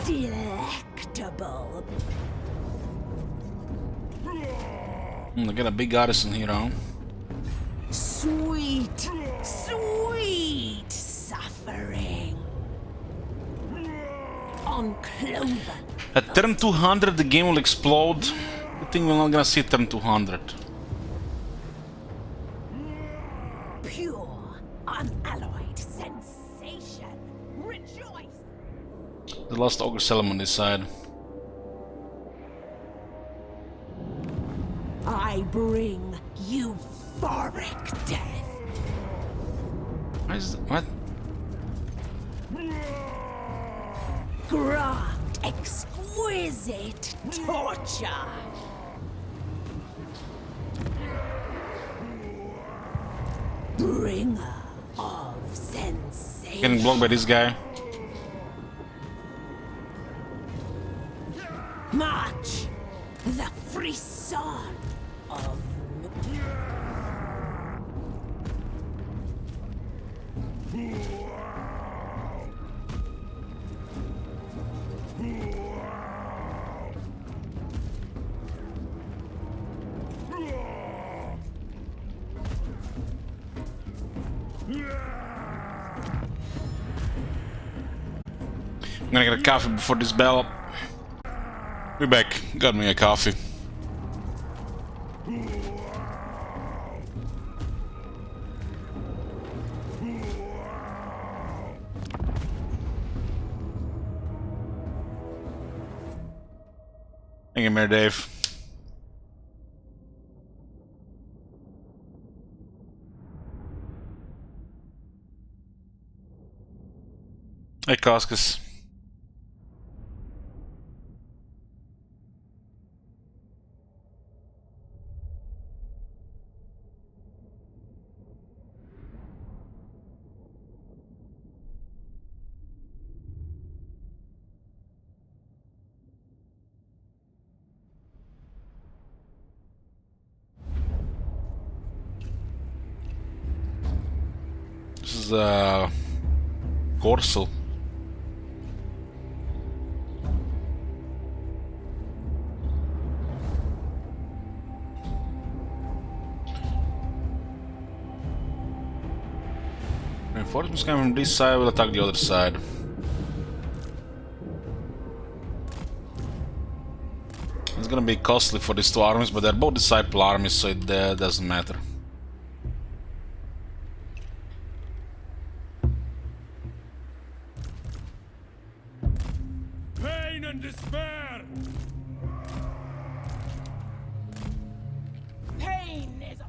Delectable. I got a big artisan here, huh? Sweet, sweet suffering. On Cloven. At turn 200 the game will explode. I think we're not gonna see turn 200. Pure, unalloyed sensation. Rejoice! The last Ogre Salem on this side. I bring euphoric death. What? Grant exquisite torture. Bringer of sensation. Getting blocked by this guy. March, the frisson of I'm gonna get a coffee before this bell. Be back. Got me a coffee. Hang in there, Dave. Hey, Koskas. This is Gorsel. Reinforcements coming from this side will attack the other side. It's gonna be costly for these two armies, but they're both disciple armies, so it doesn't matter. Pain and despair! Pain is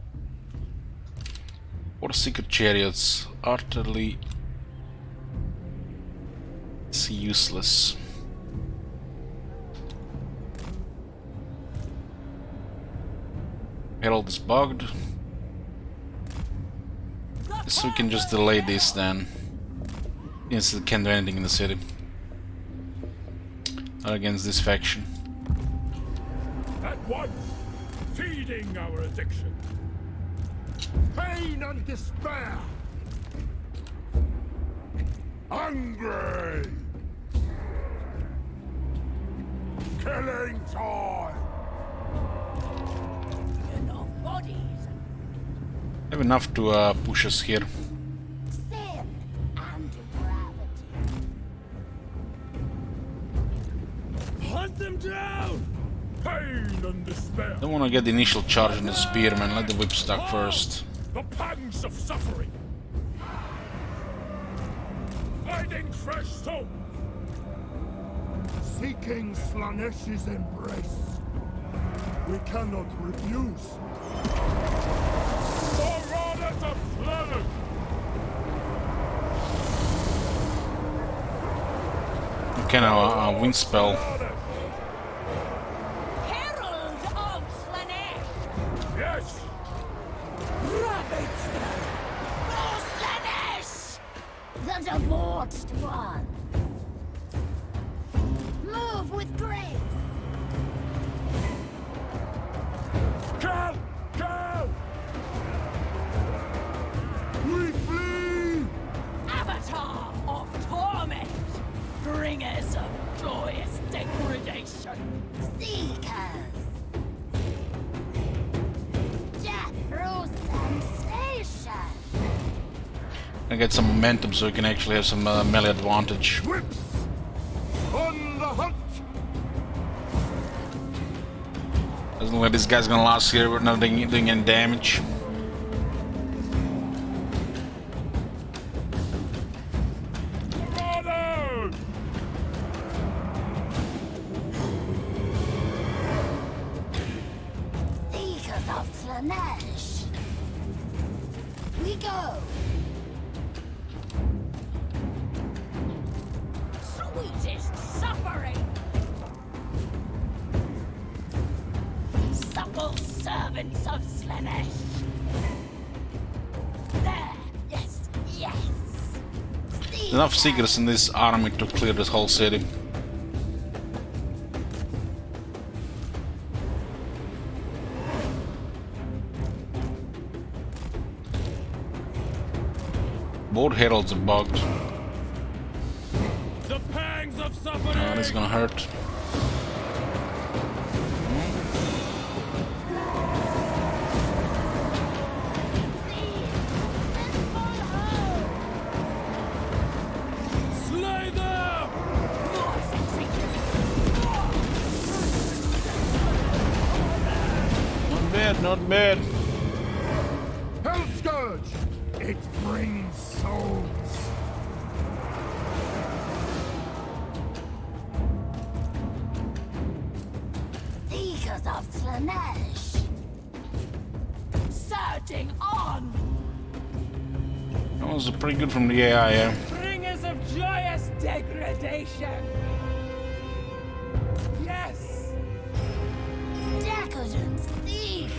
Or secret chariots, utterly useless. Herald is bugged. So we can just delay this then. Since it can't do anything in the city. Not against this faction. At once, feeding our addiction. Pain and despair. Hungry. Killing time. enough bodies. Have enough to push us here. Sin and gravity. Hunt them down. Pain and despair. Don't want to get the initial charge on the spearman. Let the whip stack first. The pangs of suffering. Finding fresh soul. Seeking Slaanesh's embrace. We cannot refuse. Marauders of Slaanesh! kind of wind spell. Herald of Slaanesh! Yes! Ravage them! For Slaanesh! The debauched one. Move with grace. Cal! Cal! We flee! Avatar of torment! Bringers of joyous degradation! Seekers. Death through sensation. And get some momentum so we can actually have some melee advantage. Whips! On the hunt! Doesn't look like this guy's gonna last here with not doing any damage. Brother! Seekers of Slaanesh. We go. Sweetest suffering! Supple servants of Slaanesh! There! Yes! Yes! Enough Seekers in this army to clear this whole city. Both heralds are bugged. The pangs of suffering! Oh, this is gonna hurt. Slay them! Not bad, not bad. Hell Scourge! It brings souls! Seekers of Slaanesh. Surging on! That was pretty good from the AI, yeah. Bringers of joyous degradation! Yes! Decadent Seekers.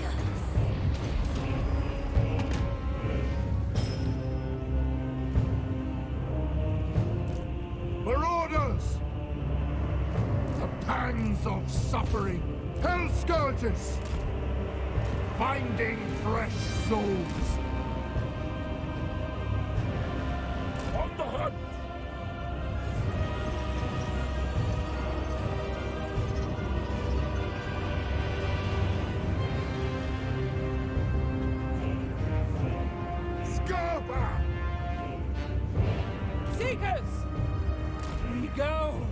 Marauders! The pangs of suffering! Hell Scourges! Finding fresh souls! On the hunt! Scarpa! Seekers! We go!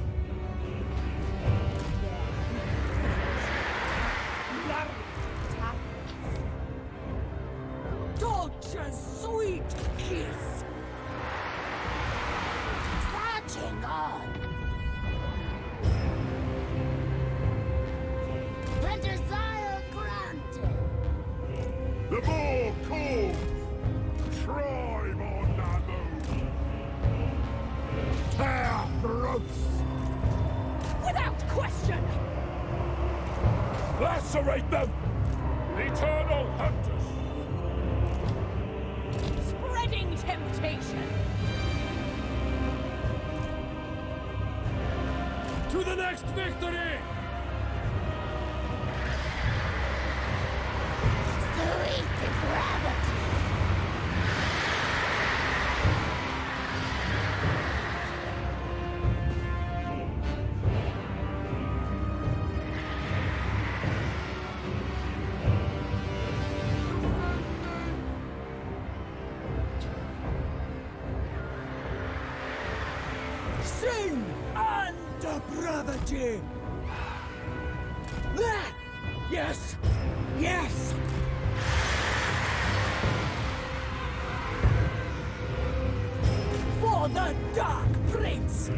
Dolce's sweet kiss! Surging on. The desire granted. The more calls! Tribe on Naboo! Tear throats! Without question! Lacerate them! Eternal hunters! Spreading temptation! To the next victory! Sweet depravity. Sin and depravity! There! Yes! Yes! For the Dark Prince!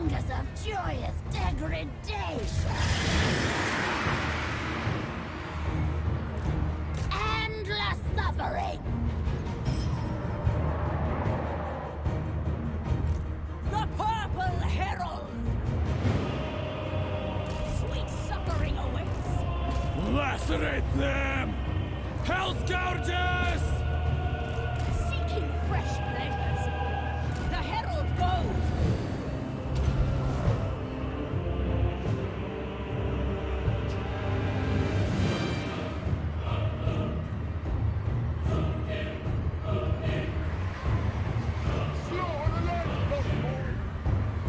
fingers of joyous degradation. Endless suffering. The Purple Herald! Sweet suffering awaits! Lacerate them! Hell Scourges! Seeking fresh pleasures, the Herald goes!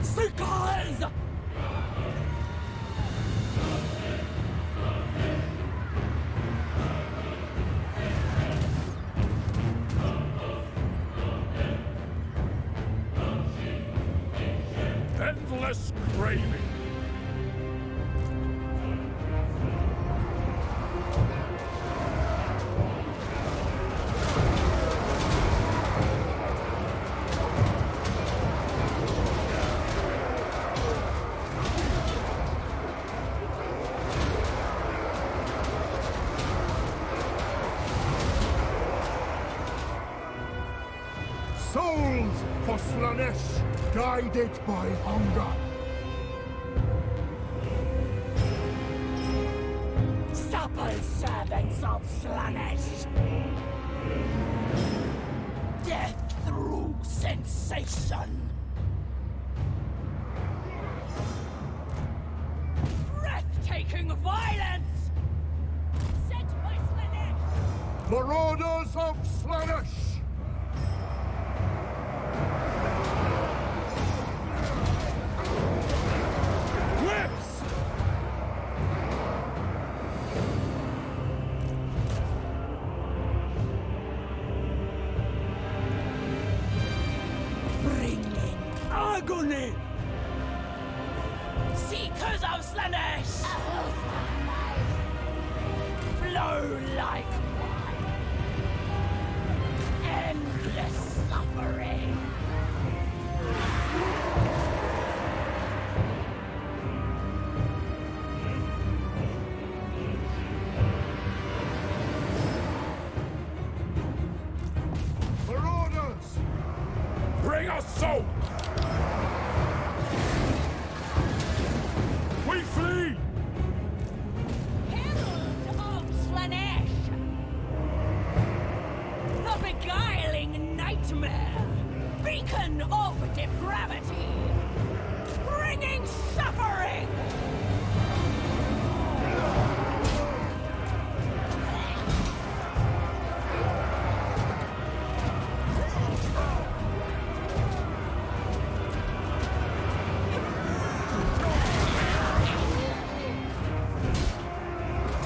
Seekers! Endless craving. Souls for Slaanesh, guided by hunger. Supple servants of Slaanesh! Death through sensation! Breathtaking violence! Sent by Slaanesh! Marauders of Slaanesh! Whips! Bringing agony! Seekers of Slaanesh! Flow like wine! Endless suffering! Marauders! Bring us souls! We flee! Herald of Slaanesh! The beguiling nightmare! Beacon of depravity! Bringing suffering!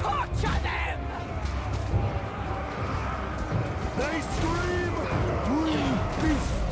Torture them! They scream! We feast!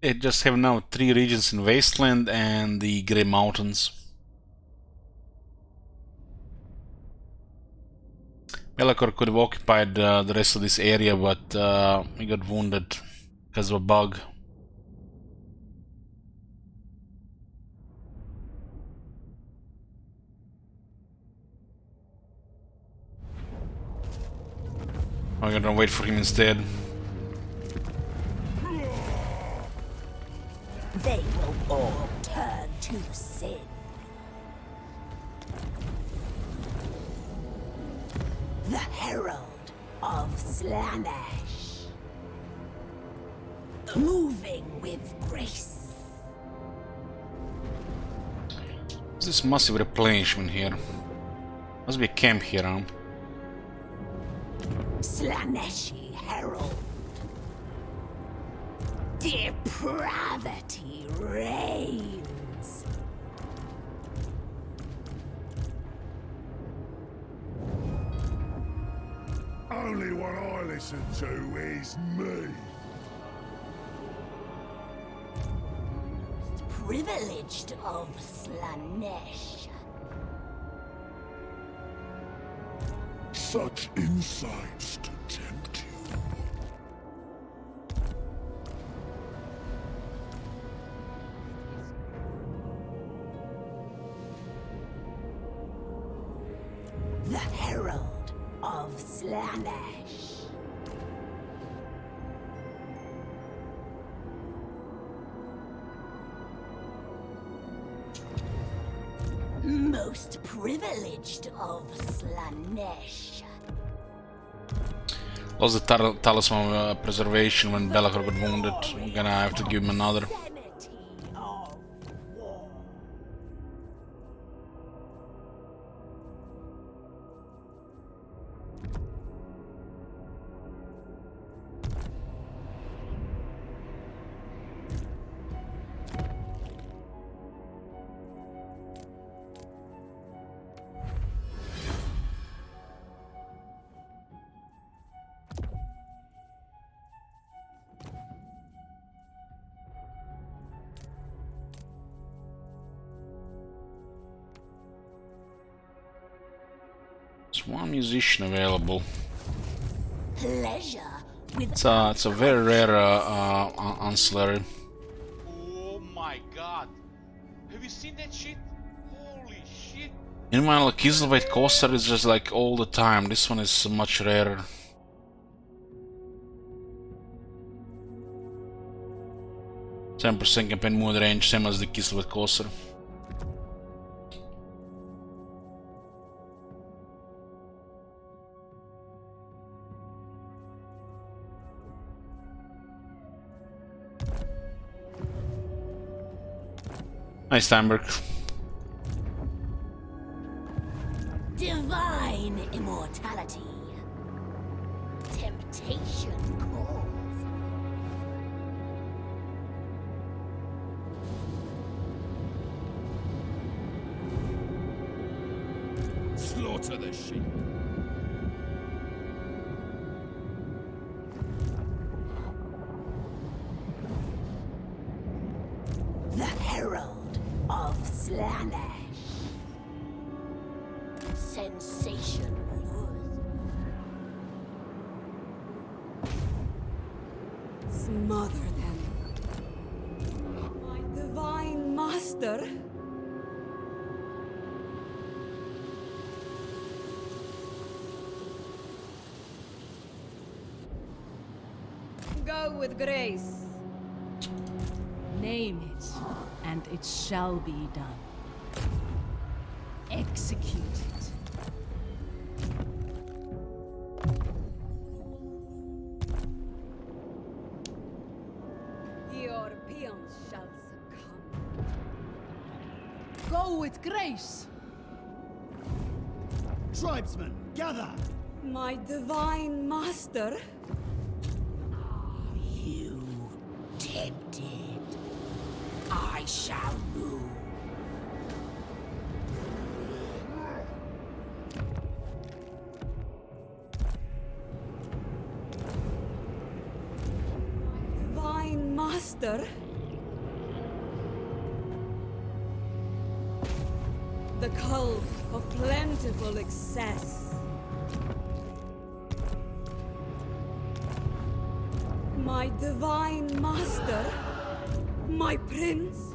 They just have now 3 regions in Wasteland and the Grey Mountains. Belacor could have occupied the rest of this area, but he got wounded because of a bug. I'm gonna wait for him instead. They will all turn to sin. The Herald of Slaanesh. Moving with grace. What's this massive replenishment here? Must be a camp here, huh? Slaaneshi Herald. Depravity reigns. Only one I listen to is me. Privileged of Slaanesh. Such insights to tempt you. The Herald of Slaanesh. Most privileged of Slaanesh. Lost the talisman of preservation when Belacor got wounded. I'm gonna have to give him another. There's one musician available. Pleasure with It's a very rare ancillary. Oh my god. Have you seen that shit? Holy shit. Meanwhile, Kislev Coaster is just like all the time. This one is much rarer. %, campaign mode range, same as the Kislev Coaster. Nice, Steinberg. divine immortality. Temptation calls. Slaughter the sheep. The Herald of Slaanesh. Sensation lures. Smother them. My divine master. Go with grace. Name it, and it shall be done. Execute it. Your peons shall succumb. Go with grace. Tribesmen, gather! My divine master. You tempted. I shall move. Divine master. the cult of plentiful excess. My divine master, my prince.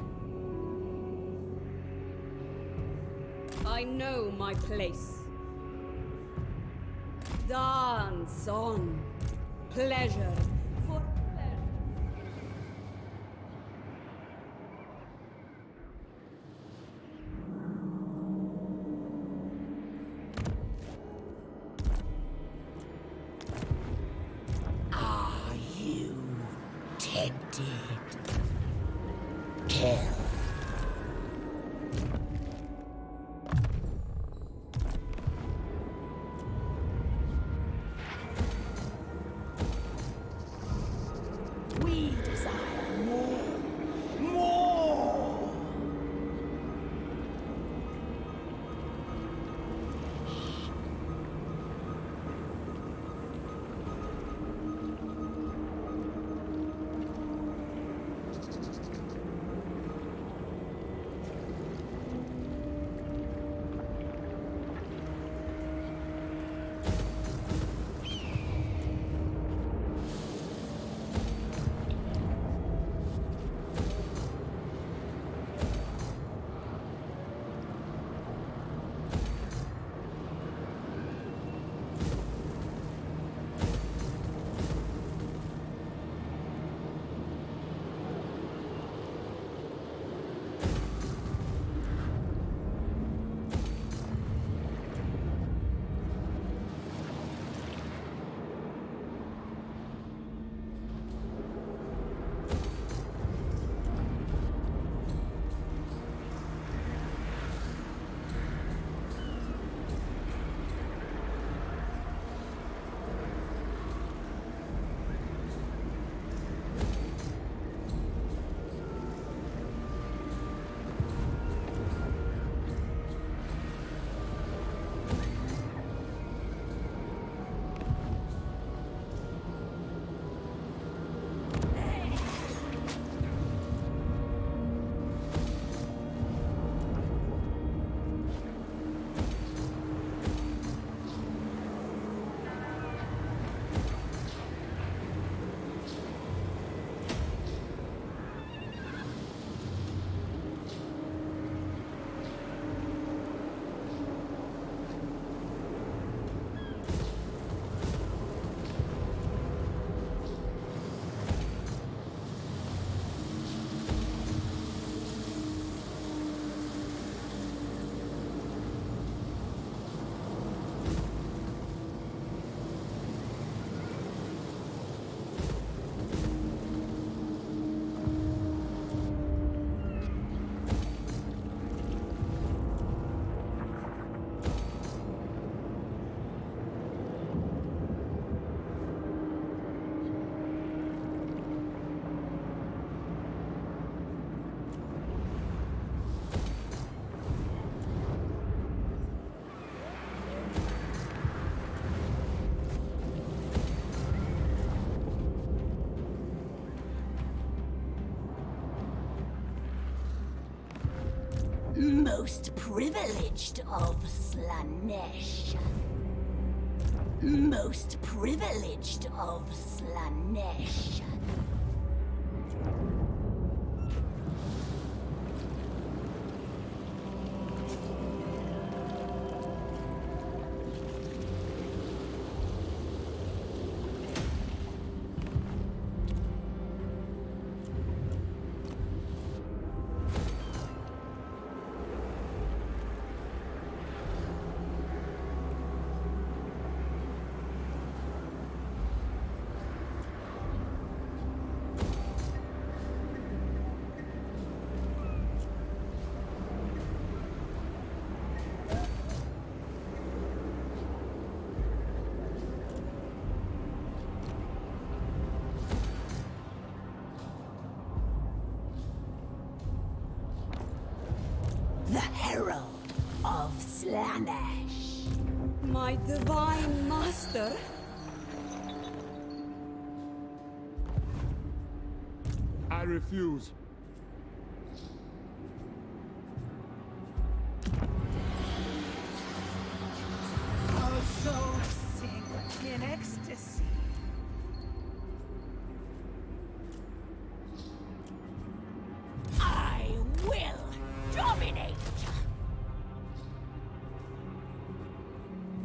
I know my place. Dance on, pleasure for pleasure. Are you tempted? Kill. We desire more. More! Most privileged of Slaanesh. Most privileged of Slaanesh. The Herald of Slaanesh. My divine master. I refuse. in ecstasy. I will dominate.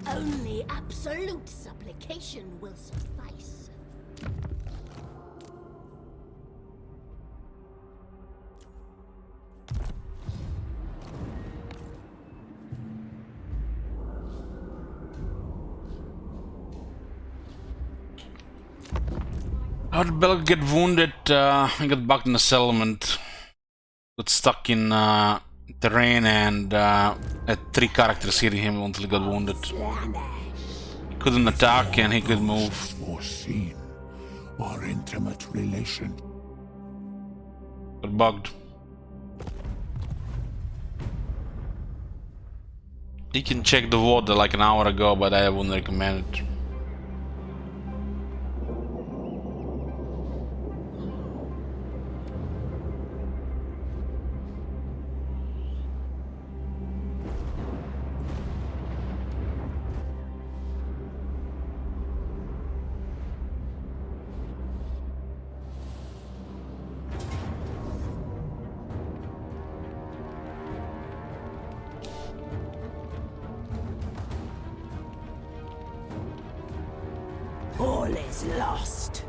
Only absolute supplication will suffice. How did Bella get wounded? He got bugged in the settlement. Got stuck in terrain and had 3 characters hitting him until he got wounded. He couldn't attack and he could move. Foreseen our intimate relation. Got bugged. He can check the water like an hour ago, but I wouldn't recommend it. All is lost.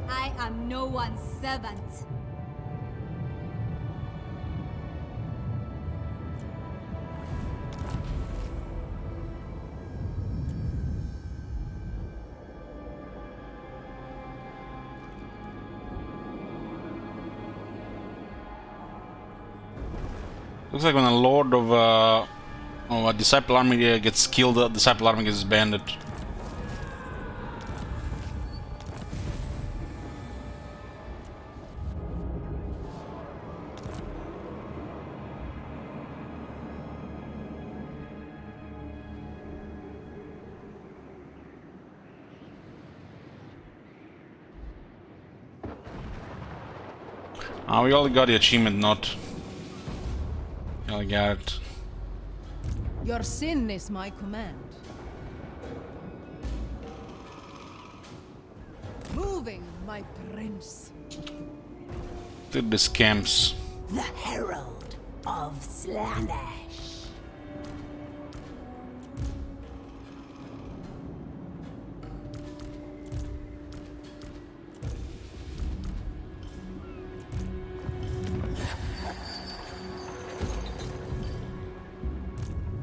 I am no one's servant. Looks like when a lord of a disciple army gets killed, the disciple army gets disbanded. We only got the achievement, not. I got it. Your sin is my command. Moving, my prince. Look at the scams. The Herald of Slaanesh.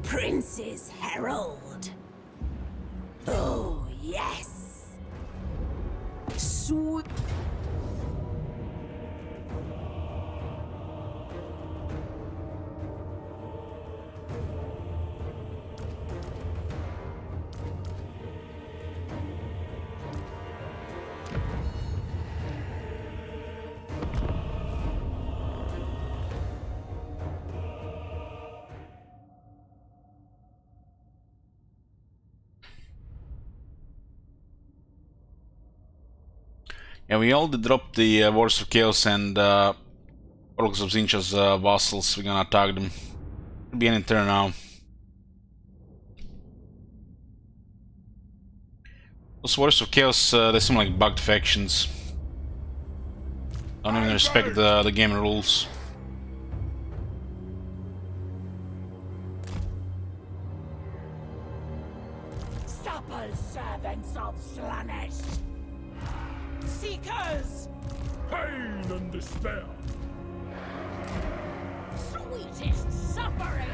Prince's Herald. Oh, yes. Sweet. Yeah, we all did drop the Wars of Chaos and Orcs of Zincha's vassals. We're gonna attack them. Should be any turn now. Those Wars of Chaos, they seem like bugged factions. Don't even respect the game rules. of Slaanesh. Seekers! Pain and despair. Sweetest suffering!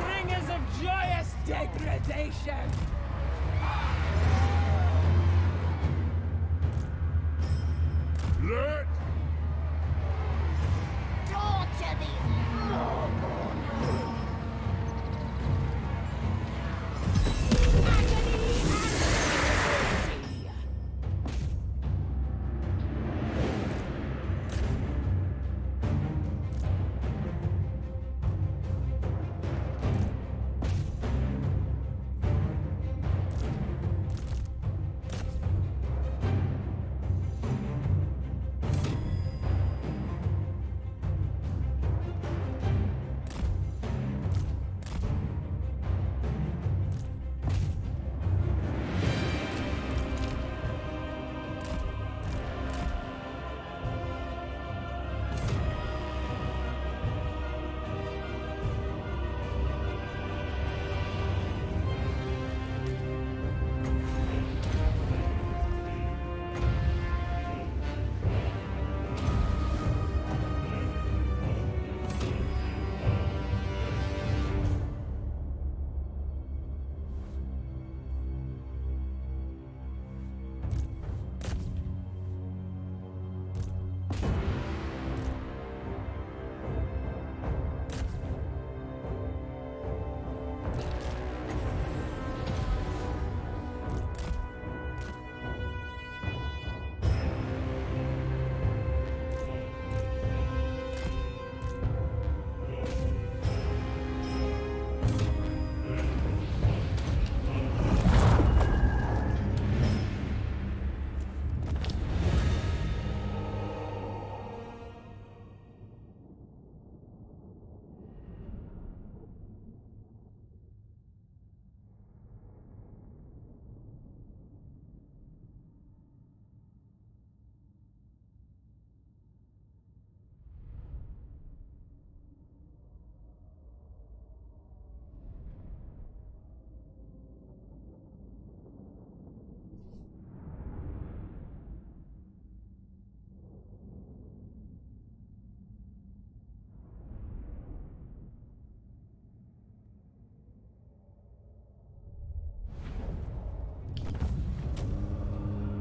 Bringers of joyous degradation! Let Torture these lawborn!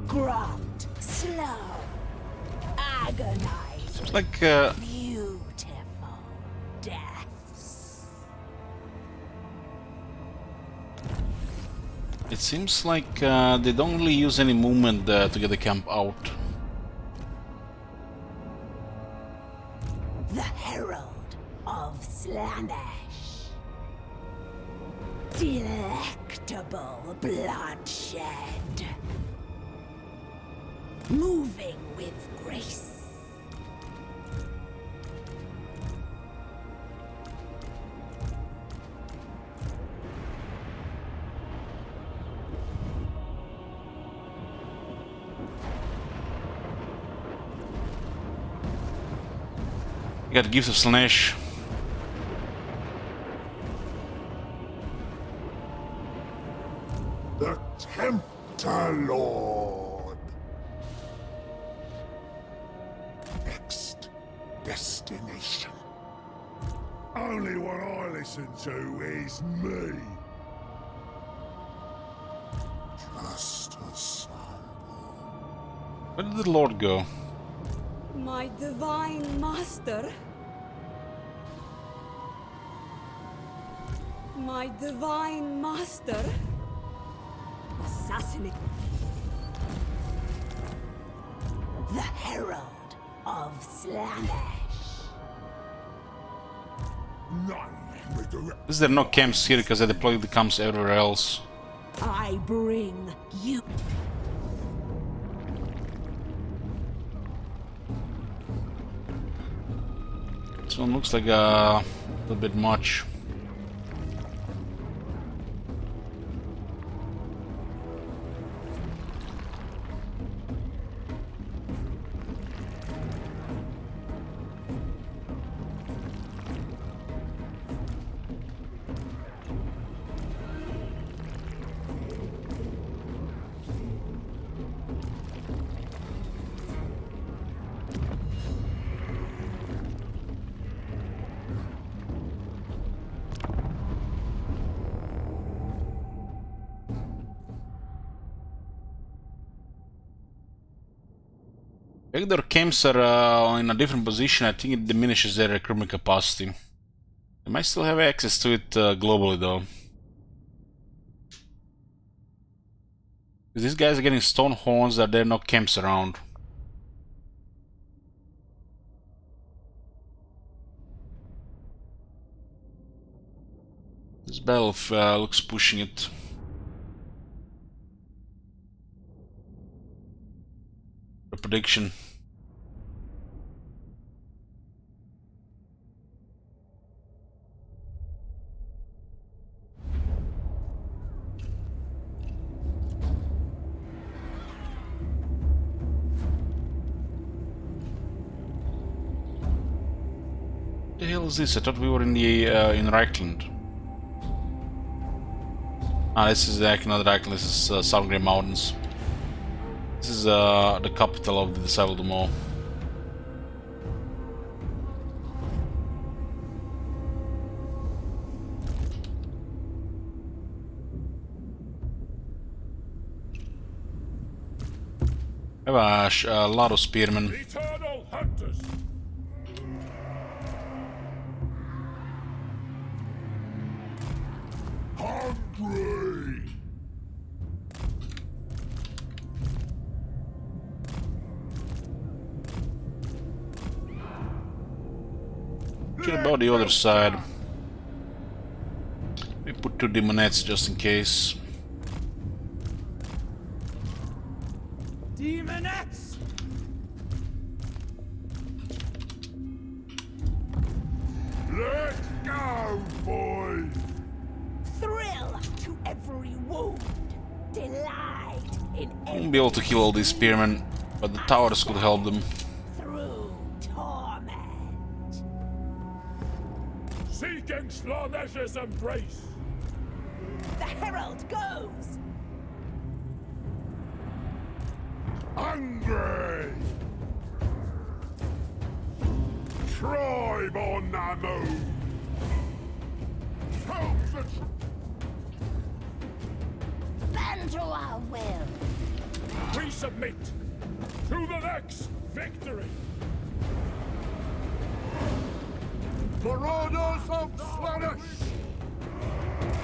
Grunt, slow, agonized, It's like beautiful deaths. it seems like they don't really use any movement to get the camp out. The Herald of Slaanesh. Delectable bloodshed. Moving with grace. You got gifts of Slaanesh. the Tempter Lord. Next destination. Only one I listen to is me. Just a sample. Where did the Lord go? My divine master. My divine master. Assassinate. The Herald of Slaanesh. None with the Is there no camps here because they deployed the camps everywhere else? I bring you. This one looks like a little bit much. If their camps are in a different position, I think it diminishes their recruitment capacity. They might still have access to it globally though. These guys are getting stone horns that there are no camps around. This battle looks pushing it. A prediction. What the hell is this? I thought we were in the in Reichland. Ah, this is actually not Reichland. This is Southern Grey Mountains. This is the capital of the Disciple of Mo. I have a lot of spearmen. Eternal hunters. Hungry. What about the other side? We put 2 demonettes just in case. Demonettes! Let's go, boys. Thrill to every wound. Delight in I won't be able to kill all these spearmen, but the towers could help them. through torment. Seeking Slaanesh's embrace. The herald goes. Hungry. Tribe on the move. Help the Bend to our will. We submit to the next victory. Marauders of Slaanesh,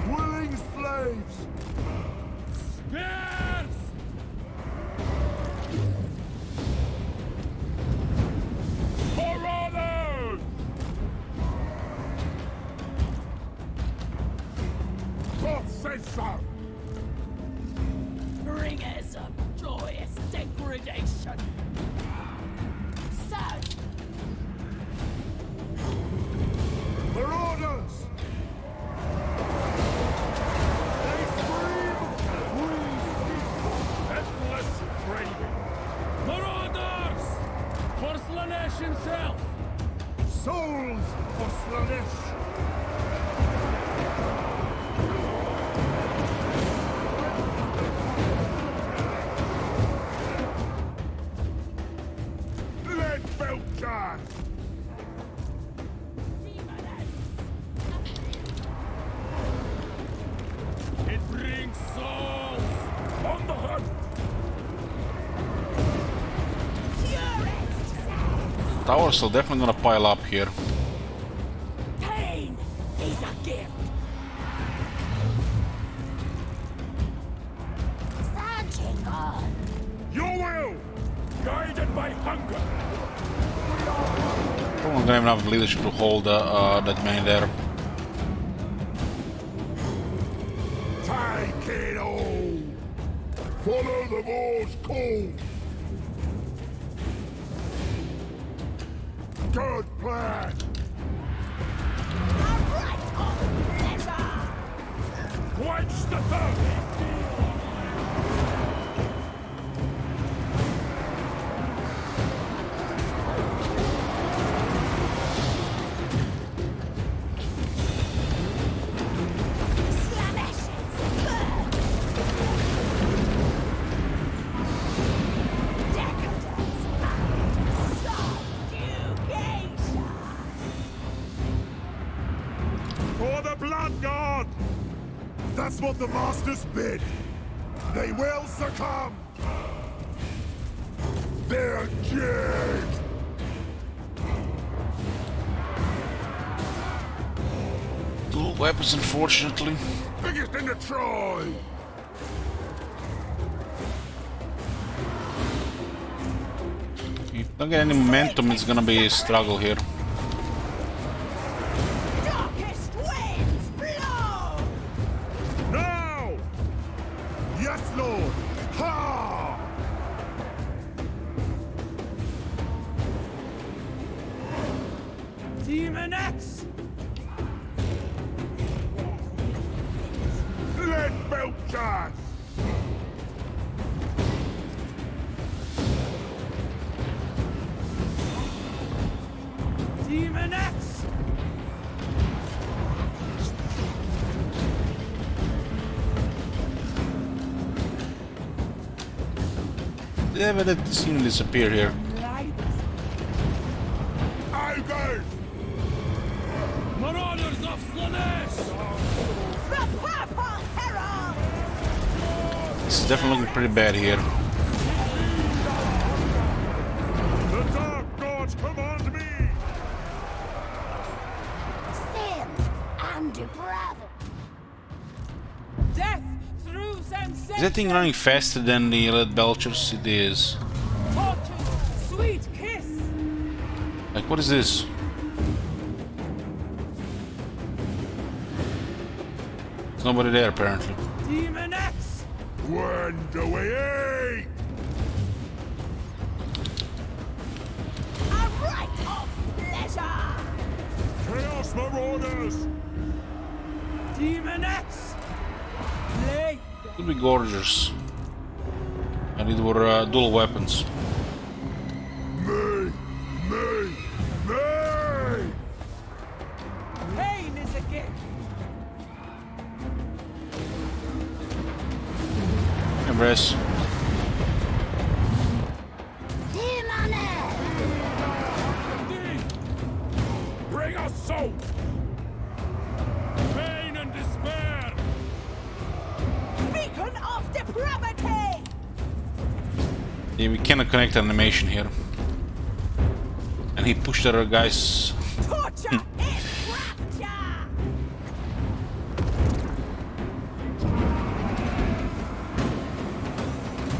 willing slaves. Spears! Marauders! God says so. Bringers of joyous degradation. Surge. Marauders! They scream! Endless craving! Marauders! For Slaanesh himself! Souls for Slaanesh! Let Belcher! It brings souls! On the hunt! Towers are definitely gonna pile up here. Pain is a gift. Searching on. Your will! Guided by hunger! Probably don't have enough leadership to hold that many there. Take it all! Follow the war's call! Good plan! Quench the thirst! Slaanesh! Burn! Decadence and subjugation! For the Blood God! That's what the Masters bid. They will succumb. They're dead. Dual weapons, unfortunately. Biggest in the tribe. If you don't get any momentum, it's gonna be a struggle here. Darkest winds blow! Now! Yes, Lord! Ha! Demonettes! Let Belchas! Demonettes! Yeah, but it seemed to disappear here. Ogres! Marauders of Slaanesh! The Purple Herald! This is definitely looking pretty bad here. The Dark Gods command me! Sin and depravity! Death through sensation! Is that thing running faster than the Red Belchers? It is. Torture's sweet kiss! Like, what is this? There's nobody there, apparently. Demonettes! When do we eat? A rite of pleasure! Chaos Marauders! Demonettes! Play! Could be gorgers. And it were dual weapons. Me! Pain is a gift! Embrace. Demonettes! Bring us salt! Pain and despair! Beacon of depravity! Yeah, we cannot connect animation here. And he pushed our guys. Torture is rapture!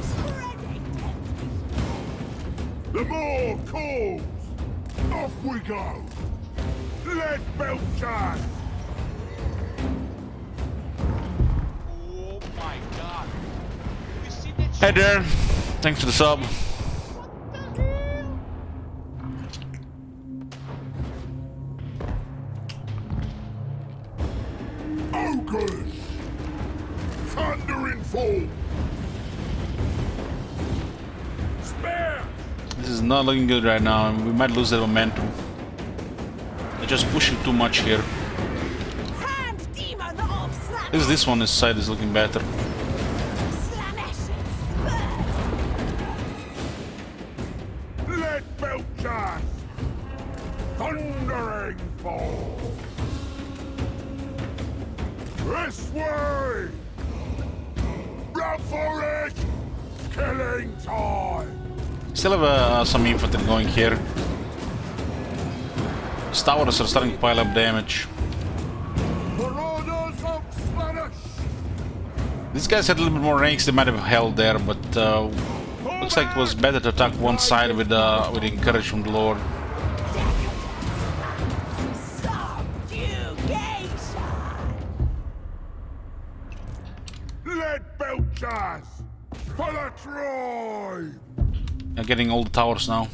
Spreading The more calls! Off we go! Let Belchas! Oh my god. You see that Hey shit? there. Thanks for the sub. What the hell? Ogres! Thundering fall! Spare! This is not looking good right now, and we might lose that momentum. They're just pushing too much here. hand demon of At least this one, this side is looking better. Slaanesh's birth! Let Belchas! Thundering fall! This way! Run for it! Killing time! Still have some infantry going here. These towers are starting to pile up damage. Marauders of Slaanesh! These guys had a little bit more ranks they might have held there, but looks like it was better to attack one side with encouragement from the Lord. Subjugation! Let Belchas! For the tribe! They're getting all the towers now.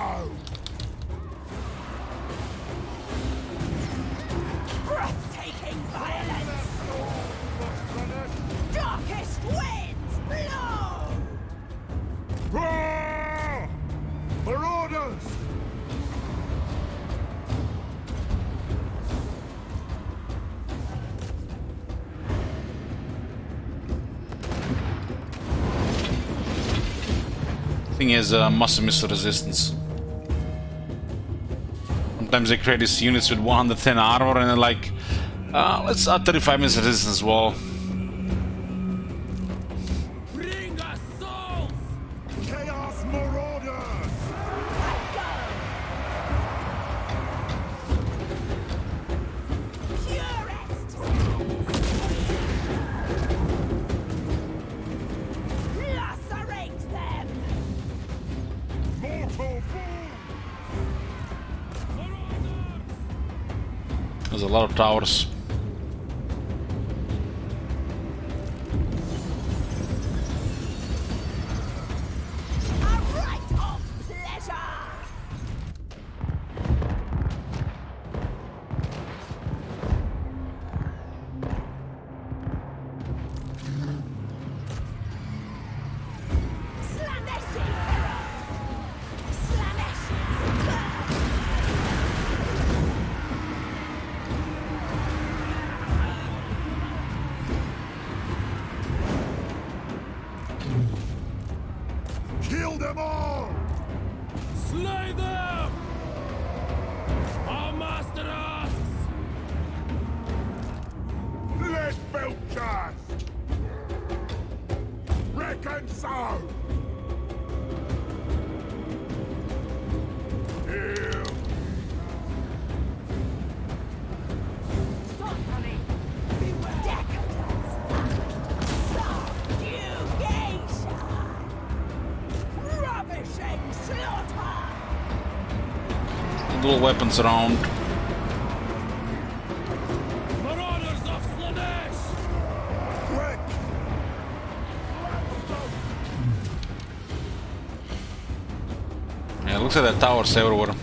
so! Breathtaking violence! Darkest winds blow! Roar! Marauders! Thing is massive missile resistance. Sometimes they create these units with 110 armor and they're like, let's add 35 missile resistance as well. Bring us souls! Chaos Marauders! Purest! Lacerate them! Mortal fool! There's a lot of towers. A rite of pleasure! Slaanesh Herald! Slaanesh burn! Kill them all! Slay them! Our master asks! Let Belchas! Reckon so! Here! Decadence! Subjugation! Ravishing slaughter! Dual weapons around. Marauders of Slaanesh! Quick! Yeah, looks like there are towers everywhere.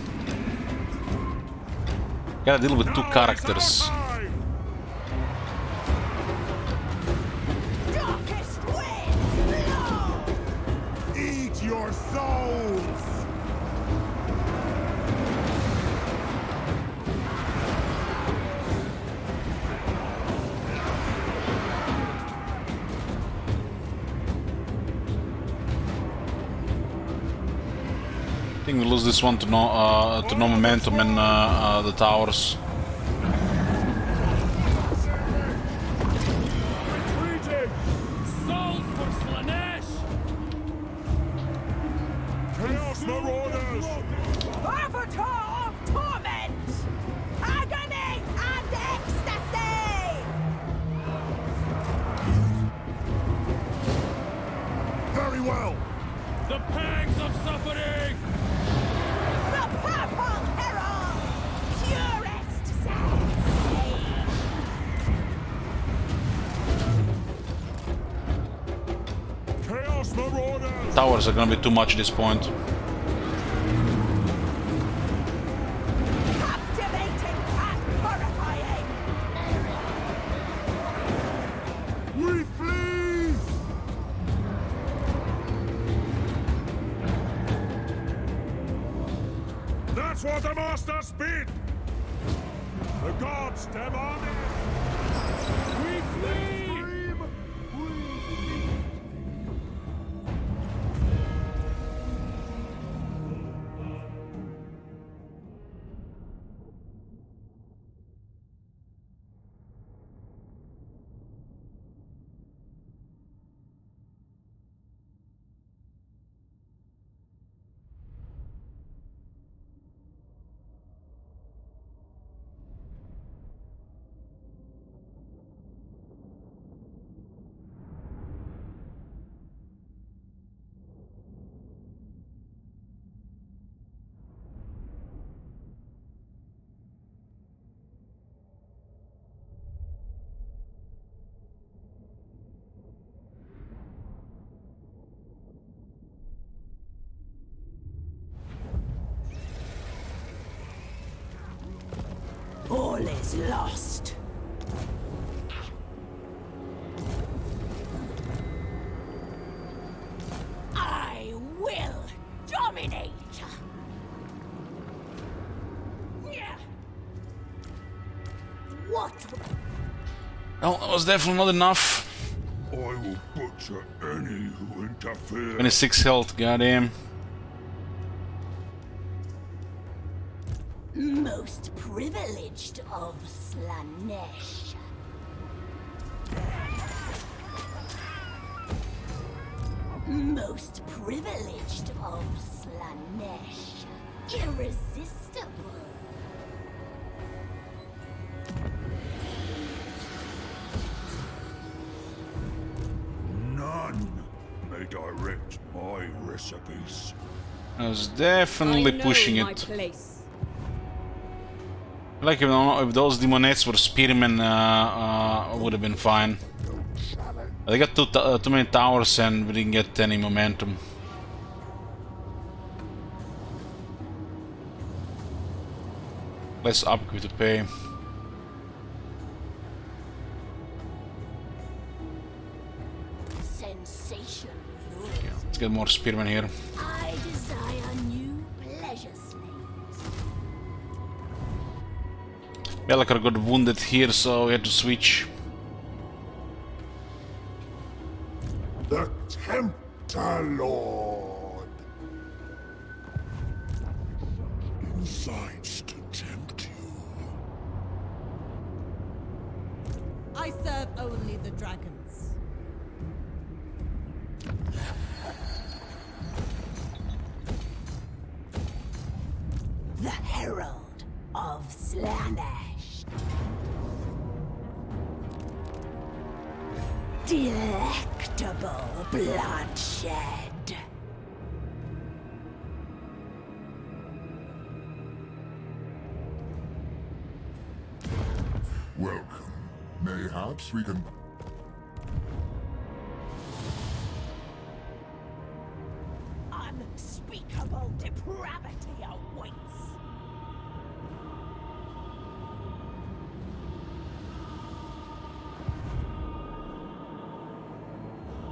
Gotta deal with two characters. Darkest winds blow! Eat your souls! I think we lose this one to no momentum in the towers. Souls for Slaanesh! Chaos Marauders! Avatar of torment! Agony and ecstasy! Very well! The pangs of suffering! The purple herald! Purest sense! Chaos Marauders! Towers are gonna be too much at this point. Captivating and horrifying! We flee! That's what the Masters bid! The gods demanded! We flee! all is lost. I will dominate. What? Well, that was definitely not enough. I will butcher any who interfere. 26 health, goddamn. Most privileged of Slaanesh. Most privileged of Slaanesh. Irresistible. None may direct my recipes. I was definitely pushing my it. place. Like if those demonettes were spearmen, would have been fine. They got too many towers and we didn't get any momentum. Let's upgrade to pay. Sensation. Let's get more spearmen here. I desire new pleasure slaves. Belkar got wounded here, so we had to switch. The Tempter Lord. Insights to tempt you. I serve only the dragons. The Herald of Slaanesh. Delectable bloodshed. Welcome. Mayhaps we can... Unspeakable depravity awaits.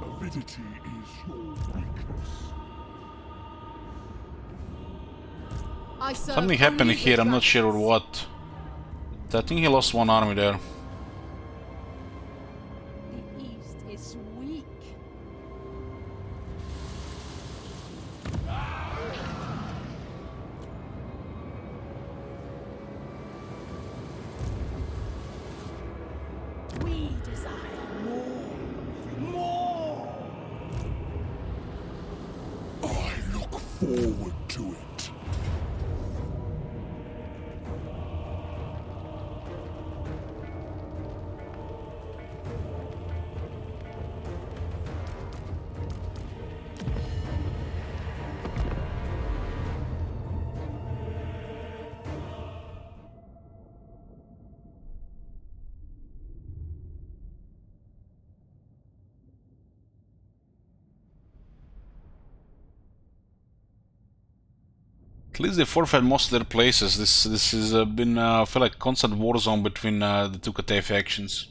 Avidity is your weakness. I serve Something happened only here, the I'm not sure dragons. what. I think he lost one army there. The East is weak. We desire more. More. I look forward to it. At least they forfeit most of their places. This has been I feel like constant war zone between the two Kate factions.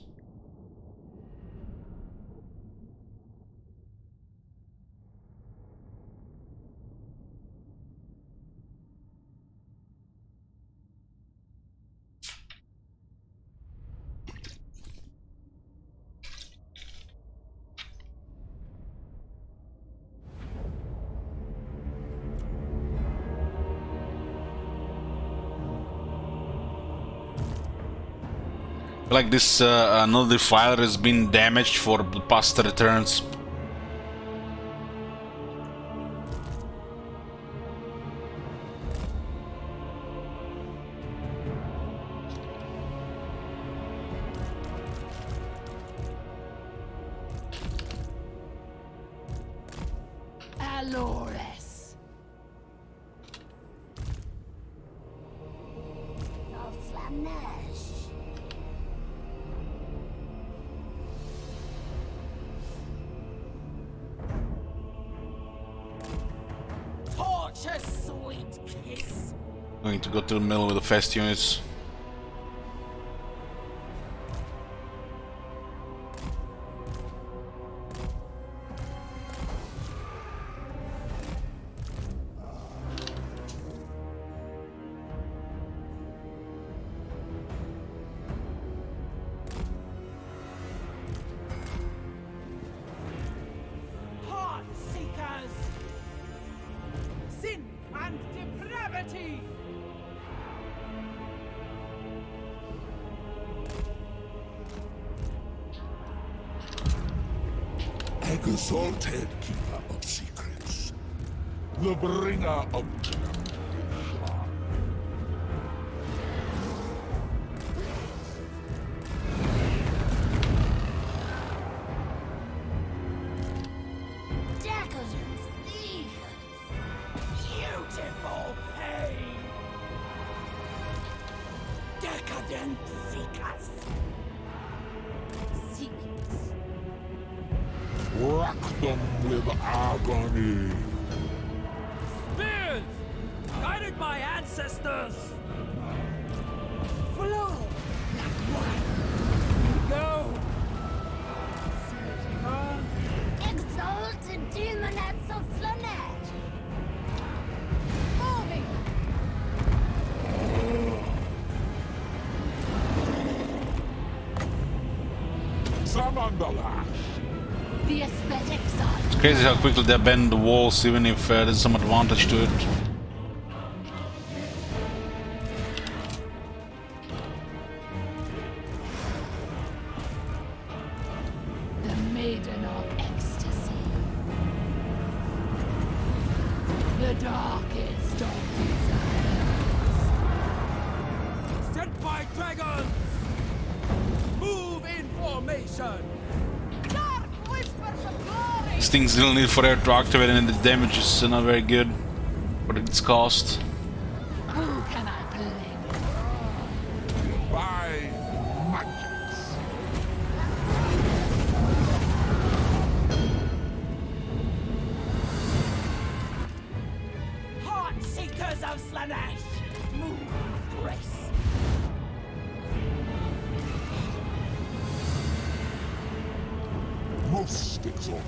Like this, another defiler has been damaged for the past 3 turns. Alores. Of Slaanesh. Torture, sweet kiss. Going to go to the middle with the fast units. posterity! Exalted keeper of secrets, the bringer of Decadence thievers. Beautiful pain! Decadent seekers! Secrets. rack them with agony. Spears! Guided by ancestors! Flow like wine! Go! Surging on! Exalted demonettes of Slaanesh. Moving! Summon the lash. The aesthetics are It's crazy how quickly they bend the walls, even if there's some advantage to it. the maiden of ecstasy. The darkest of desires. Sent by dragons! Move in formation! Dark whispers of glory! These things still need forever to activate, and the damage is not very good. What it's cost. Who can I blame? By magics. Heart seekers of Slaanesh! Move with grace! Most exalted.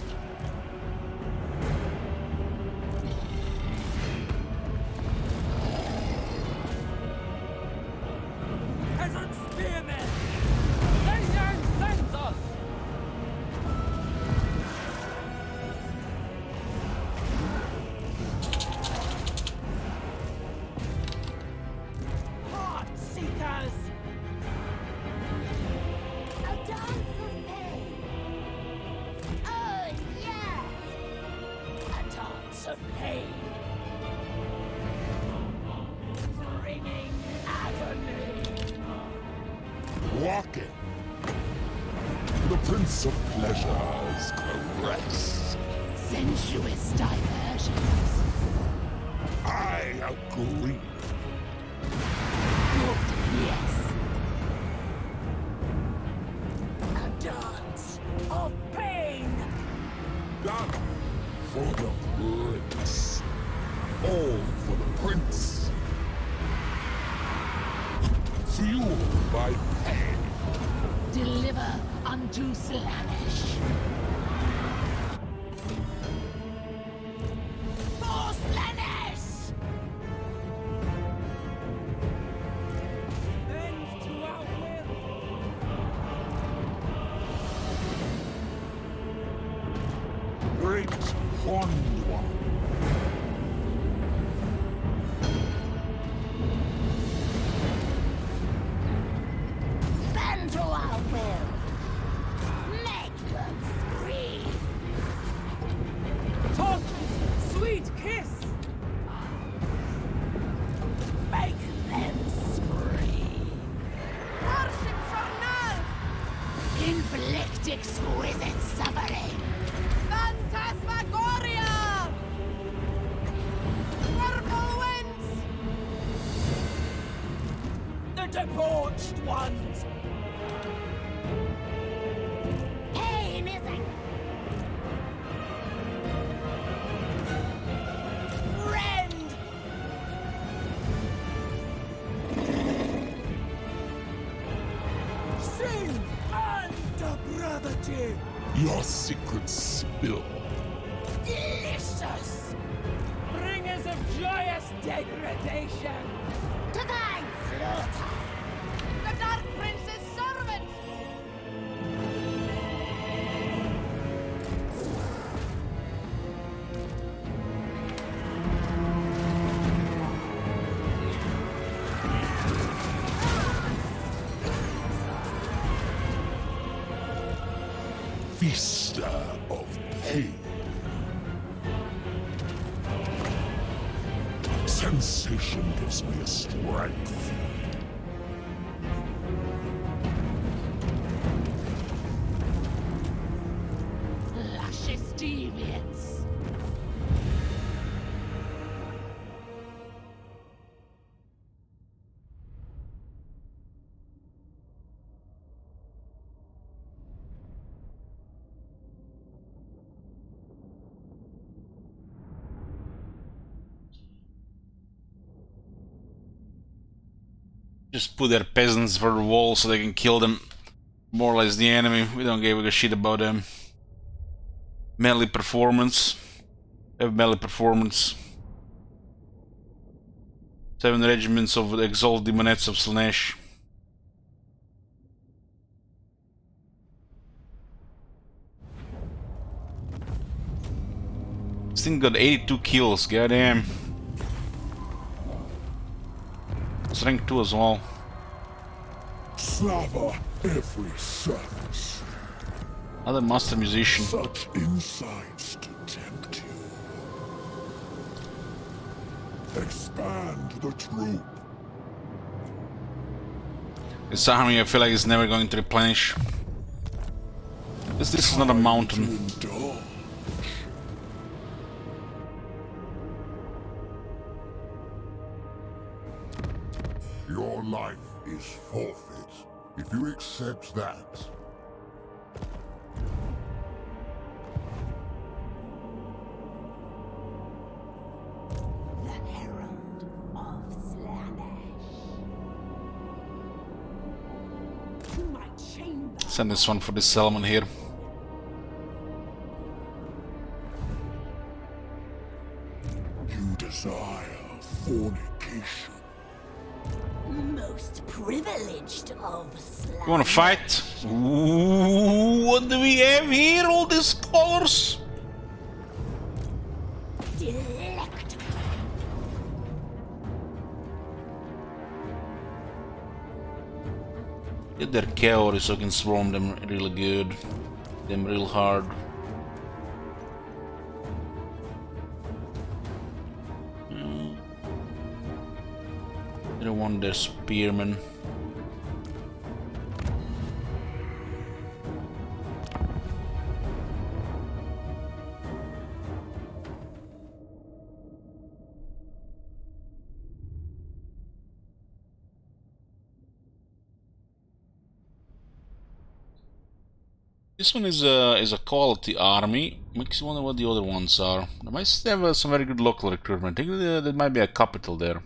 Peasant spearmen! Zayang sends us! Heart seekers! A dance of pain. Oh, yes. A dance of pain! Bringing agony! Walking. The Prince of Pleasure's caress. Sensuous diversions. I agree. Good, yes. A dance of pain! Done for the Prince. All for the Prince. Fueled by pain. Deliver unto Slaanesh. For Slaanesh! Bend to our will! Great Horned One. Bend to our will. Make them scream. Torches! Sweet kiss! Make them scream! Worship Shornal! Inflict exquisite suffering. Phantasmagoria! Purple winds! The debauched ones! Pain is a Rend! Sing under brotherty! Your secrets spill. Delicious! Bringers of joyous degradation! divine slaughter. The Dark Prince's servant! feaster of pain. Sensation gives me a strength. Luscious deviance. Just put their peasants for the wall so they can kill them. More or less the enemy. We don't give a shit about them. Melee performance. Have melee performance. 7 regiments of the exalted demonettes of Slaanesh. This thing got 82 kills, goddamn. It's rank 2 as well. Slava every surface. Other master musician. Such insights to tempt you. Expand the troop. This army I feel like is never going to replenish. This is not a mountain. Your life is forfeit if you accept that. The Herald of Slaanesh. To my chamber. Send this one for this Salmon here. You desire fornication. Most privileged of Slaanesh. You wanna fight? Ooh, what do we have here? All these colors? Delectable. Get their cavalry so I can swarm them really good. Them real hard. I don't want their spearmen. This one is a quality army. Makes you wonder what the other ones are. They might have some very good local recruitment. I think there might be a capital there.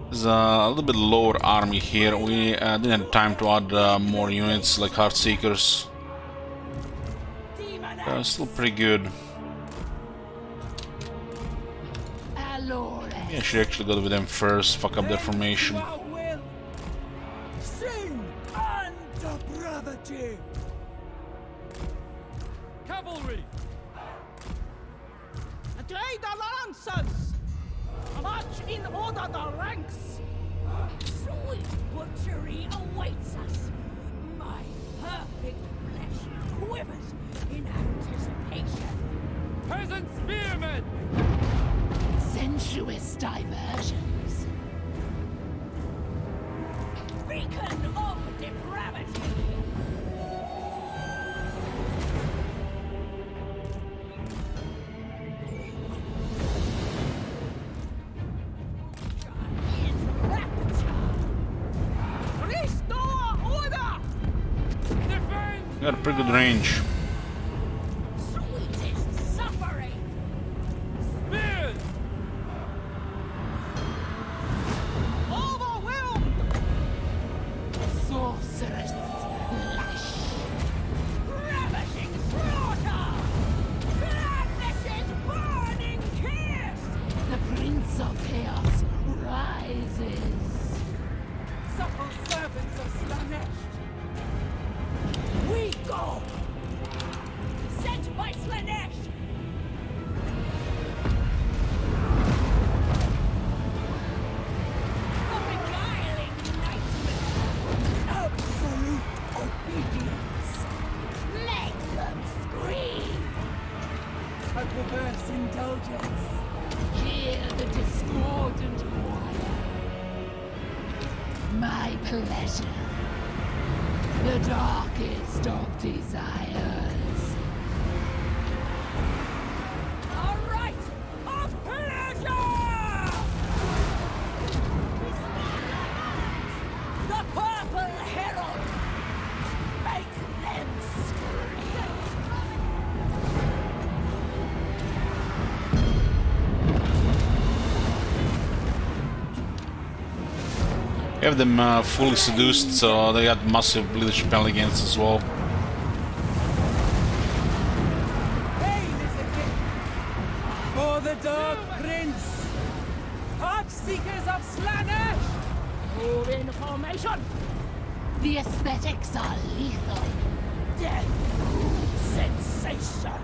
There's a little bit lower army here. We didn't have time to add more units like Heartseekers. Still pretty good. Maybe I should actually go with them first, fuck up their formation. Sing unto brevity. Cavalry! Attain the lances! March in order the ranks! Sweet butchery awaits us. My perfect flesh quivers in anticipation. Peasant spearmen! Sensuous diversions. Beacon of depravity. Got a pretty good range. Sweetest suffering. Spears! Overwhelmed! Sorcerous lash. Ravishing slaughter. Gladness's burning kiss. The Prince of Chaos rises. Supple servants of Slaanesh! We go! Sent by Slaanesh! my pleasure. The darkest of desires. All right, of pleasure! The Purple Herald makes them scream. Have them fully seduced, so they got massive leadership against as well. Pain is a gift for the Dark Prince. Heart Seekers of Slaanesh. Move in formation. The aesthetics are lethal. Death sensation.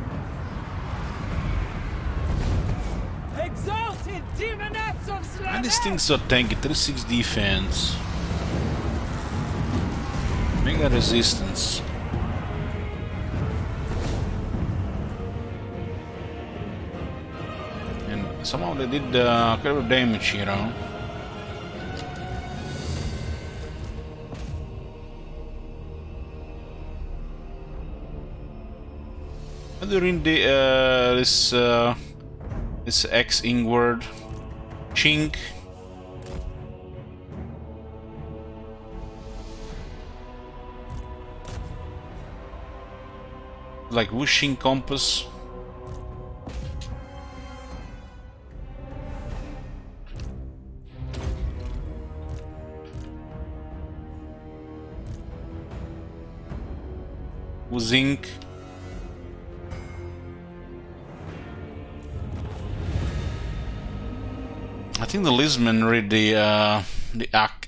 Exalted Demonettes of Slaanesh. And these things are tanky, 36 defense. Mega resistance. And somehow they did quite a bit of damage here, huh? How do you read the, this X-ing word? Chink. Like wishing compass. Zinc. I think the Lisman read the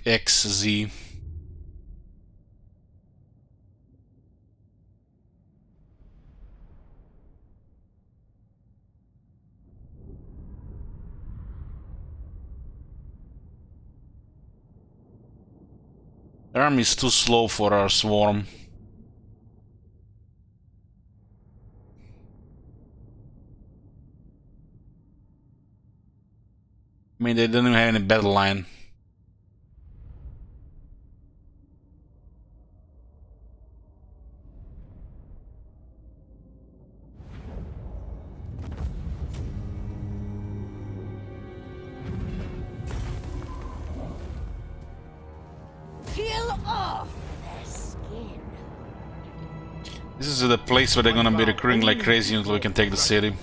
XZ. The army is too slow for our swarm. I mean, they don't even have any battle line. Peel off their skin. This is the place where they're gonna be recruiting like crazy until we can take the city.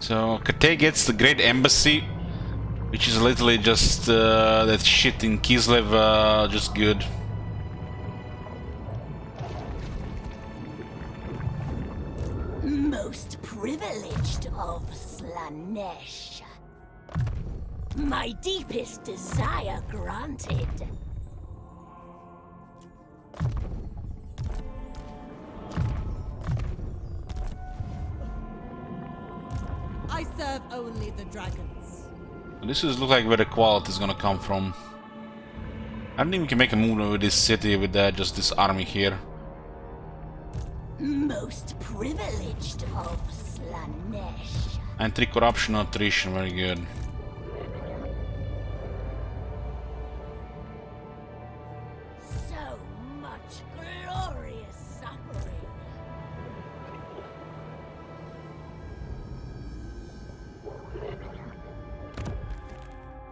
So Kate gets the Great Embassy, which is literally just that shit in Kislev, just good. Most privileged of Slaanesh. My deepest desire granted. I serve only the dragons. This is look like where the quality is gonna come from. I don't think we can make a move with this city with just this army here. Most privileged of Slaanesh. And 3 corruption, attrition, very good. So much glorious suffering.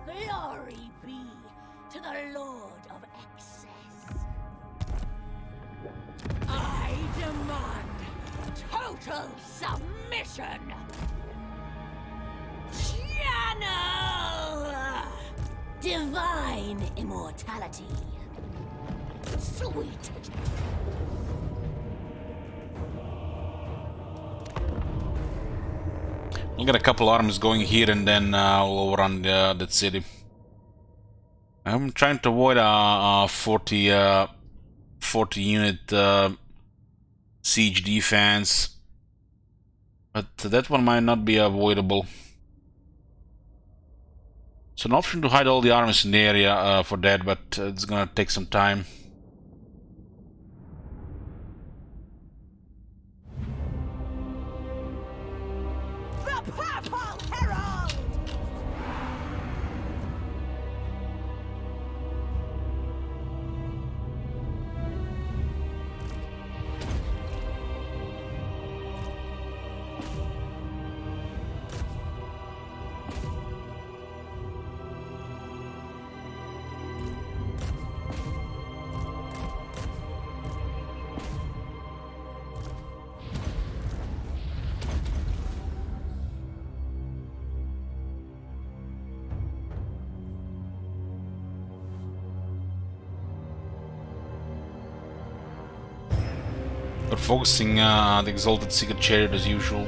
Glory be to the Lord of Excess. I demand total submission. Channel divine immortality. Sweet. We'll get a couple armies going here and then we'll overrun that city. I'm trying to avoid a 40 unit siege defense, but that one might not be avoidable. It's an option to hide all the armies in the area for that, but it's gonna take some time. The Purple Herald! We're focusing on the Exalted Secret Chariot as usual.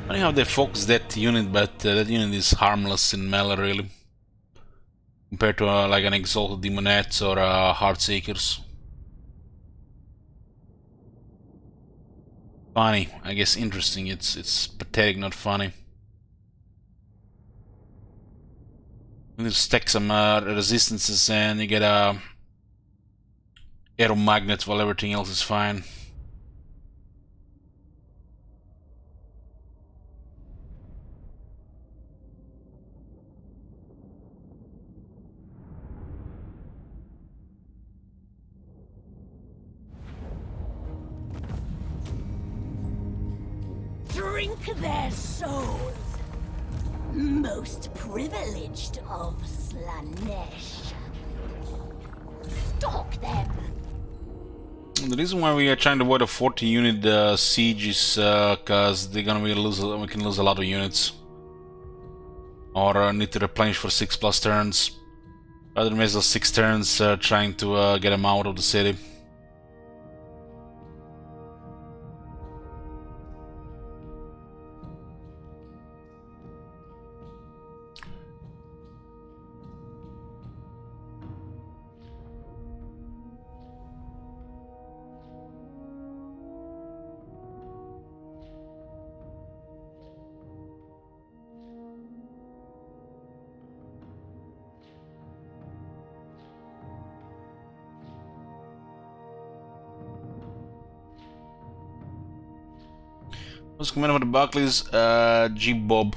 Funny how they focus that unit, but that unit is harmless in melee, really, compared to like an Exalted Demonettes or Heartseekers. Funny, I guess interesting. It's pathetic, not funny. You stack some resistances and you get a aeromagnet while everything else is fine. Drink their souls, most privileged of Slaanesh. Stalk them. The reason why we are trying to avoid a 40 unit siege is because we can lose a lot of units, or need to replenish for 6+ turns. Rather than waste those 6 turns trying to get them out of the city. What's coming over the Barclays? G Bob.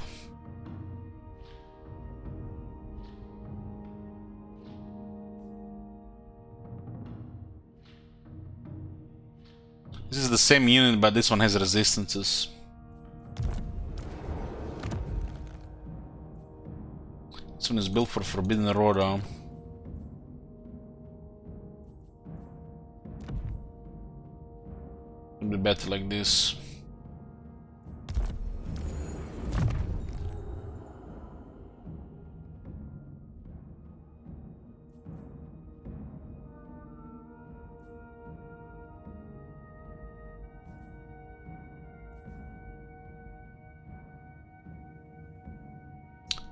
This is the same unit, but this one has resistances. This one is built for Forbidden Road. It'll be better like this.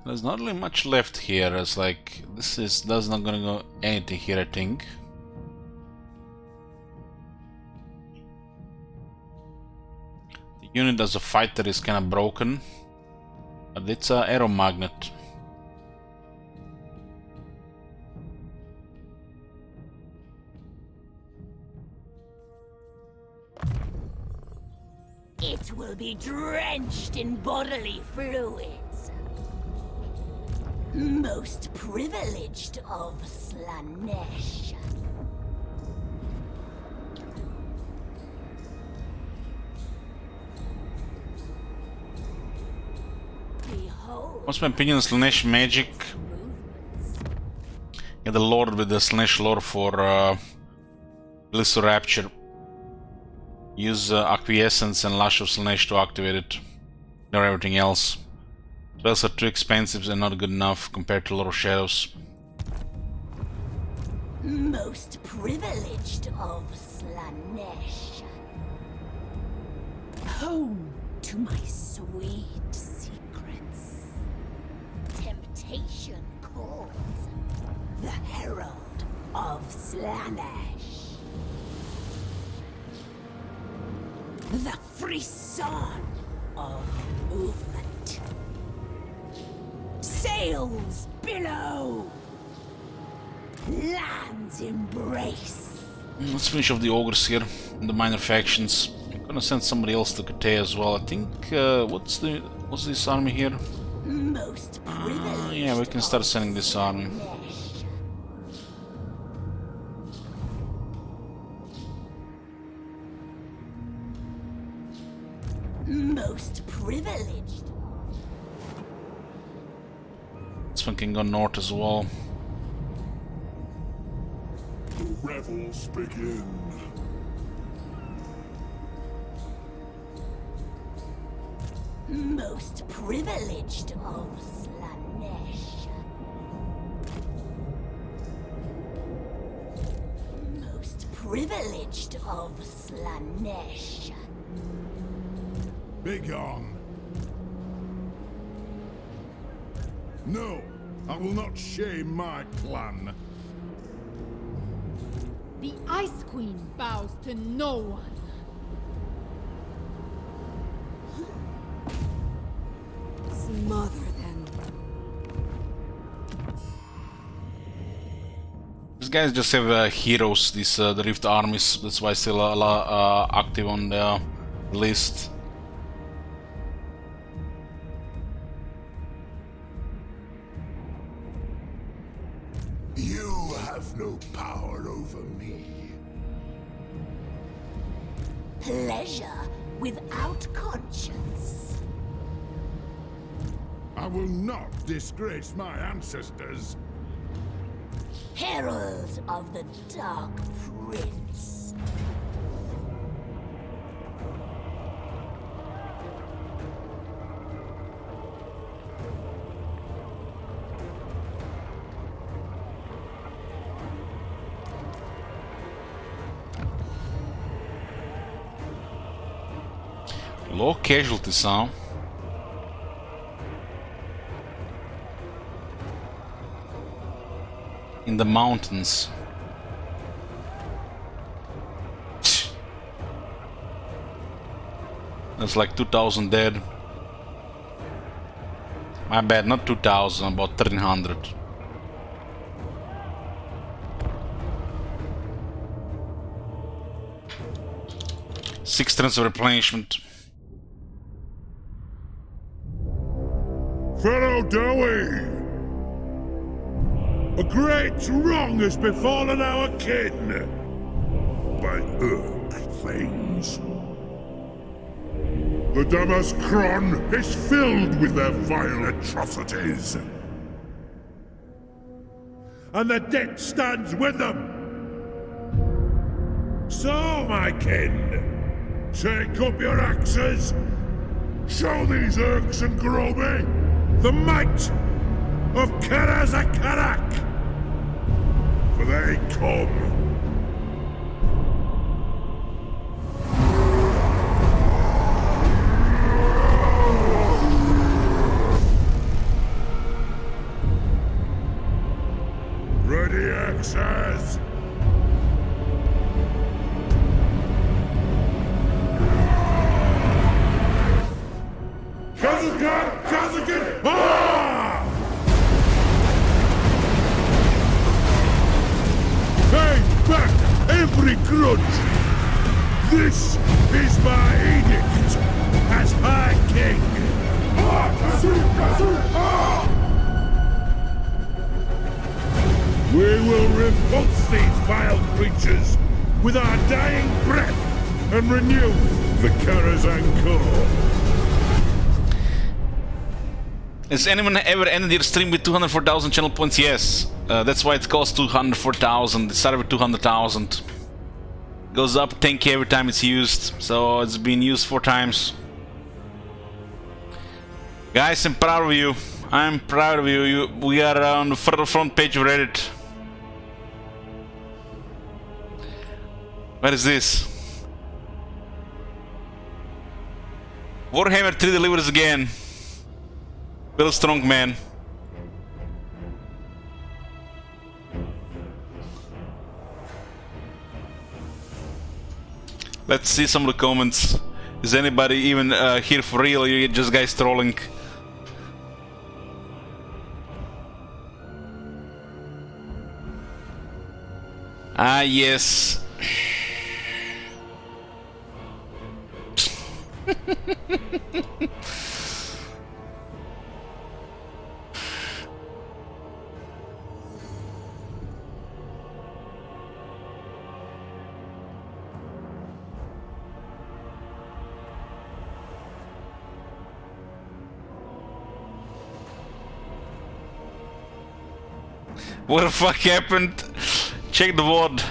There's not really much left here. It's like that's not gonna go anything here, I think. The unit as a fighter is kind of broken, but it's an aeromagnet. It will be drenched in bodily fluids. Most privileged of Slaanesh. Behold. What's my opinion on Slaanesh magic? Get the lord with the Slaanesh lore for Bliss or Rapture. Use Acquiescence and Lash of Slaanesh to activate it. Or everything else. Spells are too expensive and not good enough compared to Lord of Shadows. Most privileged of Slaanesh. Home to my sweet secrets. Temptation calls. The Herald of Slaanesh. The frisson of movement. Sails below. Land's embrace. Let's finish off the ogres here, and the minor factions. I'm gonna send somebody else to Kate as well. I think what's this army here? Most Yeah, we can start sending this army. one can go north as well. The revels begin. Most privileged of Slaanesh. Most privileged of Slaanesh. Begone. No, I will not shame my clan. The Ice Queen bows to no one. Smother them. These guys just have heroes, these the Rift armies. That's why still active on the list. You have no power over me. Pleasure without conscience. I will not disgrace my ancestors. Herald of the Dark Prince. Low casualties, huh? In the mountains. That's like 2,000 dead. My bad, not 2,000, about 1,300. Six turns of replenishment. Fellow Dowie! A great wrong has befallen our kin by Earth things. The Damaskron is filled with their vile atrocities. And the debt stands with them. So, my kin, take up your axes. Show these Urks and Groby the might of Karazakarak. For they come. Ready, axes! Kazakan! Kazakan! Ah! Pay back every grudge! This is my edict as High King! Ah! Kazu! Kazu! Ah! We will repulse these vile creatures with our dying breath and renew the Karazhan Core. Has anyone ever ended your stream with 204,000 channel points? Yes. That's why it costs 204,000. It started with 200,000. Goes up 10k every time it's used. So it's been used 4 times. Guys, I'm proud of you. I'm proud of you. We are on the front page of Reddit. What is this? Warhammer 3 delivers again. Bill Strong, man. Let's see some of the comments. Is anybody even here for real, or you just guys trolling? Ah, yes. What the fuck happened? Check the VOD.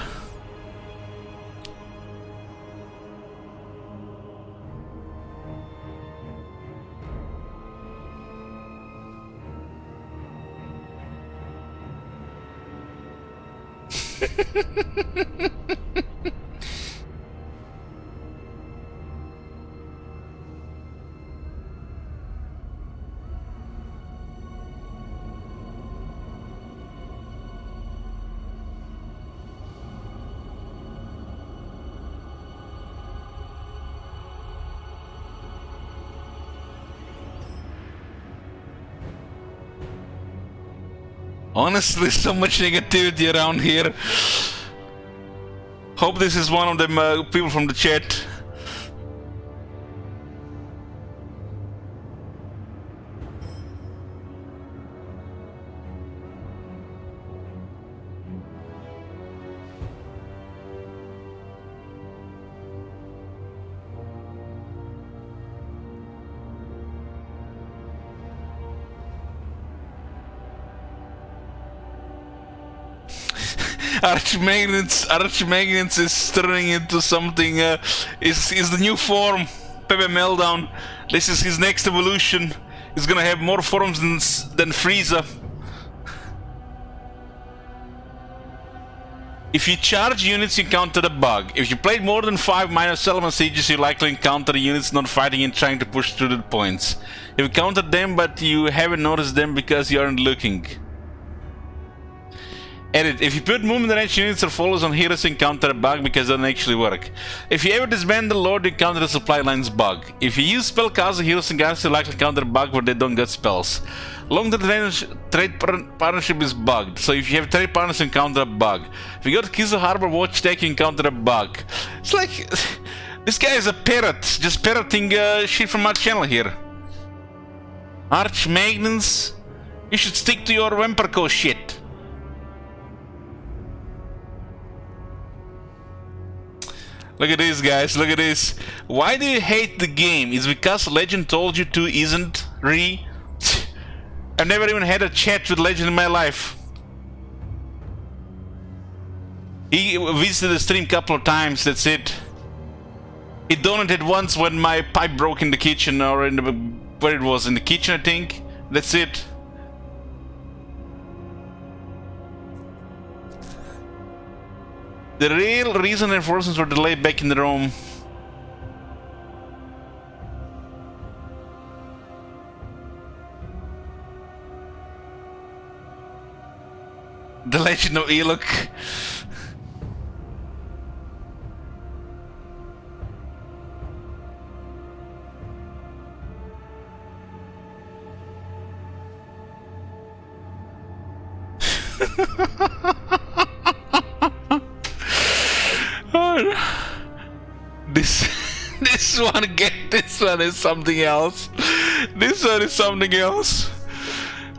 Honestly, so much negativity around here. Hope this is one of them people from the chat. Archmagnets is turning into something, is the new form, Pepe Meltdown. This is his next evolution. He's gonna have more forms than Frieza. If you charge units, you encounter a bug. If you played more than 5 minor settlement sieges, you likely encounter units not fighting and trying to push through the points. You encountered them, but you haven't noticed them because you aren't looking. Edit. If you put movement range units or follows on heroes, you encounter a bug because they don't actually work. If you ever disband the Lord, you encounter a supply lines bug. If you use spellcaster heroes and guards, you likely encounter a bug where they don't get spells. Long-term trade partnership is bugged, so if you have trade partners, you encounter a bug. If you got Kizu Harbor Watch Tech, you encounter a bug. It's like... this guy is a parrot, just parroting shit from our channel here. Archmagnets? You should stick to your Wemperco shit. Look at this, guys, look at this. Why do you hate the game? It's because Legend told you to, isn't re? I've never even had a chat with Legend in my life. He visited the stream a couple of times, that's it. He donated once when my pipe broke in the kitchen, or in the... where it was, in the kitchen I think. That's it. The real reason enforcements were delayed back in Rome. The Legend of Elok. This one is something else. This one is something else.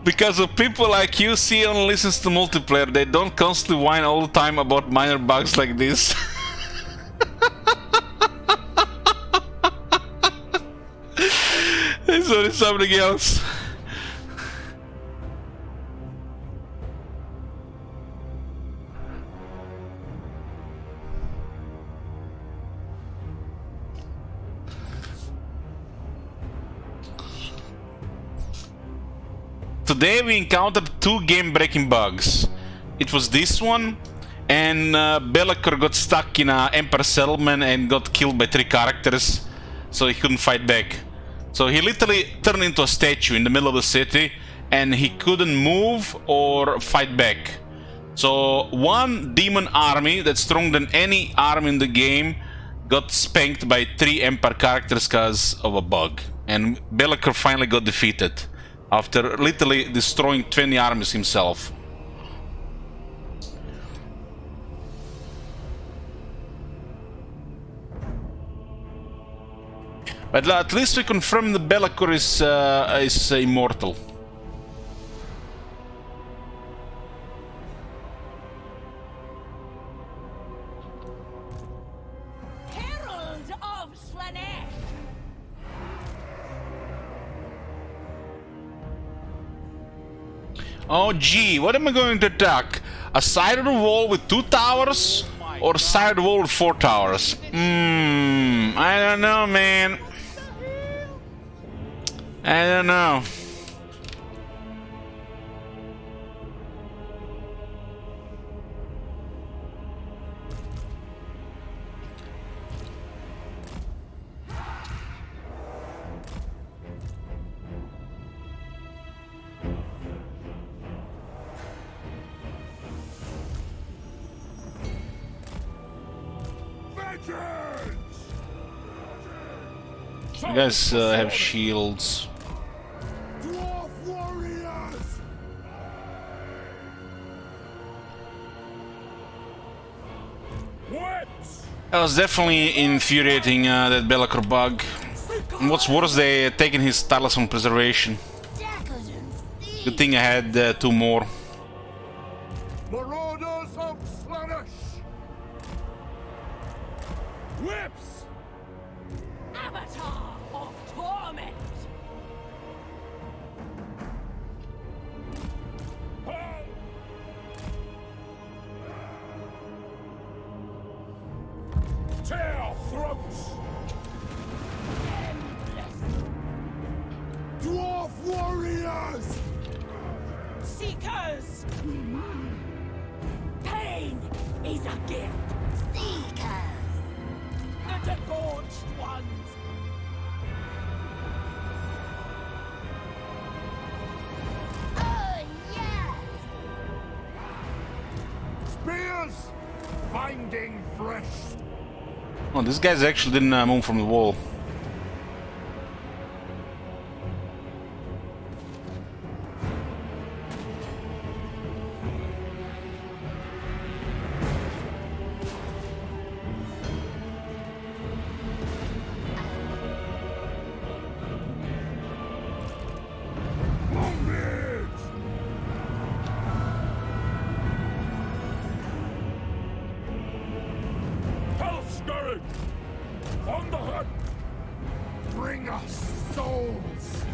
Because of people like you, see only listens to multiplayer. They don't constantly whine all the time about minor bugs like this. This one is something else. Today we encountered 2 game-breaking bugs. It was this one, and Belacor got stuck in a Emperor settlement and got killed by 3 characters, so he couldn't fight back. So he literally turned into a statue in the middle of the city, and he couldn't move or fight back. So one demon army that's stronger than any army in the game got spanked by 3 Empire characters because of a bug. And Belacor finally got defeated, after literally destroying 20 armies himself. But at least we confirmed the Belacor is immortal. Herald of Slaanesh! Oh gee, what am I going to attack? A side of the wall with 2 towers? Or a side of the wall with 4 towers? I don't know, man. I don't know. You guys have shields. Dwarf warriors! Whips! That was definitely infuriating, that Belacor bug. And what's worse, they taken his talisman preservation. Good thing I had 2 more. Marauders of Slaanesh! Whips! Avatar of torment. Tear throats! Dwarf warriors! Seekers. Pain is a gift. Seekers. The debauched ones. Oh, yes. Spears! Binding fresh! Oh, these guys actually didn't move from the wall. Hell Scourge! On the hunt! Bring us souls!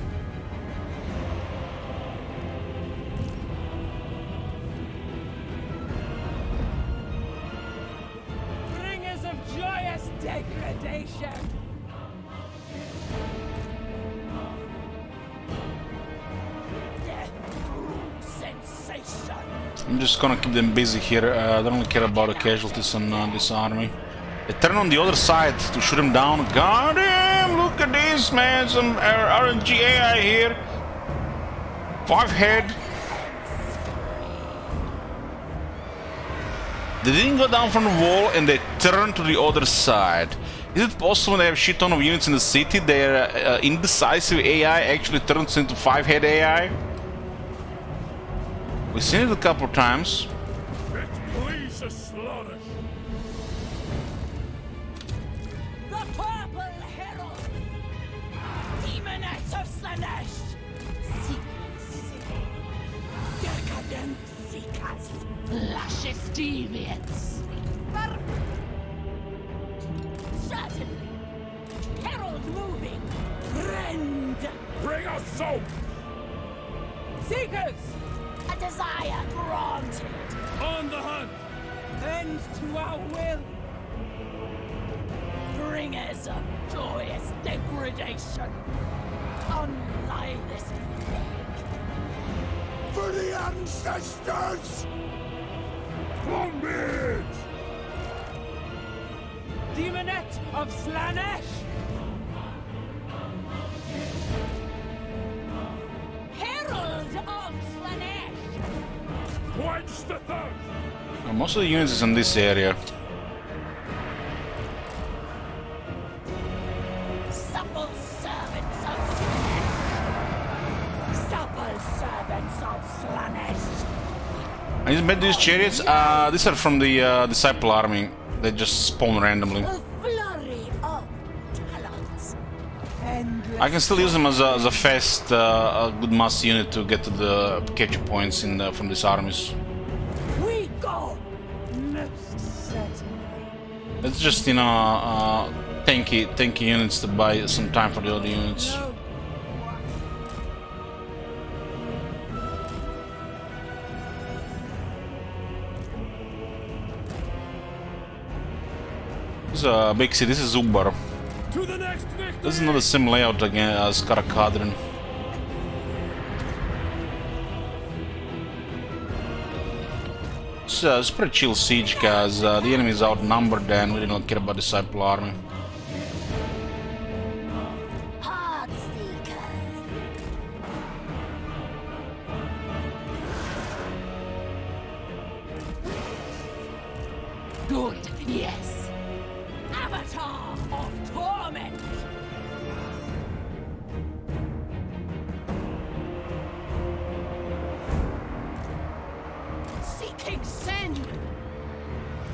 Bringers of joyous degradation. Death through sensation. I'm just gonna keep them busy here. I don't really care about the casualties on this army. They turn on the other side to shoot him down. God damn! Look at this, man! Some RNG AI here. 5 head. They didn't go down from the wall and they turned to the other side. Is it possible they have shit ton of units in the city? Their indecisive AI actually turns into 5 head AI? We've seen it a couple of times. It pleases Slaanesh! The Purple Herald. Demonettes of Slaanesh. Decadent seekers. Luscious deviants. Certainly. Herald moving. Rend. Bring us soap! Seekers. A desire granted. On the hunt! Bend to our will. Bringers of joyous degradation. Unlie this plague. For the ancestors! Longbeard! Demonette of Slaanesh! Herald of Slaanesh! Quench the thirst! Most of the units is in this area. Supple servants of Slaanesh! Supple servants of Slaanesh! I just met these chariots. These are from the Disciple army. They just spawn randomly. A flurry of talons. I can still use them as a fast, a good mass unit to get to the capture points from these armies. We go! Most certainly. It's just, you know, tanky units to buy some time for the other units. This is a big city. This is Ubar. This is not the same layout again as Karakadrin. It's pretty chill siege because the enemy is outnumbered and we didn't care about the disciple army. Good, yes. Avatar of torment. Seeking send.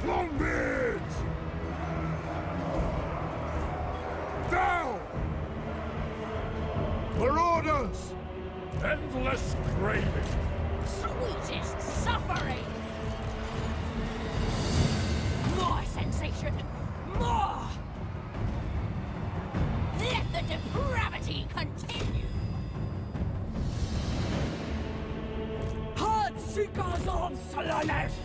Longbeards! Down! Marauders! Endless craving! Sweetest suffering. More sensation. More. Let the depravity continue. Heart seekers of Slaanesh.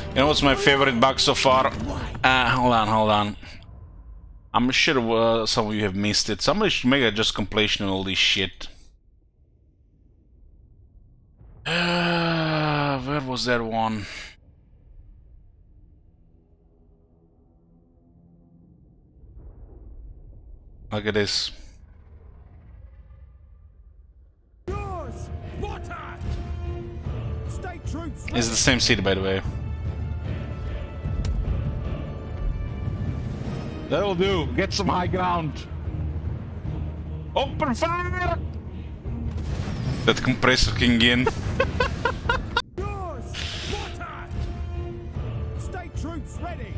You know what's my favorite bug so far? Hold on. I'm sure some of you have missed it. Somebody should make a just compilation of all this shit. Where was that one? Look at this. It's the same city, by the way. That'll do. Get some high ground. Open fire! That compressor king in. State troops ready!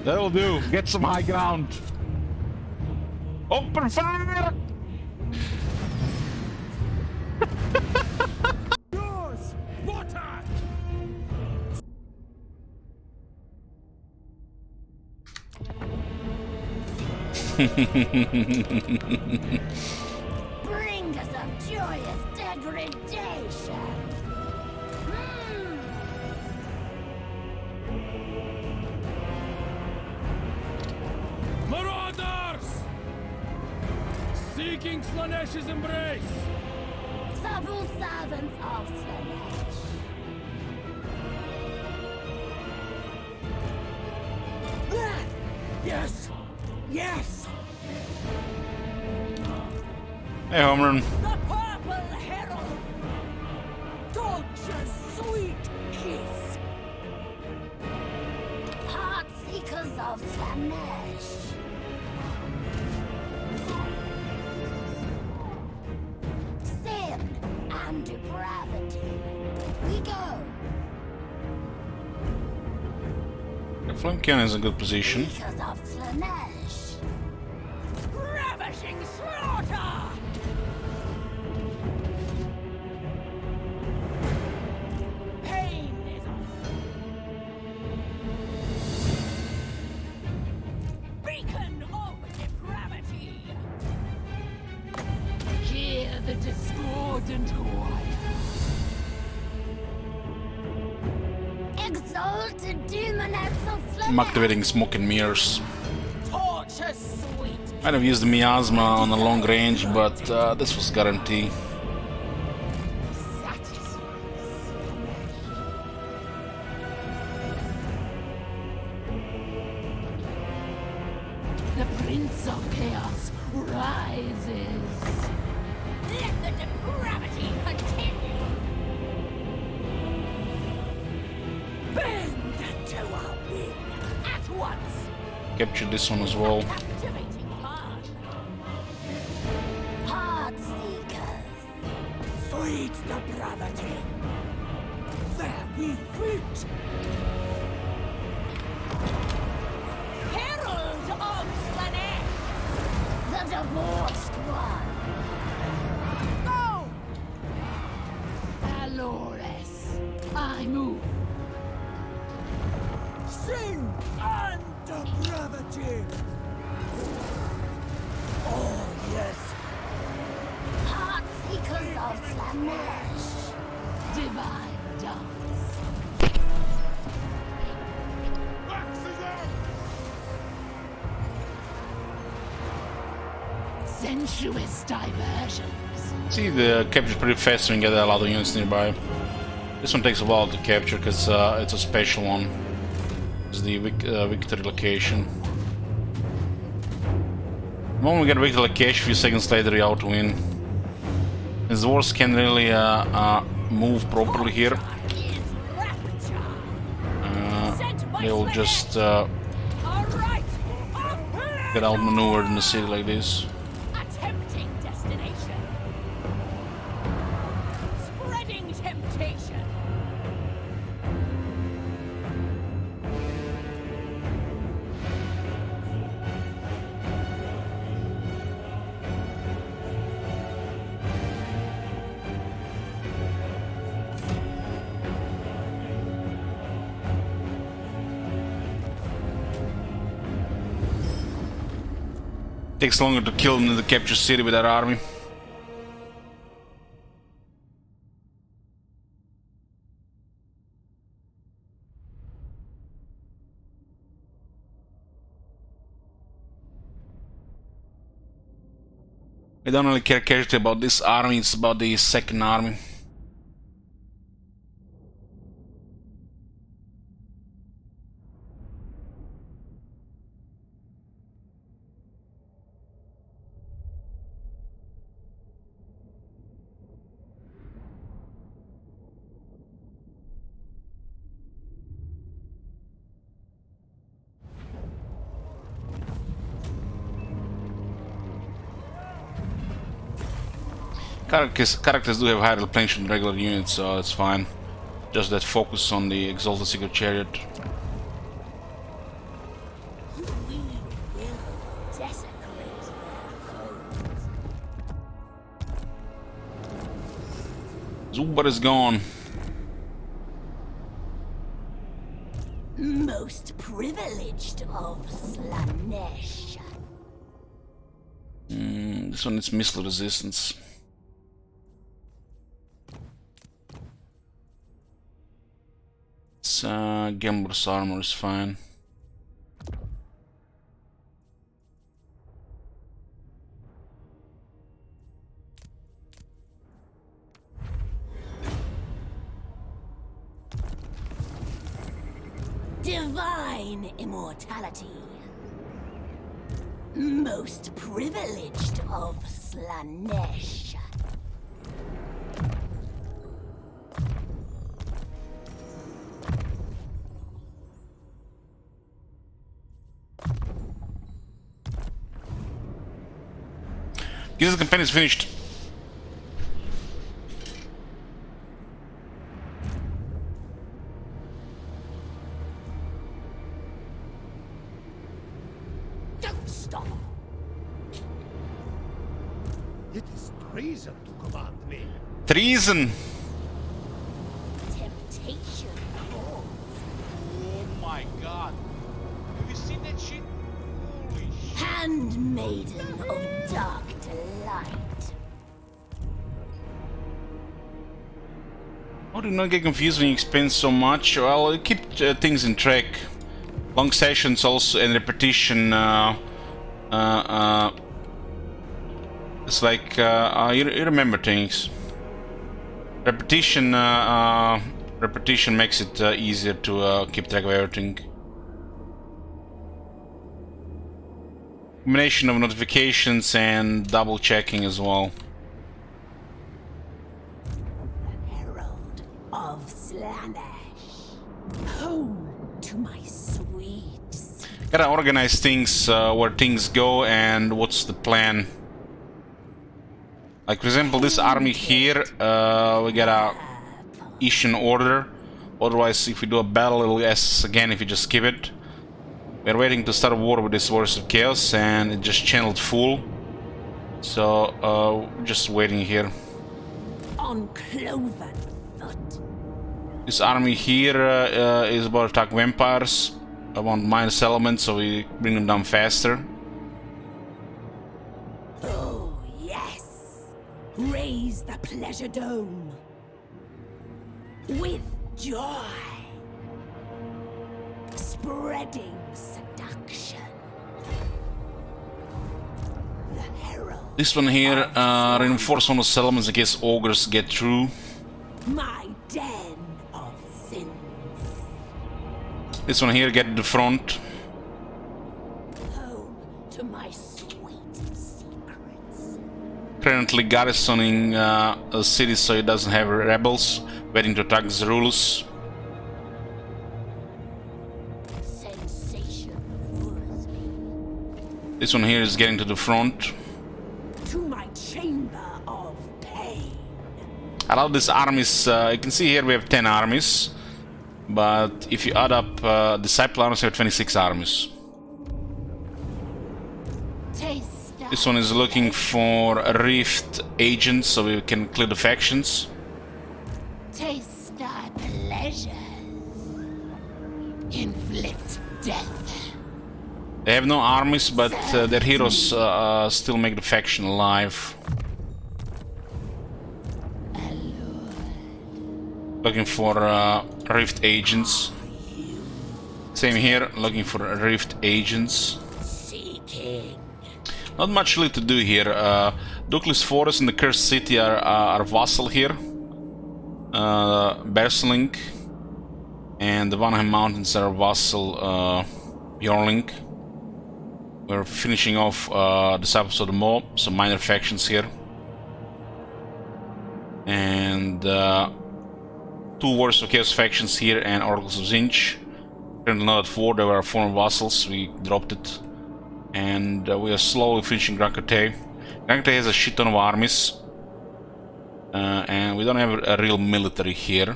That'll do. Get some high ground. Open fire! Yours! Water! Bringers of joyous degradation. Marauders! Seeking Slaanesh's embrace! Supple servants of Slaanesh. Yes. Yes. Hey, Homerun. The purple herald. Torture's sweet kiss. Heart seekers of Slaanesh. Sin and depravity. We go. The flame cannon is in good position. Seekers of Slaanesh. Ravishing slaughter. Pain is beacon of depravity. Hear the discordant choir. Exalted demonettes of I'm Slaanesh. activating smoke and mirrors. Torture sweet. I'd have used the miasma on the long range, but this was guarantee. The Prince of Chaos rises. Let the depravity continue. Bend to our will at once. Capture this one as well. Activating plan. Heart seekers. Sweet depravity. There we flit. Herald of Slaanesh. The debauched one. Go! Valorous. I move. Sin and depravity. Oh, yes. Heart seekers of Slaanesh. Divine dance. sensuous diversions. See, the capture's pretty fast when you get a lot of units nearby. This one takes a while to capture because it's a special one. It's the victory location. The moment we get a victory location, a few seconds later you out to win. His dwarves can't really move properly here. They will just get outmaneuvered in the city like this. A tempting destination. Spreading temptation. Takes longer to kill than to capture city with that army. I don't really care casualty about this army, it's about the second army. Characters do have higher replenishment than regular units, so that's fine. Just that focus on the Exalted Secret Chariot. We will desecrate their homes. Zubar is gone. Most privileged of Slaanesh. This one is missile resistance. Gambler's armor is fine. Divine immortality. Most privileged of Slaanesh. This campaign is finished. Don't stop. It is treason to command me. Treason! Temptation calls. Oh my god. Have you seen that shit? Holy shit. Handmaiden of dark delight. How do you not get confused when you expend so much? Well, you keep things in track. Long sessions also and repetition. It's like you remember things. Repetition. Repetition makes it easier to keep track of everything. Combination of notifications and double checking as well. Herald of Slaanesh. Home to my sweets. Gotta organize things where things go and what's the plan. Like for example, this army here, we gotta issue an order. Otherwise, if we do a battle, it'll ask us again if you just skip it. We're waiting to start a war with this Warriors of Chaos, and it just channeled full. So, just waiting here. On cloven foot. This army here is about to attack vampires. I want minus elements, so we bring them down faster. Oh, yes. Raise the pleasure dome. With joy. Spreading seduction. The herald This one here, reinforce one of the settlements in case ogres get through. My den of sins. This one here, get to the front. Home to my sweet secrets. Currently garrisoning a city so it doesn't have rebels waiting to attack the rulers. Sensation lures me. This one here is getting to the front. To my chamber of pain. I love these armies. You can see here we have 10 armies. But if you add up Disciple armies, we have 26 armies. This one is looking for Rift agents so we can clear the factions. Taste thy pleasures. Inflict death. They have no armies, but their heroes still make the faction alive. Looking for Rift agents. Same here, looking for Rift agents. Not much really to do here. Duclis Forest and the Cursed City are vassal here. Berslink and the Vanheim Mountains are vassal Bjorling. We're finishing off Disciples of the Maw, some minor factions here. And 2 Warriors of Chaos factions here and Oracles of Zinch. Currently not at war, they were former vassals, we dropped it. And we are slowly finishing Gran Crete. Gran Crete has a shit ton of armies. And we don't have a real military here.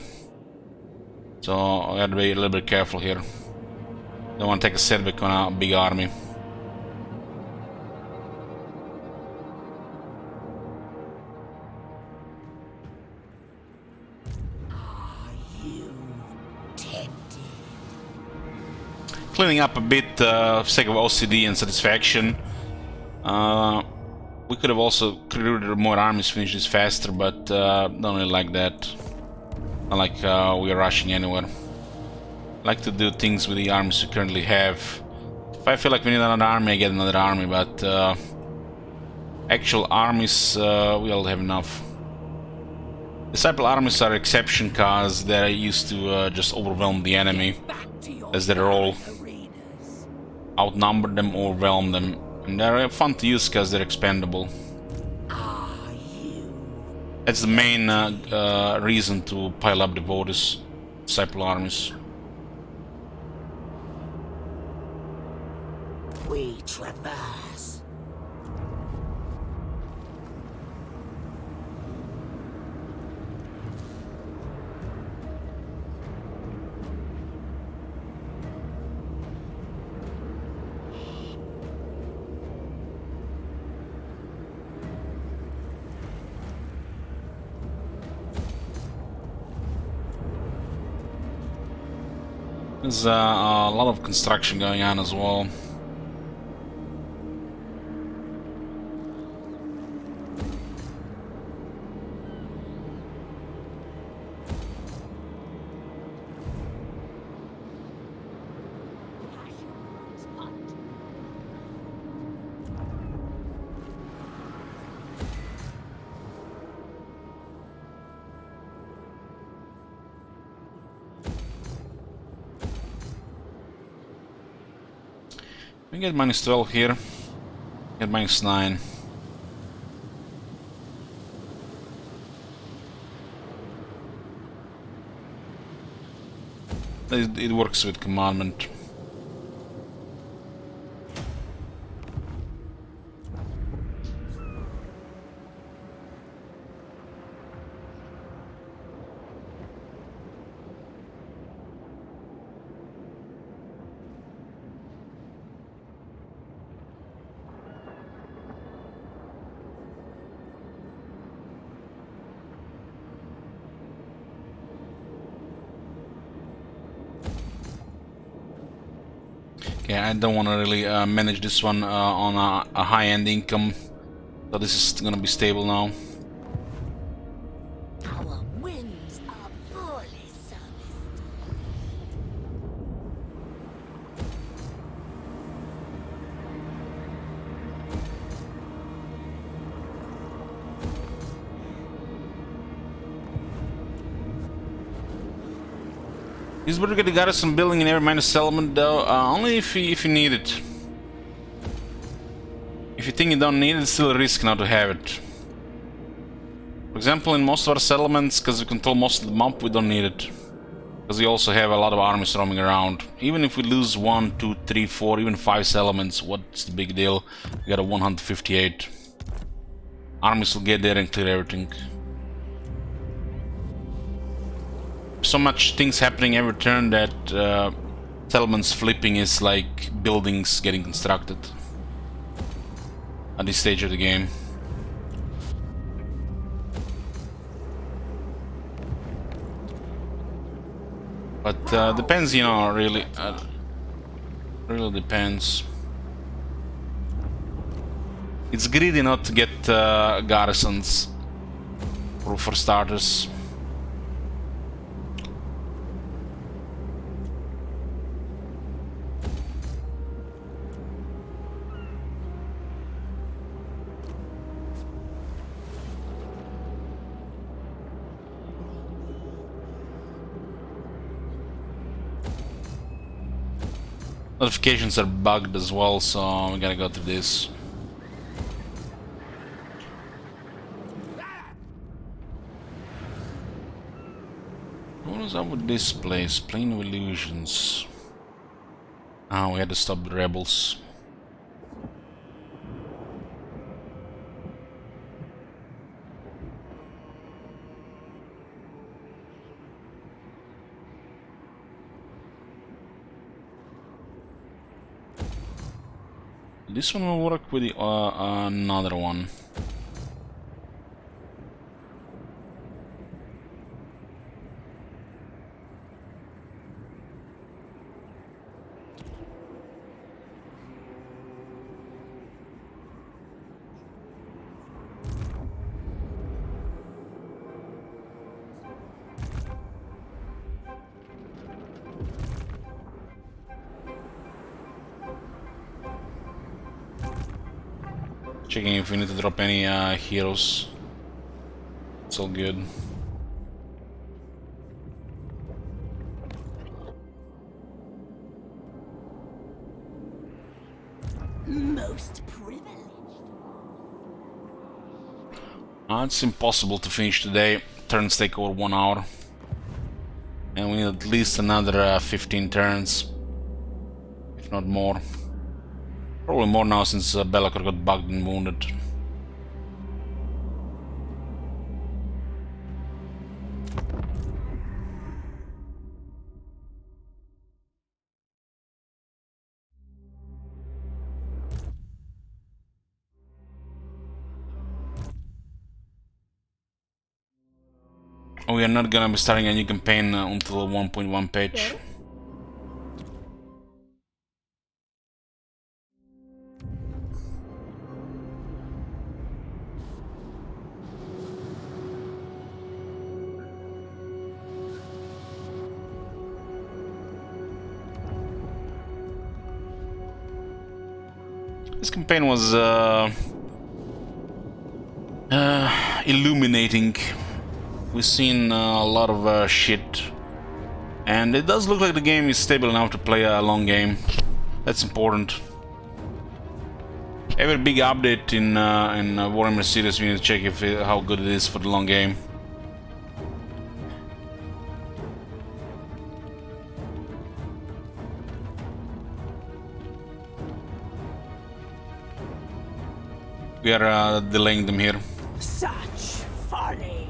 So I gotta be a little bit careful here. Don't want to take a setback on a big army. Cleaning up a bit for sake of OCD and satisfaction. We could have also recruited more armies, finish this faster, but don't really like that. Not like we are rushing anywhere. I like to do things with the armies we currently have. If I feel like we need another army, I get another army, but actual armies, we all have enough. Disciple armies are exception cause they're used to just overwhelm the enemy as their role. Outnumber them, overwhelm them, and they're fun to use because they're expendable. That's the main reason to pile up devotees, disciple armies. We traverse. There's a lot of construction going on as well. We get -12 here, get -9. It works with commandment. Okay, I don't want to really manage this one on a high-end income, so this is gonna be stable now. Our winds are poorly serviced. Is better to get the garrison building in every minor settlement though, only if you need it. If you think you don't need it, it's still a risk not to have it. For example, in most of our settlements, because we control most of the map, we don't need it. Because we also have a lot of armies roaming around. Even if we lose 1, 2, 3, 4, even 5 settlements, what's the big deal? We got a 158. Armies will get there and clear everything. So much things happening every turn that settlements flipping is like buildings getting constructed at this stage of the game. But depends, you know, really. Really depends. It's greedy not to get garrisons for starters. Notifications are bugged as well, so we gotta go through this. What was up with this place? Plane of Illusions. Ah, we had to stop the rebels. This one will work with the another one. Checking if we need to drop any heroes. It's all good. Most privileged. It's impossible to finish today. Turns take over 1 hour. And we need at least another 15 turns. If not more. Probably more now since Be'lakor got bugged and wounded. We are not gonna be starting a new campaign until 1.1 page. This campaign was illuminating. We've seen a lot of shit, and it does look like the game is stable enough to play a long game. That's important. Every big update in Warhammer series, we need to check how good it is for the long game. We are delaying them here. Such folly.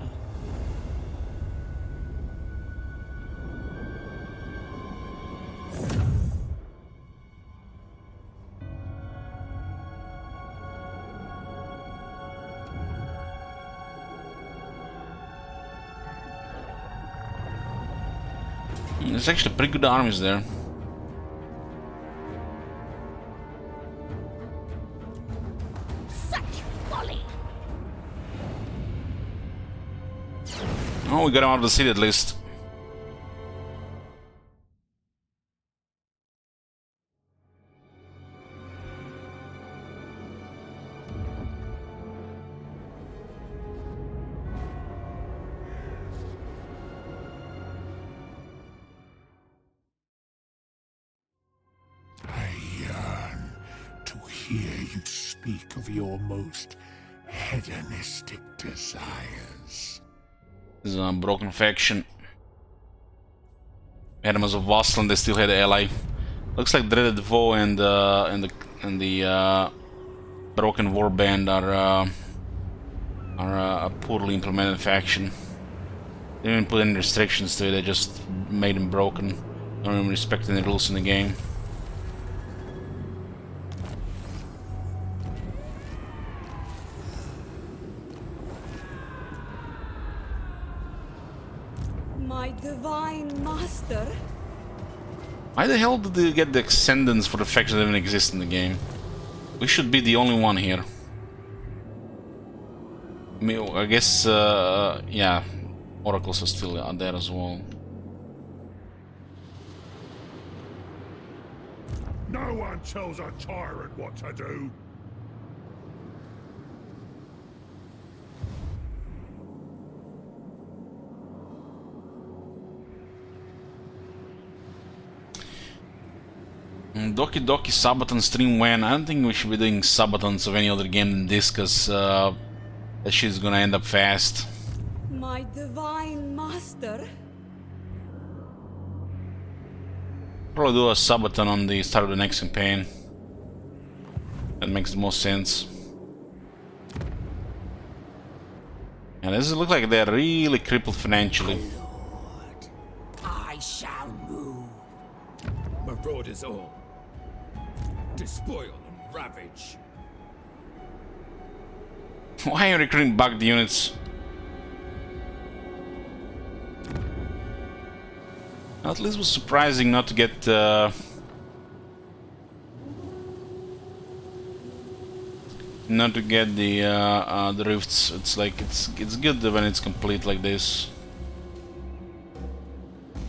There's actually pretty good armies there. Oh, we got him out of the city at least. speak of your most hedonistic desires. This is a broken faction. We had them as a vassal and they still had an ally. Looks like Dreaded Foe and the Broken Warband are a poorly implemented faction. They didn't put any restrictions to it, they just made them broken. Don't even respect any rules in the game. My divine master? Why the hell did they get the ascendants for the faction that even exist in the game? We should be the only one here. I mean, I guess, yeah, oracles are still there as well. No one tells a tyrant what to do. Doki Doki Sabaton stream when? I don't think we should be doing Sabatons of any other game than this, cause that shit's gonna end up fast. My divine master? Probably do a Sabaton on the start of the next campaign. That makes the most sense. And this look like they're really crippled financially. Lord, I shall move. Marauders all. Despoil and ravage. Why are you recruiting bugged units? At least it was surprising not to get the rifts. It's like it's good when it's complete like this.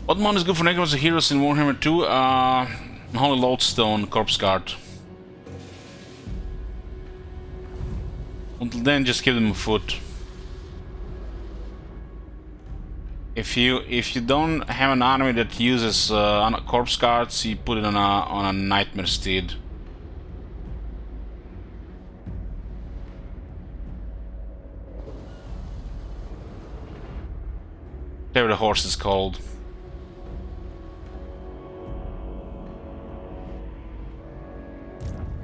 What mod is good for Necromancer heroes in Warhammer 2? Holy Lodestone, Corpse Guard. Until then, just give them a foot. If you don't have an army that uses Corpse Guards, you put it on a Nightmare Steed. Whatever the horse is called.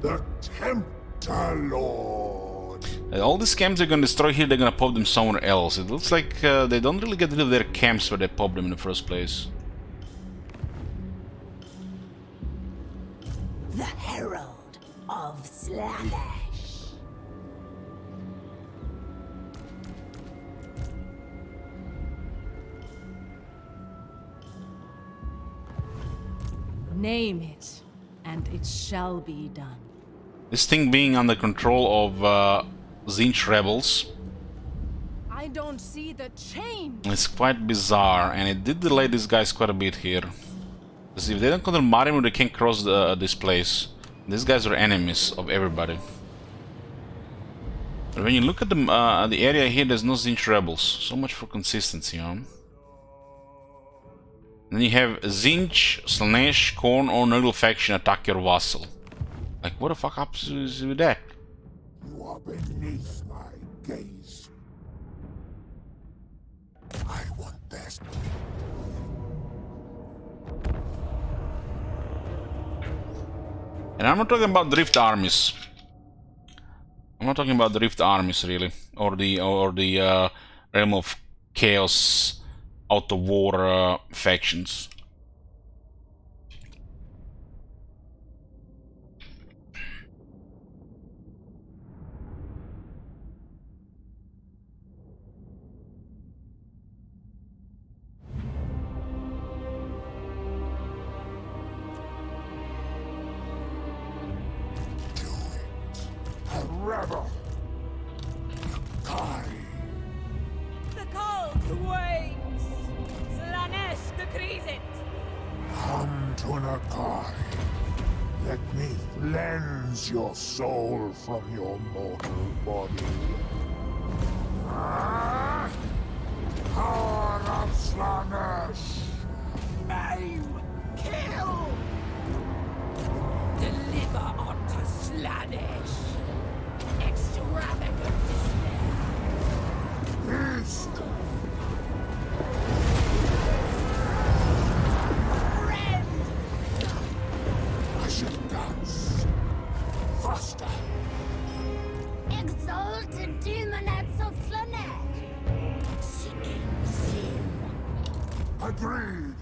The Tempter Lord. All these camps they're gonna destroy here, they're gonna pop them somewhere else. It looks like they don't really get rid of their camps where they pop them in the first place. The Herald of Slaanesh. Name it, and it shall be done. This thing being under control of Tzeentch rebels, I don't see the change. it's quite bizarre, and it did delay these guys quite a bit here. Because if they don't control Marimu, they can't cross this place. These guys are enemies of everybody. But when you look at the area here, there's no Tzeentch rebels. So much for consistency, huh? Then you have Tzeentch, Slaanesh, Khorne, or Nurgle faction attack your vassal. Like, what the fuck happens with that? You are beneath my gaze. I want this. And I'm not talking about drift armies. I'm not talking about the Rift armies, really, or the Realm of Chaos out of war factions. Rebel! Die! The call to waves! Slaanesh decrees it! Come to Nakai. Let me cleanse your soul from your mortal body. Power of Slaanesh! Aim! Kill! Deliver unto Slaanesh! exalted demonets of Slaanesh. Seeking sin. Agreed.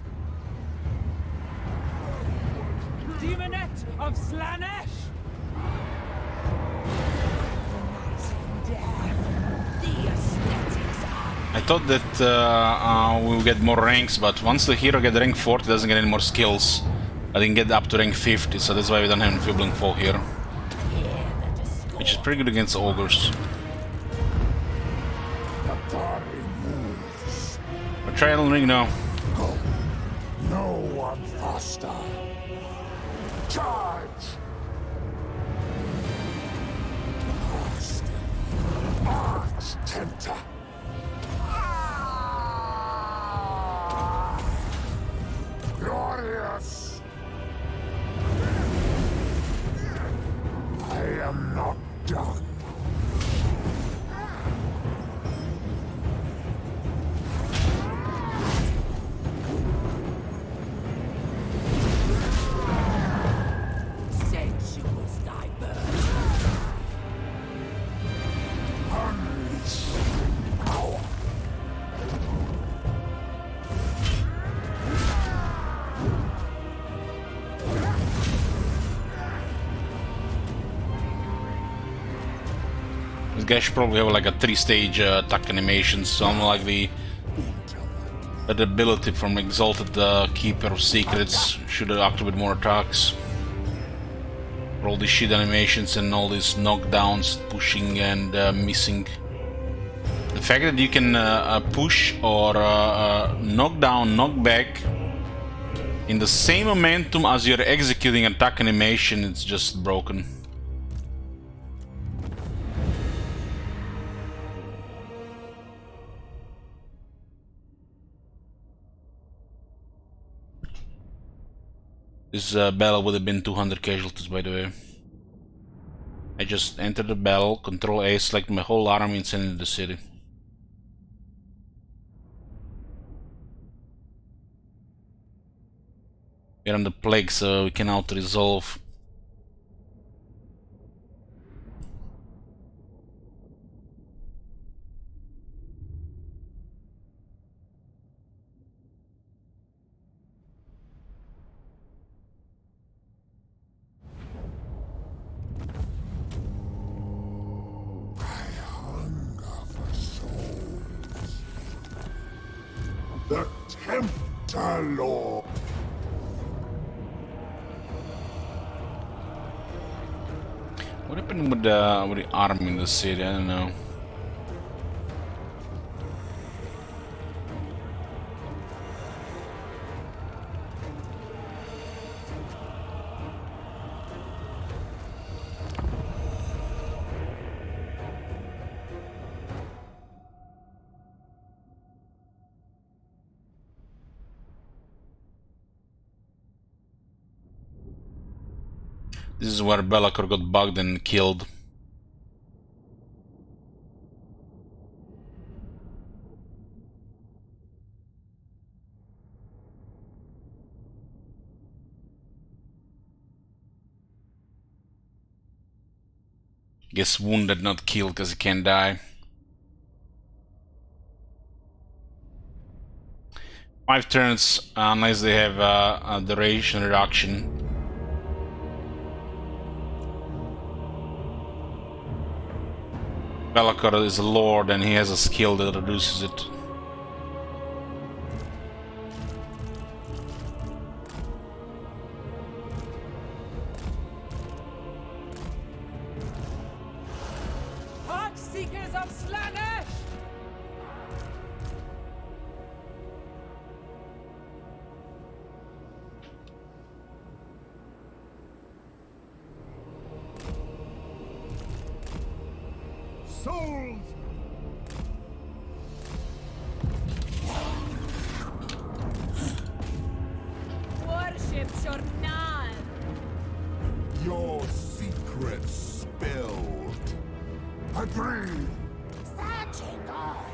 Demonet of Slaanesh! I thought that we'll get more ranks, but once the hero gets rank 40, he doesn't get any more skills. I didn't get up to rank 50, so that's why we don't have Enfeebling Fall here. Which is pretty good against ogres. But try Elden Ring now. No one faster. Charge! Arch Tempter. Glorious! I am not done. Sensuous diversion. Unleash power. This guy should probably have like a 3-stage attack animation, something like the ability from Exalted Keeper of Secrets should activate more attacks. For all these shit animations and all these knockdowns, pushing and missing. The fact that you can push or knock down, knock back in the same momentum as you're executing attack animation, it's just broken. This battle would have been 200 casualties, by the way. I just entered the battle, Control A, select my whole army and send it to the city. We're on the plague, so we can auto-resolve. The Tempter Lord. What happened with the army in the city? I don't know. This is where Belacor got bugged and killed. Gets wounded, not killed, because he can't die. 5 turns, unless they have a duration reduction. Belacor is a lord and he has a skill that reduces it. Seekers of Slaanesh! Souls! Worship Journal! Your secrets spilled. Agreed. Searching on.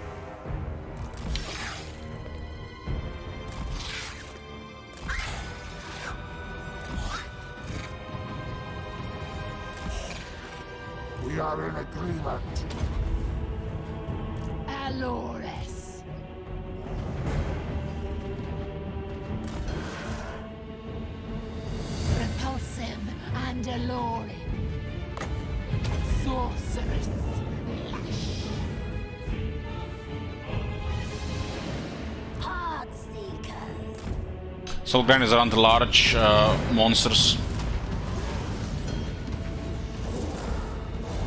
We are are in agreement. Alores. Repulsive and alluring. Sorceress Lash. Heart Seekers. Soul Grind is around the large monsters.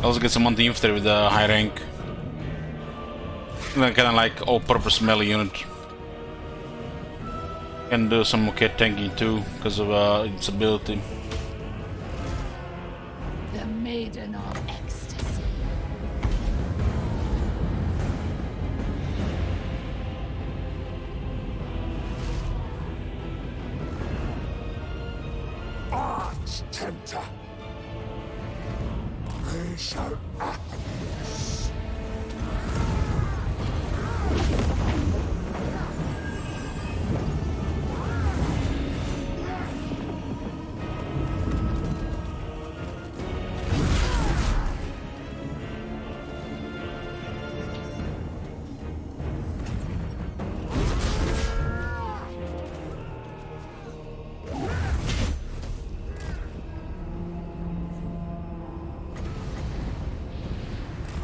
Also get some anti-infantry with a high rank. And then kinda like all-purpose melee unit. Can do some okay tanking too, because of its ability. The Maiden of Ecstasy. Arch Tempter. They shall acquiesce.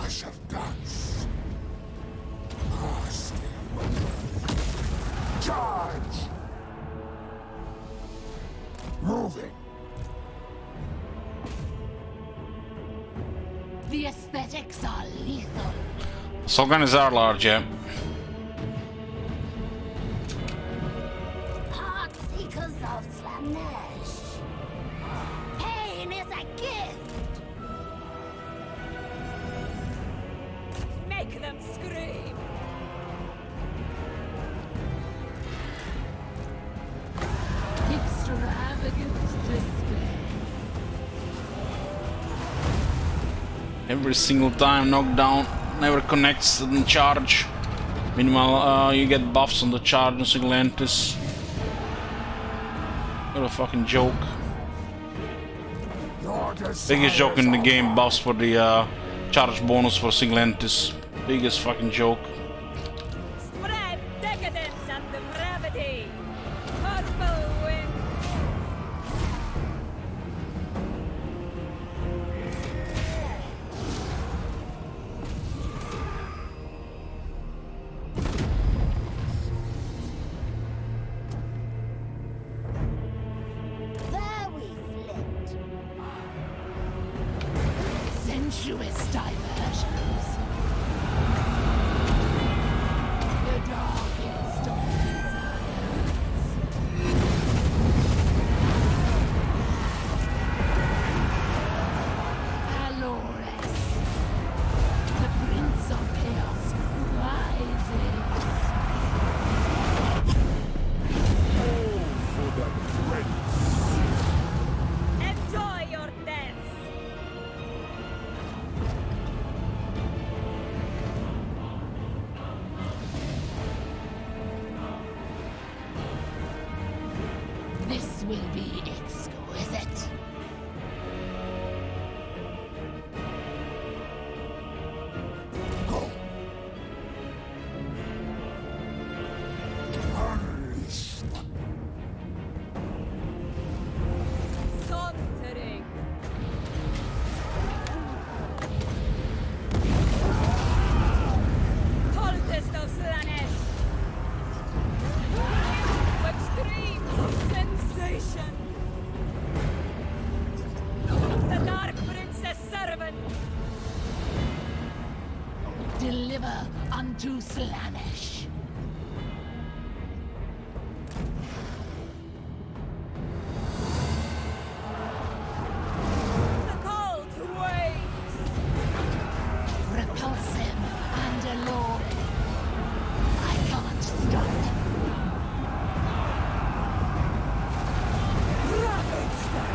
I shall dance. Thirsty. Charge! Moving. The aesthetics are lethal. Soul Grinders are large, yeah. Heart Seekers of Slaanesh. Pain is a gift. Make them scream! Extravagant display. Every single time knockdown never connects to the charge. Meanwhile, you get buffs on the charge on Single Antis. What a fucking joke. Biggest joke in the game, buffs for the charge bonus for Single Antis. Biggest fucking joke. Spread decadence and depravity! Purple wind! There we flit. Sensuous diversions. The dark instant Alores. The Prince of Chaos rises. For the prince. Enjoy your dance! This will be exquisite. Go. Unleash them. Sauntering! Cultist of Slaanesh! Extremes of sensation! The Dark Princess servant! Deliver unto Slaanesh. The call to waves! Repulsive and alluring. I can't stop. Ravage them!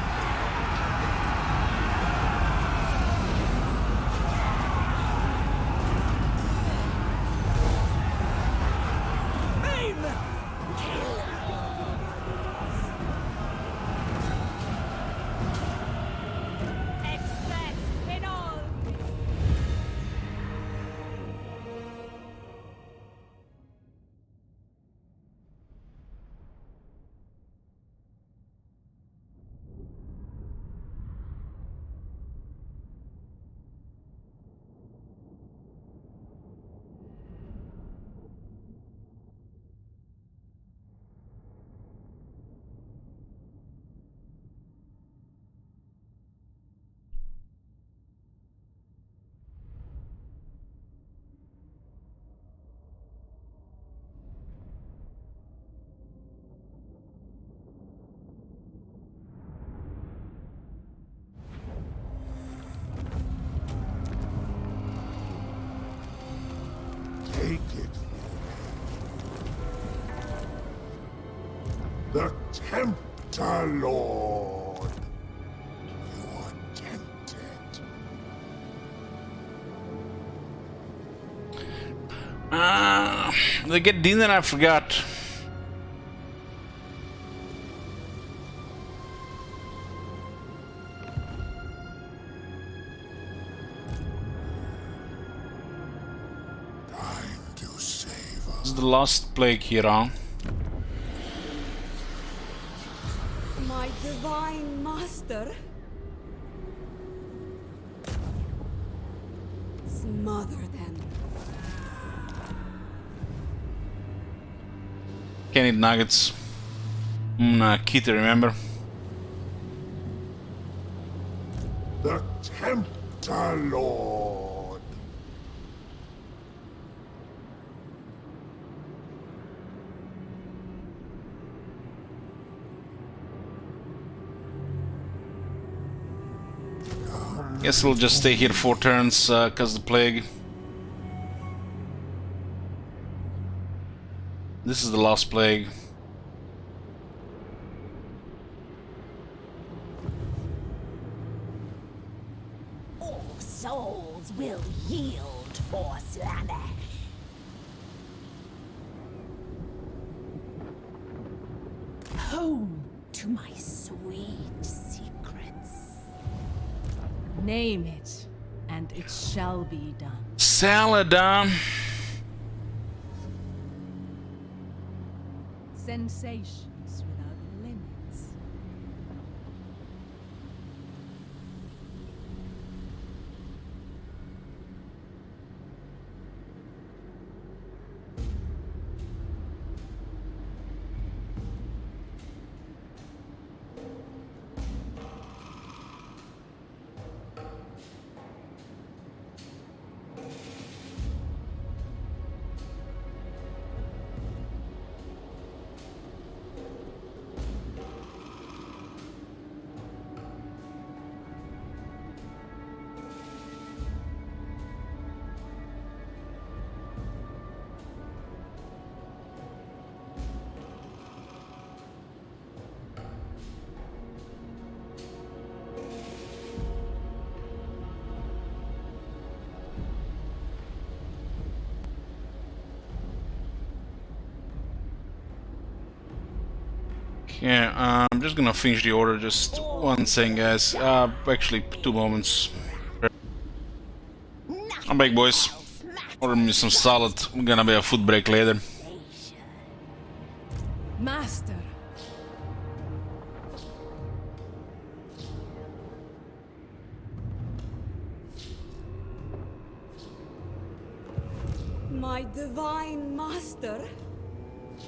it. The Tempter Lord. You are tempted. They get dinner, I forgot. This is the last plague here, huh? My divine master. Smother them. Can't eat nuggets. Kitty, remember? The Tempter Lord. Guess we'll just stay here 4 turns, cause the plague. This is the last plague. All souls will yield for Slaanesh. Home to my sweet secrets. Name it, and it shall be done. Saladin. Sensations without limits. Yeah, I'm just gonna finish the order. Just one thing, guys. Actually, 2 moments. I'm back, boys. Order me some salad. I'm gonna be a food break later. Master. My divine master.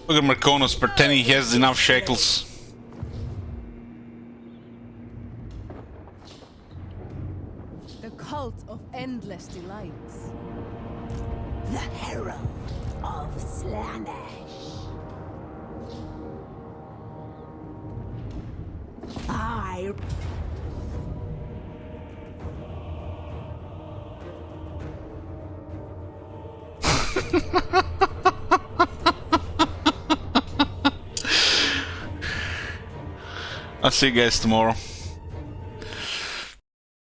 Look at Marconos pretending he has enough shekels. The cult of endless delights. The herald of Slaanesh. I... I'll see you guys tomorrow.